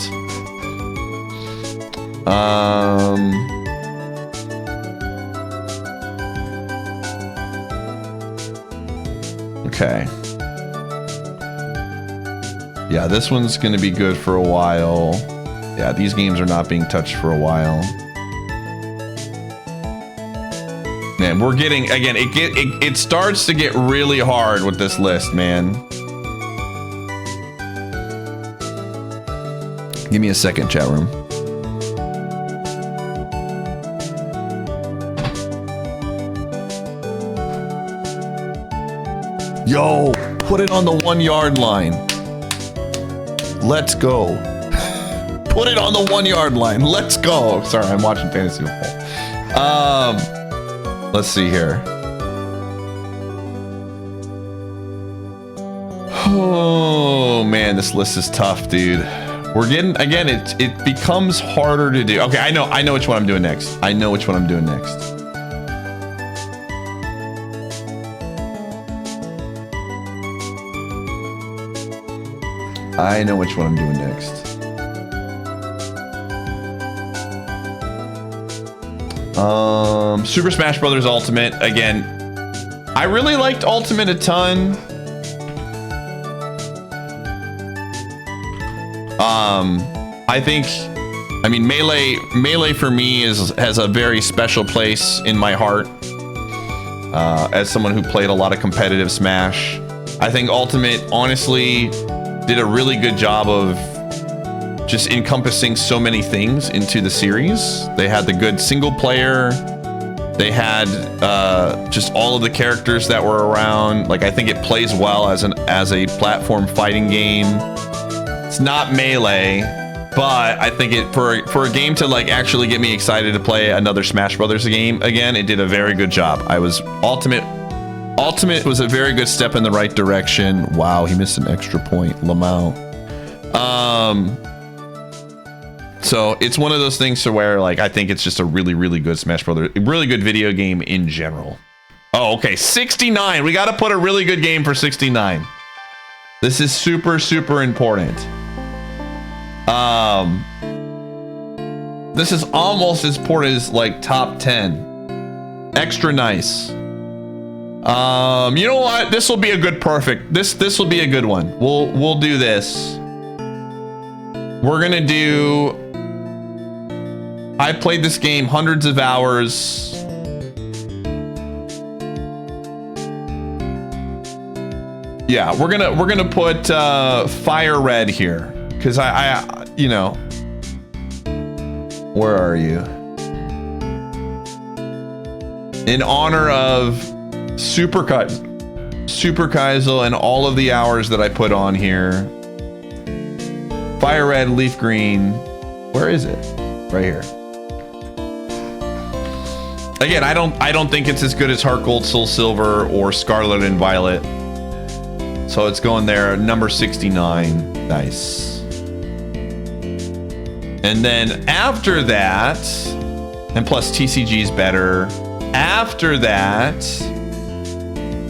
Okay. Yeah, this one's gonna be good for a while. Yeah, these games are not being touched for a while. Man, we're getting, again, it starts to get really hard with this list, man. Give me a second, chat room. Yo, put it on the 1 yard line. Let's go. Put it on the 1 yard line. Let's go. Sorry, I'm watching Fantasy Football. Let's see here. Oh man, this list is tough, dude. We're getting, again, it becomes harder to do. Okay, I know which one I'm doing next. I know which one I'm doing next. I know which one I'm doing next. Super Smash Bros. Ultimate. Again, I really liked Ultimate a ton. I think, I mean, Melee for me has a very special place in my heart. As someone who played a lot of competitive Smash, I think Ultimate honestly did a really good job of just encompassing so many things into the series. They had the good single player. They had just all of the characters that were around. Like, I think it plays well as a platform fighting game. It's not Melee, But I think it for a game to like actually get me excited to play another Smash Brothers game again, it did a very good job. I was Ultimate was a very good step in the right direction. Wow, he missed an extra point, Lamau. So it's one of those things to where like I think it's just a really, really good Smash Brothers, really good video game in general. Oh, okay, 69. We got to put a really good game for 69. This is super, super important. This is almost as important as like top 10. Extra nice. You know what? This will be a good perfect. This will be a good one. We'll do this. We're gonna do. I played this game hundreds of hours. Yeah, we're gonna put Fire Red here because I you know. Where are you? In honor of Super Kaizel and all of the hours that I put on here. Fire Red, Leaf Green. Where is it? Right here. Again, I don't think it's as good as Heart Gold, Soul Silver, or Scarlet and Violet. So it's going there, number 69. Nice. And then after that, and plus TCG is better. After that,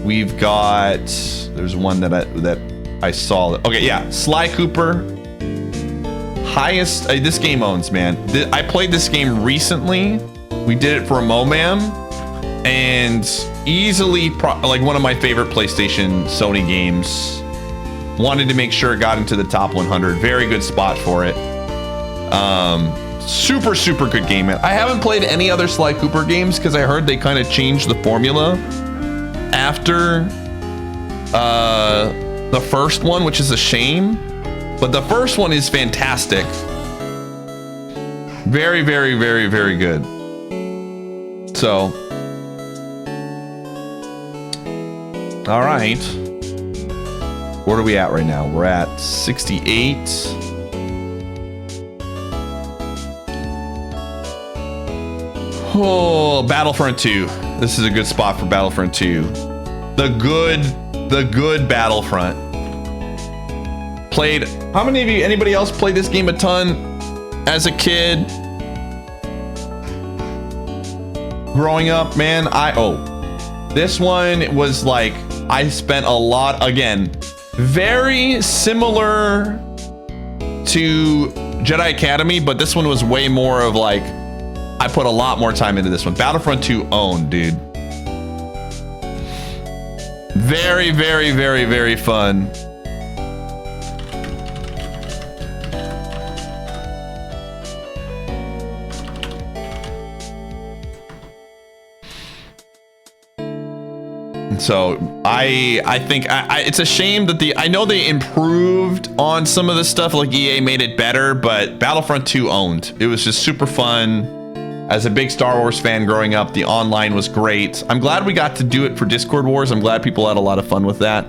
we've got. There's one that I saw. Okay, yeah, Sly Cooper. Highest. This game owns, man. I played this game recently. We did it for a MoMAM, and easily like one of my favorite PlayStation Sony games. Wanted to make sure it got into the top 100. Very good spot for it. Super, super good game, man. I haven't played any other Sly Cooper games because I heard they kind of changed the formula after the first one, which is a shame. But the first one is fantastic. Very, very, very, very good. So, all right. Where are we at right now? We're at 68. Oh, Battlefront 2. This is a good spot for Battlefront 2. The good Battlefront. Played. How many of you? Anybody else played this game a ton as a kid? Growing up, man. This one was like I spent a lot. Again, very similar to Jedi Academy, but this one was way more of like I put a lot more time into this one. Battlefront 2 owned, dude. Very, very, very, very fun. So I think it's a shame that I know they improved on some of the stuff, like EA made it better, but Battlefront 2 owned. It was just super fun. As a big Star Wars fan growing up, the online was great. I'm glad we got to do it for Discord Wars. I'm glad people had a lot of fun with that.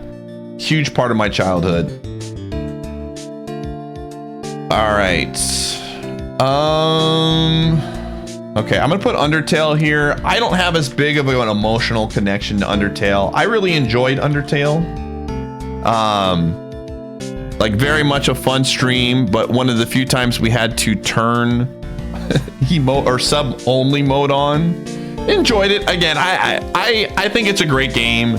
Huge part of my childhood. All right. Okay, I'm gonna put Undertale here. I don't have as big of an emotional connection to Undertale. I really enjoyed Undertale. Like very much a fun stream, but one of the few times we had to turn emote or sub only mode on. Enjoyed it. Again, I think it's a great game.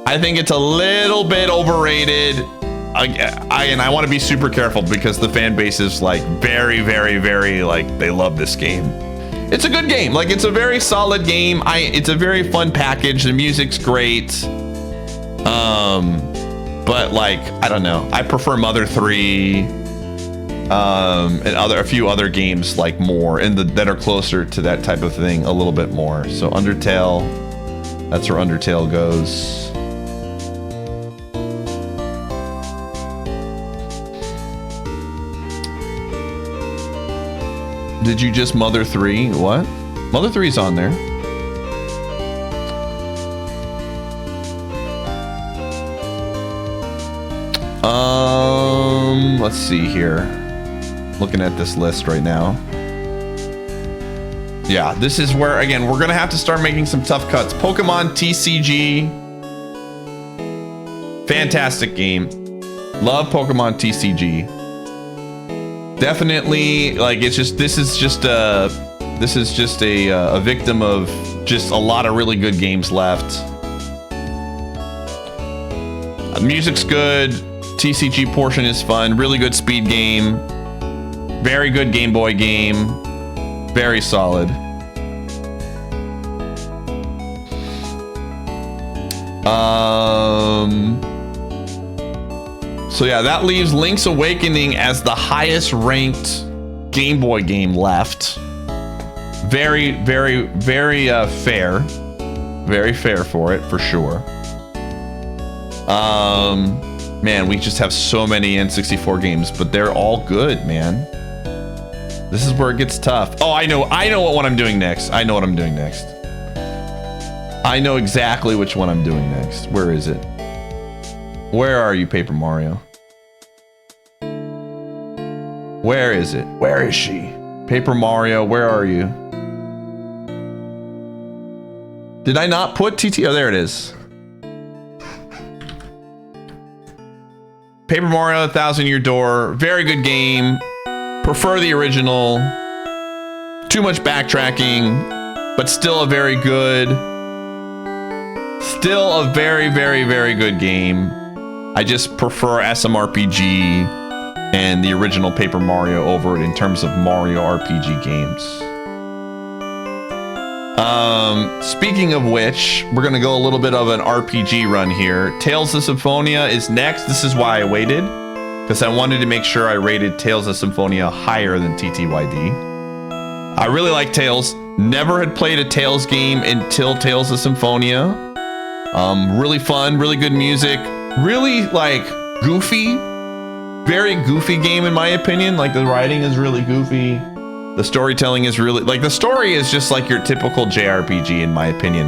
I think it's a little bit overrated. And I want to be super careful because the fan base is like very, very, very like they love this game. It's a good game. Like it's a very solid game. It's a very fun package. The music's great. But like I don't know. I prefer Mother 3. And a few other games like more that are closer to that type of thing a little bit more. So Undertale, that's where Undertale goes. Did you just Mother 3? What? Mother 3's on there. Let's see here. looking at this list right now. Yeah, this is where, again, we're gonna have to start making some tough cuts. Pokemon TCG. Fantastic game. Love Pokemon TCG. Definitely, like, it's just, this is just a victim of just a lot of really good games left. The music's good. TCG portion is fun. Really good speed game. Very good Game Boy game. Very solid. So yeah, that leaves Link's Awakening as the highest ranked Game Boy game left. Very, very, very fair. Very fair for it, for sure. Man, we just have so many N64 games, but they're all good, man. This is where it gets tough. Oh, I know what I'm doing next. I know what I'm doing next. I know exactly which one I'm doing next. Where is it? Where are you, Paper Mario? Where is it? Where is she? Paper Mario, where are you? Did I not put TT? Oh, there it is. Paper Mario, Thousand Year Door. Very good game. Prefer the original. Too much backtracking, but still a very good. Still a very, very, very good game. I just prefer SMRPG and the original Paper Mario over it in terms of Mario RPG games. Speaking of which, we're gonna go a little bit of an RPG run here. Tales of Symphonia is next. This is why I waited, because I wanted to make sure I rated Tales of Symphonia higher than TTYD. I really like Tales. Never had played a Tales game until Tales of Symphonia. Really fun, really good music, really like goofy, very goofy game in my opinion. Like the writing is really goofy. The storytelling is really, like the story is just like your typical JRPG in my opinion,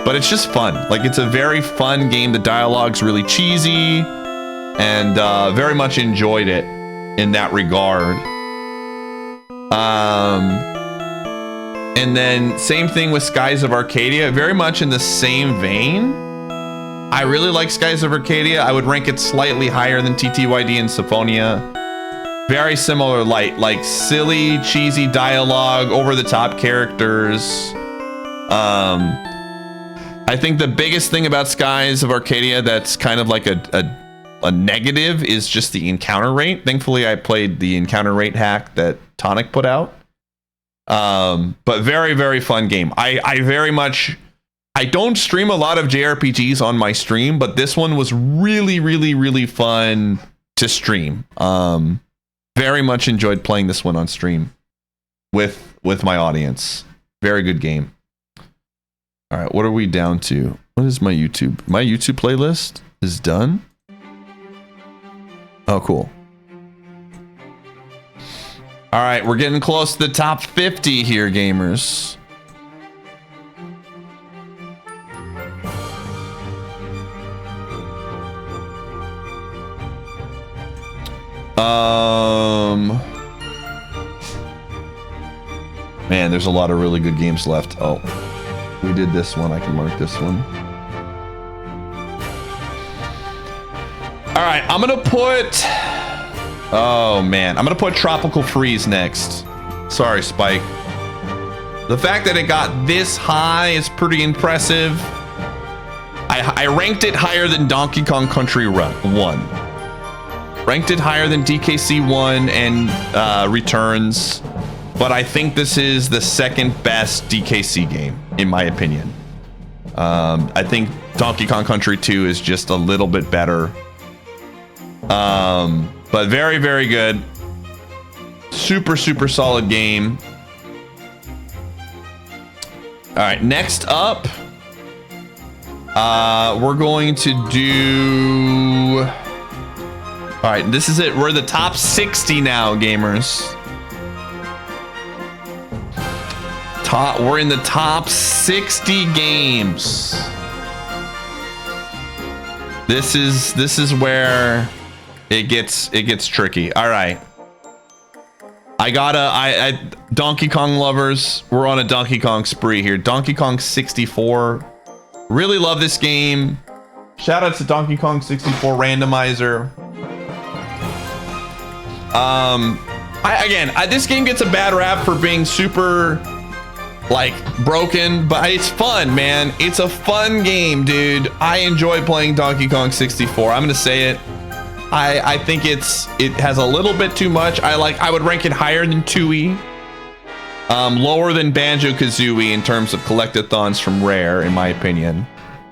but it's just fun. Like it's a very fun game. The dialogue's really cheesy and very much enjoyed it in that regard. And then same thing with Skies of Arcadia, very much in the same vein. I really like Skies of Arcadia. I would rank it slightly higher than TTYD and Symphonia. Very similar, like silly, cheesy dialogue, over-the-top characters. I think the biggest thing about Skies of Arcadia that's kind of like a negative is just the encounter rate. Thankfully, I played the encounter rate hack that Tonic put out. But very, very fun game. I don't stream a lot of JRPGs on my stream, but this one was really, really, really fun to stream. Very much enjoyed playing this one on stream with my audience. Very good game. All right, what are we down to? What is my YouTube? My YouTube playlist is done. Oh, cool. All right, we're getting close to the top 50 here, gamers. Man, there's a lot of really good games left. Oh, we did this one. I can mark this one. All right, I'm gonna put... Oh, man. I'm gonna put Tropical Freeze next. Sorry, Spike. The fact that it got this high is pretty impressive. I ranked it higher than Donkey Kong Country 1. Ranked it higher than DKC 1 and Returns. But I think this is the second best DKC game, in my opinion. I think Donkey Kong Country 2 is just a little bit better. But very, very good. Super, super solid game. All right, next up, we're going to do... All right, this is it. We're the top 60 now, gamers. We're in the top 60 games. This is where it gets tricky. All right. Donkey Kong lovers, we're on a Donkey Kong spree here. Donkey Kong 64. Really love this game. Shout out to Donkey Kong 64 randomizer. This game gets a bad rap for being super like broken, but it's fun, man. It's a fun game, dude. I enjoy playing Donkey Kong 64. I'm gonna say it. I think it has a little bit too much. I would rank it higher than Tooie, lower than Banjo-Kazooie in terms of collectathons from Rare, in my opinion.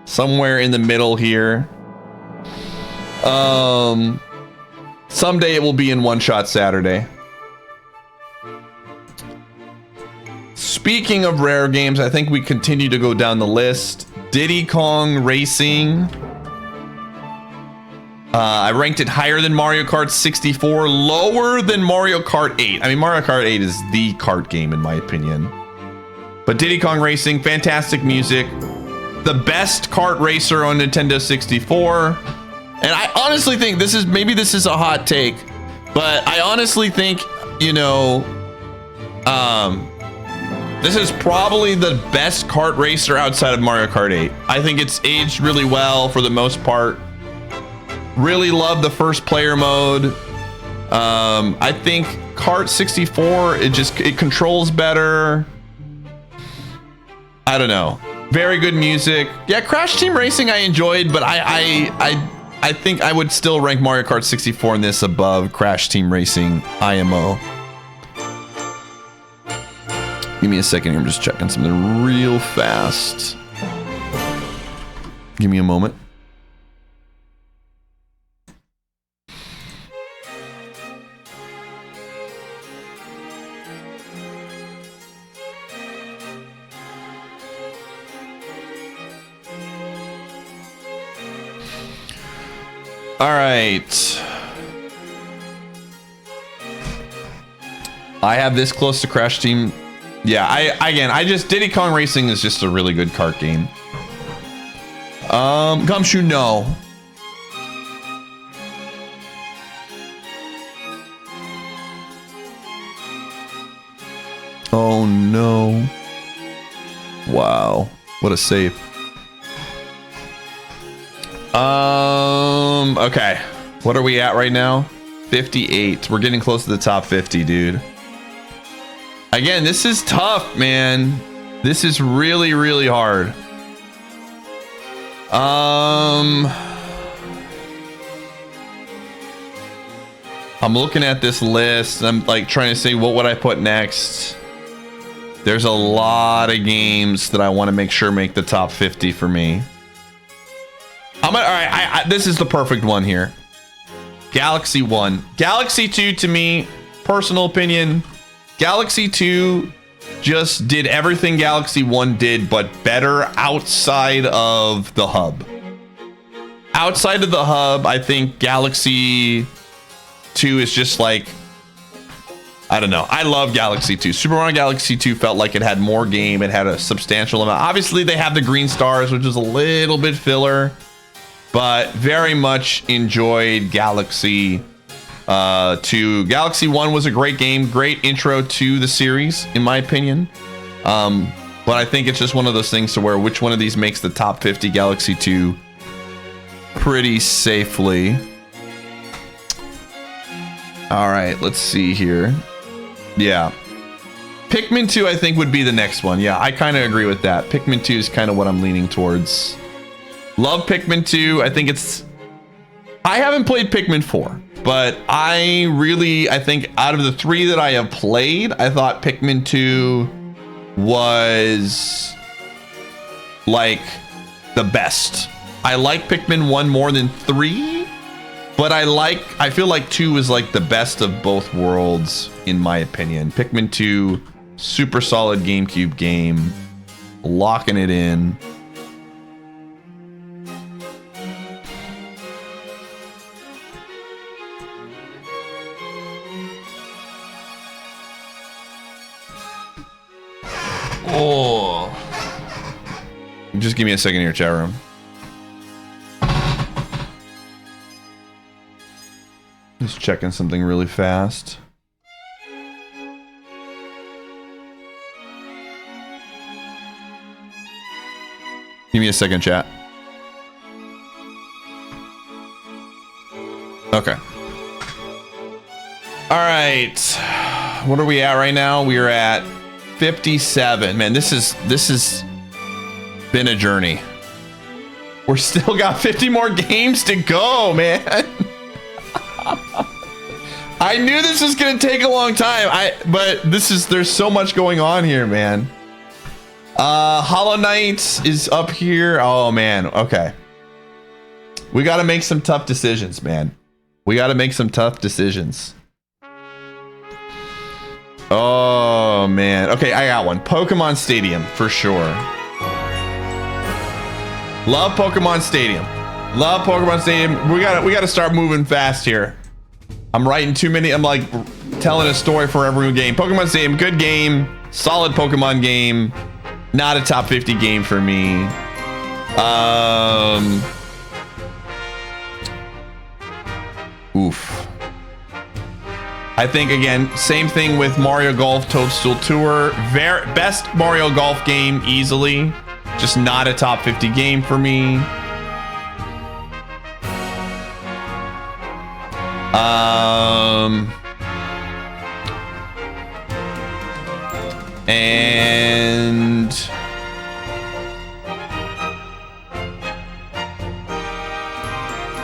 Somewhere in the middle here. Someday it will be in One Shot Saturday. Speaking of Rare games, I think we continue to go down the list. Diddy Kong Racing. I ranked it higher than Mario Kart 64, lower than Mario Kart 8. I mean, Mario Kart 8 is the kart game in my opinion. But Diddy Kong Racing, fantastic music. The best kart racer on Nintendo 64. And I honestly think this is a hot take, but I honestly think, you know, this is probably the best kart racer outside of Mario Kart 8. I think it's aged really well for the most part. Really love the first player mode. I think Kart 64, it controls better. I don't know. Very good music. Yeah, Crash Team Racing I enjoyed, but I think I would still rank Mario Kart 64 in this above Crash Team Racing IMO. Give me a second here. I'm just checking something real fast. Give me a moment. All right. I have this close to Crash Team. Yeah, Diddy Kong Racing is just a really good kart game. Gumshoe, no. Oh no. Wow. What a save. Okay. What are we at right now? 58. We're getting close to the top 50, dude. Again, this is tough, man. This is really, really hard. I'm looking at this list. I'm like trying to say, what would I put next? There's a lot of games that I want to make sure make the top 50 for me. All right, this is the perfect one here. Galaxy 1. Galaxy 2, to me, personal opinion, Galaxy 2 just did everything Galaxy 1 did, but better outside of the hub. Outside of the hub, I think Galaxy 2 is just like, I don't know. I love Galaxy 2. Super Mario Galaxy 2 felt like it had more game. It had a substantial amount. Obviously, they have the green stars, which is a little bit filler. But very much enjoyed Galaxy 2. Galaxy 1 was a great game. Great intro to the series, in my opinion. But I think it's just one of those things to where which one of these makes the top 50, Galaxy 2 pretty safely. All right, let's see here. Yeah. Pikmin 2, I think, would be the next one. Yeah, I kind of agree with that. Pikmin 2 is kind of what I'm leaning towards. Love Pikmin 2. I think I haven't played Pikmin 4, but I think out of the 3 that I have played, I thought Pikmin 2 was like the best. I like Pikmin 1 more than 3, but I feel like 2 is like the best of both worlds in my opinion. Pikmin 2, super solid GameCube game, locking it in. Oh, just give me a second here, chat room. Just checking something really fast. Give me a second, chat. Okay. All right. What are we at right now? We are at 57. Man, this is been a journey. We're still got 50 more games to go, man. I knew this was gonna take a long time. But there's so much going on here, man. Hollow Knight is up here. Oh man, okay. We gotta make some tough decisions, man. We gotta make some tough decisions. Oh man. Okay, I got one. Pokemon Stadium for sure. Love Pokemon Stadium. Love Pokemon Stadium. We gotta start moving fast here. I'm writing too many. I'm like telling a story for every game. Pokemon Stadium, good game, solid Pokemon game. Not a top 50 game for me. Oof. I think again, same thing with Mario Golf Toadstool Tour. Best Mario Golf game easily. Just not a top 50 game for me. And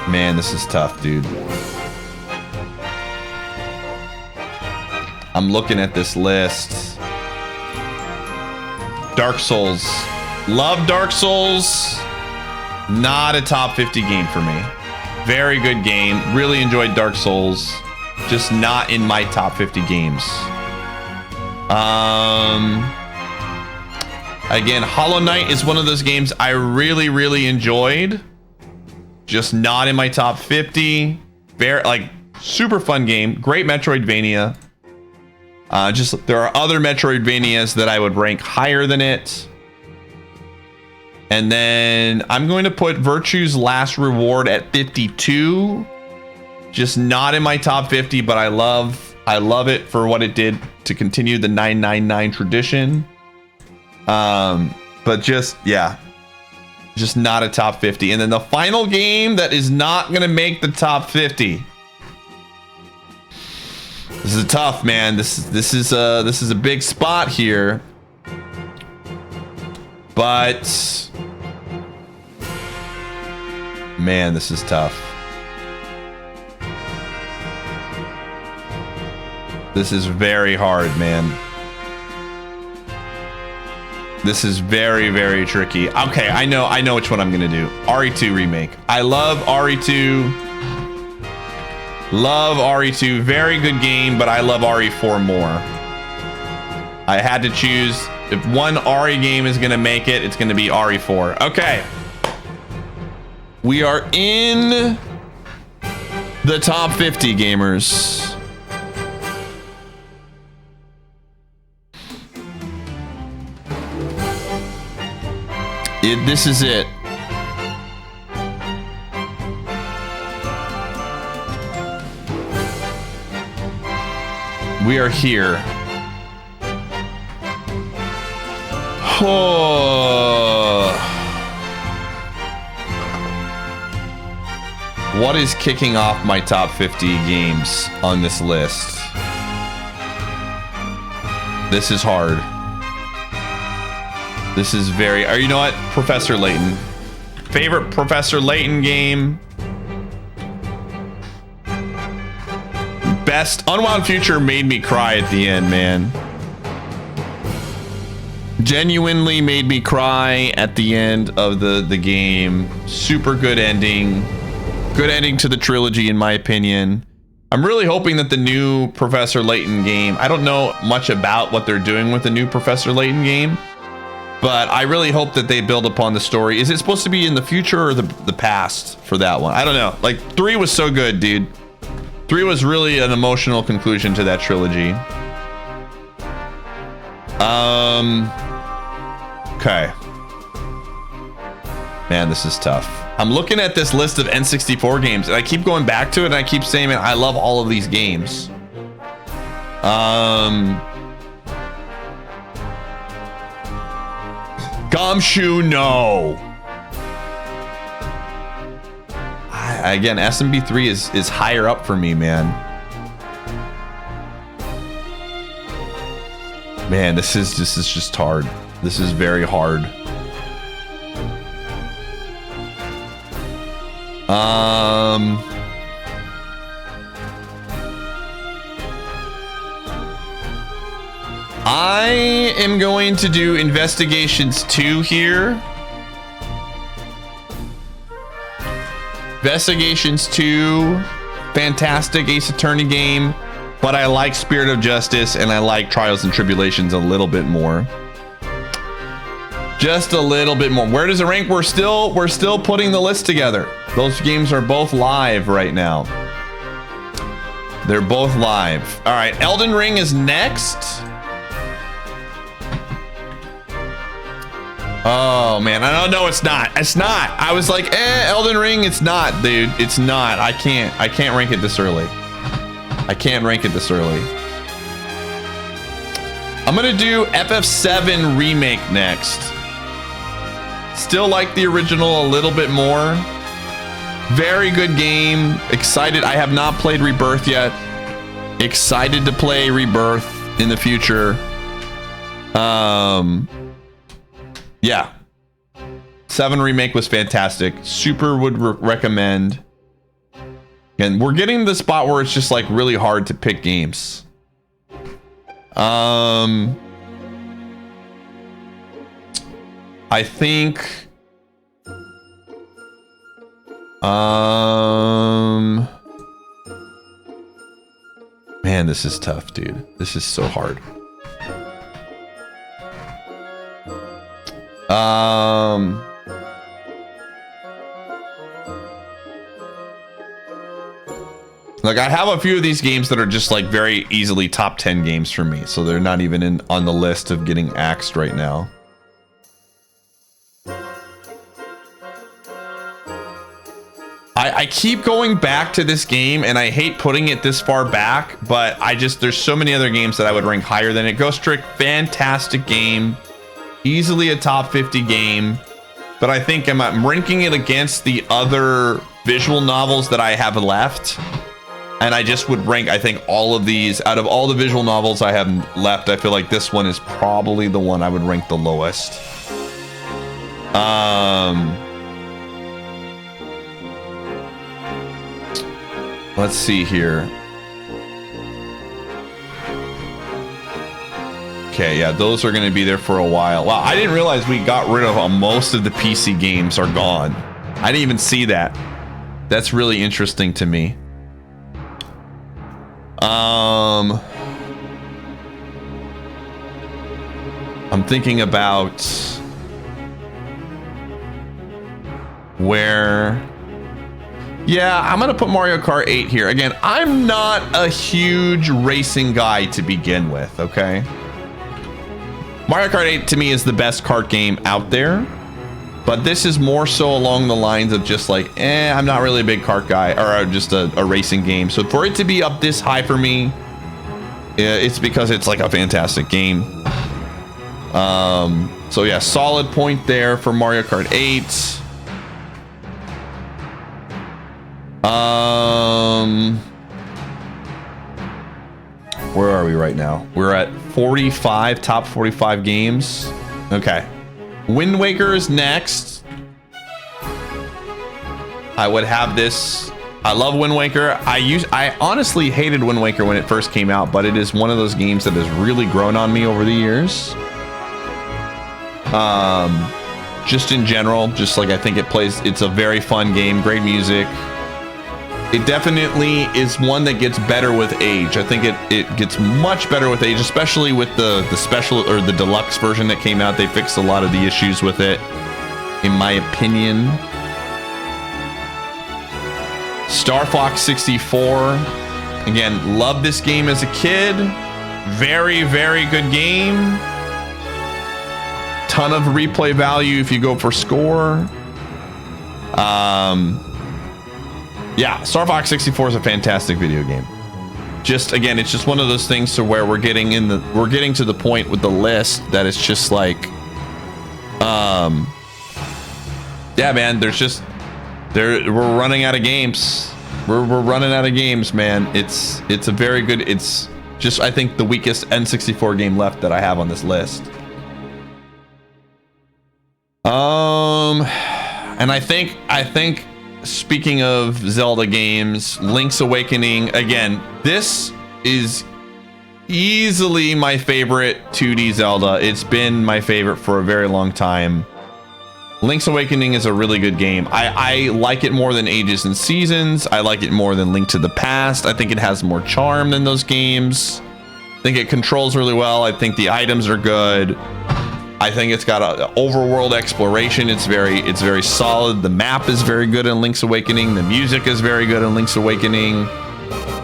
man, this is tough, dude. I'm looking at this list. Dark Souls. Love Dark Souls. Not a top 50 game for me. Very good game. Really enjoyed Dark Souls. Just not in my top 50 games. Again, Hollow Knight is one of those games I really, really enjoyed. Just not in my top 50. Very, like, super fun game. Great Metroidvania. Just there are other Metroidvanias that I would rank higher than it. And then I'm going to put Virtue's Last Reward at 52. Just not in my top 50, but I love it for what it did to continue the 999 tradition. But just, yeah, just not a top 50. And then the final game that is not going to make the top 50. This is tough, man. This is a big spot here. But man, this is tough. This is very hard, man. This is very, very tricky. Okay, I know which one I'm gonna do. RE2 remake. I love RE2. Love RE2. Very good game, but I love RE4 more. I had to choose. If one RE game is gonna make it, it's gonna be RE4. Okay. We are in the top 50, gamers. This is it. We are here. Oh. What is kicking off my top 50 games on this list? This is hard. This is very... you know what? Professor Layton. Favorite Professor Layton game. Best... Unwound Future made me cry at the end, man. Genuinely made me cry at the end of the game. Super good ending. Good ending to the trilogy, in my opinion. I'm really hoping that the new Professor Layton game... I don't know much about what they're doing with the new Professor Layton game, but I really hope that they build upon the story. Is it supposed to be in the future or the past for that one? I don't know. Like, 3 was so good, dude. 3 was really an emotional conclusion to that trilogy. Okay. Man, this is tough. I'm looking at this list of N64 games, and I keep going back to it, and I keep saying, man, I love all of these games. Gumshoe, no. again, SMB3 is higher up for me, man. Man, this is just hard. This is very hard. I am going to do Investigations 2 here. Investigations 2, fantastic Ace Attorney game, but I like Spirit of Justice and I like Trials and Tribulations a little bit more. Just a little bit more. Where does it rank? We're still putting the list together. Those games are both live right now. They're both live. All right, Elden Ring is next. Oh man, I don't know. It's not. It's not. I was like, Elden Ring. It's not, dude. It's not. I can't rank it this early. I can't rank it this early. I'm gonna do FF7 Remake next. Still like the original a little bit more. Very good game. Excited. I have not played Rebirth yet. Excited to play Rebirth in the future. Yeah. 7 Remake was fantastic. Super would recommend. And we're getting to the spot where it's just like really hard to pick games. I think man, this is tough, dude. This is so hard. Like I have a few of these games that are just like very easily top 10 games for me, so they're not even on the list of getting axed right now. I keep going back to this game and I hate putting it this far back, but there's so many other games that I would rank higher than it. Ghost Trick, fantastic game. Easily a top 50 game, but I think I'm ranking it against the other visual novels that I have left, and I just would rank, I think, all of these out of all the visual novels I have left. I feel like this one is probably the one I would rank the lowest. Let's see here. Okay, yeah, those are going to be there for a while. Wow, I didn't realize we got rid of most of the PC games are gone. I didn't even see that. That's really interesting to me. I'm thinking about where... Yeah, I'm going to put Mario Kart 8 here. Again, I'm not a huge racing guy to begin with, okay? Mario Kart 8 to me is the best kart game out there, but this is more so along the lines of just like, I'm not really a big kart guy, or just a racing game. So for it to be up this high for me, it's because it's like a fantastic game. So yeah, solid point there for Mario Kart 8. Where are we right now? We're at 45, top 45 games. Okay. Wind Waker is next. I would have this. I love Wind Waker. I honestly hated Wind Waker when it first came out, but it is one of those games that has really grown on me over the years. Just in general, just like I think it's a very fun game, great music. It definitely is one that gets better with age. I think it gets much better with age, especially with the special or the deluxe version that came out. They fixed a lot of the issues with it, in my opinion. Star Fox 64. Again, loved this game as a kid. Very, very good game. Ton of replay value if you go for score. Yeah, Star Fox 64 is a fantastic video game. Just again, it's just one of those things to where we're getting to the point with the list that it's just like, yeah, man, there's just We're running out of games. We're running out of games, man. It's a very good. It's just, I think, the weakest N64 game left that I have on this list. And I think speaking of Zelda games, Link's Awakening, again, this is easily my favorite 2D Zelda. It's been my favorite for a very long time. Link's Awakening is a really good game. I like it more than Ages and Seasons. I like it more than Link to the Past. I think it has more charm than those games. I think it controls really well. I think the items are good. I think it's got an overworld exploration. It's very solid. The map is very good in Link's Awakening. The music is very good in Link's Awakening.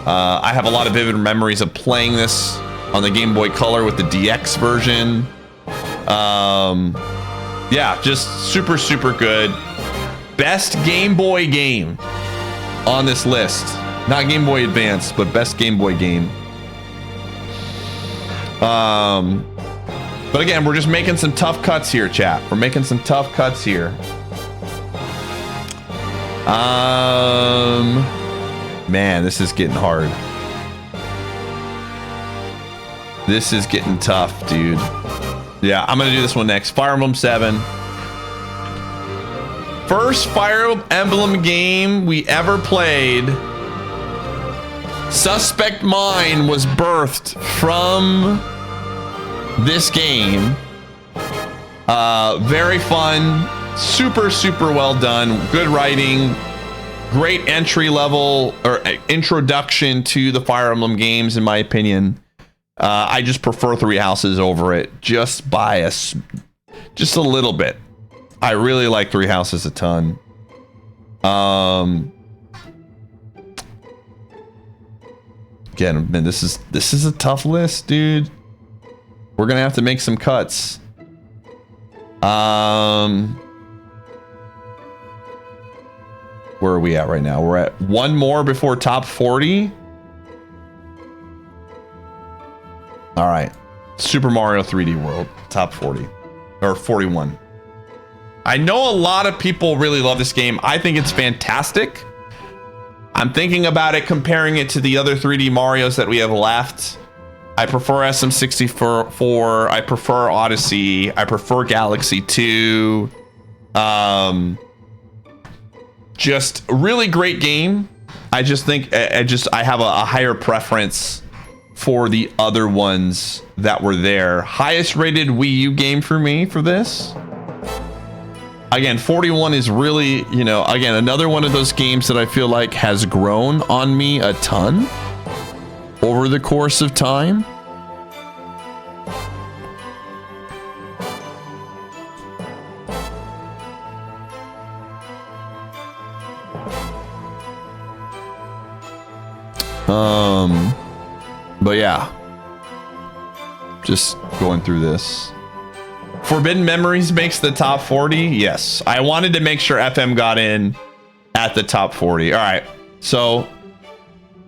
I have a lot of vivid memories of playing this on the Game Boy Color with the DX version. Yeah, just super, super good. Best Game Boy game on this list. Not Game Boy Advance, but best Game Boy game. But again, we're just making some tough cuts here, chat. We're making some tough cuts here. Man, this is getting hard. This is getting tough, dude. Yeah, I'm gonna do this one next. Fire Emblem 7. First Fire Emblem game we ever played. Suspect Mine was birthed from this game. Very fun, super, super well done. Good writing, great entry level or introduction to the Fire Emblem games, in my opinion. I just prefer Three Houses over it, just by just a little bit. I really like Three Houses a ton. Again, man, this is a tough list, dude. We're gonna have to make some cuts. Where are we at right now? We're at one more before top 40. All right, Super Mario 3D World, top 40 or 41. I know a lot of people really love this game. I think it's fantastic. I'm thinking about it, comparing it to the other 3D Marios that we have left. I prefer SM64. I prefer Odyssey. I prefer Galaxy 2. Just a really great game. I just think I have a higher preference for the other ones that were there. Highest rated Wii U game for me for this. Again, 41 is really, you know, again, another one of those games that I feel like has grown on me a ton over the course of time. But yeah, just going through this. Forbidden Memories makes the top 40. Yes, I wanted to make sure FM got in at the top 40. All right, so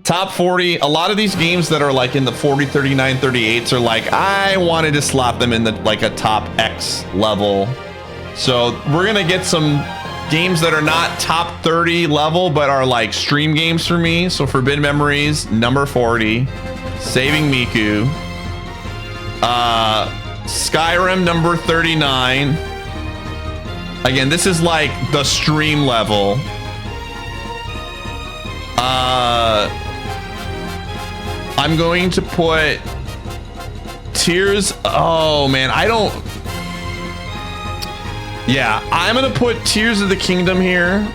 top 40. A lot of these games that are like in the 40, 39, 38s are like, I wanted to slap them in the like a top X level. So we're gonna get some games that are not top 30 level, but are like stream games for me. So Forbidden Memories, number 40. Saving Miku. Skyrim, number 39. Again, this is like the stream level. I'm going to put Tears. Oh man, I don't. Yeah, I'm gonna put Tears of the Kingdom here.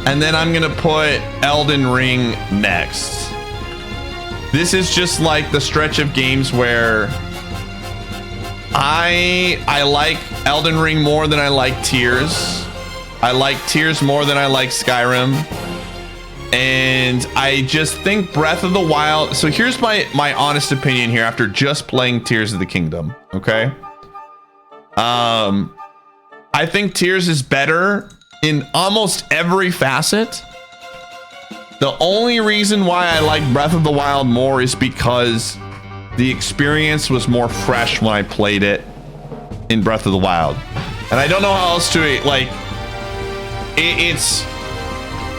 And then I'm gonna put Elden Ring next. This is just like the stretch of games where I like Elden Ring more than I like Tears. I like Tears more than I like Skyrim. And I just think Breath of the Wild. So here's my honest opinion here after just playing Tears of the Kingdom. Okay. I think Tears is better in almost every facet. The only reason why I like Breath of the Wild more is because the experience was more fresh when I played it in Breath of the Wild. And I don't know how else to, like, it's,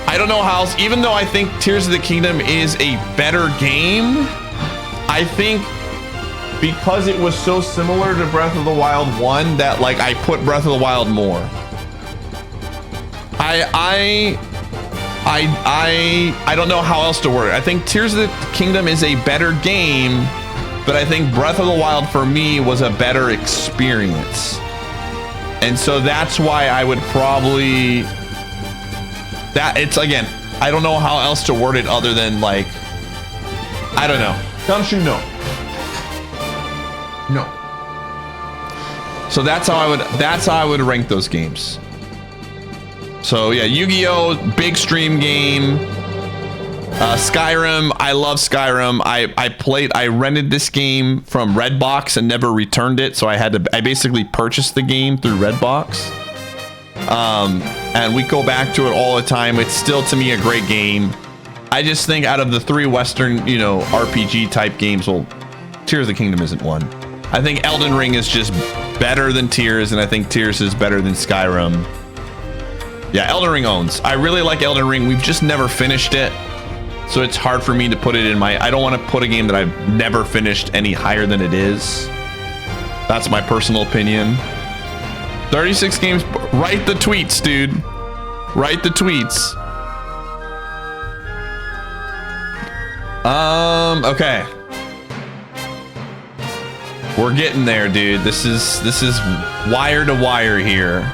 I don't know how else, even though I think Tears of the Kingdom is a better game, I think because it was so similar to Breath of the Wild 1 that like I put Breath of the Wild more. I don't know how else to word it. I think Tears of the Kingdom is a better game, but I think Breath of the Wild for me was a better experience. And so that's why I would probably, that it's again, I don't know how else to word it other than like, I don't know. Gumshoe, no. No. So that's how I would rank those games. So yeah, Yu-Gi-Oh, big stream game. Skyrim, I love Skyrim. I rented this game from Redbox and never returned it, so I basically purchased the game through Redbox. And we go back to it all the time. It's still to me a great game. I just think out of the 3 Western, you know, RPG type games, well, Tears of the Kingdom isn't one. I think Elden Ring is just better than Tears, and I think Tears is better than Skyrim. Yeah, Elden Ring owns. I really like Elden Ring. We've just never finished it. So it's hard for me to put it in my, I don't want to put a game that I've never finished any higher than it is. That's my personal opinion. 36 games, write the tweets, dude. Write the tweets. Okay. We're getting there, dude. This is wire to wire here.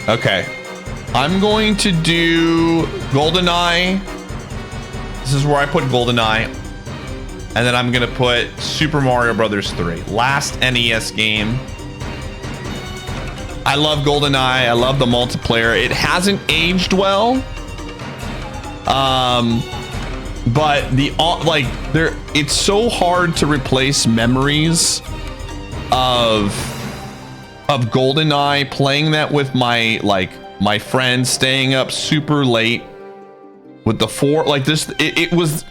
Okay. I'm going to do GoldenEye. This is where I put GoldenEye. And then I'm going to put Super Mario Brothers 3. Last NES game. I love GoldenEye. I love the multiplayer. It hasn't aged well. But it's so hard to replace memories of GoldenEye, playing that with my friends, staying up super late with the it was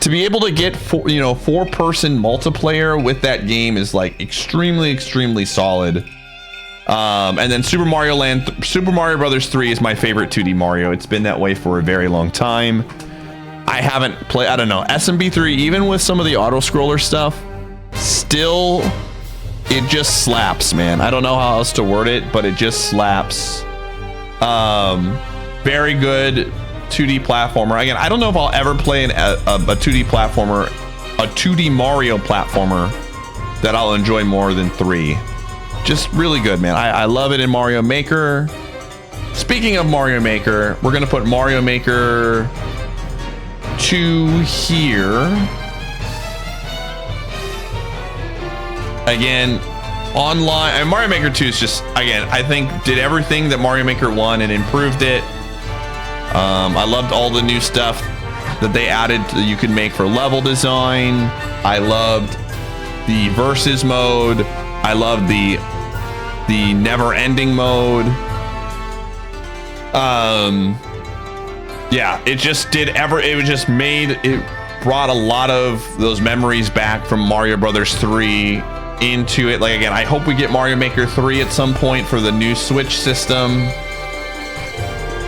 to be able to get 4-person multiplayer with that game is like extremely solid. And then Super Mario Brothers 3 is my favorite 2D Mario. It's been that way for a very long time. I haven't played, I don't know, SMB3, even with some of the auto scroller stuff, still it just slaps, man. I don't know how else to word it, but it just slaps. Very good 2D platformer. Again, I don't know if I'll ever play a 2D platformer, a 2D Mario platformer that I'll enjoy more than 3. Just really good, man. I love it in Mario Maker. Speaking of Mario Maker, we're gonna put Mario Maker 2 here. Again, online, and Mario Maker 2 is just, again, I think did everything that Mario Maker 1 and improved it. I loved all the new stuff that they added that you could make for level design. I loved the versus mode. I loved the never-ending mode. Yeah, it just did it brought a lot of those memories back from Mario Brothers 3 into it. Like, again, I hope we get Mario Maker 3 at some point for the new Switch system.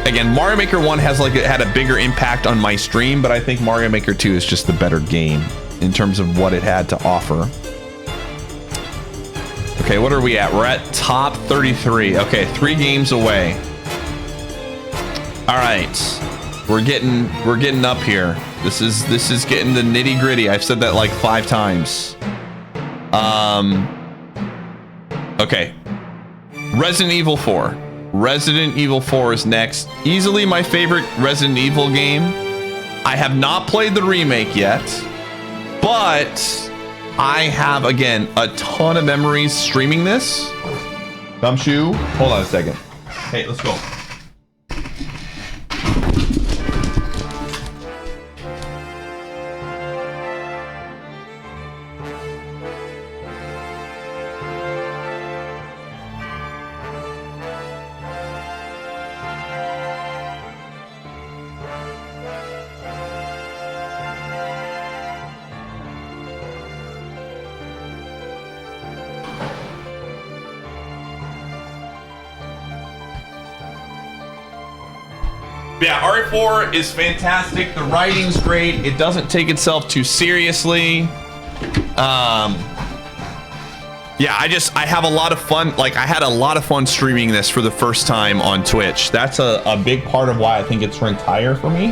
Again, Mario Maker 1 had a bigger impact on my stream, but I think Mario Maker 2 is just the better game in terms of what it had to offer. Okay, what are we at? We're at top 33. Okay, 3 games away. All right, we're getting up here. This is getting the nitty gritty. I've said that like 5 times. Okay, Resident Evil 4. Resident Evil 4 is next. Easily my favorite Resident Evil game. I have not played the remake yet, but I have, again, a ton of memories streaming this. Gumshoe, hold on a second. Hey, let's go. Yeah, RE4 is fantastic. The writing's great. It doesn't take itself too seriously. Yeah, I have a lot of fun. Like, I had a lot of fun streaming this for the first time on Twitch. That's a big part of why I think it's ranked higher for me.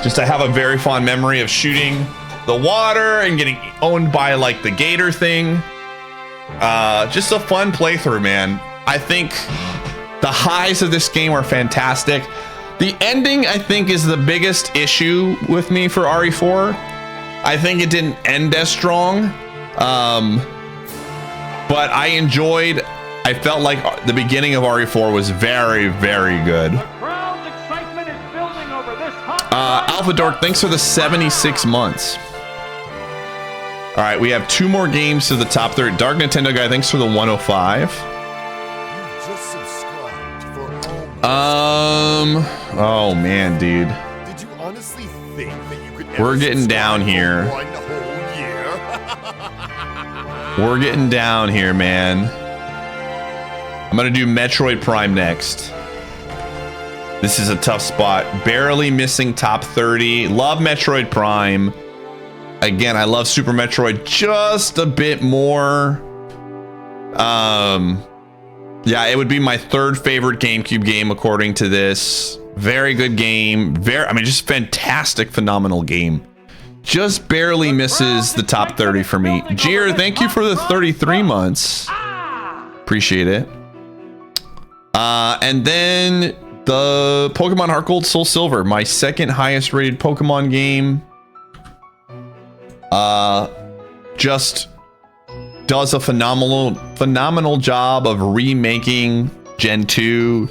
Just I have a very fond memory of shooting the water and getting owned by like the gator thing. Just a fun playthrough, man. I think the highs of this game are fantastic. The ending, I think, is the biggest issue with me for RE4. I think it didn't end as strong. But I felt like the beginning of RE4 was very, very good. Crowd's excitement is building over this hot Alpha Dork, thanks for the 76 months. All right, we have 2 more games to the top 30. Dark Nintendo Guy, thanks for the 105. You just subscribed for Oh man, dude. Did you honestly think that you could ever We're getting down subscribe here. for 1 whole year? We're getting down here, man. I'm gonna do Metroid Prime next. This is a tough spot. Barely missing top 30. Love Metroid Prime. Again, I love Super Metroid just a bit more. Yeah, it would be my 3rd favorite GameCube game according to this. Very good game. Just fantastic, phenomenal game. Just barely misses the top 30 for me. Jeer, thank you for the 33 months. Appreciate it. And then the Pokemon Heart Gold Soul Silver, my 2nd highest rated Pokemon game. Just does a phenomenal job of remaking Gen 2.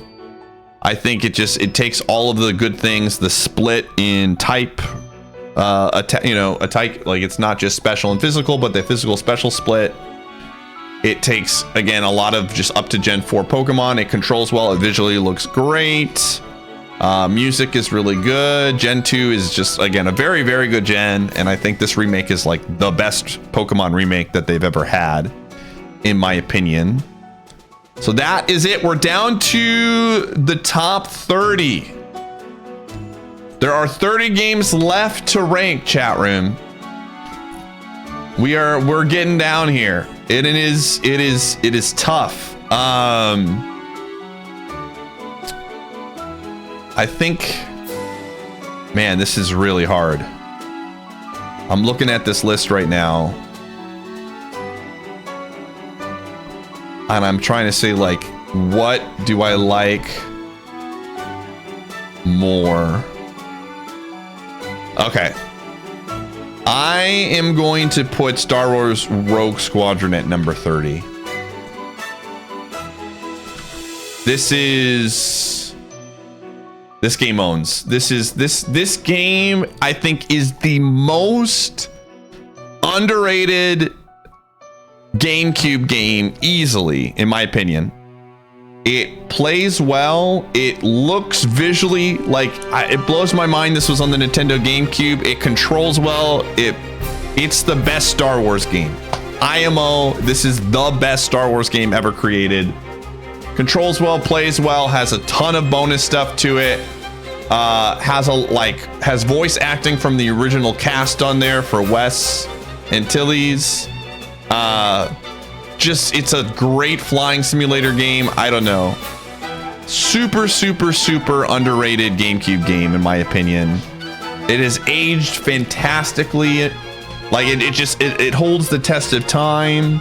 I think it takes all of the good things, the split in type, a type, like it's not just special and physical, but the physical special split. It takes, again, a lot of just up to Gen 4 Pokemon. It controls well. It visually looks great. Music is really good. Gen 2 is just, again, a very, very good gen. And I think this remake is like the best Pokemon remake that they've ever had, in my opinion. So that is it. We're down to the top 30. There are 30 games left to rank, chat room. We're getting down here. It is tough. I think, man, this is really hard. I'm looking at this list right now, and I'm trying to say, like, what do I like more? Okay. I am going to put Star Wars Rogue Squadron at number 30. This game owns. This game, I think, is the most underrated GameCube game easily, in my opinion. It plays well. It looks visually like it blows my mind this was on the Nintendo GameCube. It controls well. It's the best Star Wars game. IMO, this is the best Star Wars game ever created. Controls well, plays well, has a ton of bonus stuff to it. Has voice acting from the original cast on there for Wes Antilles. It's a great flying simulator game. I don't know. Super, super, super underrated GameCube game, in my opinion. It has aged fantastically. Like, it holds the test of time.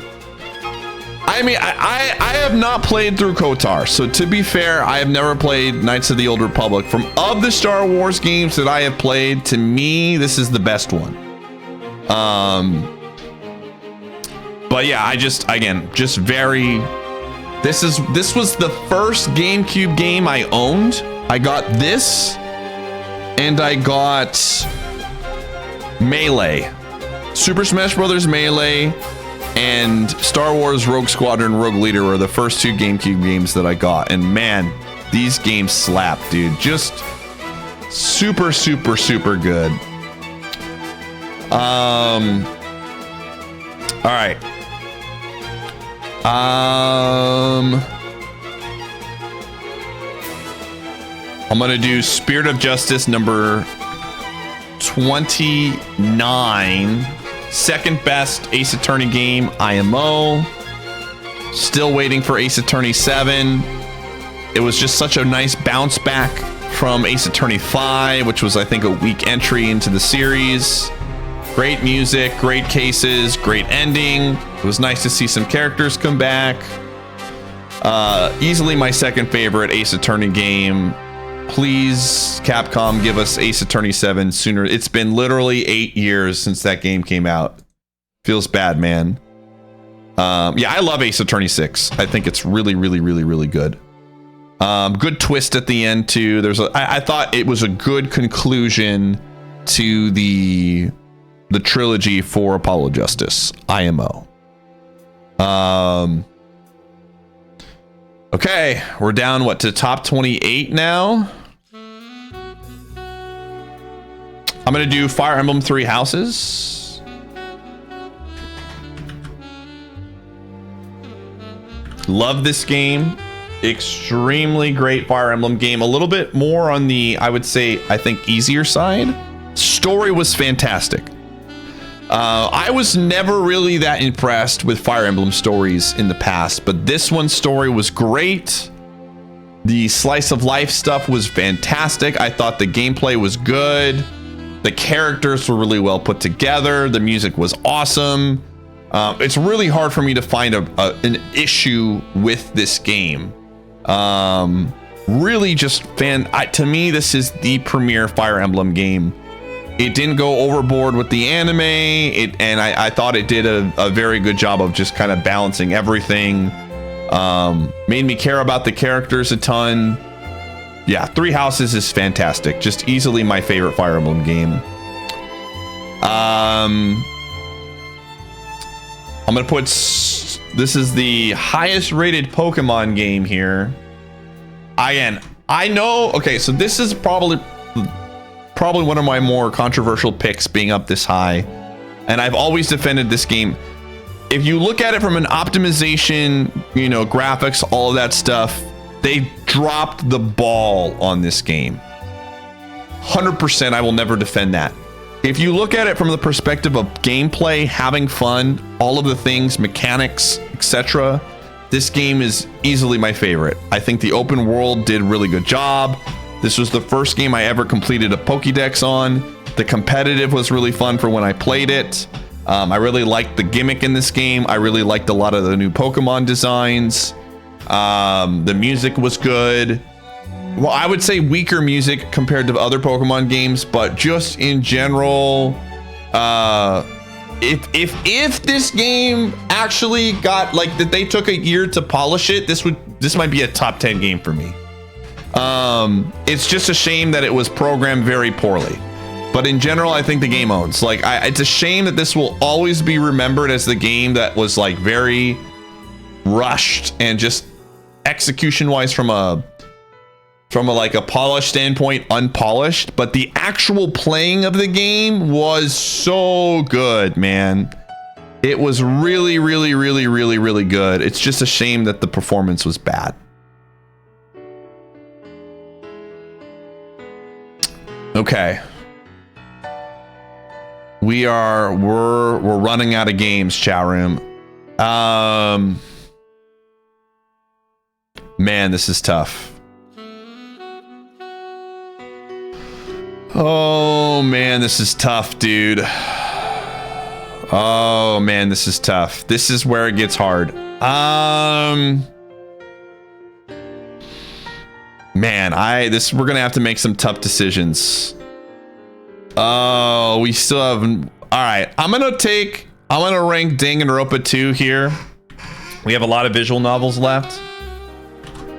I mean, I have not played through KOTOR, so to be fair, I have never played Knights of the Old Republic. Of the Star Wars games that I have played, to me, this is the best one. But yeah, this was the first GameCube game I owned. I got this, and I got Melee. Super Smash Bros. Melee and Star Wars Rogue Squadron Rogue Leader were the first 2 GameCube games that I got. And man, these games slap, dude. Just super, super, super good. All right. I'm gonna do Spirit of Justice number 29. Second best Ace Attorney game, IMO. Still waiting for Ace Attorney 7. It was just such a nice bounce back from Ace Attorney 5, which was, I think, a weak entry into the series. Great music, great cases, great ending. It was nice to see some characters come back. Easily my second favorite Ace Attorney game. Please, Capcom, give us Ace Attorney 7 sooner. It's been literally 8 years since that game came out. Feels bad, man. Yeah, I love Ace Attorney 6. I think it's really, really, really, really good. Good twist at the end, too. I thought it was a good conclusion to the trilogy for Apollo Justice, IMO. Okay, we're down, what, to top 28 now? I'm gonna do Fire Emblem 3 Houses. Love this game. Extremely great Fire Emblem game. A little bit more on the, I would say, I think, easier side. Story was fantastic. I was never really that impressed with Fire Emblem stories in the past, but this one's story was great. The slice of life stuff was fantastic. I thought the gameplay was good. The characters were really well put together. The music was awesome. It's really hard for me to find an issue with this game. Really just to me, this is the premier Fire Emblem game. It didn't go overboard with the anime, and I thought it did a very good job of just kind of balancing everything. Made me care about the characters a ton. Yeah, Three Houses is fantastic. Just easily my favorite Fire Emblem game. I'm gonna put, this is the highest rated Pokemon game here. Again, I know, okay, so this is probably one of my more controversial picks being up this high, and I've always defended this game. If you look at it from an optimization, you know, graphics, all of that stuff, they dropped the ball on this game. 100%, I will never defend that. If you look at it from the perspective of gameplay, having fun, all of the things, mechanics, etc., this game is easily my favorite. I think the open world did a really good job. This was the first game I ever completed a Pokédex on. The competitive was really fun for when I played it. I really liked the gimmick in this game. I really liked a lot of the new Pokemon designs. The music was good. Well, I would say weaker music compared to other Pokemon games, but just in general, if this game actually got, like, that they took a year to polish it, this might be a top 10 game for me. It's just a shame that it was programmed very poorly. But in general, I think the game owns. Like, it's a shame that this will always be remembered as the game that was, like, very rushed and just execution-wise from a like a polished standpoint, unpolished. But the actual playing of the game was so good, man. It was really, really, really, really, really good. It's just a shame that the performance was bad. Okay. We're running out of games, chat room. Man, this is tough. Oh man, this is tough, dude. Oh man, this is tough. This is where it gets hard. Man, we're gonna have to make some tough decisions. Oh, we still haven't. All right, I'm gonna rank Danganronpa 2 here. We have a lot of visual novels left.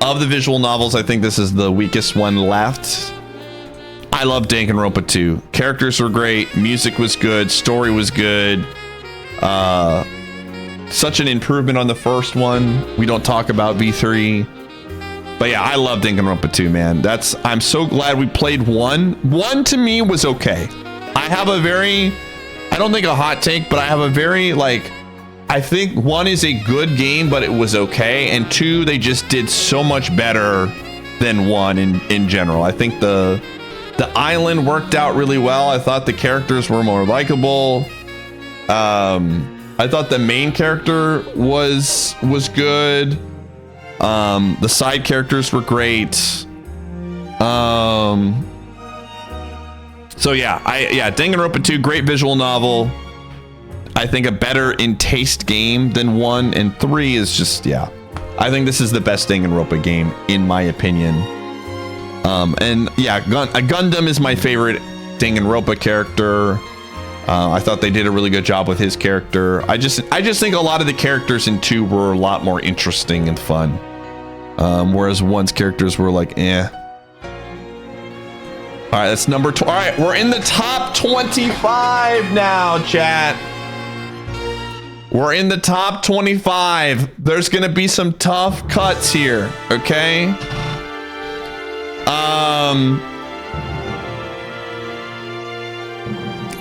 Of the visual novels, I think this is the weakest one left. I love Danganronpa 2. Characters were great, music was good, story was good. Such an improvement on the first one. We don't talk about V3. But yeah, I love Danganronpa 2, man. I'm so glad we played 1. 1 to me was okay. I don't think a hot take, but I have a very, like, I think 1 is a good game, but it was okay. And 2, they just did so much better than 1 in general. I think the island worked out really well. I thought the characters were more likable. I thought the main character was good. The side characters were great. So yeah, Danganronpa 2, great visual novel. I think a better in taste game than 1 and 3 is just, yeah. I think this is the best Danganronpa game in my opinion. And yeah, Gundam is my favorite Danganronpa character. I thought they did a really good job with his character. I just think a lot of the characters in 2 were a lot more interesting and fun. Whereas 1's characters were like, eh. All right, that's number 2. All right, we're in the top 25 now, chat. We're in the top 25. There's gonna be some tough cuts here, okay?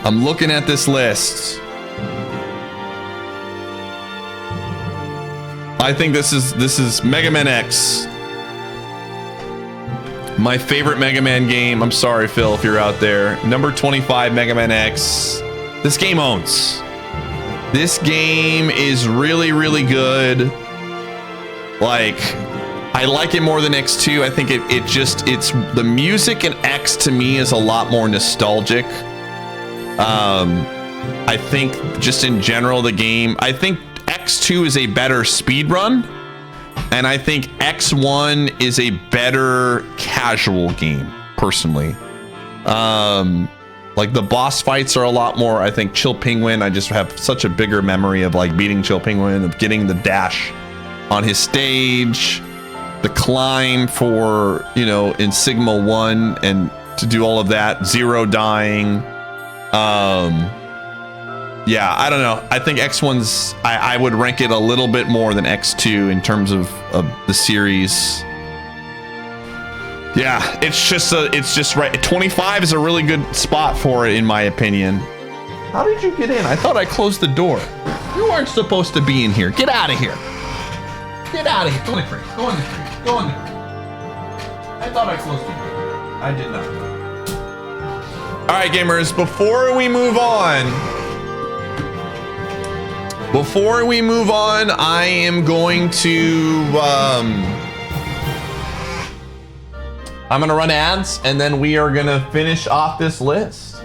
I'm looking at this list. I think this is Mega Man X. My favorite Mega Man game. I'm sorry, Phil, if you're out there. Number 25, Mega Man X. This game owns. This game is really, really good. Like, I like it more than X2. I think it's the music in X to me is a lot more nostalgic. I think just in general, the game, I think X2 is a better speed run. And I think X1 is a better casual game, personally. Like the boss fights are a lot more, I think Chill Penguin, I just have such a bigger memory of like beating Chill Penguin, of getting the dash on his stage, the climb for, you know, in Sigma 1 and to do all of that, Zero dying. Yeah, I don't know. I think X1's, I would rank it a little bit more than X2 in terms of the series. Yeah, it's just right. 25 is a really good spot for it, in my opinion. How did you get in? I thought I closed the door. You weren't supposed to be in here. Get out of here. Get out of here. Go in the crate. Go in the crate. Go in the crate. I thought I closed the door. I did not. All right, gamers, before we move on, I am going to, I'm gonna run ads and then we are gonna finish off this list.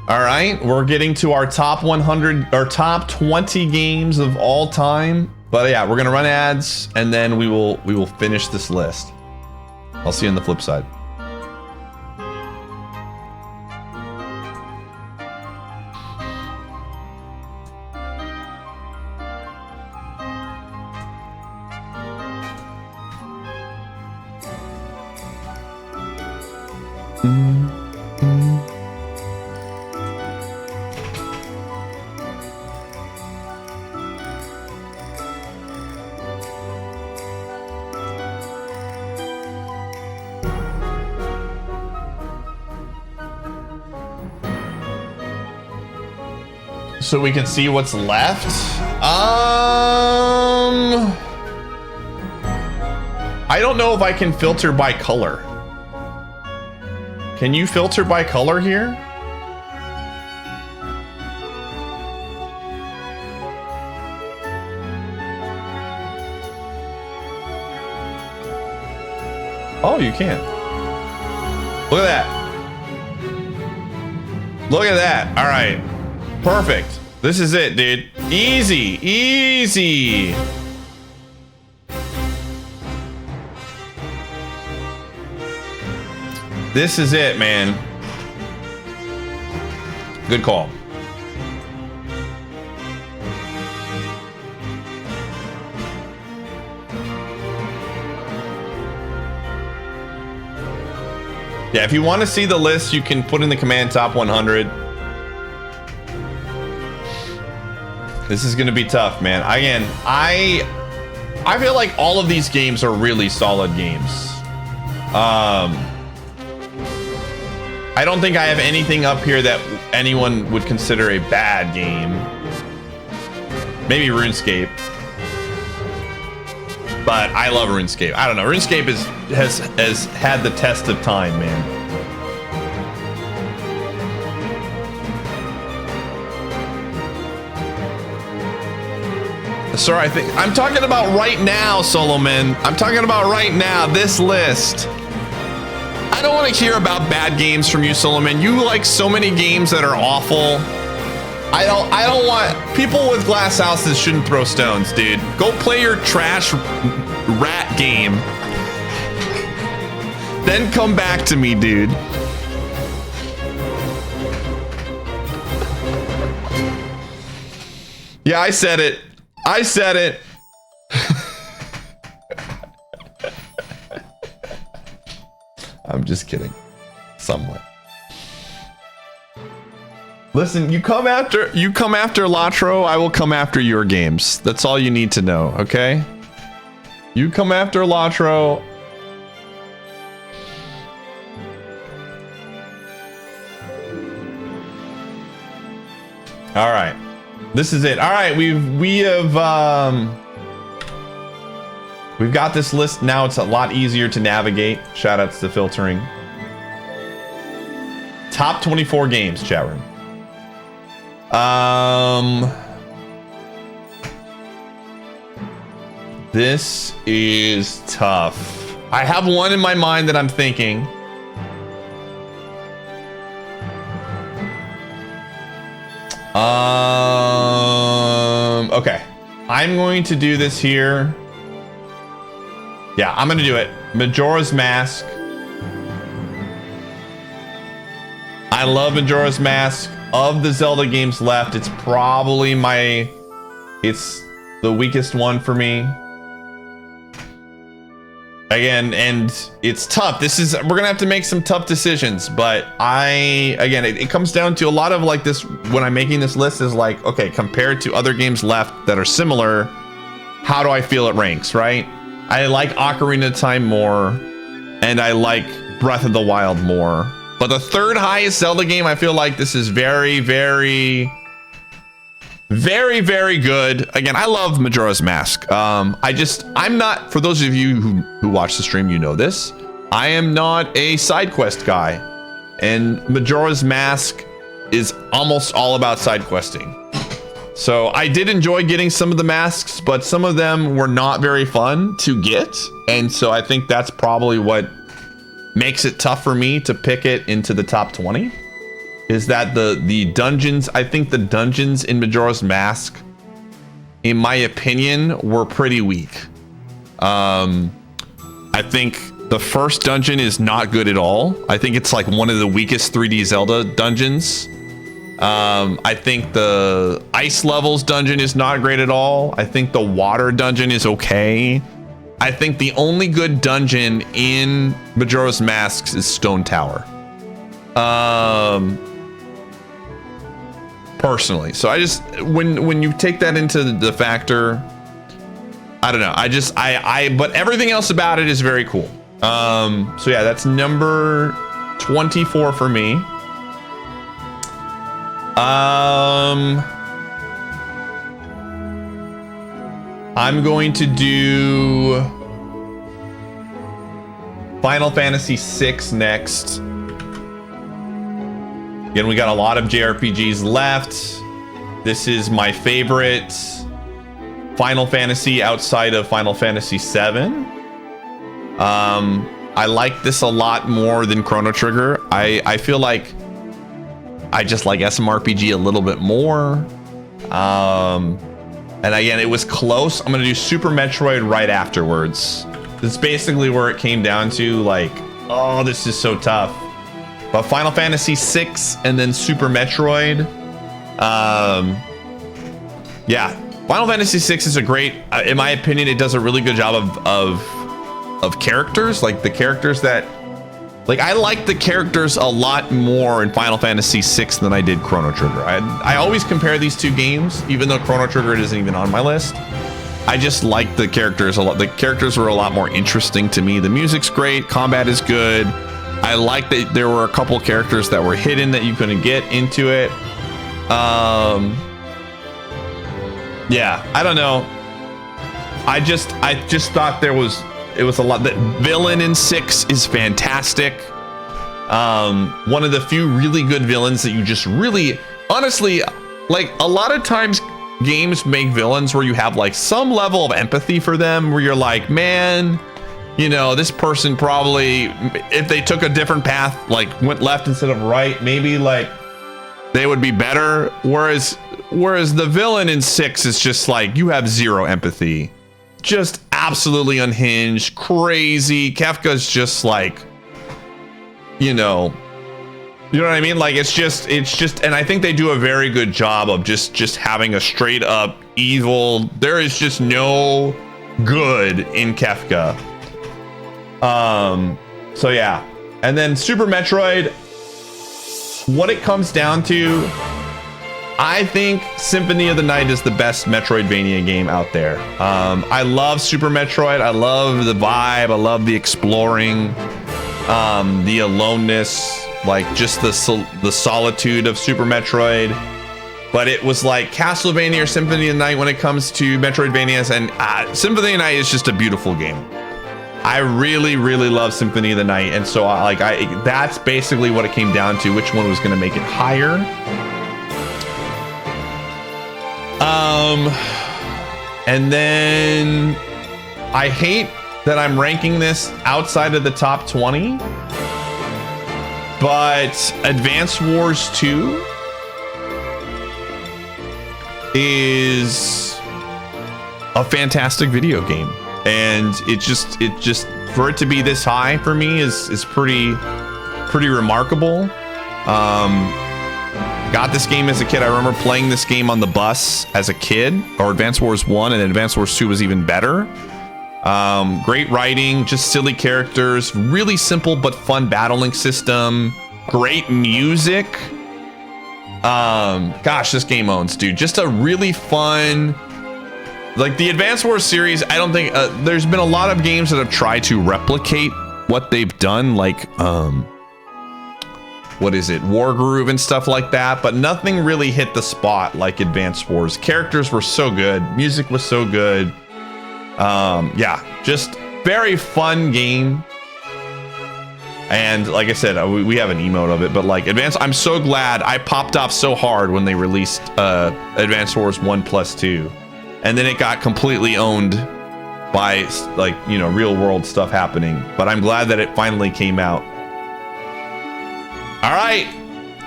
All right, we're getting to our top 100 or top 20 games of all time. But yeah, we're gonna run ads and then we will finish this list. I'll see you on the flip side. So we can see what's left. I don't know if I can filter by color. Can you filter by color here? Oh, you can. Look at that. Look at that. All right. Perfect. This is it, dude. Easy, easy. This is it, man. Good call. Yeah, if you want to see the list, you can put in the command top 100. This is gonna be tough, man. Again, I feel like all of these games are really solid games. I don't think I have anything up here that anyone would consider a bad game. Maybe RuneScape. But I love RuneScape. I don't know. RuneScape has had the test of time, man. Sir, I think I'm talking about right now, Solomon. I'm talking about right now, this list. I don't want to hear about bad games from you, Solomon. You like so many games that are awful. I don't want people with glass houses shouldn't throw stones, dude. Go play your trash rat game. Then come back to me, dude. Yeah, I said it. I said it. I'm just kidding. Somewhat. Listen, you come after Latro, I will come after your games. That's all you need to know, okay? You come after Latro. All right. This is it. All right, we've got this list now. It's a lot easier to navigate. Shout outs to filtering. Top 24 games, chat room. This is tough. I have one in my mind that I'm thinking. Okay. I'm going to do this here. Yeah, I'm gonna do it. Majora's Mask. I love Majora's Mask. Of the Zelda games left, it's probably it's the weakest one for me. Again, and it's tough. We're gonna have to make some tough decisions, but it comes down to a lot of like this, when I'm making this list is like, okay, compared to other games left that are similar, how do I feel it ranks, right? I like Ocarina of Time more, and I like Breath of the Wild more. But the third highest Zelda game, I feel like this is very, very, very, very good. Again, I love Majora's Mask. I'm not, for those of you who watch the stream, you know this, I am not a side quest guy. And Majora's Mask is almost all about side questing. So I did enjoy getting some of the masks, but some of them were not very fun to get. And so I think that's probably what makes it tough for me to pick it into the top 20. Is that the dungeons, I think the dungeons in Majora's Mask, in my opinion, were pretty weak. I think the first dungeon is not good at all. I think it's like one of the weakest 3D Zelda dungeons. I think the ice levels dungeon is not great at all. I think the water dungeon is okay. I think the only good dungeon in Majora's Mask is Stone Tower. Personally. So I just, when you take that into the factor, I don't know. But everything else about it is very cool. So yeah, that's number 24 for me. I'm going to do Final Fantasy VI next. Again, we got a lot of JRPGs left. This is my favorite Final Fantasy outside of Final Fantasy VII. I like this a lot more than Chrono Trigger. I feel like I just like SMRPG a little bit more. And again, it was close. I'm gonna do Super Metroid right afterwards. That's basically where it came down to, like, oh, this is so tough. But Final Fantasy VI and then Super Metroid. Yeah, Final Fantasy VI is a great, in my opinion, it does a really good job of characters, like the characters that, like, I like the characters a lot more in Final Fantasy VI than I did Chrono Trigger. I always compare these two games, even though Chrono Trigger isn't even on my list. I just like the characters a lot. The characters were a lot more interesting to me. The music's great, combat is good. I like that there were a couple characters that were hidden that you couldn't get into it. Yeah, I don't know. I just thought it was a lot. That villain in 6 is fantastic. One of the few really good villains that you just really, honestly, like a lot of times games make villains where you have like some level of empathy for them, where you're like, man, you know, this person probably, if they took a different path, like went left instead of right, maybe like they would be better. Whereas the villain in 6 is just like, you have zero empathy, just absolutely unhinged, crazy. Kefka's just like, you know what I mean? Like it's just, and I think they do a very good job of just having a straight up evil. There is just no good in Kefka. So yeah. And then Super Metroid, what it comes down to, I think Symphony of the Night is the best Metroidvania game out there. I love Super Metroid. I love the vibe. I love the exploring, the aloneness, like just the solitude of Super Metroid. But it was like Castlevania or Symphony of the Night when it comes to Metroidvanias, and Symphony of the Night is just a beautiful game. I really, really love Symphony of the Night, and so that's basically what it came down to, which one was going to make it higher. And then I hate that I'm ranking this outside of the top 20, but Advance Wars 2 is a fantastic video game, and it just for it to be this high for me is pretty remarkable. Got this game as a kid. I remember playing this game on the bus as a kid, or Advance Wars 1, and then Advance Wars 2 was even better. Great writing, just silly characters, really simple but fun battling system, great music. Gosh, this game owns, dude. Just a really fun, like the Advance Wars series. I don't think there's been a lot of games that have tried to replicate what they've done, like what is it, Wargroove and stuff like that, but nothing really hit the spot like Advance Wars. Characters were so good, music was so good. Yeah, just very fun game. And like I said, we have an emote of it, but like I'm so glad I popped off so hard when they released Advance Wars 1+2, and then it got completely owned by like, you know, real world stuff happening. But I'm glad that it finally came out. All right,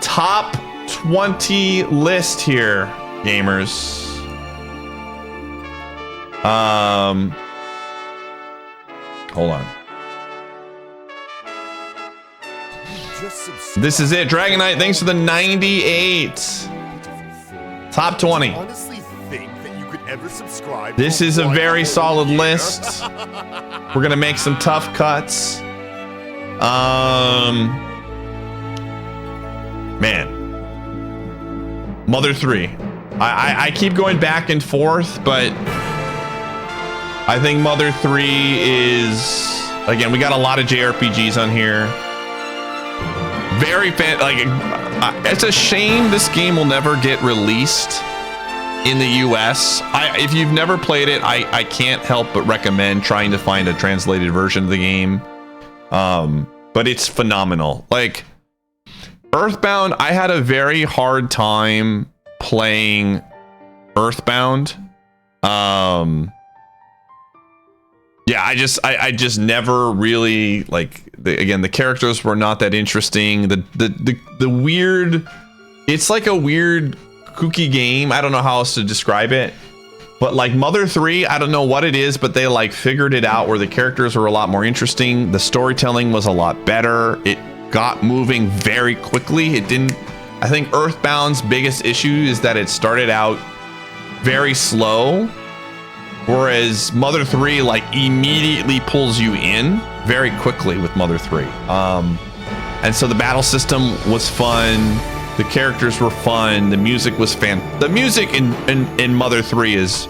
top 20 list here, gamers. Hold on. This is it, Dragon Knight. Thanks for the 98. Top 20. Honestly think that you could ever subscribe. This is a very solid list. We're gonna make some tough cuts. Man, Mother 3. I keep going back and forth, but I think Mother 3 is, again, we got a lot of JRPGs on here. Very it's a shame this game will never get released in the US. If you've never played it, I can't help but recommend trying to find a translated version of the game. But it's phenomenal. Like Earthbound, I had a very hard time playing Earthbound. Yeah, I just never really, like, again, the characters were not that interesting. The weird, it's like a weird kooky game. I don't know how else to describe it. But like Mother 3, I don't know what it is, but they like figured it out where the characters were a lot more interesting. The storytelling was a lot better. It got moving very quickly. It didn't, I think Earthbound's biggest issue is that it started out very slow, whereas Mother 3 like immediately pulls you in very quickly with Mother 3. And so the battle system was fun. The characters were fun. The music was the music in Mother 3 is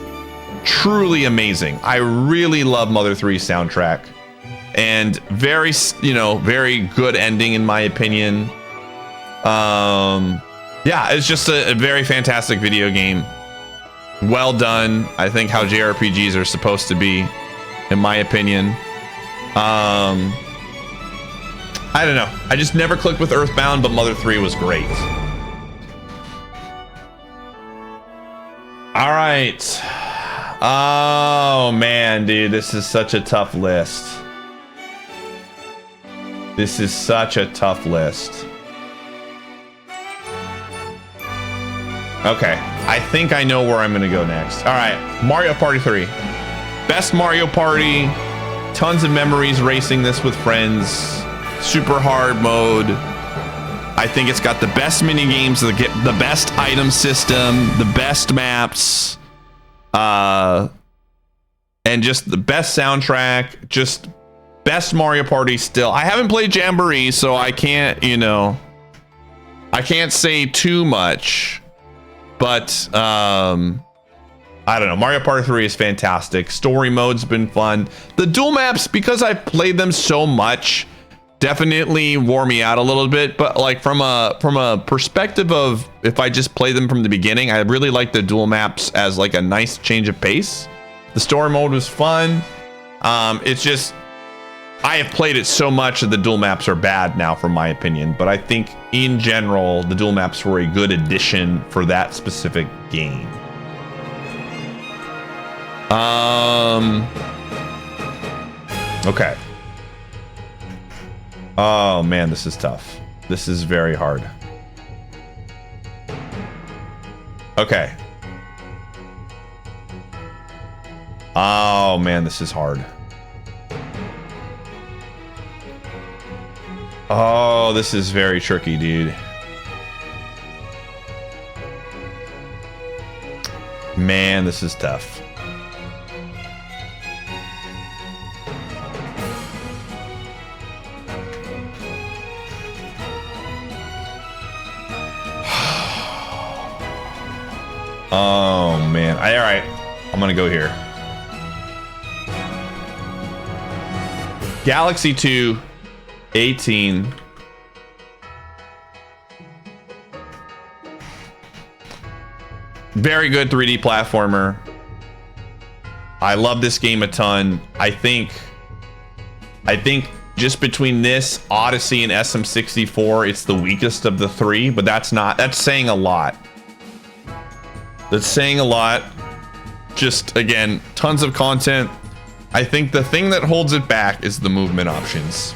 truly amazing. I really love Mother 3's soundtrack. And very, you know, very good ending in my opinion. Yeah, it's just a very fantastic video game. well done. I think how JRPGs are supposed to be, in my opinion. I don't know. I just never clicked with Earthbound, but Mother 3 was great. All right. Oh man, dude, this is such a tough list. This is such a tough list. Okay, I think I know where I'm gonna go next. All right, Mario Party 3. Best Mario Party. Tons of memories racing this with friends. Super hard mode. I think it's got the best mini games, the best item system, the best maps, and just the best soundtrack. Just best Mario Party still. I haven't played Jamboree, so I can't, you know, I can't say too much. But I don't know. Mario Party 3 is fantastic. Story mode's been fun. The dual maps, because I've played them so much, definitely wore me out a little bit. But like from a perspective of if I just play them from the beginning, I really like the dual maps as like a nice change of pace. The story mode was fun. It's just I have played it so much that the dual maps are bad now, from my opinion. But I think in general, the dual maps were a good addition for that specific game. Okay. Oh man, this is tough. This is very hard. Okay. Oh man, this is hard. Oh, this is very tricky, dude. Man, this is tough. Oh man. All right, I'm gonna go here. Galaxy 2 18. Very good 3D platformer. I love this game a ton. I think just between this, Odyssey, and SM64, it's the weakest of the three, but that's saying a lot. That's saying a lot. Just, again, tons of content. I think the thing that holds it back is the movement options.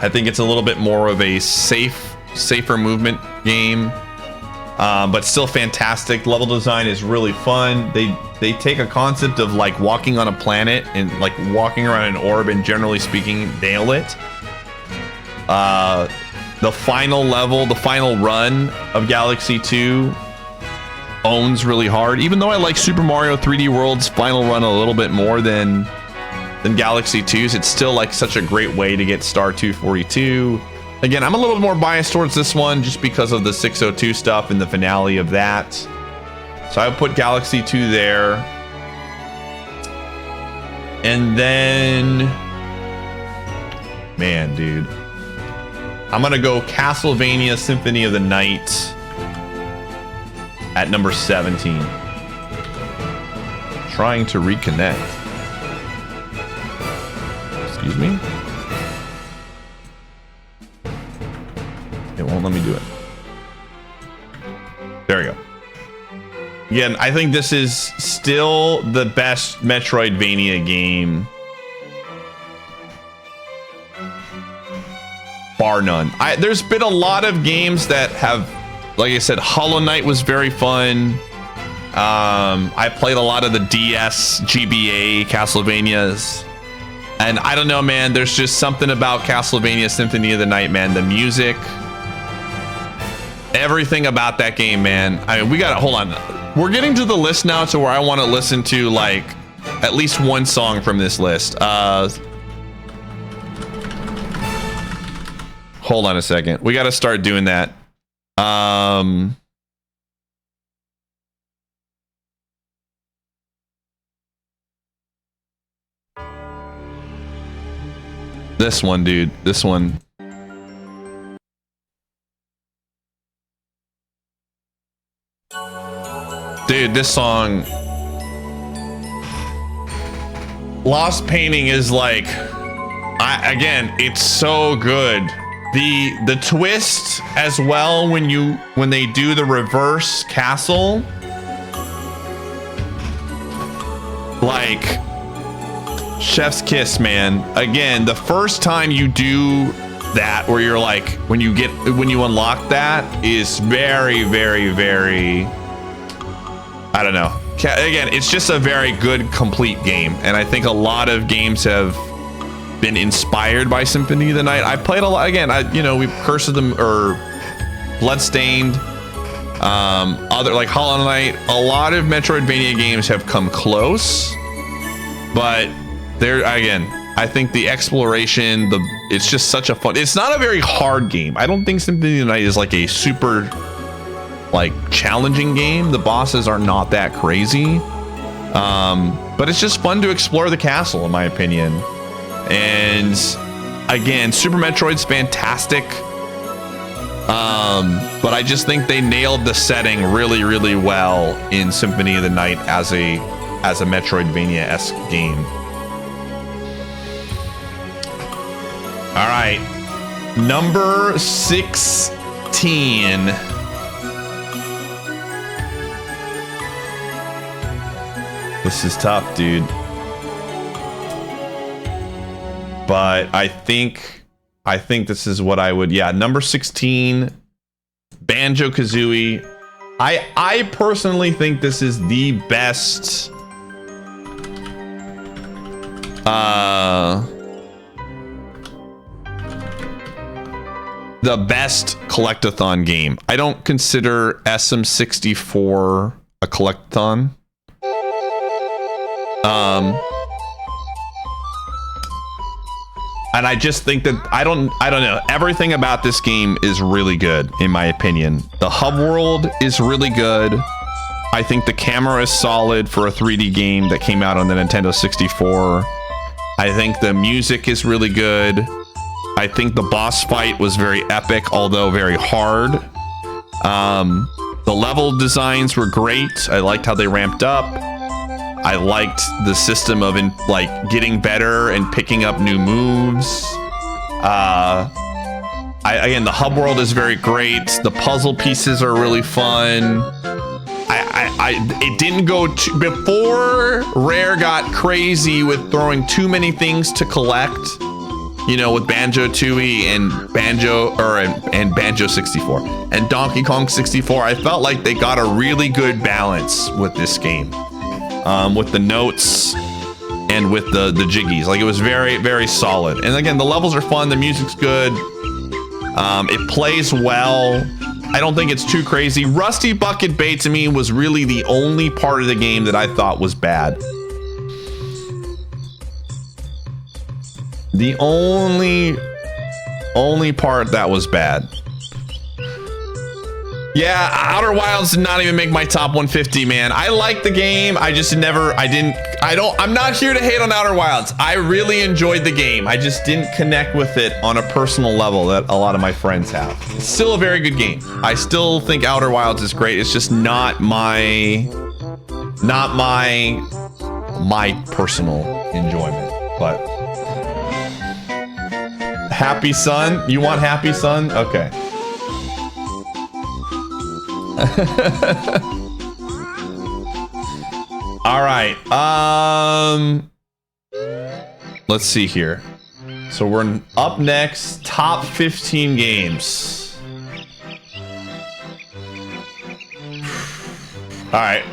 I think it's a little bit more of a safer movement game, but still fantastic. Level design is really fun. They take a concept of like walking on a planet and like walking around an orb, and generally speaking, nail it. The final level, the final run of Galaxy 2 owns really hard. Even though I like Super Mario 3D World's final run a little bit more than Galaxy 2's, it's still like such a great way to get Star 242. Again, I'm a little more biased towards this one just because of the 602 stuff and the finale of that. So I would put Galaxy 2 there. And then, man, dude, I'm gonna go Castlevania Symphony of the Night at number 17. Trying to reconnect. Excuse me? It won't let me do it. There we go. Again, I think this is still the best Metroidvania game. Bar none. There's been a lot of games that have, like I said, Hollow Knight was very fun. I played a lot of the DS GBA Castlevanias. And I don't know, man, there's just something about Castlevania Symphony of the Night, man. The music, everything about that game, man. I mean, we gotta, hold on. We're getting to the list now to where I want to listen to like at least one song from this list. Hold on a second. We gotta start doing that. This one, dude. This one. Dude, this song, Lost Painting, is like, again, it's so good. The twist as well when they do the reverse castle, like chef's kiss, man. Again, the first time you do that, where you're like, when you unlock that, is very, very, very, I don't know. Again, it's just a very good complete game, and I think a lot of games have been inspired by Symphony of the Night. I played a lot. Again, we Curse of them or Bloodstained, other like Hollow Knight. A lot of Metroidvania games have come close, but I think the exploration, it's just such a fun. It's not a very hard game. I don't think Symphony of the Night is like a super challenging game. The bosses are not that crazy, but it's just fun to explore the castle, in my opinion. And again, Super Metroid's fantastic, but I just think they nailed the setting really, really well in Symphony of the Night as a Metroidvania-esque game. All right, number 16. This is tough, dude. But I think this is what I would, number 16, Banjo-Kazooie. I personally think this is the best collectathon game. I don't consider SM64 a collectathon. And I just think that I don't know. Everything about this game is really good, in my opinion. The hub world is really good. I think the camera is solid for a 3D game that came out on the Nintendo 64. I think the music is really good. I think the boss fight was very epic, although very hard. The level designs were great. I liked how they ramped up. I liked the system of getting better and picking up new moves. Again, the hub world is very great. The puzzle pieces are really fun. It didn't go before Rare got crazy with throwing too many things to collect. With Banjo-Tooie and Banjo 64 and Donkey Kong 64, I felt like they got a really good balance with this game. With the notes and with the jiggies. Like, it was very, very solid. And again, the levels are fun. The music's good. It plays well. I don't think it's too crazy. Rusty Bucket Bay to me was really the only part of the game that I thought was bad. The only part that was bad. Yeah, Outer Wilds did not even make my top 150, man. I like the game. I'm not here to hate on Outer Wilds. I really enjoyed the game. I just didn't connect with it on a personal level that a lot of my friends have. It's still a very good game. I still think Outer Wilds is great. It's just not my personal enjoyment. But Happy Sun? You want Happy Sun? Okay. All right. Let's see here. So we're up next. Top 15 games. All right.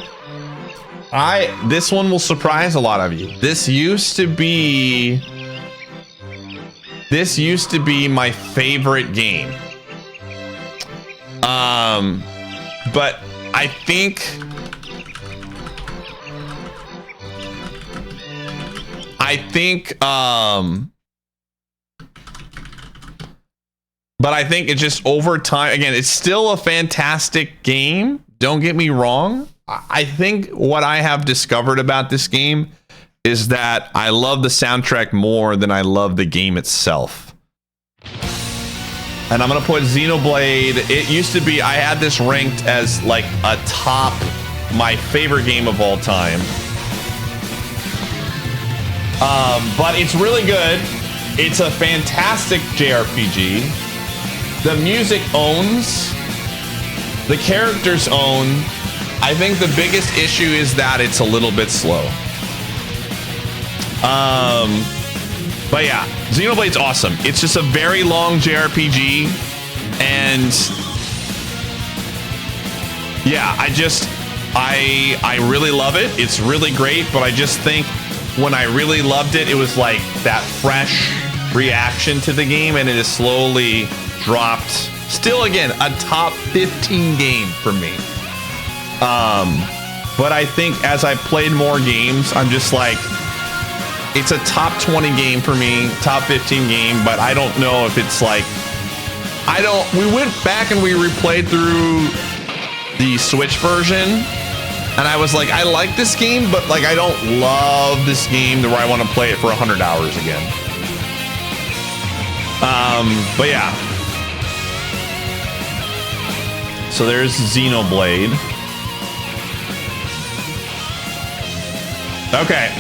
This one will surprise a lot of you. This used to be my favorite game. But I think it's just over time. Again, it's still a fantastic game. Don't get me wrong. I think what I have discovered about this game is that I love the soundtrack more than I love the game itself. And I'm gonna put Xenoblade. It used to be, I had this ranked as like a top my favorite game of all time. But it's really good. It's a fantastic JRPG. The music owns. The characters own. I think the biggest issue is that it's a little bit slow. But yeah, Xenoblade's awesome. It's just a very long JRPG, and yeah, I really love it. It's really great, but I just think when I really loved it, it was like that fresh reaction to the game, and it has slowly dropped. Still, again, a top 15 game for me. But I think as I played more games, I'm just like, it's a top 20 game for me, top 15 game, but I don't know if it's like, we went back and we replayed through the Switch version, and I was like, I like this game, but like, I don't love this game to where I want to play it for 100 hours again. But yeah. So there's Xenoblade. Okay.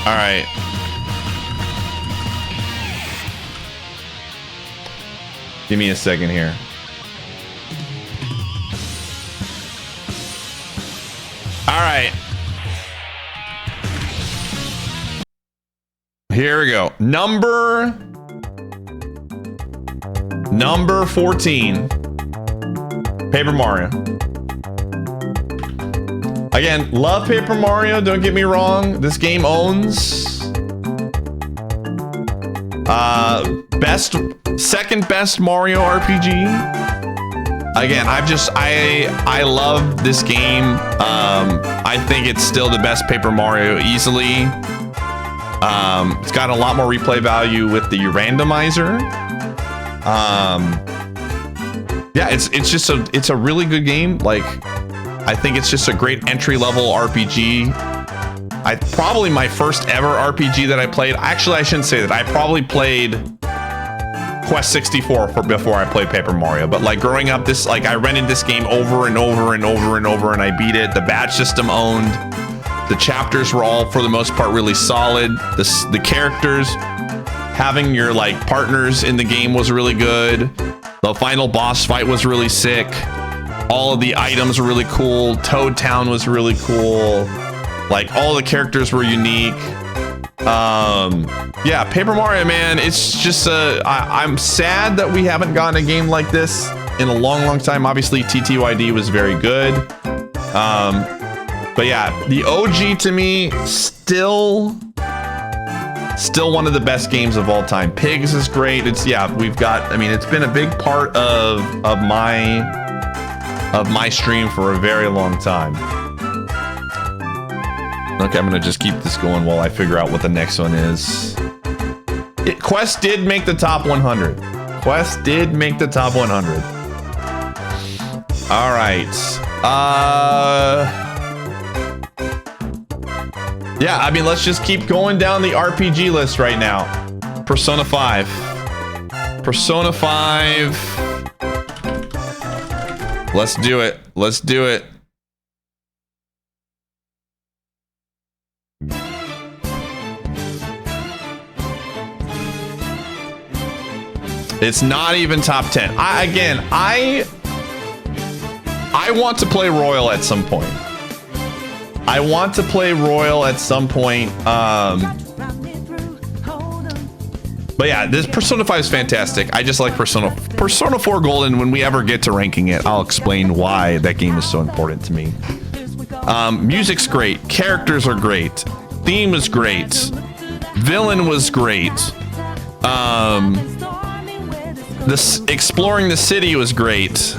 All right. Give me a second here. All right. Here we go. Number 14. Paper Mario. Again, love Paper Mario, don't get me wrong. This game owns. Second best Mario RPG. Again, I love this game. I think it's still the best Paper Mario easily. It's got a lot more replay value with the randomizer. Yeah, it's a really good game. Like, I think it's just a great entry-level RPG. Probably my first ever RPG that I played. Actually, I shouldn't say that. I probably played Quest 64 before I played Paper Mario. But like growing up, I rented this game over and over and over and over, and I beat it. The badge system owned. The chapters were all, for the most part, really solid. The characters, having your like partners in the game was really good. The final boss fight was really sick. All of the items were really cool. Toad Town was really cool. Like, all the characters were unique. Yeah, Paper Mario, man, it's just I'm sad that we haven't gotten a game like this in a long, long time. Obviously, TTYD was very good. But yeah, the OG to me, still one of the best games of all time. Pigs is great. It's been a big part of my stream for a very long time. Okay, I'm gonna just keep this going while I figure out what the next one is. Quest did make the top 100. Quest did make the top 100. All right. Yeah, I mean, let's just keep going down the RPG list right now. Persona 5. Persona 5. Let's do it. Let's do it. It's not even top 10. I want to play Royal at some point. I want to play Royal at some point. But yeah, this Persona 5 is fantastic. I just like Persona 4 Golden. When we ever get to ranking it, I'll explain why that game is so important to me. Music's great. Characters are great. Theme is great. Villain was great. Exploring the city was great.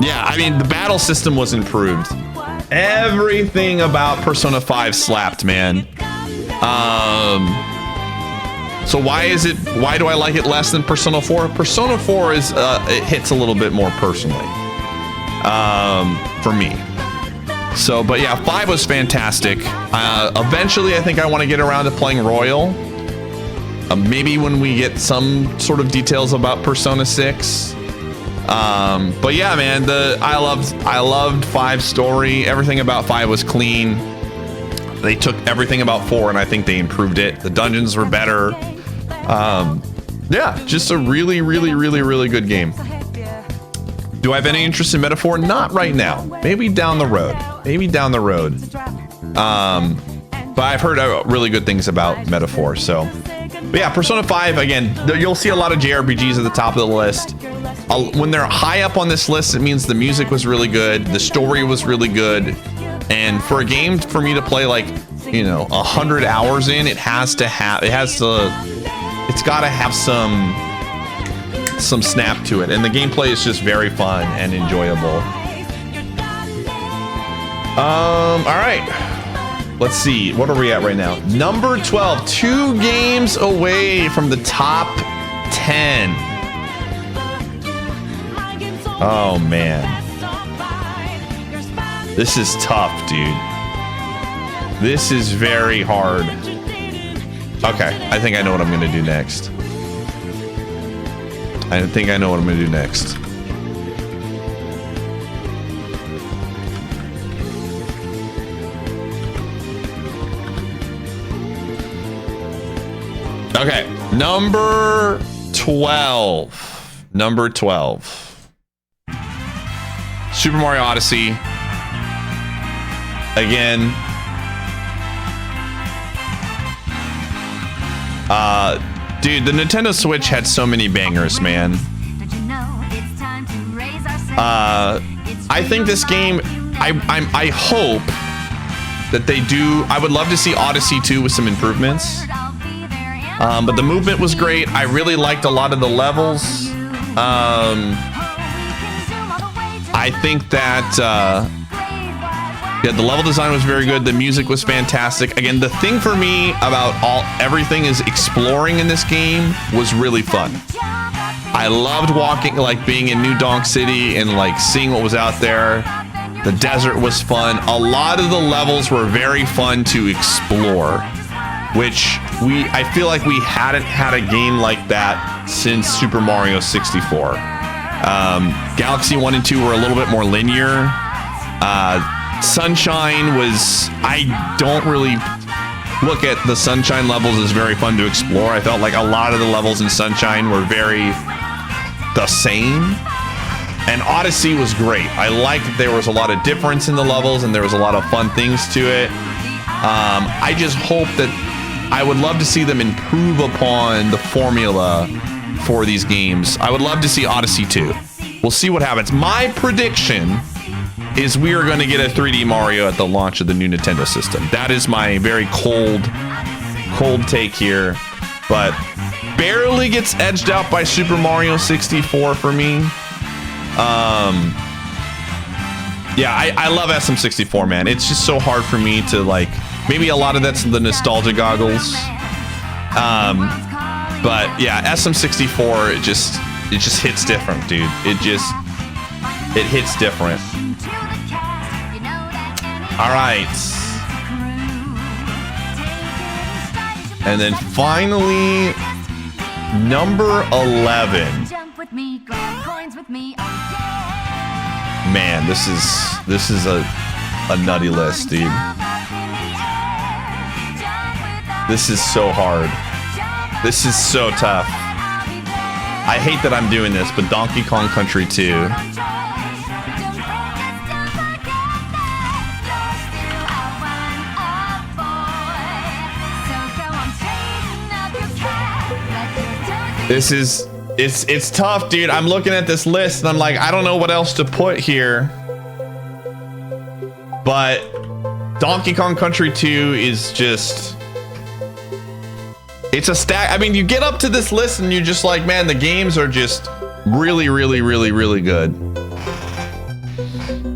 Yeah, I mean, the battle system was improved. Everything about Persona 5 slapped, man. So why do I like it less than Persona 4? Persona 4 is, it hits a little bit more personally, for me. So, but yeah, 5 was fantastic. Eventually, I think I want to get around to playing Royal. Maybe when we get some sort of details about Persona 6. But yeah, man, I loved 5's story. Everything about 5 was clean. They took everything about 4 and I think they improved it. The dungeons were better. Yeah, just a really, really, really, really good game. Do I have any interest in Metaphor? Not right now. Maybe down the road. Maybe down the road. But I've heard really good things about Metaphor, so. But yeah, Persona 5, again, you'll see a lot of JRPGs at the top of the list. When they're high up on this list, it means the music was really good, the story was really good, and for a game for me to play like, you know, 100 hours in, it's gotta have some snap to it, and the gameplay is just very fun and enjoyable. All right. Let's see, what are we at right now? Number 12, 2 games away from the top 10. Oh man. This is tough, dude. This is very hard. Okay, I think I know what I'm gonna do next. Okay, number 12. Number 12. Super Mario Odyssey. Again. Dude, the Nintendo Switch had so many bangers, man. I think this game, I hope that they do. I would love to see Odyssey 2 with some improvements. But the movement was great. I really liked a lot of the levels. I think that yeah, the level design was very good. The music was fantastic. Again, the thing for me about everything is exploring in this game was really fun. I loved walking, like being in New Donk City and like seeing what was out there. The desert was fun. A lot of the levels were very fun to explore, which I feel like we hadn't had a game like that since Super Mario 64. Galaxy 1 and 2 were a little bit more linear. Sunshine was, I don't really look at the Sunshine levels as very fun to explore. I felt like a lot of the levels in Sunshine were very the same. And Odyssey was great. I liked that there was a lot of difference in the levels and there was a lot of fun things to it. I just hope that I would love to see them improve upon the formula for these games. I would love to see Odyssey 2. We'll see what happens. My prediction is we are going to get a 3D Mario at the launch of the new Nintendo system. That is my very cold take here, but barely gets edged out by Super Mario 64 for me. Yeah, I love SM64, man. It's just so hard for me to like, maybe a lot of that's the nostalgia goggles. But yeah, SM64, it just hits different, dude. It hits different. All right. And then finally, number 11. Man, this is a nutty list, dude. This is so hard. This is so tough. I hate that I'm doing this, but Donkey Kong Country 2. It's tough, dude. I'm looking at this list and I'm like, I don't know what else to put here. But Donkey Kong Country 2 is just, it's a stack. I mean, you get up to this list and you're just like, man, the games are just really, really, really, really good.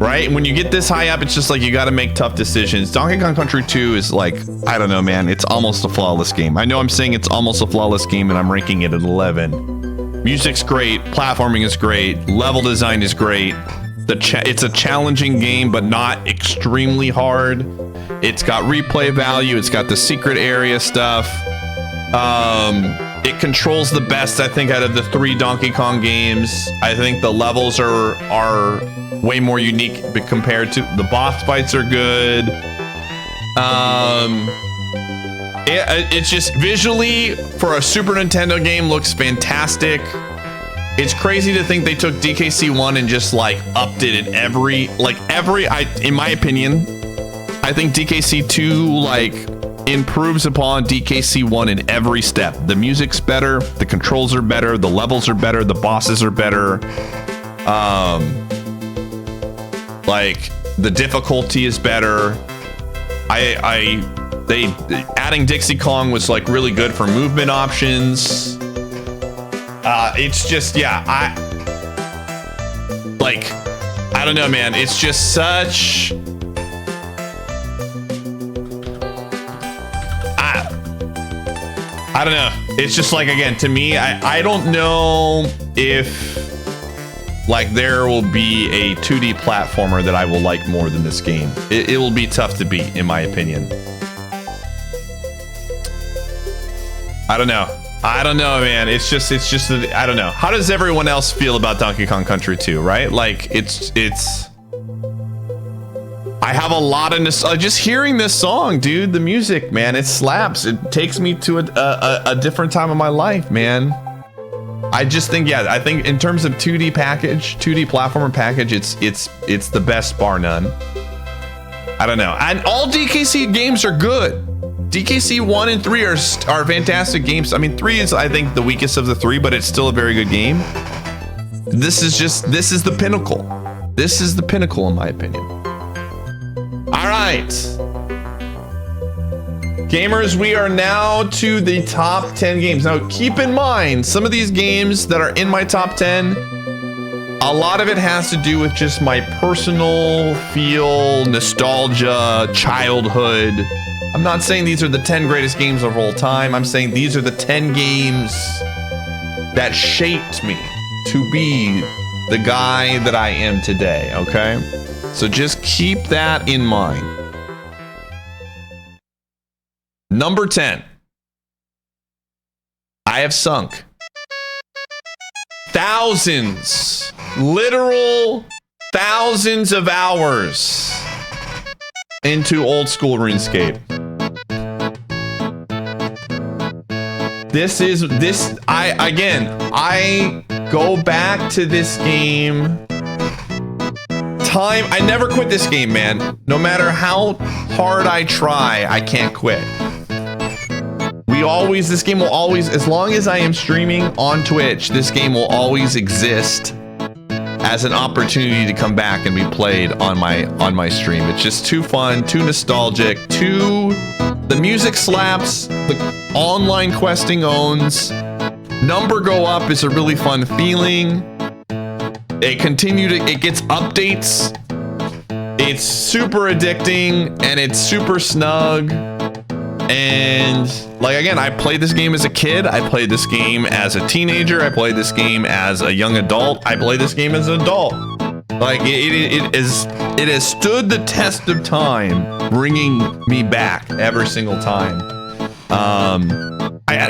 Right? And when you get this high up, it's just like you got to make tough decisions. Donkey Kong Country 2 is like, I don't know, man. It's almost a flawless game. I know I'm saying it's almost a flawless game and I'm ranking it at 11. Music's great. Platforming is great. Level design is great. It's a challenging game, but not extremely hard. It's got replay value. It's got the secret area stuff. It controls the best, I think, out of the 3 Donkey Kong games. I think the levels are way more unique compared to the boss fights are good. It's just visually for a Super Nintendo game looks fantastic. It's crazy to think they took DKC1 and just like upped it in in my opinion, I think DKC2 like improves upon DKC1 in every step. The music's better, the controls are better, the levels are better, the bosses are better. Like the difficulty is better. Adding Dixie Kong was like really good for movement options. It's just, yeah, I don't know, man. It's just such, I don't know. It's just like, again, to me, I don't know if like there will be a 2D platformer that I will like more than this game. It will be tough to beat, in my opinion. I don't know, man. It's just, I don't know. How does everyone else feel about Donkey Kong Country 2, right? Like, it's, I have a lot of just hearing this song, dude. The music, man, it slaps. It takes me to a different time of my life, man. I just think, yeah, I think in terms of 2D platformer package, it's the best bar none. I don't know. And all DKC games are good. DKC 1 and 3 are fantastic games. I mean, 3 is, I think, the weakest of the 3, but it's still a very good game. This is the pinnacle. This is the pinnacle, in my opinion. All right. Gamers, we are now to the top 10 games. Now, keep in mind, some of these games that are in my top 10, a lot of it has to do with just my personal feel, nostalgia, childhood. I'm not saying these are the 10 greatest games of all time. I'm saying these are the 10 games that shaped me to be the guy that I am today, okay? So just keep that in mind. Number 10. I have sunk thousands, literal thousands of hours into old school RuneScape. I go back to this game. I never quit this game, man. No matter how hard I try, I can't quit. This game will always, as long as I am streaming on Twitch, this game will always exist as an opportunity to come back and be played on my stream. It's just too fun, too nostalgic, the music slaps, the online questing owns. Number go up is a really fun feeling. It gets updates. It's super addicting and it's super snug. And like, again, I played this game as a kid. I played this game as a teenager. I played this game as a young adult. I played this game as an adult. Like it has stood the test of time, bringing me back every single time.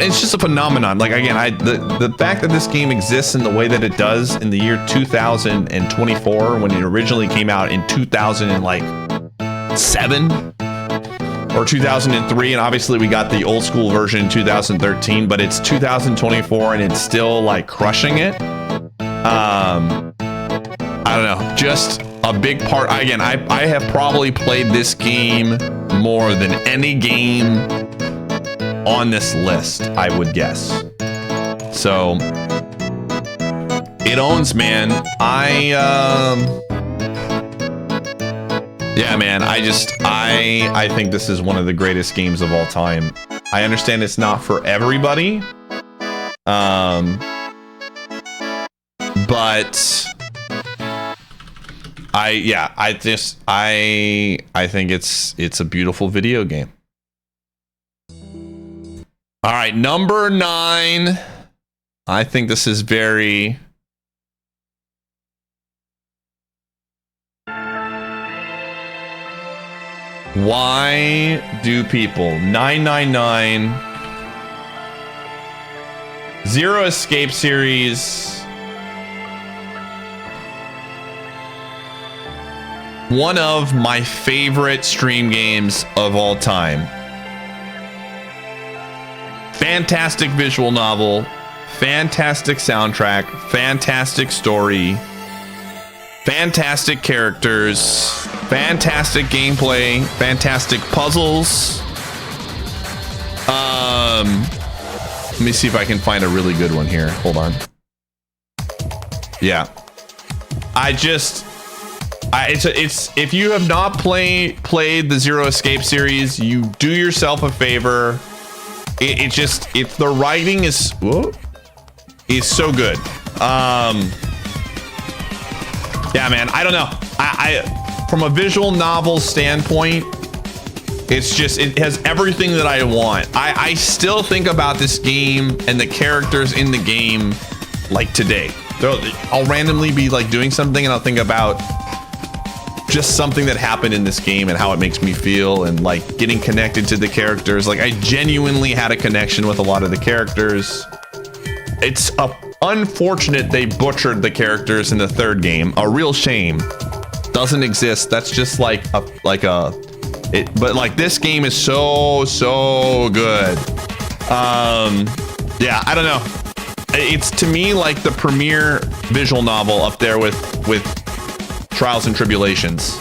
It's just a phenomenon. Like, again, the fact that this game exists in the way that it does in the year 2024, when it originally came out in 2007 or 2003, and obviously we got the old school version in 2013, but it's 2024 and it's still like crushing it. I don't know, just a big part. Again, I have probably played this game more than any game on this list, I would guess. So it owns, man. Yeah, man, I think this is one of the greatest games of all time. I understand it's not for everybody. But I think it's a beautiful video game. All right, number 9. I think this is very... Why do people 999 Zero Escape series. One of my favorite stream games of all time. Fantastic visual novel, fantastic soundtrack, fantastic story, fantastic characters, fantastic gameplay, fantastic puzzles. Let me see if I can find a really good one here. Hold on. Yeah. It's if you have not played the Zero Escape series, you do yourself a favor. The writing is so good. Yeah, man, I don't know. I from a visual novel standpoint, it has everything that I want. I still think about this game and the characters in the game like today. I'll randomly be like doing something and I'll think about just something that happened in this game and how it makes me feel, and like getting connected to the characters. Like I genuinely had a connection with a lot of the characters. It's unfortunate they butchered the characters in the third game. A real shame. Doesn't exist. That's just but like this game is so good. Yeah, I don't know. It's to me like the premier visual novel up there with Trials and Tribulations.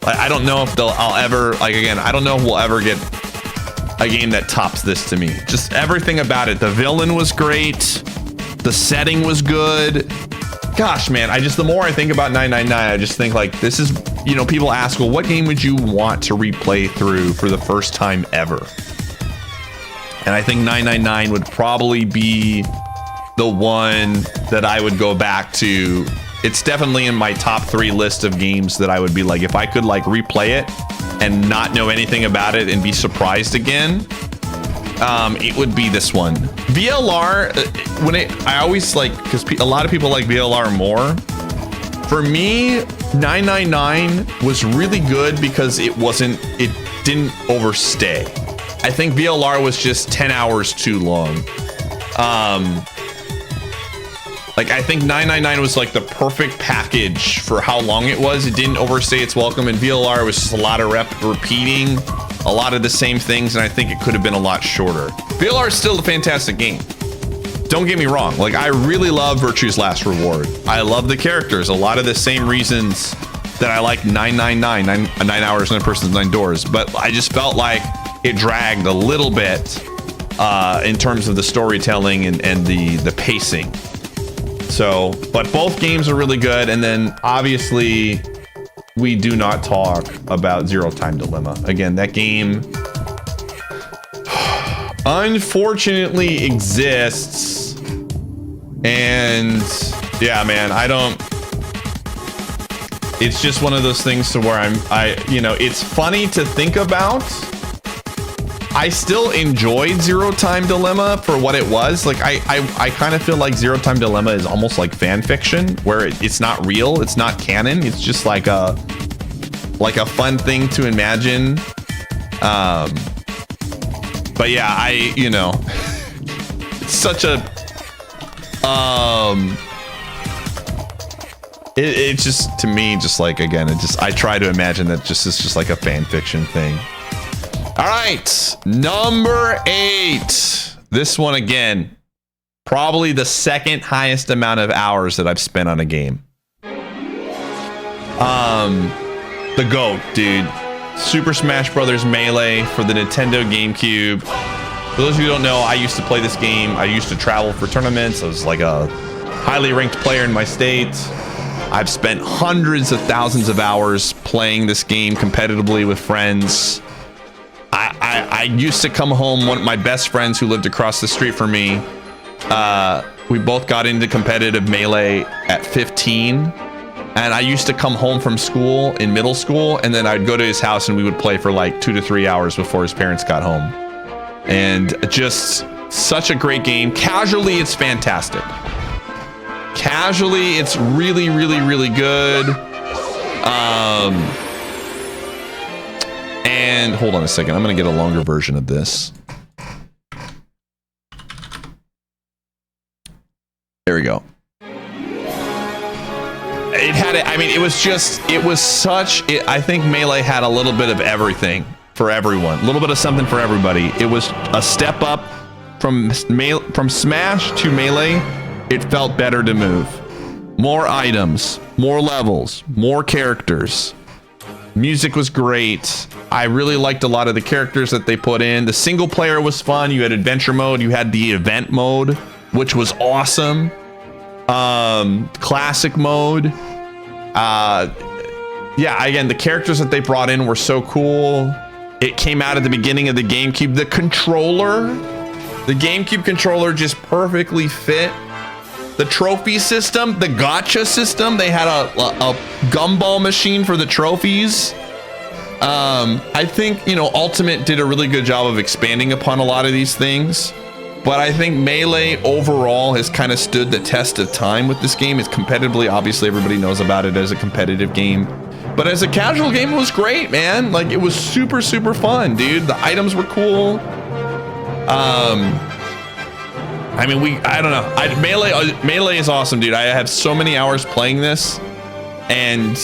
I don't know if I'll ever, like, again, I don't know if we'll ever get a game that tops this to me. Just everything about it. The villain was great. The setting was good. Gosh, man, the more I think about 999, I just think like this is, people ask, well, what game would you want to replay through for the first time ever? And I think 999 would probably be the one that I would go back to. It's definitely in my top 3 list of games that I would be like, if I could like replay it and not know anything about it and be surprised again, it would be this one. VLR, I always like, because a lot of people like VLR more. For me, 999 was really good because it didn't overstay. I think VLR was just 10 hours too long. Like, I think 999 was like the perfect package for how long it was. It didn't overstay its welcome, and VLR was just a lot of repeating a lot of the same things, and I think it could have been a lot shorter. VLR is still a fantastic game. Don't get me wrong. Like, I really love Virtue's Last Reward. I love the characters. A lot of the same reasons that I like 999, 9 hours, 9 persons, 9 doors. But I just felt like it dragged a little bit in terms of the storytelling and the pacing. So, but both games are really good. And then obviously we do not talk about Zero Time Dilemma. Again, that game unfortunately exists. And yeah, man, it's just one of those things to where it's funny to think about. I still enjoyed Zero Time Dilemma for what it was. Like, I kind of feel like Zero Time Dilemma is almost like fan fiction, where it's not real, it's not canon, it's just like a fun thing to imagine. But yeah, it's such a it's just, to me, just like, again, I try to imagine that it's just like a fan fiction thing. All right, number 8. This one, again, probably the second highest amount of hours that I've spent on a game. The GOAT, dude. Super Smash Bros. Melee for the Nintendo GameCube. For those of you who don't know, I used to play this game. I used to travel for tournaments. I was like a highly ranked player in my state. I've spent hundreds of thousands of hours playing this game competitively with friends. I used to come home, one of my best friends who lived across the street from me, we both got into competitive Melee at 15, and I used to come home from school in middle school, and then I'd go to his house and we would play for like 2 to 3 hours before his parents got home. And just such a great game. Casually, it's fantastic. Casually, it's really, really, really good. And hold on a second, I'm gonna get a longer version of this. There we go. It had, I mean, it was such, I think Melee had a little bit of everything for everyone. A little bit of something for everybody. It was a step up from Smash to Melee. It felt better to move. More items, more levels, more characters. Music was great. I really liked a lot of the characters that they put in. The single player was fun. You had adventure mode. You had the event mode, which was awesome. Classic mode. Yeah, again, the characters that they brought in were so cool. It came out at the beginning of the GameCube. The GameCube controller just perfectly fit. The trophy system, the gacha system, they had a gumball machine for the trophies. I think, you know, Ultimate did a really good job of expanding upon a lot of these things. But I think Melee overall has kind of stood the test of time with this game. It's competitively, obviously everybody knows about it as a competitive game. But as a casual game, it was great, man. Like, it was super, super fun, dude. The items were cool. I mean, I don't know. Melee is awesome, dude. I have so many hours playing this. And,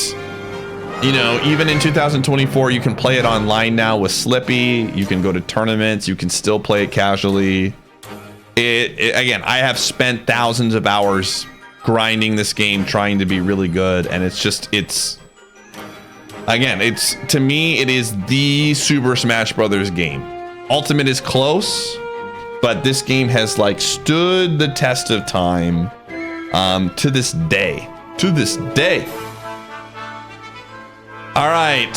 you know, even in 2024, you can play it online now with Slippy. You can go to tournaments. You can still play it casually. Again, I have spent thousands of hours grinding this game, trying to be really good. And to me, it is the Super Smash Brothers game. Ultimate is close, but this game has like stood the test of time to this day. All right.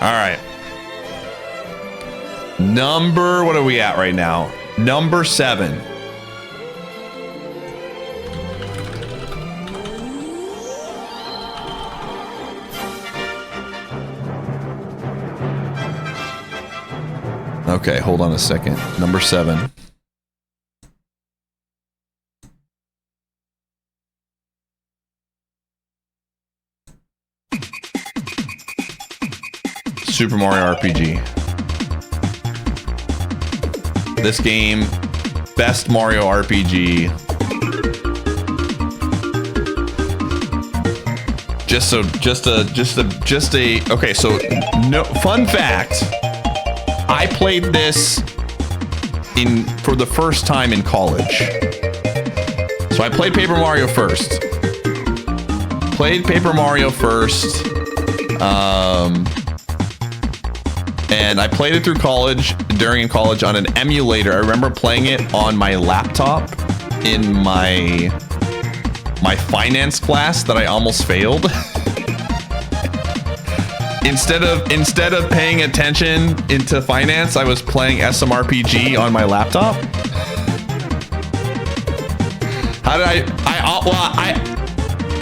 All right. What are we at right now? Number 7. Okay, hold on a second. Number 7. Super Mario RPG. This game, best Mario RPG. Okay, so no fun fact. I played this for the first time in college. So I played Paper Mario first. And I played it through college, during college on an emulator. I remember playing it on my laptop in my finance class that I almost failed. Instead of paying attention into finance, I was playing SMRPG on my laptop. How did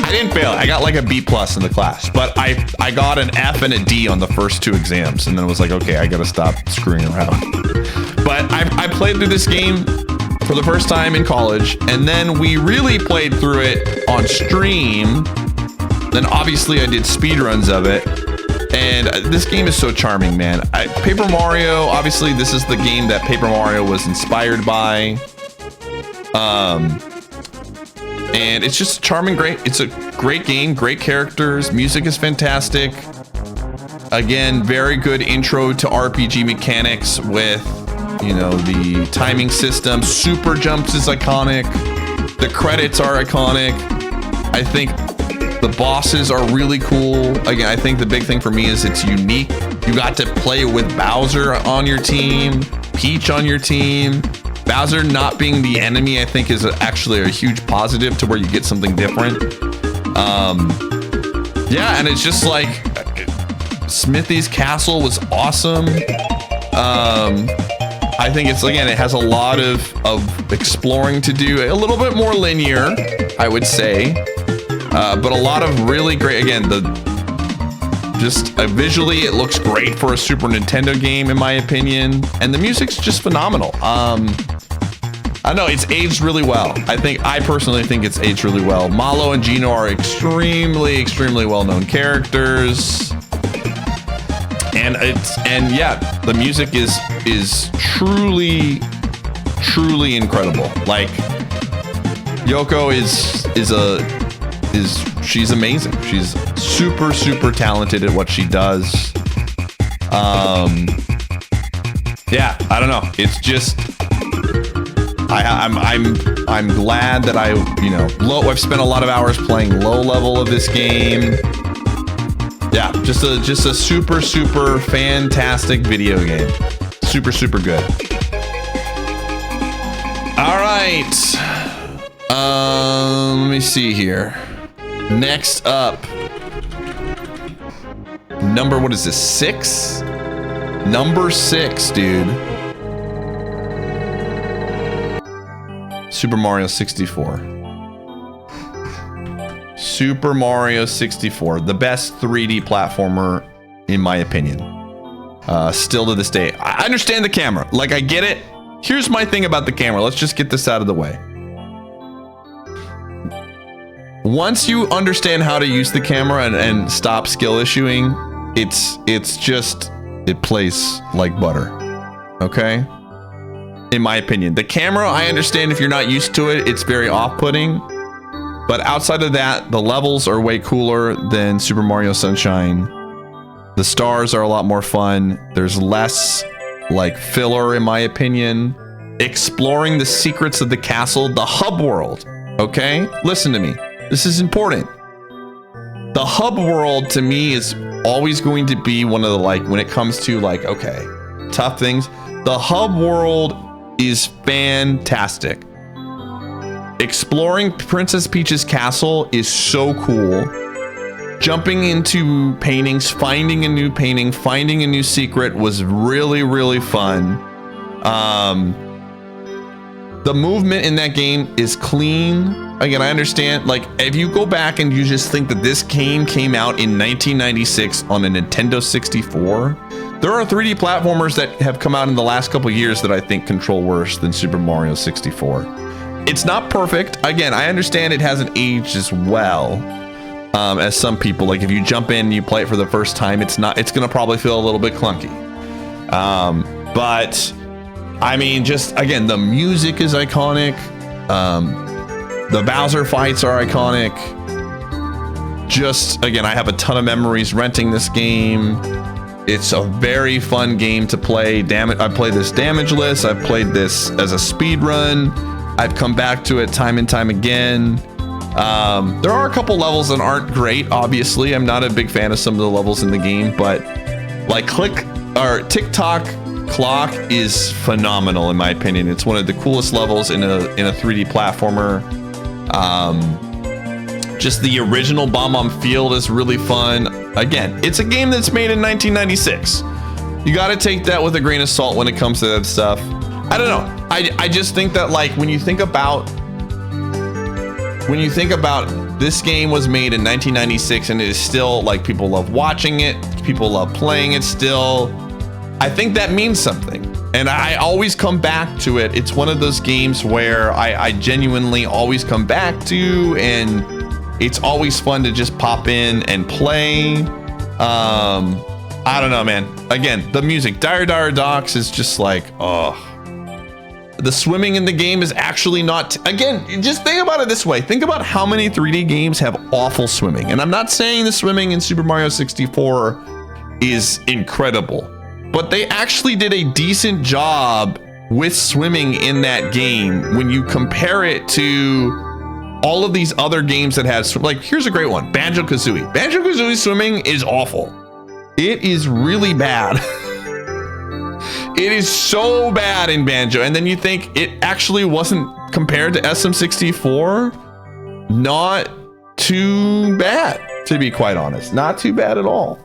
I didn't fail. I got like a B+ in the class, but I got an F and a D on the first 2 exams, and then it was like, okay, I gotta stop screwing around. But I played through this game for the first time in college, and then we really played through it on stream. Then obviously I did speedruns of it. And this game is so charming, man. Paper Mario, obviously this is the game that Paper Mario was inspired by. And it's just charming, great. It's a great game, great characters. Music is fantastic. Again, very good intro to RPG mechanics with, you know, the timing system. Super jumps is iconic. The credits are iconic. I think the bosses are really cool. Again, I think the big thing for me is it's unique. You got to play with Bowser on your team, Peach on your team. Bowser not being the enemy, I think, is actually a huge positive to where you get something different. Yeah, and it's just like Smithy's castle was awesome. I think it's, again, it has a lot of exploring to do. A little bit more linear, I would say. But a lot of really great, again, visually it looks great for a Super Nintendo game, in my opinion, and the music's just phenomenal. I know it's aged really well. I personally think it's aged really well. Malo and Gino are extremely well-known characters, and yeah, the music is truly incredible. Like Yoko she's amazing. She's super talented at what she does. Yeah, I don't know. It's just I'm glad that I've spent a lot of hours playing low level of this game. Yeah, just a super fantastic video game. Super good. All right. Let me see here. Next up, what is this? 6? Number 6, dude. Super Mario 64. Super Mario 64, the best 3D platformer in my opinion. Still to this day. I understand the camera. Like, I get it. Here's my thing about the camera. Let's just get this out of the way. Once you understand how to use the camera and stop skill issuing, it plays like butter. Okay? In my opinion. The camera, I understand if you're not used to it, it's very off-putting. But outside of that, the levels are way cooler than Super Mario Sunshine. The stars are a lot more fun. There's less, like, filler, in my opinion. Exploring the secrets of the castle, the hub world. Okay? Listen to me. This is important. The hub world, to me, is always going to be one of the, like, when it comes to, like, okay, tough things. The hub world is fantastic. Exploring Princess Peach's castle is so cool. Jumping into paintings, finding a new painting, finding a new secret was really fun. The movement in that game is clean. Again, I understand, like, if you go back and you just think that this game came out in 1996 on a Nintendo 64, there are 3D platformers that have come out in the last couple years that I think control worse than Super Mario 64. It's not perfect. Again, I understand it hasn't aged as well as some people. Like, if you jump in and you play it for the first time, it's gonna probably feel a little bit clunky. But I mean, just again, the music is iconic. The Bowser fights are iconic. Just again, I have a ton of memories renting this game. It's a very fun game to play. I played this damageless. I've played this as a speed run. I've come back to it time and time again. There are a couple levels that aren't great, obviously. I'm not a big fan of some of the levels in the game, but like Tick-Tock Clock is phenomenal in my opinion. It's one of the coolest levels in a 3D platformer. Just the original Bomb Field is really fun. Again, it's a game that's made in 1996. You got to take that with a grain of salt when it comes to that stuff. I don't know. I just think that, like, when you think about this game was made in 1996 and it is still, like, people love watching it, people love playing it still. I think that means something. And I always come back to it. It's one of those games where I genuinely always come back to, and it's always fun to just pop in and play. I don't know, man. Again, the music, Dire Docks is just like, oh. The swimming in the game is actually not, again, just think about it this way. Think about how many 3D games have awful swimming. And I'm not saying the swimming in Super Mario 64 is incredible, but they actually did a decent job with swimming in that game when you compare it to all of these other games that have, like, here's a great one, Banjo-Kazooie. Banjo-Kazooie swimming is awful. It is really bad. It is so bad in Banjo. And then you think it actually wasn't, compared to SM64, not too bad, to be quite honest. Not too bad at all.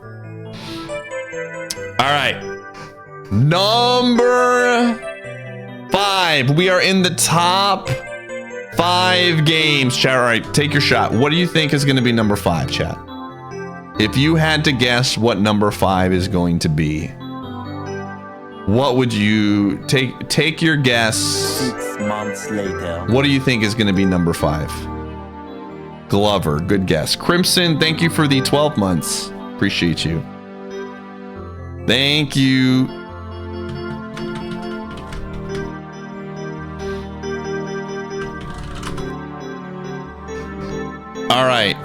All right. Number 5. We are in the top 5 games, chat. All right, take your shot. What do you think is going to be number 5, chat? If you had to guess what number 5 is going to be, what would you take your guess? 6 months later. What do you think is going to be number 5? Glover, good guess. Crimson, thank you for the 12 months. Appreciate you. Thank you. All right.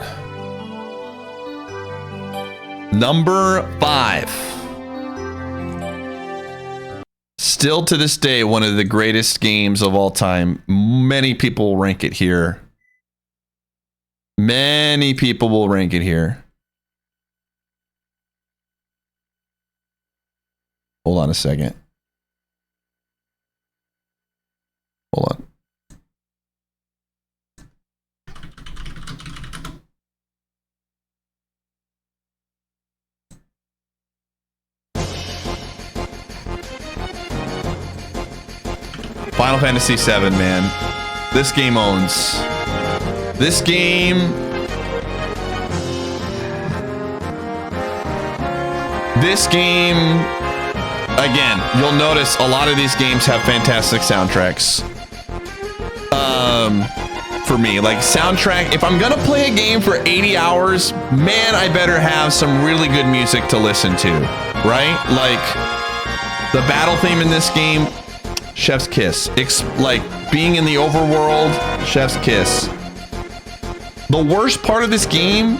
Number 5. Still to this day, one of the greatest games of all time. Many people will rank it here. Many people will rank it here. Hold on a second. Hold on. Final Fantasy VII, man. This game owns. This game... This game... Again, you'll notice a lot of these games have fantastic soundtracks. For me, like soundtrack, if I'm gonna play a game for 80 hours, man, I better have some really good music to listen to, right? Like, the battle theme in this game, chef's kiss. Like, being in the overworld, chef's kiss. The worst part of this game,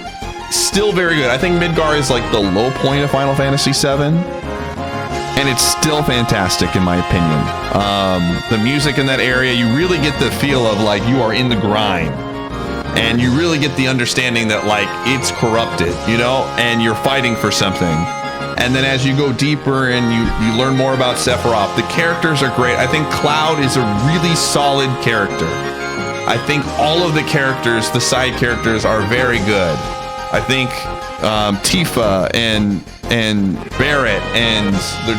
still very good. I think Midgar is like the low point of Final Fantasy VII. And it's still fantastic in my opinion. The music in that area, you really get the feel of like you are in the grind. And you really get the understanding that like it's corrupted, you know, and you're fighting for something. And then as you go deeper and you learn more about Sephiroth, the characters are great. I think Cloud is a really solid character. I think all of the characters, the side characters, are very good. I think Tifa and Barrett and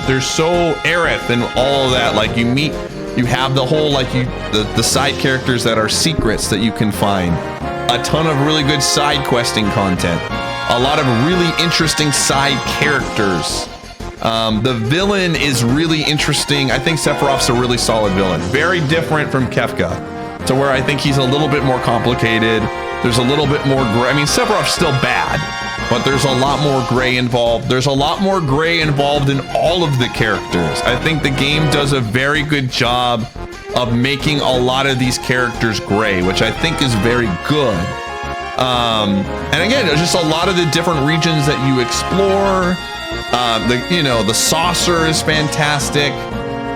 there's so Aerith and all of that. Like you have the whole like the side characters that are secrets that you can find. A ton of really good side questing content. A lot of really interesting side characters. The villain is really interesting. I think Sephiroth's a really solid villain. Very different from Kefka, to where I think he's a little bit more complicated. There's a little bit more gray. I mean, Sephiroth's still bad, but there's a lot more gray involved. There's a lot more gray involved in all of the characters. I think the game does a very good job of making a lot of these characters gray, which I think is very good. And again, there's just a lot of the different regions that you explore. The saucer is fantastic.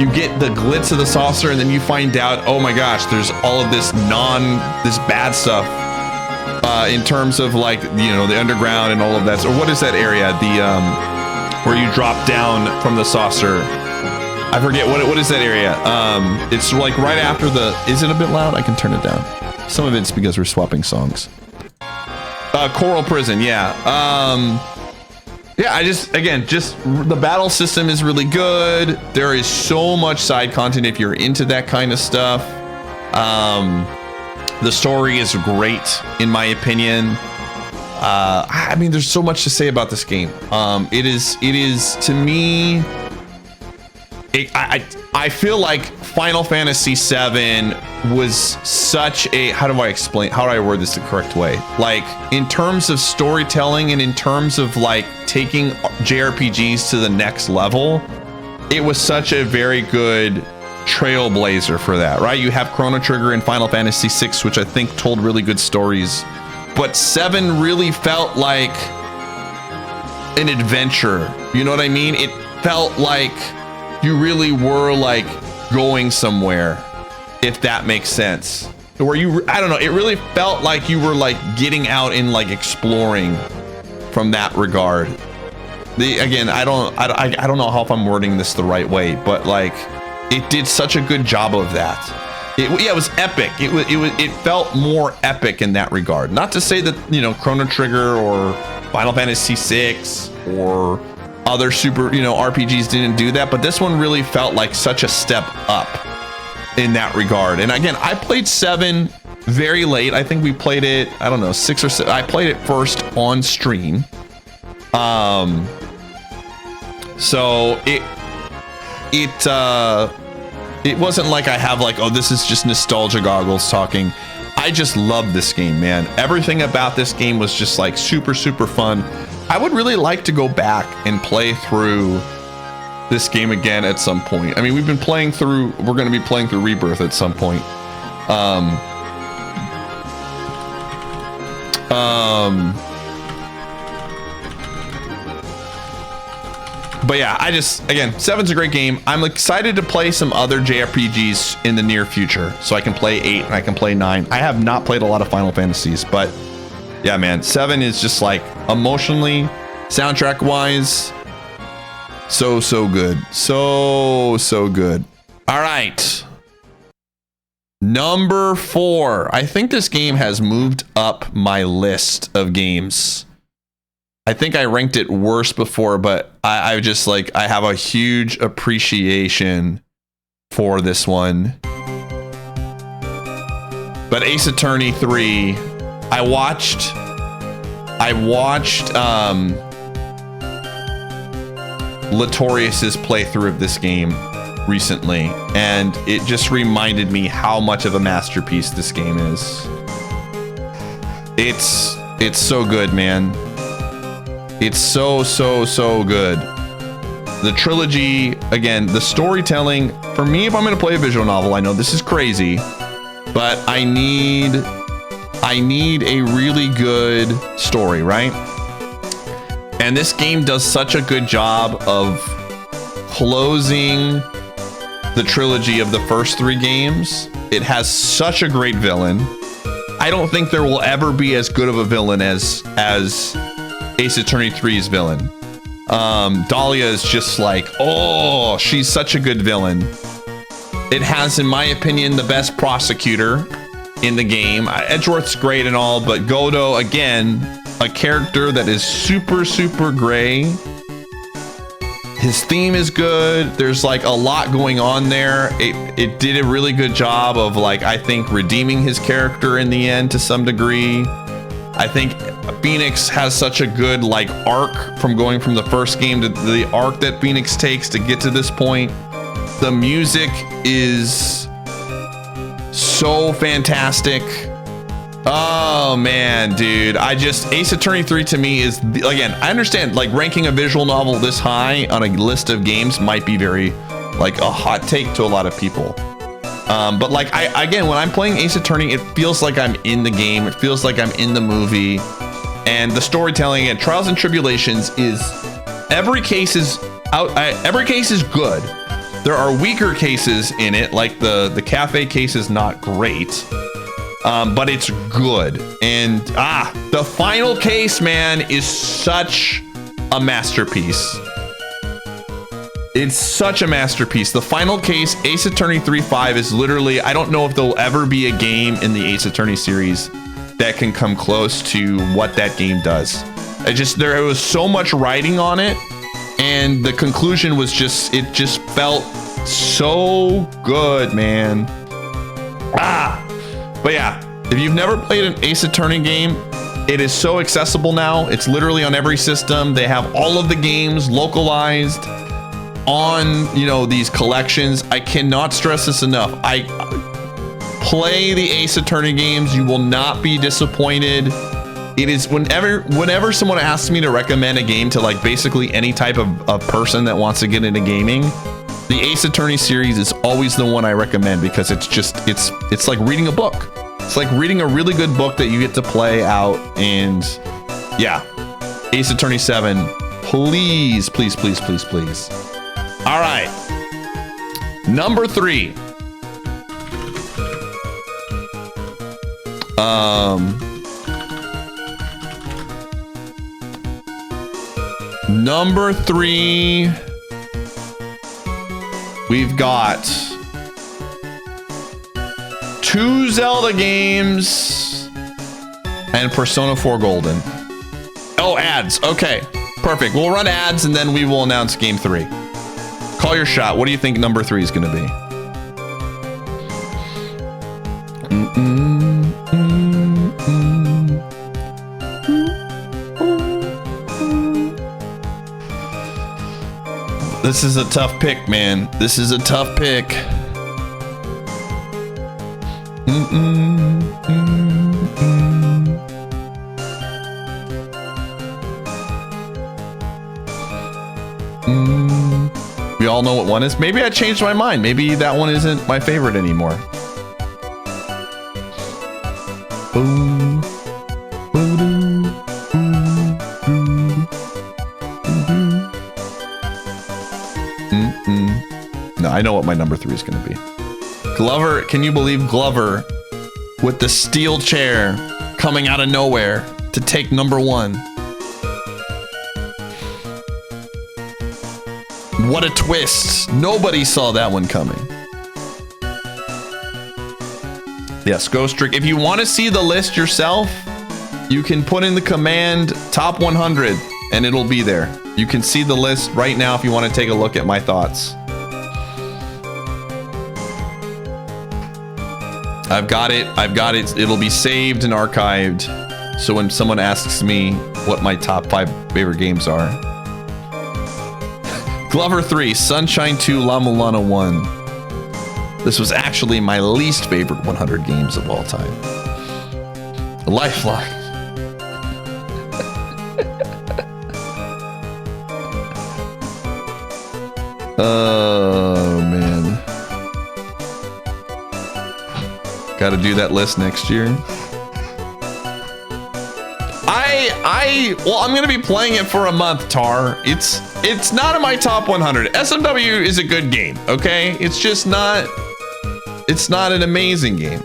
You get the glitz of the saucer, and then you find out, oh my gosh, there's all of this bad stuff. In terms of like, the underground and all of that. So what is that area? Where you drop down from the saucer. I forget, what is that area? It's like right after is it a bit loud? I can turn it down. Some of it's because we're swapping songs. Coral Prison, yeah. Yeah, just the battle system is really good. There is so much side content if you're into that kind of stuff. The story is great, in my opinion. I mean, there's so much to say about this game. It is to me. I feel like Final Fantasy VII was such a, how do I word this the correct way? Like, in terms of storytelling and in terms of like taking JRPGs to the next level, it was such a very good trailblazer for that, right? You have Chrono Trigger in Final Fantasy VI, which I think told really good stories, but 7 really felt like an adventure. You know what I mean? It felt like you really were like going somewhere, if that makes sense. Where I don't know, it really felt like you were like getting out and like exploring from that regard. Again, I don't know how if I'm wording this the right way, but like it did such a good job of that. It was epic. It felt more epic in that regard. Not to say that, Chrono Trigger or Final Fantasy VI or other super, RPGs didn't do that, but this one really felt like such a step up in that regard. And again, I played 7 very late. I think we played it, I don't know, 6 or 7. I played it first on stream. So it wasn't like I have like, oh, this is just nostalgia goggles talking. I just love this game, man. Everything about this game was just like super, super fun. I would really like to go back and play through this game again at some point. I mean, we're going to be playing through Rebirth at some point. But yeah, again, 7's a great game. I'm excited to play some other JRPGs in the near future, so I can play 8 and I can play 9. I have not played a lot of Final Fantasies, but yeah, man, 7 is just like emotionally, soundtrack wise, so good. So good. All right. Number 4. I think this game has moved up my list of games. I think I ranked it worse before, but I just like, I have a huge appreciation for this one. But Ace Attorney 3, I watched Latorius's playthrough of this game recently, and it just reminded me how much of a masterpiece this game is. It's so good, man. It's so good. The trilogy, again, the storytelling, for me, if I'm gonna play a visual novel, I know this is crazy, but I need a really good story, right? And this game does such a good job of closing the trilogy of the first 3 games. It has such a great villain. I don't think there will ever be as good of a villain as Ace Attorney 3's villain. Dahlia is just like, oh, she's such a good villain. It has, in my opinion, the best prosecutor in the game. Edgeworth's great and all, but Godo, again, a character that is super gray. His theme is good. There's like a lot going on there. It did a really good job of, like, I think redeeming his character in the end to some degree. I think Phoenix has such a good like arc from going from the first game to the arc that Phoenix takes to get to this point. The music is so fantastic. Oh man, dude, Ace Attorney 3 to me is, again, I understand like ranking a visual novel this high on a list of games might be very like a hot take to a lot of people. But like, again, when I'm playing Ace Attorney, it feels like I'm in the game. It feels like I'm in the movie. And the storytelling and Trials and Tribulations is, every case is good. There are weaker cases in it, like the cafe case is not great. But it's good. And the final case, man, is such a masterpiece. It's such a masterpiece. The final case, Ace Attorney 3-5, is literally, I don't know if there'll ever be a game in the Ace Attorney series that can come close to what that game does. There was so much writing on it, and the conclusion was it just felt so good, man. But yeah, if you've never played an Ace Attorney game, it is so accessible now. It's literally on every system. They have all of the games localized on, these collections. I cannot stress this enough. Play the Ace Attorney games. You will not be disappointed. It is, whenever someone asks me to recommend a game to like basically any type of person that wants to get into gaming, the Ace Attorney series is always the one I recommend, because it's like reading a book. It's like reading a really good book that you get to play out. And yeah, Ace Attorney 7, please. All right, number 3. Number 3, we've got 2 Zelda games and Persona 4 Golden. Oh, ads. Okay, perfect. We'll run ads and then we will announce game 3. Call your shot. What do you think number 3 is going to be? This is a tough pick, man. This is a tough pick. We all know what 1 is. Maybe I changed my mind. Maybe that one isn't my favorite anymore. Boom. Boo-doo. No, I know what my number 3 is going to be. Glover, can you believe Glover with the steel chair coming out of nowhere to take number 1? What a twist. Nobody saw that one coming. Yes, Ghost Trick. If you want to see the list yourself, you can put in the command top 100 and it'll be there. You can see the list right now if you want to take a look at my thoughts. I've got it. It'll be saved and archived. So when someone asks me what my top 5 favorite games are. Glover 3, Sunshine 2, La Mulana 1. This was actually my least favorite 100 games of all time. Lifeline. Oh, man. Got to do that list next year. Well, I'm going to be playing it for a month, Tar. It's not in my top 100. SMW is a good game, okay? It's just not, it's not an amazing game.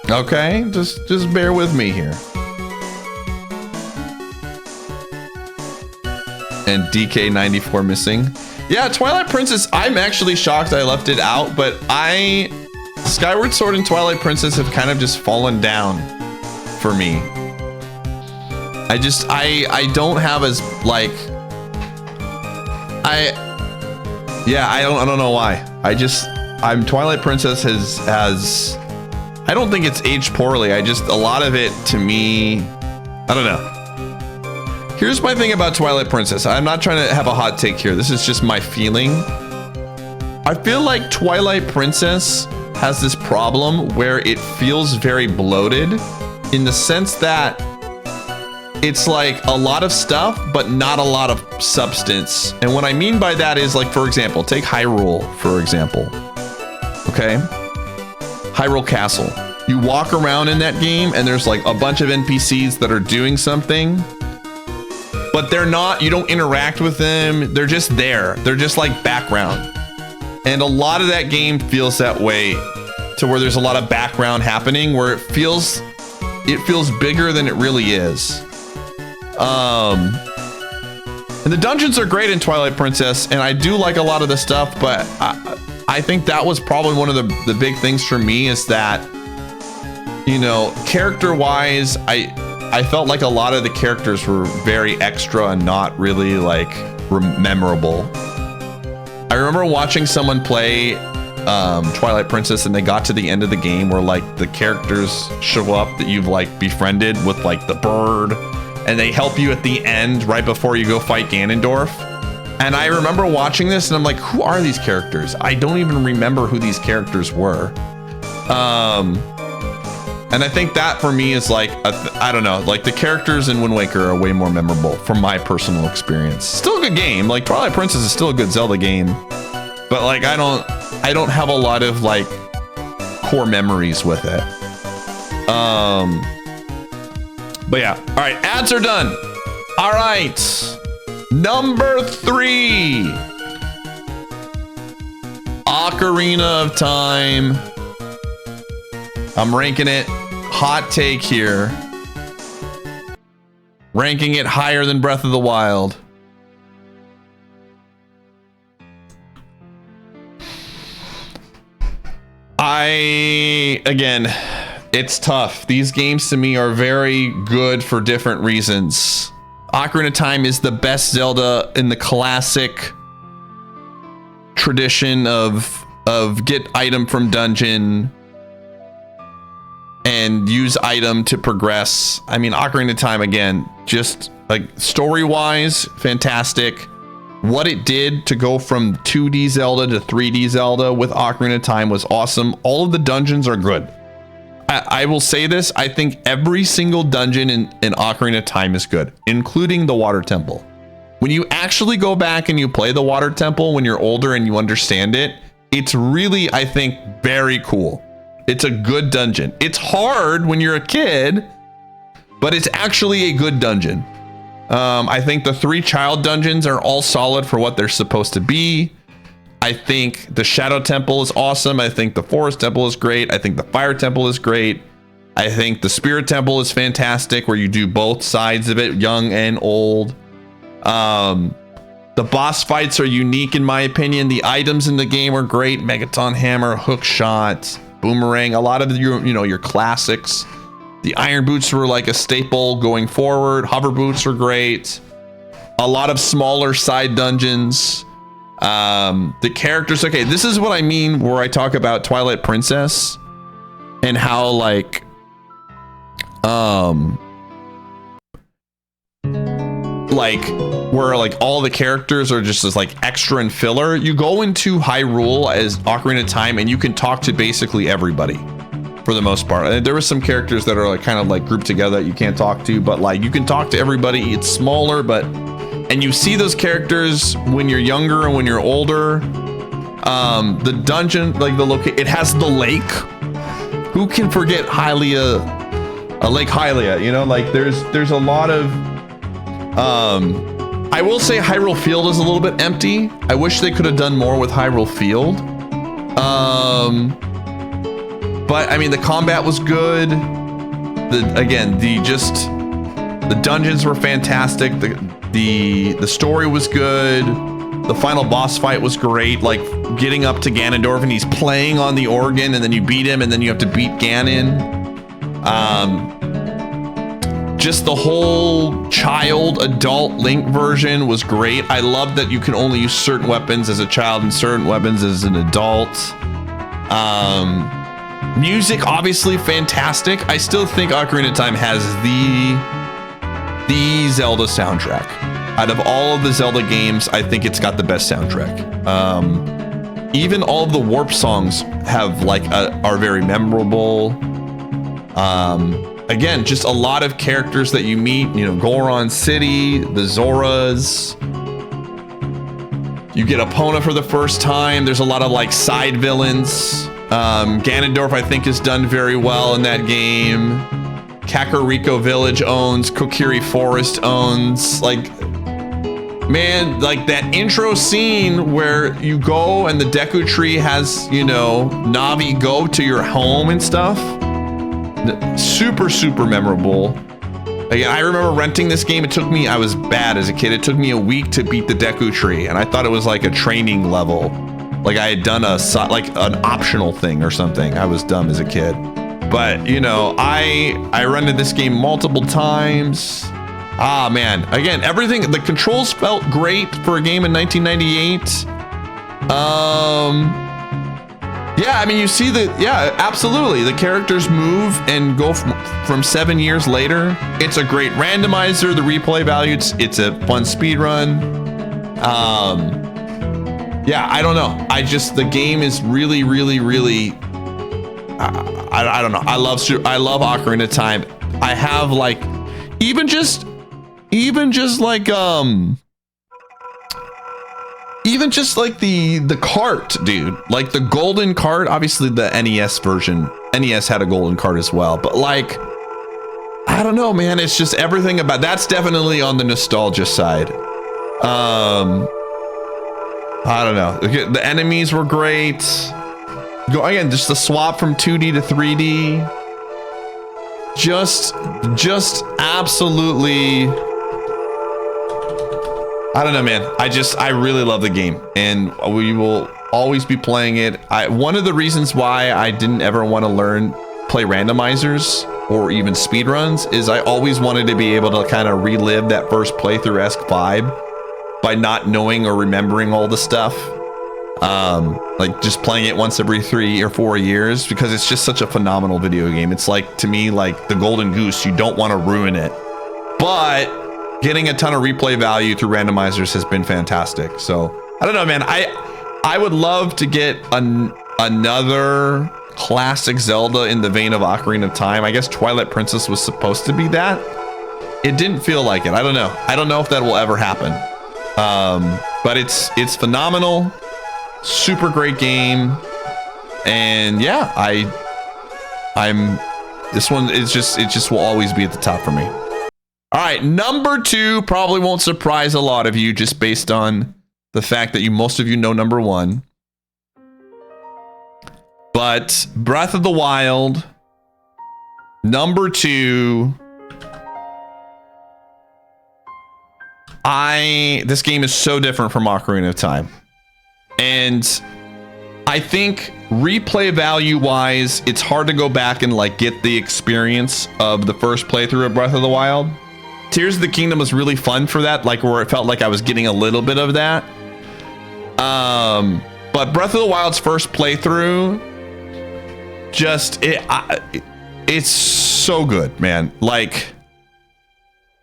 Okay, just bear with me here. And DK94 missing. Yeah, Twilight Princess, I'm actually shocked I left it out, but Skyward Sword and Twilight Princess have kind of just fallen down for me. I don't have as like, I don't know why. Twilight Princess has I don't think it's aged poorly. A lot of it to me, I don't know. Here's my thing about Twilight Princess. I'm not trying to have a hot take here. This is just my feeling. I feel like Twilight Princess has this problem where it feels very bloated in the sense that it's like a lot of stuff, but not a lot of substance. And what I mean by that is, like, for example, take Hyrule, for example. Okay? Hyrule Castle. You walk around in that game and there's like a bunch of NPCs that are doing something, but they're not, you don't interact with them. They're just there. They're just like background. And a lot of that game feels that way, to where there's a lot of background happening where it feels bigger than it really is. And the dungeons are great in Twilight Princess, and I do like a lot of the stuff, but I think that was probably one of the big things for me, is that, you know, character-wise, I felt like a lot of the characters were very extra and not really like memorable. I remember watching someone play Twilight Princess, and they got to the end of the game where like the characters show up that you've like befriended with like the bird, and they help you at the end right before you go fight Ganondorf. And I remember watching this and I'm like, who are these characters? I don't even remember who these characters were. And I think that for me is like, I don't know, like the characters in Wind Waker are way more memorable from my personal experience. Still a good game. Like Twilight Princess is still a good Zelda game, but like I don't have a lot of like core memories with it. But yeah, all right, ads are done. All right, number 3, Ocarina of Time. I'm ranking it, hot take here, ranking it higher than Breath of the Wild. Again, it's tough. These games to me are very good for different reasons. Ocarina of Time is the best Zelda in the classic tradition of get item from dungeon and use item to progress. I mean, Ocarina of Time, again, just like story-wise, fantastic. What it did to go from 2D Zelda to 3D Zelda with Ocarina of Time was awesome. All of the dungeons are good. I will say this. I think every single dungeon in Ocarina of Time is good, including the Water Temple. When you actually go back and you play the Water Temple when you're older and you understand it, it's really, I think, very cool. It's a good dungeon. It's hard when you're a kid, but it's actually a good dungeon. I think the 3 child dungeons are all solid for what they're supposed to be. I think the Shadow Temple is awesome. I think the Forest Temple is great. I think the Fire Temple is great. I think the Spirit Temple is fantastic, where you do both sides of it, young and old. The boss fights are unique in my opinion. The items in the game are great. Megaton Hammer, Hook Shot, Boomerang, a lot of your classics. The Iron Boots were like a staple going forward. Hover Boots are great. A lot of smaller side dungeons. The characters, okay, this is what I mean where I talk about Twilight Princess and how like where like all the characters are just as like extra and filler. You go into Hyrule as Ocarina of Time and you can talk to basically everybody for the most part. There were some characters that are like kind of like grouped together that you can't talk to, but like you can talk to everybody. It's smaller, but and you see those characters when you're younger and when you're older. The dungeon, like it has the lake. Who can forget Hylia, Lake Hylia? You know, like there's a lot of. I will say Hyrule Field is a little bit empty. I wish they could have done more with Hyrule Field. But I mean, the combat was good. The dungeons were fantastic. The story was good. The final boss fight was great. Like getting up to Ganondorf and he's playing on the organ and then you beat him and then you have to beat Ganon. Just the whole child-adult Link version was great. I love that you can only use certain weapons as a child and certain weapons as an adult. Music, obviously fantastic. I still think Ocarina of Time has the Zelda soundtrack. Out of all of the Zelda games, I think it's got the best soundtrack. Even all of the Warp songs have are very memorable. Again, just a lot of characters that you meet, Goron City, the Zoras. You get Epona for the first time. There's a lot of side villains. Ganondorf, I think, is done very well in that game. Kakariko Village owns, Kokiri Forest owns. Man, that intro scene where you go and the Deku Tree has, Navi go to your home and stuff. Super, super memorable. Again, I remember renting this game. I was bad as a kid. It took me a week to beat the Deku Tree, and I thought it was like a training level. Like I had done an optional thing or something. I was dumb as a kid. But, I rented this game multiple times. Ah, man. Again, everything, the controls felt great for a game in 1998. Yeah, I mean, you see absolutely. The characters move and go from 7 years later. It's a great randomizer. The replay value, it's a fun speed run. Yeah, I don't know. The game is really, really, really, I don't know. I love Ocarina of Time. I have even just the cart, dude, the golden cart. Obviously the NES version, NES had a golden cart as well, but I don't know, man. It's just everything about that's definitely on the nostalgia side. I don't know. The enemies were great. Again, just the swap from 2D to 3D. Just absolutely. I don't know, man. I really love the game, and we will always be playing it. One of the reasons why I didn't ever want to play randomizers or even speedruns is I always wanted to be able to kind of relive that first playthrough-esque vibe by not knowing or remembering all the stuff. Just playing it once every 3 or 4 years, because it's just such a phenomenal video game. It's to me, the golden goose. You don't want to ruin it, but getting a ton of replay value through randomizers has been fantastic. So I don't know, man. I would love to get another classic Zelda in the vein of Ocarina of Time. I guess Twilight Princess was supposed to be that. It didn't feel like it. I don't know. I don't know if that will ever happen. But it's phenomenal. Super great game. And yeah, this one is it just will always be at the top for me. All right, number 2 probably won't surprise a lot of you just based on the fact that most of you know number 1. But Breath of the Wild, number 2. This game is so different from Ocarina of Time. And I think replay value wise, it's hard to go back and like get the experience of the first playthrough of Breath of the Wild. Tears of the Kingdom was really fun for that, like where it felt like I was getting a little bit of that. But Breath of the Wild's first playthrough, it's so good, man. Like,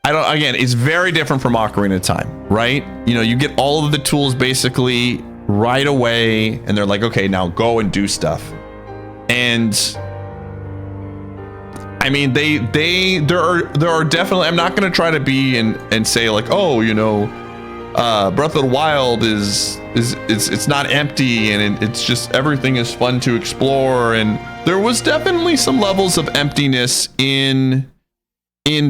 again, it's very different from Ocarina of Time, right? You know, you get all of the tools basically right away, and they're like, okay, now go and do stuff. And I mean, there are definitely, I'm not going to try to be and say like, oh, you know, Breath of the Wild it's not empty, and it's just everything is fun to explore. And there was definitely some levels of emptiness in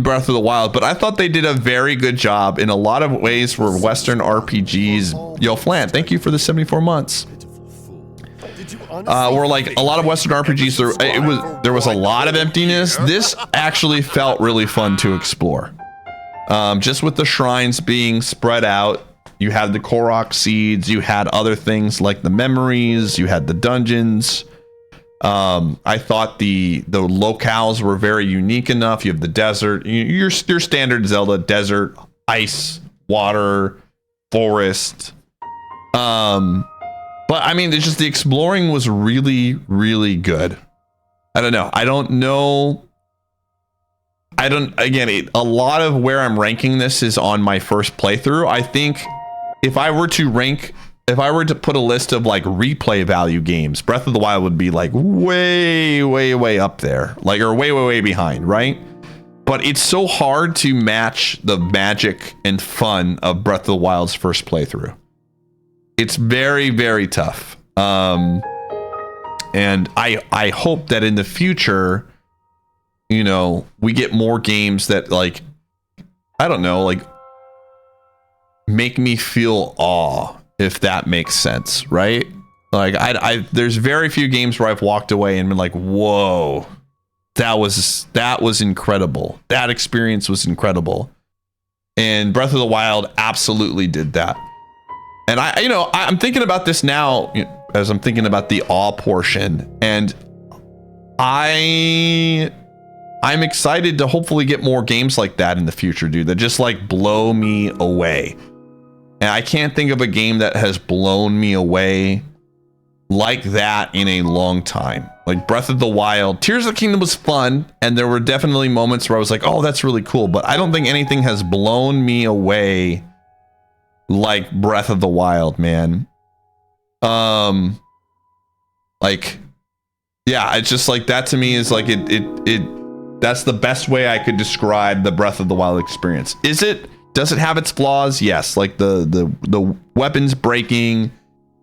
Breath of the Wild, but I thought they did a very good job in a lot of ways for Western RPGs. Yo, Flant, thank you for the 74 months. Where like a lot of Western RPGs, there was a lot of emptiness. This actually felt really fun to explore. Just with the shrines being spread out, you had the Korok seeds, you had other things like the memories, you had the dungeons. I thought the locales were very unique enough. You have the desert, your standard Zelda desert, ice, water, forest. But I mean, it's just the exploring was really, really good. I don't know. Again, a lot of where I'm ranking this is on my first playthrough. I think if I were to put a list of like replay value games, Breath of the Wild would be like way, way, way up there, like, or way, way, way behind, right? But it's so hard to match the magic and fun of Breath of the Wild's first playthrough. It's very, very tough. And I hope that in the future, you know, we get more games that like, I don't know, like make me feel awe, if that makes sense, right? Like there's very few games where I've walked away and been like, whoa, that was incredible. That experience was incredible. And Breath of the Wild absolutely did that. And I'm thinking about this now, you know, as I'm thinking about the awe portion, and I'm excited to hopefully get more games like that in the future, dude, that just like blow me away. And I can't think of a game that has blown me away like that in a long time. Like Breath of the Wild, Tears of the Kingdom was fun, and there were definitely moments where I was like, oh, that's really cool, but I don't think anything has blown me away like Breath of the Wild, man. Like, yeah, it's just like that to me is like that's the best way I could describe the Breath of the Wild experience. Does it have its flaws? Yes, like the weapons breaking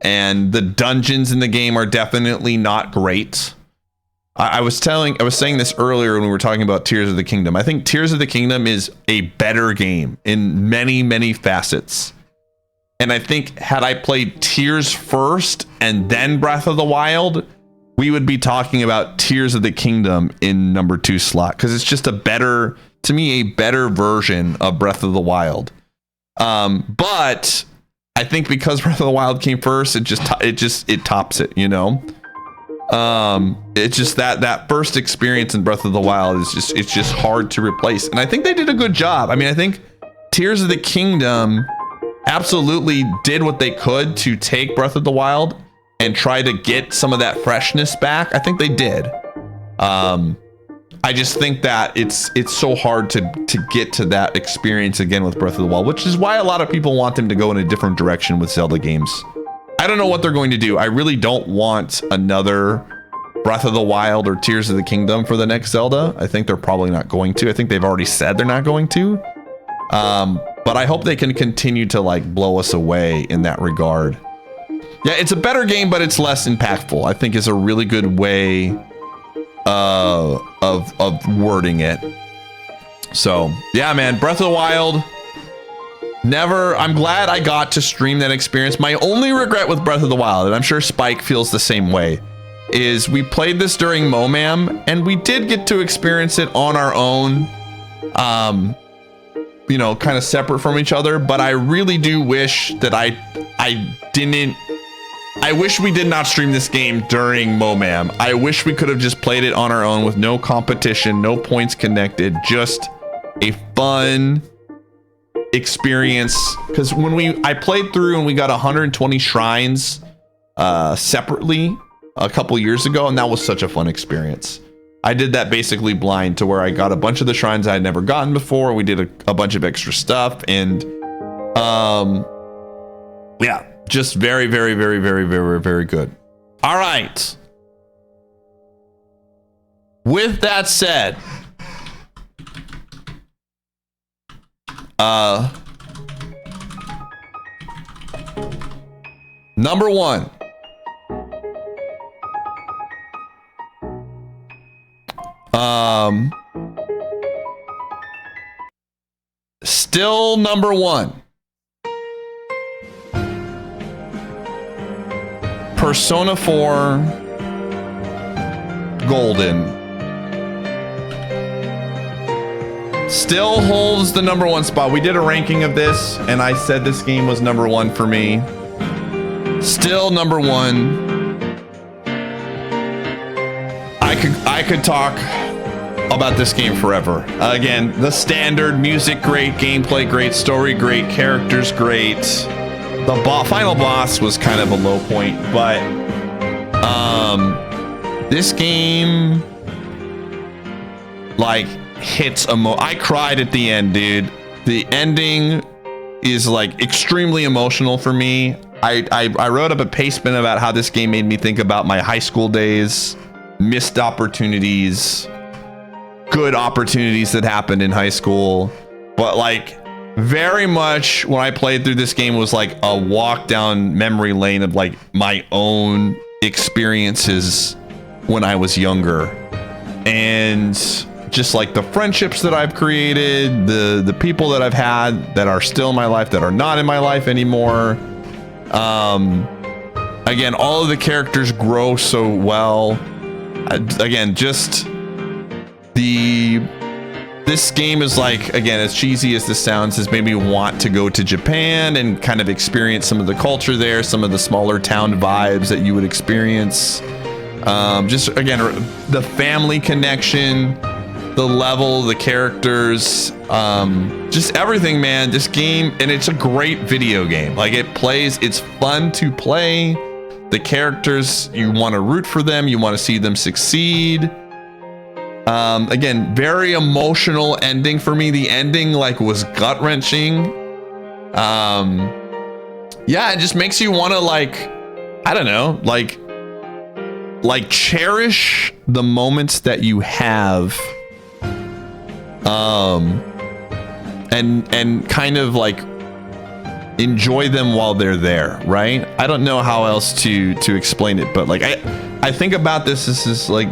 and the dungeons in the game are definitely not great. I was saying this earlier when we were talking about Tears of the Kingdom. I think Tears of the Kingdom is a better game in many, many facets. And I think had I played Tears first and then Breath of the Wild, we would be talking about Tears of the Kingdom in number 2 slot, because it's just a better version of Breath of the Wild. But I think because Breath of the Wild came first, it tops it, you know. It's just that first experience in Breath of the Wild it's just hard to replace. And I think they did a good job. I mean, I think Tears of the Kingdom absolutely did what they could to take Breath of the Wild and try to get some of that freshness back. I think they did. I just think that it's so hard to get to that experience again with Breath of the Wild, which is why a lot of people want them to go in a different direction with Zelda games. I don't know what they're going to do. I really don't want another Breath of the Wild or Tears of the Kingdom for the next Zelda. I think they're probably not going to. I think they've already said they're not going to. But I hope they can continue to like blow us away in that regard. Yeah, it's a better game, but it's less impactful, I think is a really good way of wording it. So yeah, man, Breath of the Wild. I'm glad I got to stream that experience. My only regret with Breath of the Wild, and I'm sure Spike feels the same way, is we played this during MoMAM and we did get to experience it on our own, you know, kind of separate from each other. But I really do wish that I wish we did not stream this game during MoMAM. I wish we could have just played it on our own with no competition, no points connected, just a fun experience. Because when I played through and we got 120 shrines separately a couple years ago, and that was such a fun experience. I did that basically blind to where I got a bunch of the shrines I had never gotten before. We did a bunch of extra stuff, and yeah, just very, very, very, very, very, very good. All right. With that said, number one. Still number one. Persona 4 Golden still holds the number one spot. We did a ranking of this and I said this game was number one for me. Still number one. I could talk about this game forever. Again, the standard music great, gameplay great, story great, characters great. The final boss was kind of a low point, but this game like hits I cried at the end, dude. The ending is like extremely emotional for me. I wrote up a pacement about how this game made me think about my high school days, missed opportunities, good opportunities that happened in high school, but like very much when I played through this game was like a walk down memory lane of like my own experiences when I was younger, and just like the friendships that I've created, the people that I've had that are still in my life, that are not in my life anymore. Again, all of the characters grow so well. Again, just this game is like, again, as cheesy as this sounds, has made me want to go to Japan and kind of experience some of the culture there, some of the smaller town vibes that you would experience. Just again, the family connection, the level, the characters, just everything, man. This game, and it's a great video game. Like it's fun to play. The characters, you want to root for them, you want to see them succeed. Again, very emotional ending for me. The ending like was gut-wrenching. Yeah, it just makes you want to like, I don't know, like cherish the moments that you have, and kind of like enjoy them while they're there, right? I don't know how else to explain it, but like I think about this is like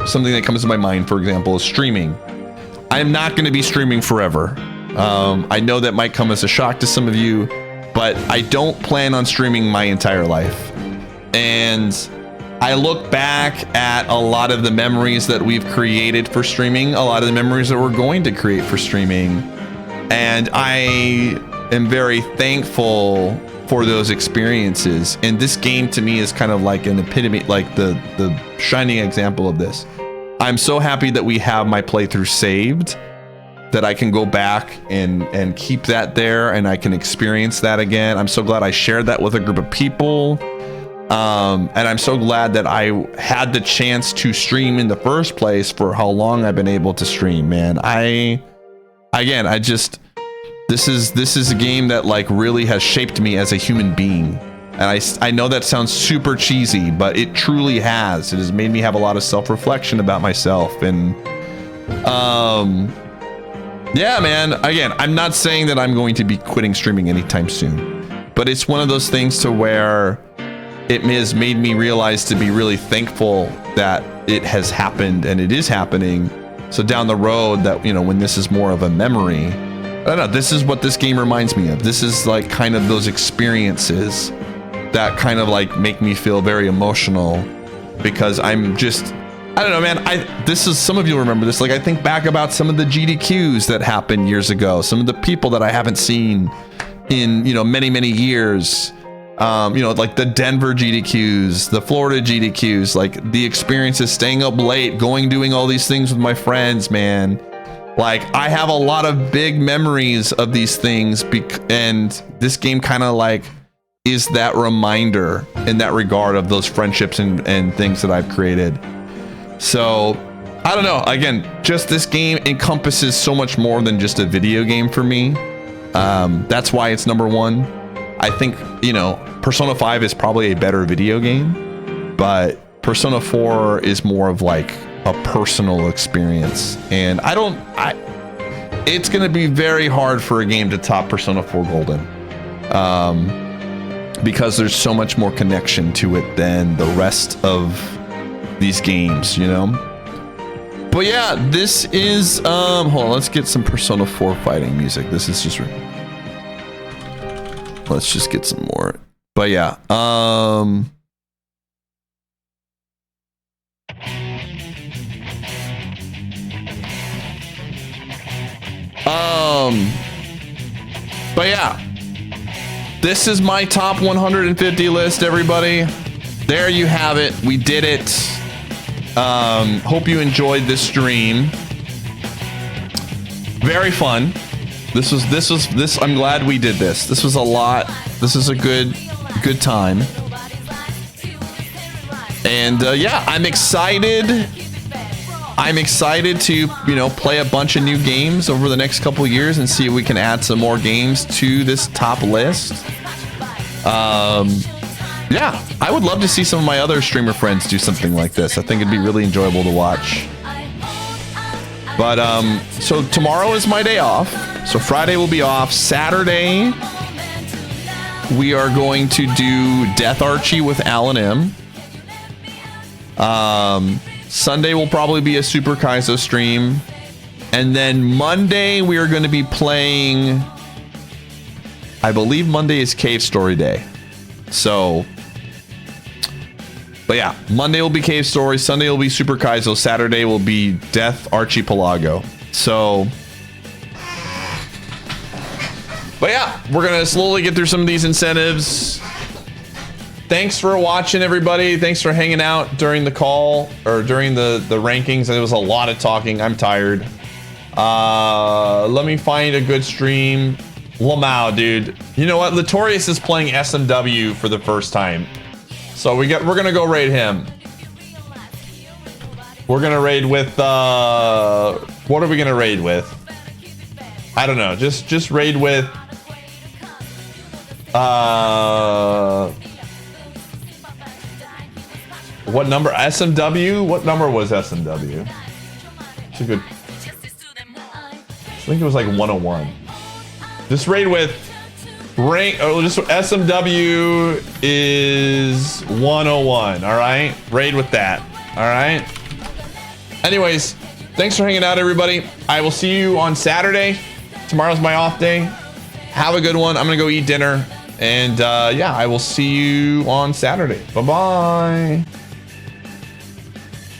something that comes to my mind, for example, is streaming. I'm not going to be streaming forever. I know that might come as a shock to some of you, but I don't plan on streaming my entire life. And I look back at a lot of the memories that we've created for streaming, a lot of the memories that we're going to create for streaming. And I am very thankful for those experiences. And this game to me is kind of like an epitome, like the shining example of this. I'm so happy that we have my playthrough saved, that I can go back and keep that there and I can experience that again. I'm so glad I shared that with a group of people. And I'm so glad that I had the chance to stream in the first place for how long I've been able to stream, man. This is a game that like really has shaped me as a human being. And I know that sounds super cheesy, but it truly has. It has made me have a lot of self-reflection about myself. And yeah, man, again, I'm not saying that I'm going to be quitting streaming anytime soon, but it's one of those things to where it has made me realize to be really thankful that it has happened and it is happening. So down the road that, you know, when this is more of a memory, I don't know, this is what this game reminds me of. This is like kind of those experiences that kind of like make me feel very emotional, because I'm just, I don't know, man. This is, some of you remember this. Like, I think back about some of the GDQs that happened years ago, some of the people that I haven't seen in, you know, many, many years. You know, like the Denver GDQs, the Florida GDQs, like the experiences, staying up late, doing all these things with my friends, man. Like, I have a lot of big memories of these things, and this game kind of like is that reminder in that regard of those friendships and things that I've created. So I don't know, again, just this game encompasses so much more than just a video game for me. That's why it's number one. I think, you know, Persona 5 is probably a better video game, but Persona 4 is more of like a personal experience. And it's going to be very hard for a game to top Persona 4 Golden. Because there's so much more connection to it than the rest of these games, you know? But yeah, this is, hold on, let's get some Persona 4 fighting music. This is just, let's just get some more. But yeah, but yeah, this is my top 150 list, everybody. There you have it. We did it. Hope you enjoyed this stream. Very fun. This I'm glad we did this. This was a lot. This is a good time. And yeah, I'm excited. I'm excited to, you know, play a bunch of new games over the next couple years and see if we can add some more games to this top list. Yeah, I would love to see some of my other streamer friends do something like this. I think it'd be really enjoyable to watch. But so tomorrow is my day off. So Friday will be off. Saturday, we are going to do Death Archie with Alan M. Sunday will probably be a Super Kaizo stream. And then Monday, we are going to be playing, I believe Monday is Cave Story Day. So, but yeah, Monday will be Cave Story, Sunday will be Super Kaizo, Saturday will be Death Archipelago. So, but yeah, we're going to slowly get through some of these incentives. Thanks for watching, everybody. Thanks for hanging out during the call or during the rankings. It was a lot of talking. I'm tired. Let me find a good stream. Lamau, dude. You know what? Latorius is playing SMW for the first time. So we're gonna go raid him. We're gonna raid with what are we gonna raid with? I don't know. Just raid with what number? SMW? What number was SMW? It's a good. I think it was like 101. Just raid with rank, or just SMW is 101. All right, raid with that. All right. Anyways, thanks for hanging out, everybody. I will see you on Saturday. Tomorrow's my off day. Have a good one. I'm gonna go eat dinner, and yeah, I will see you on Saturday. Bye bye.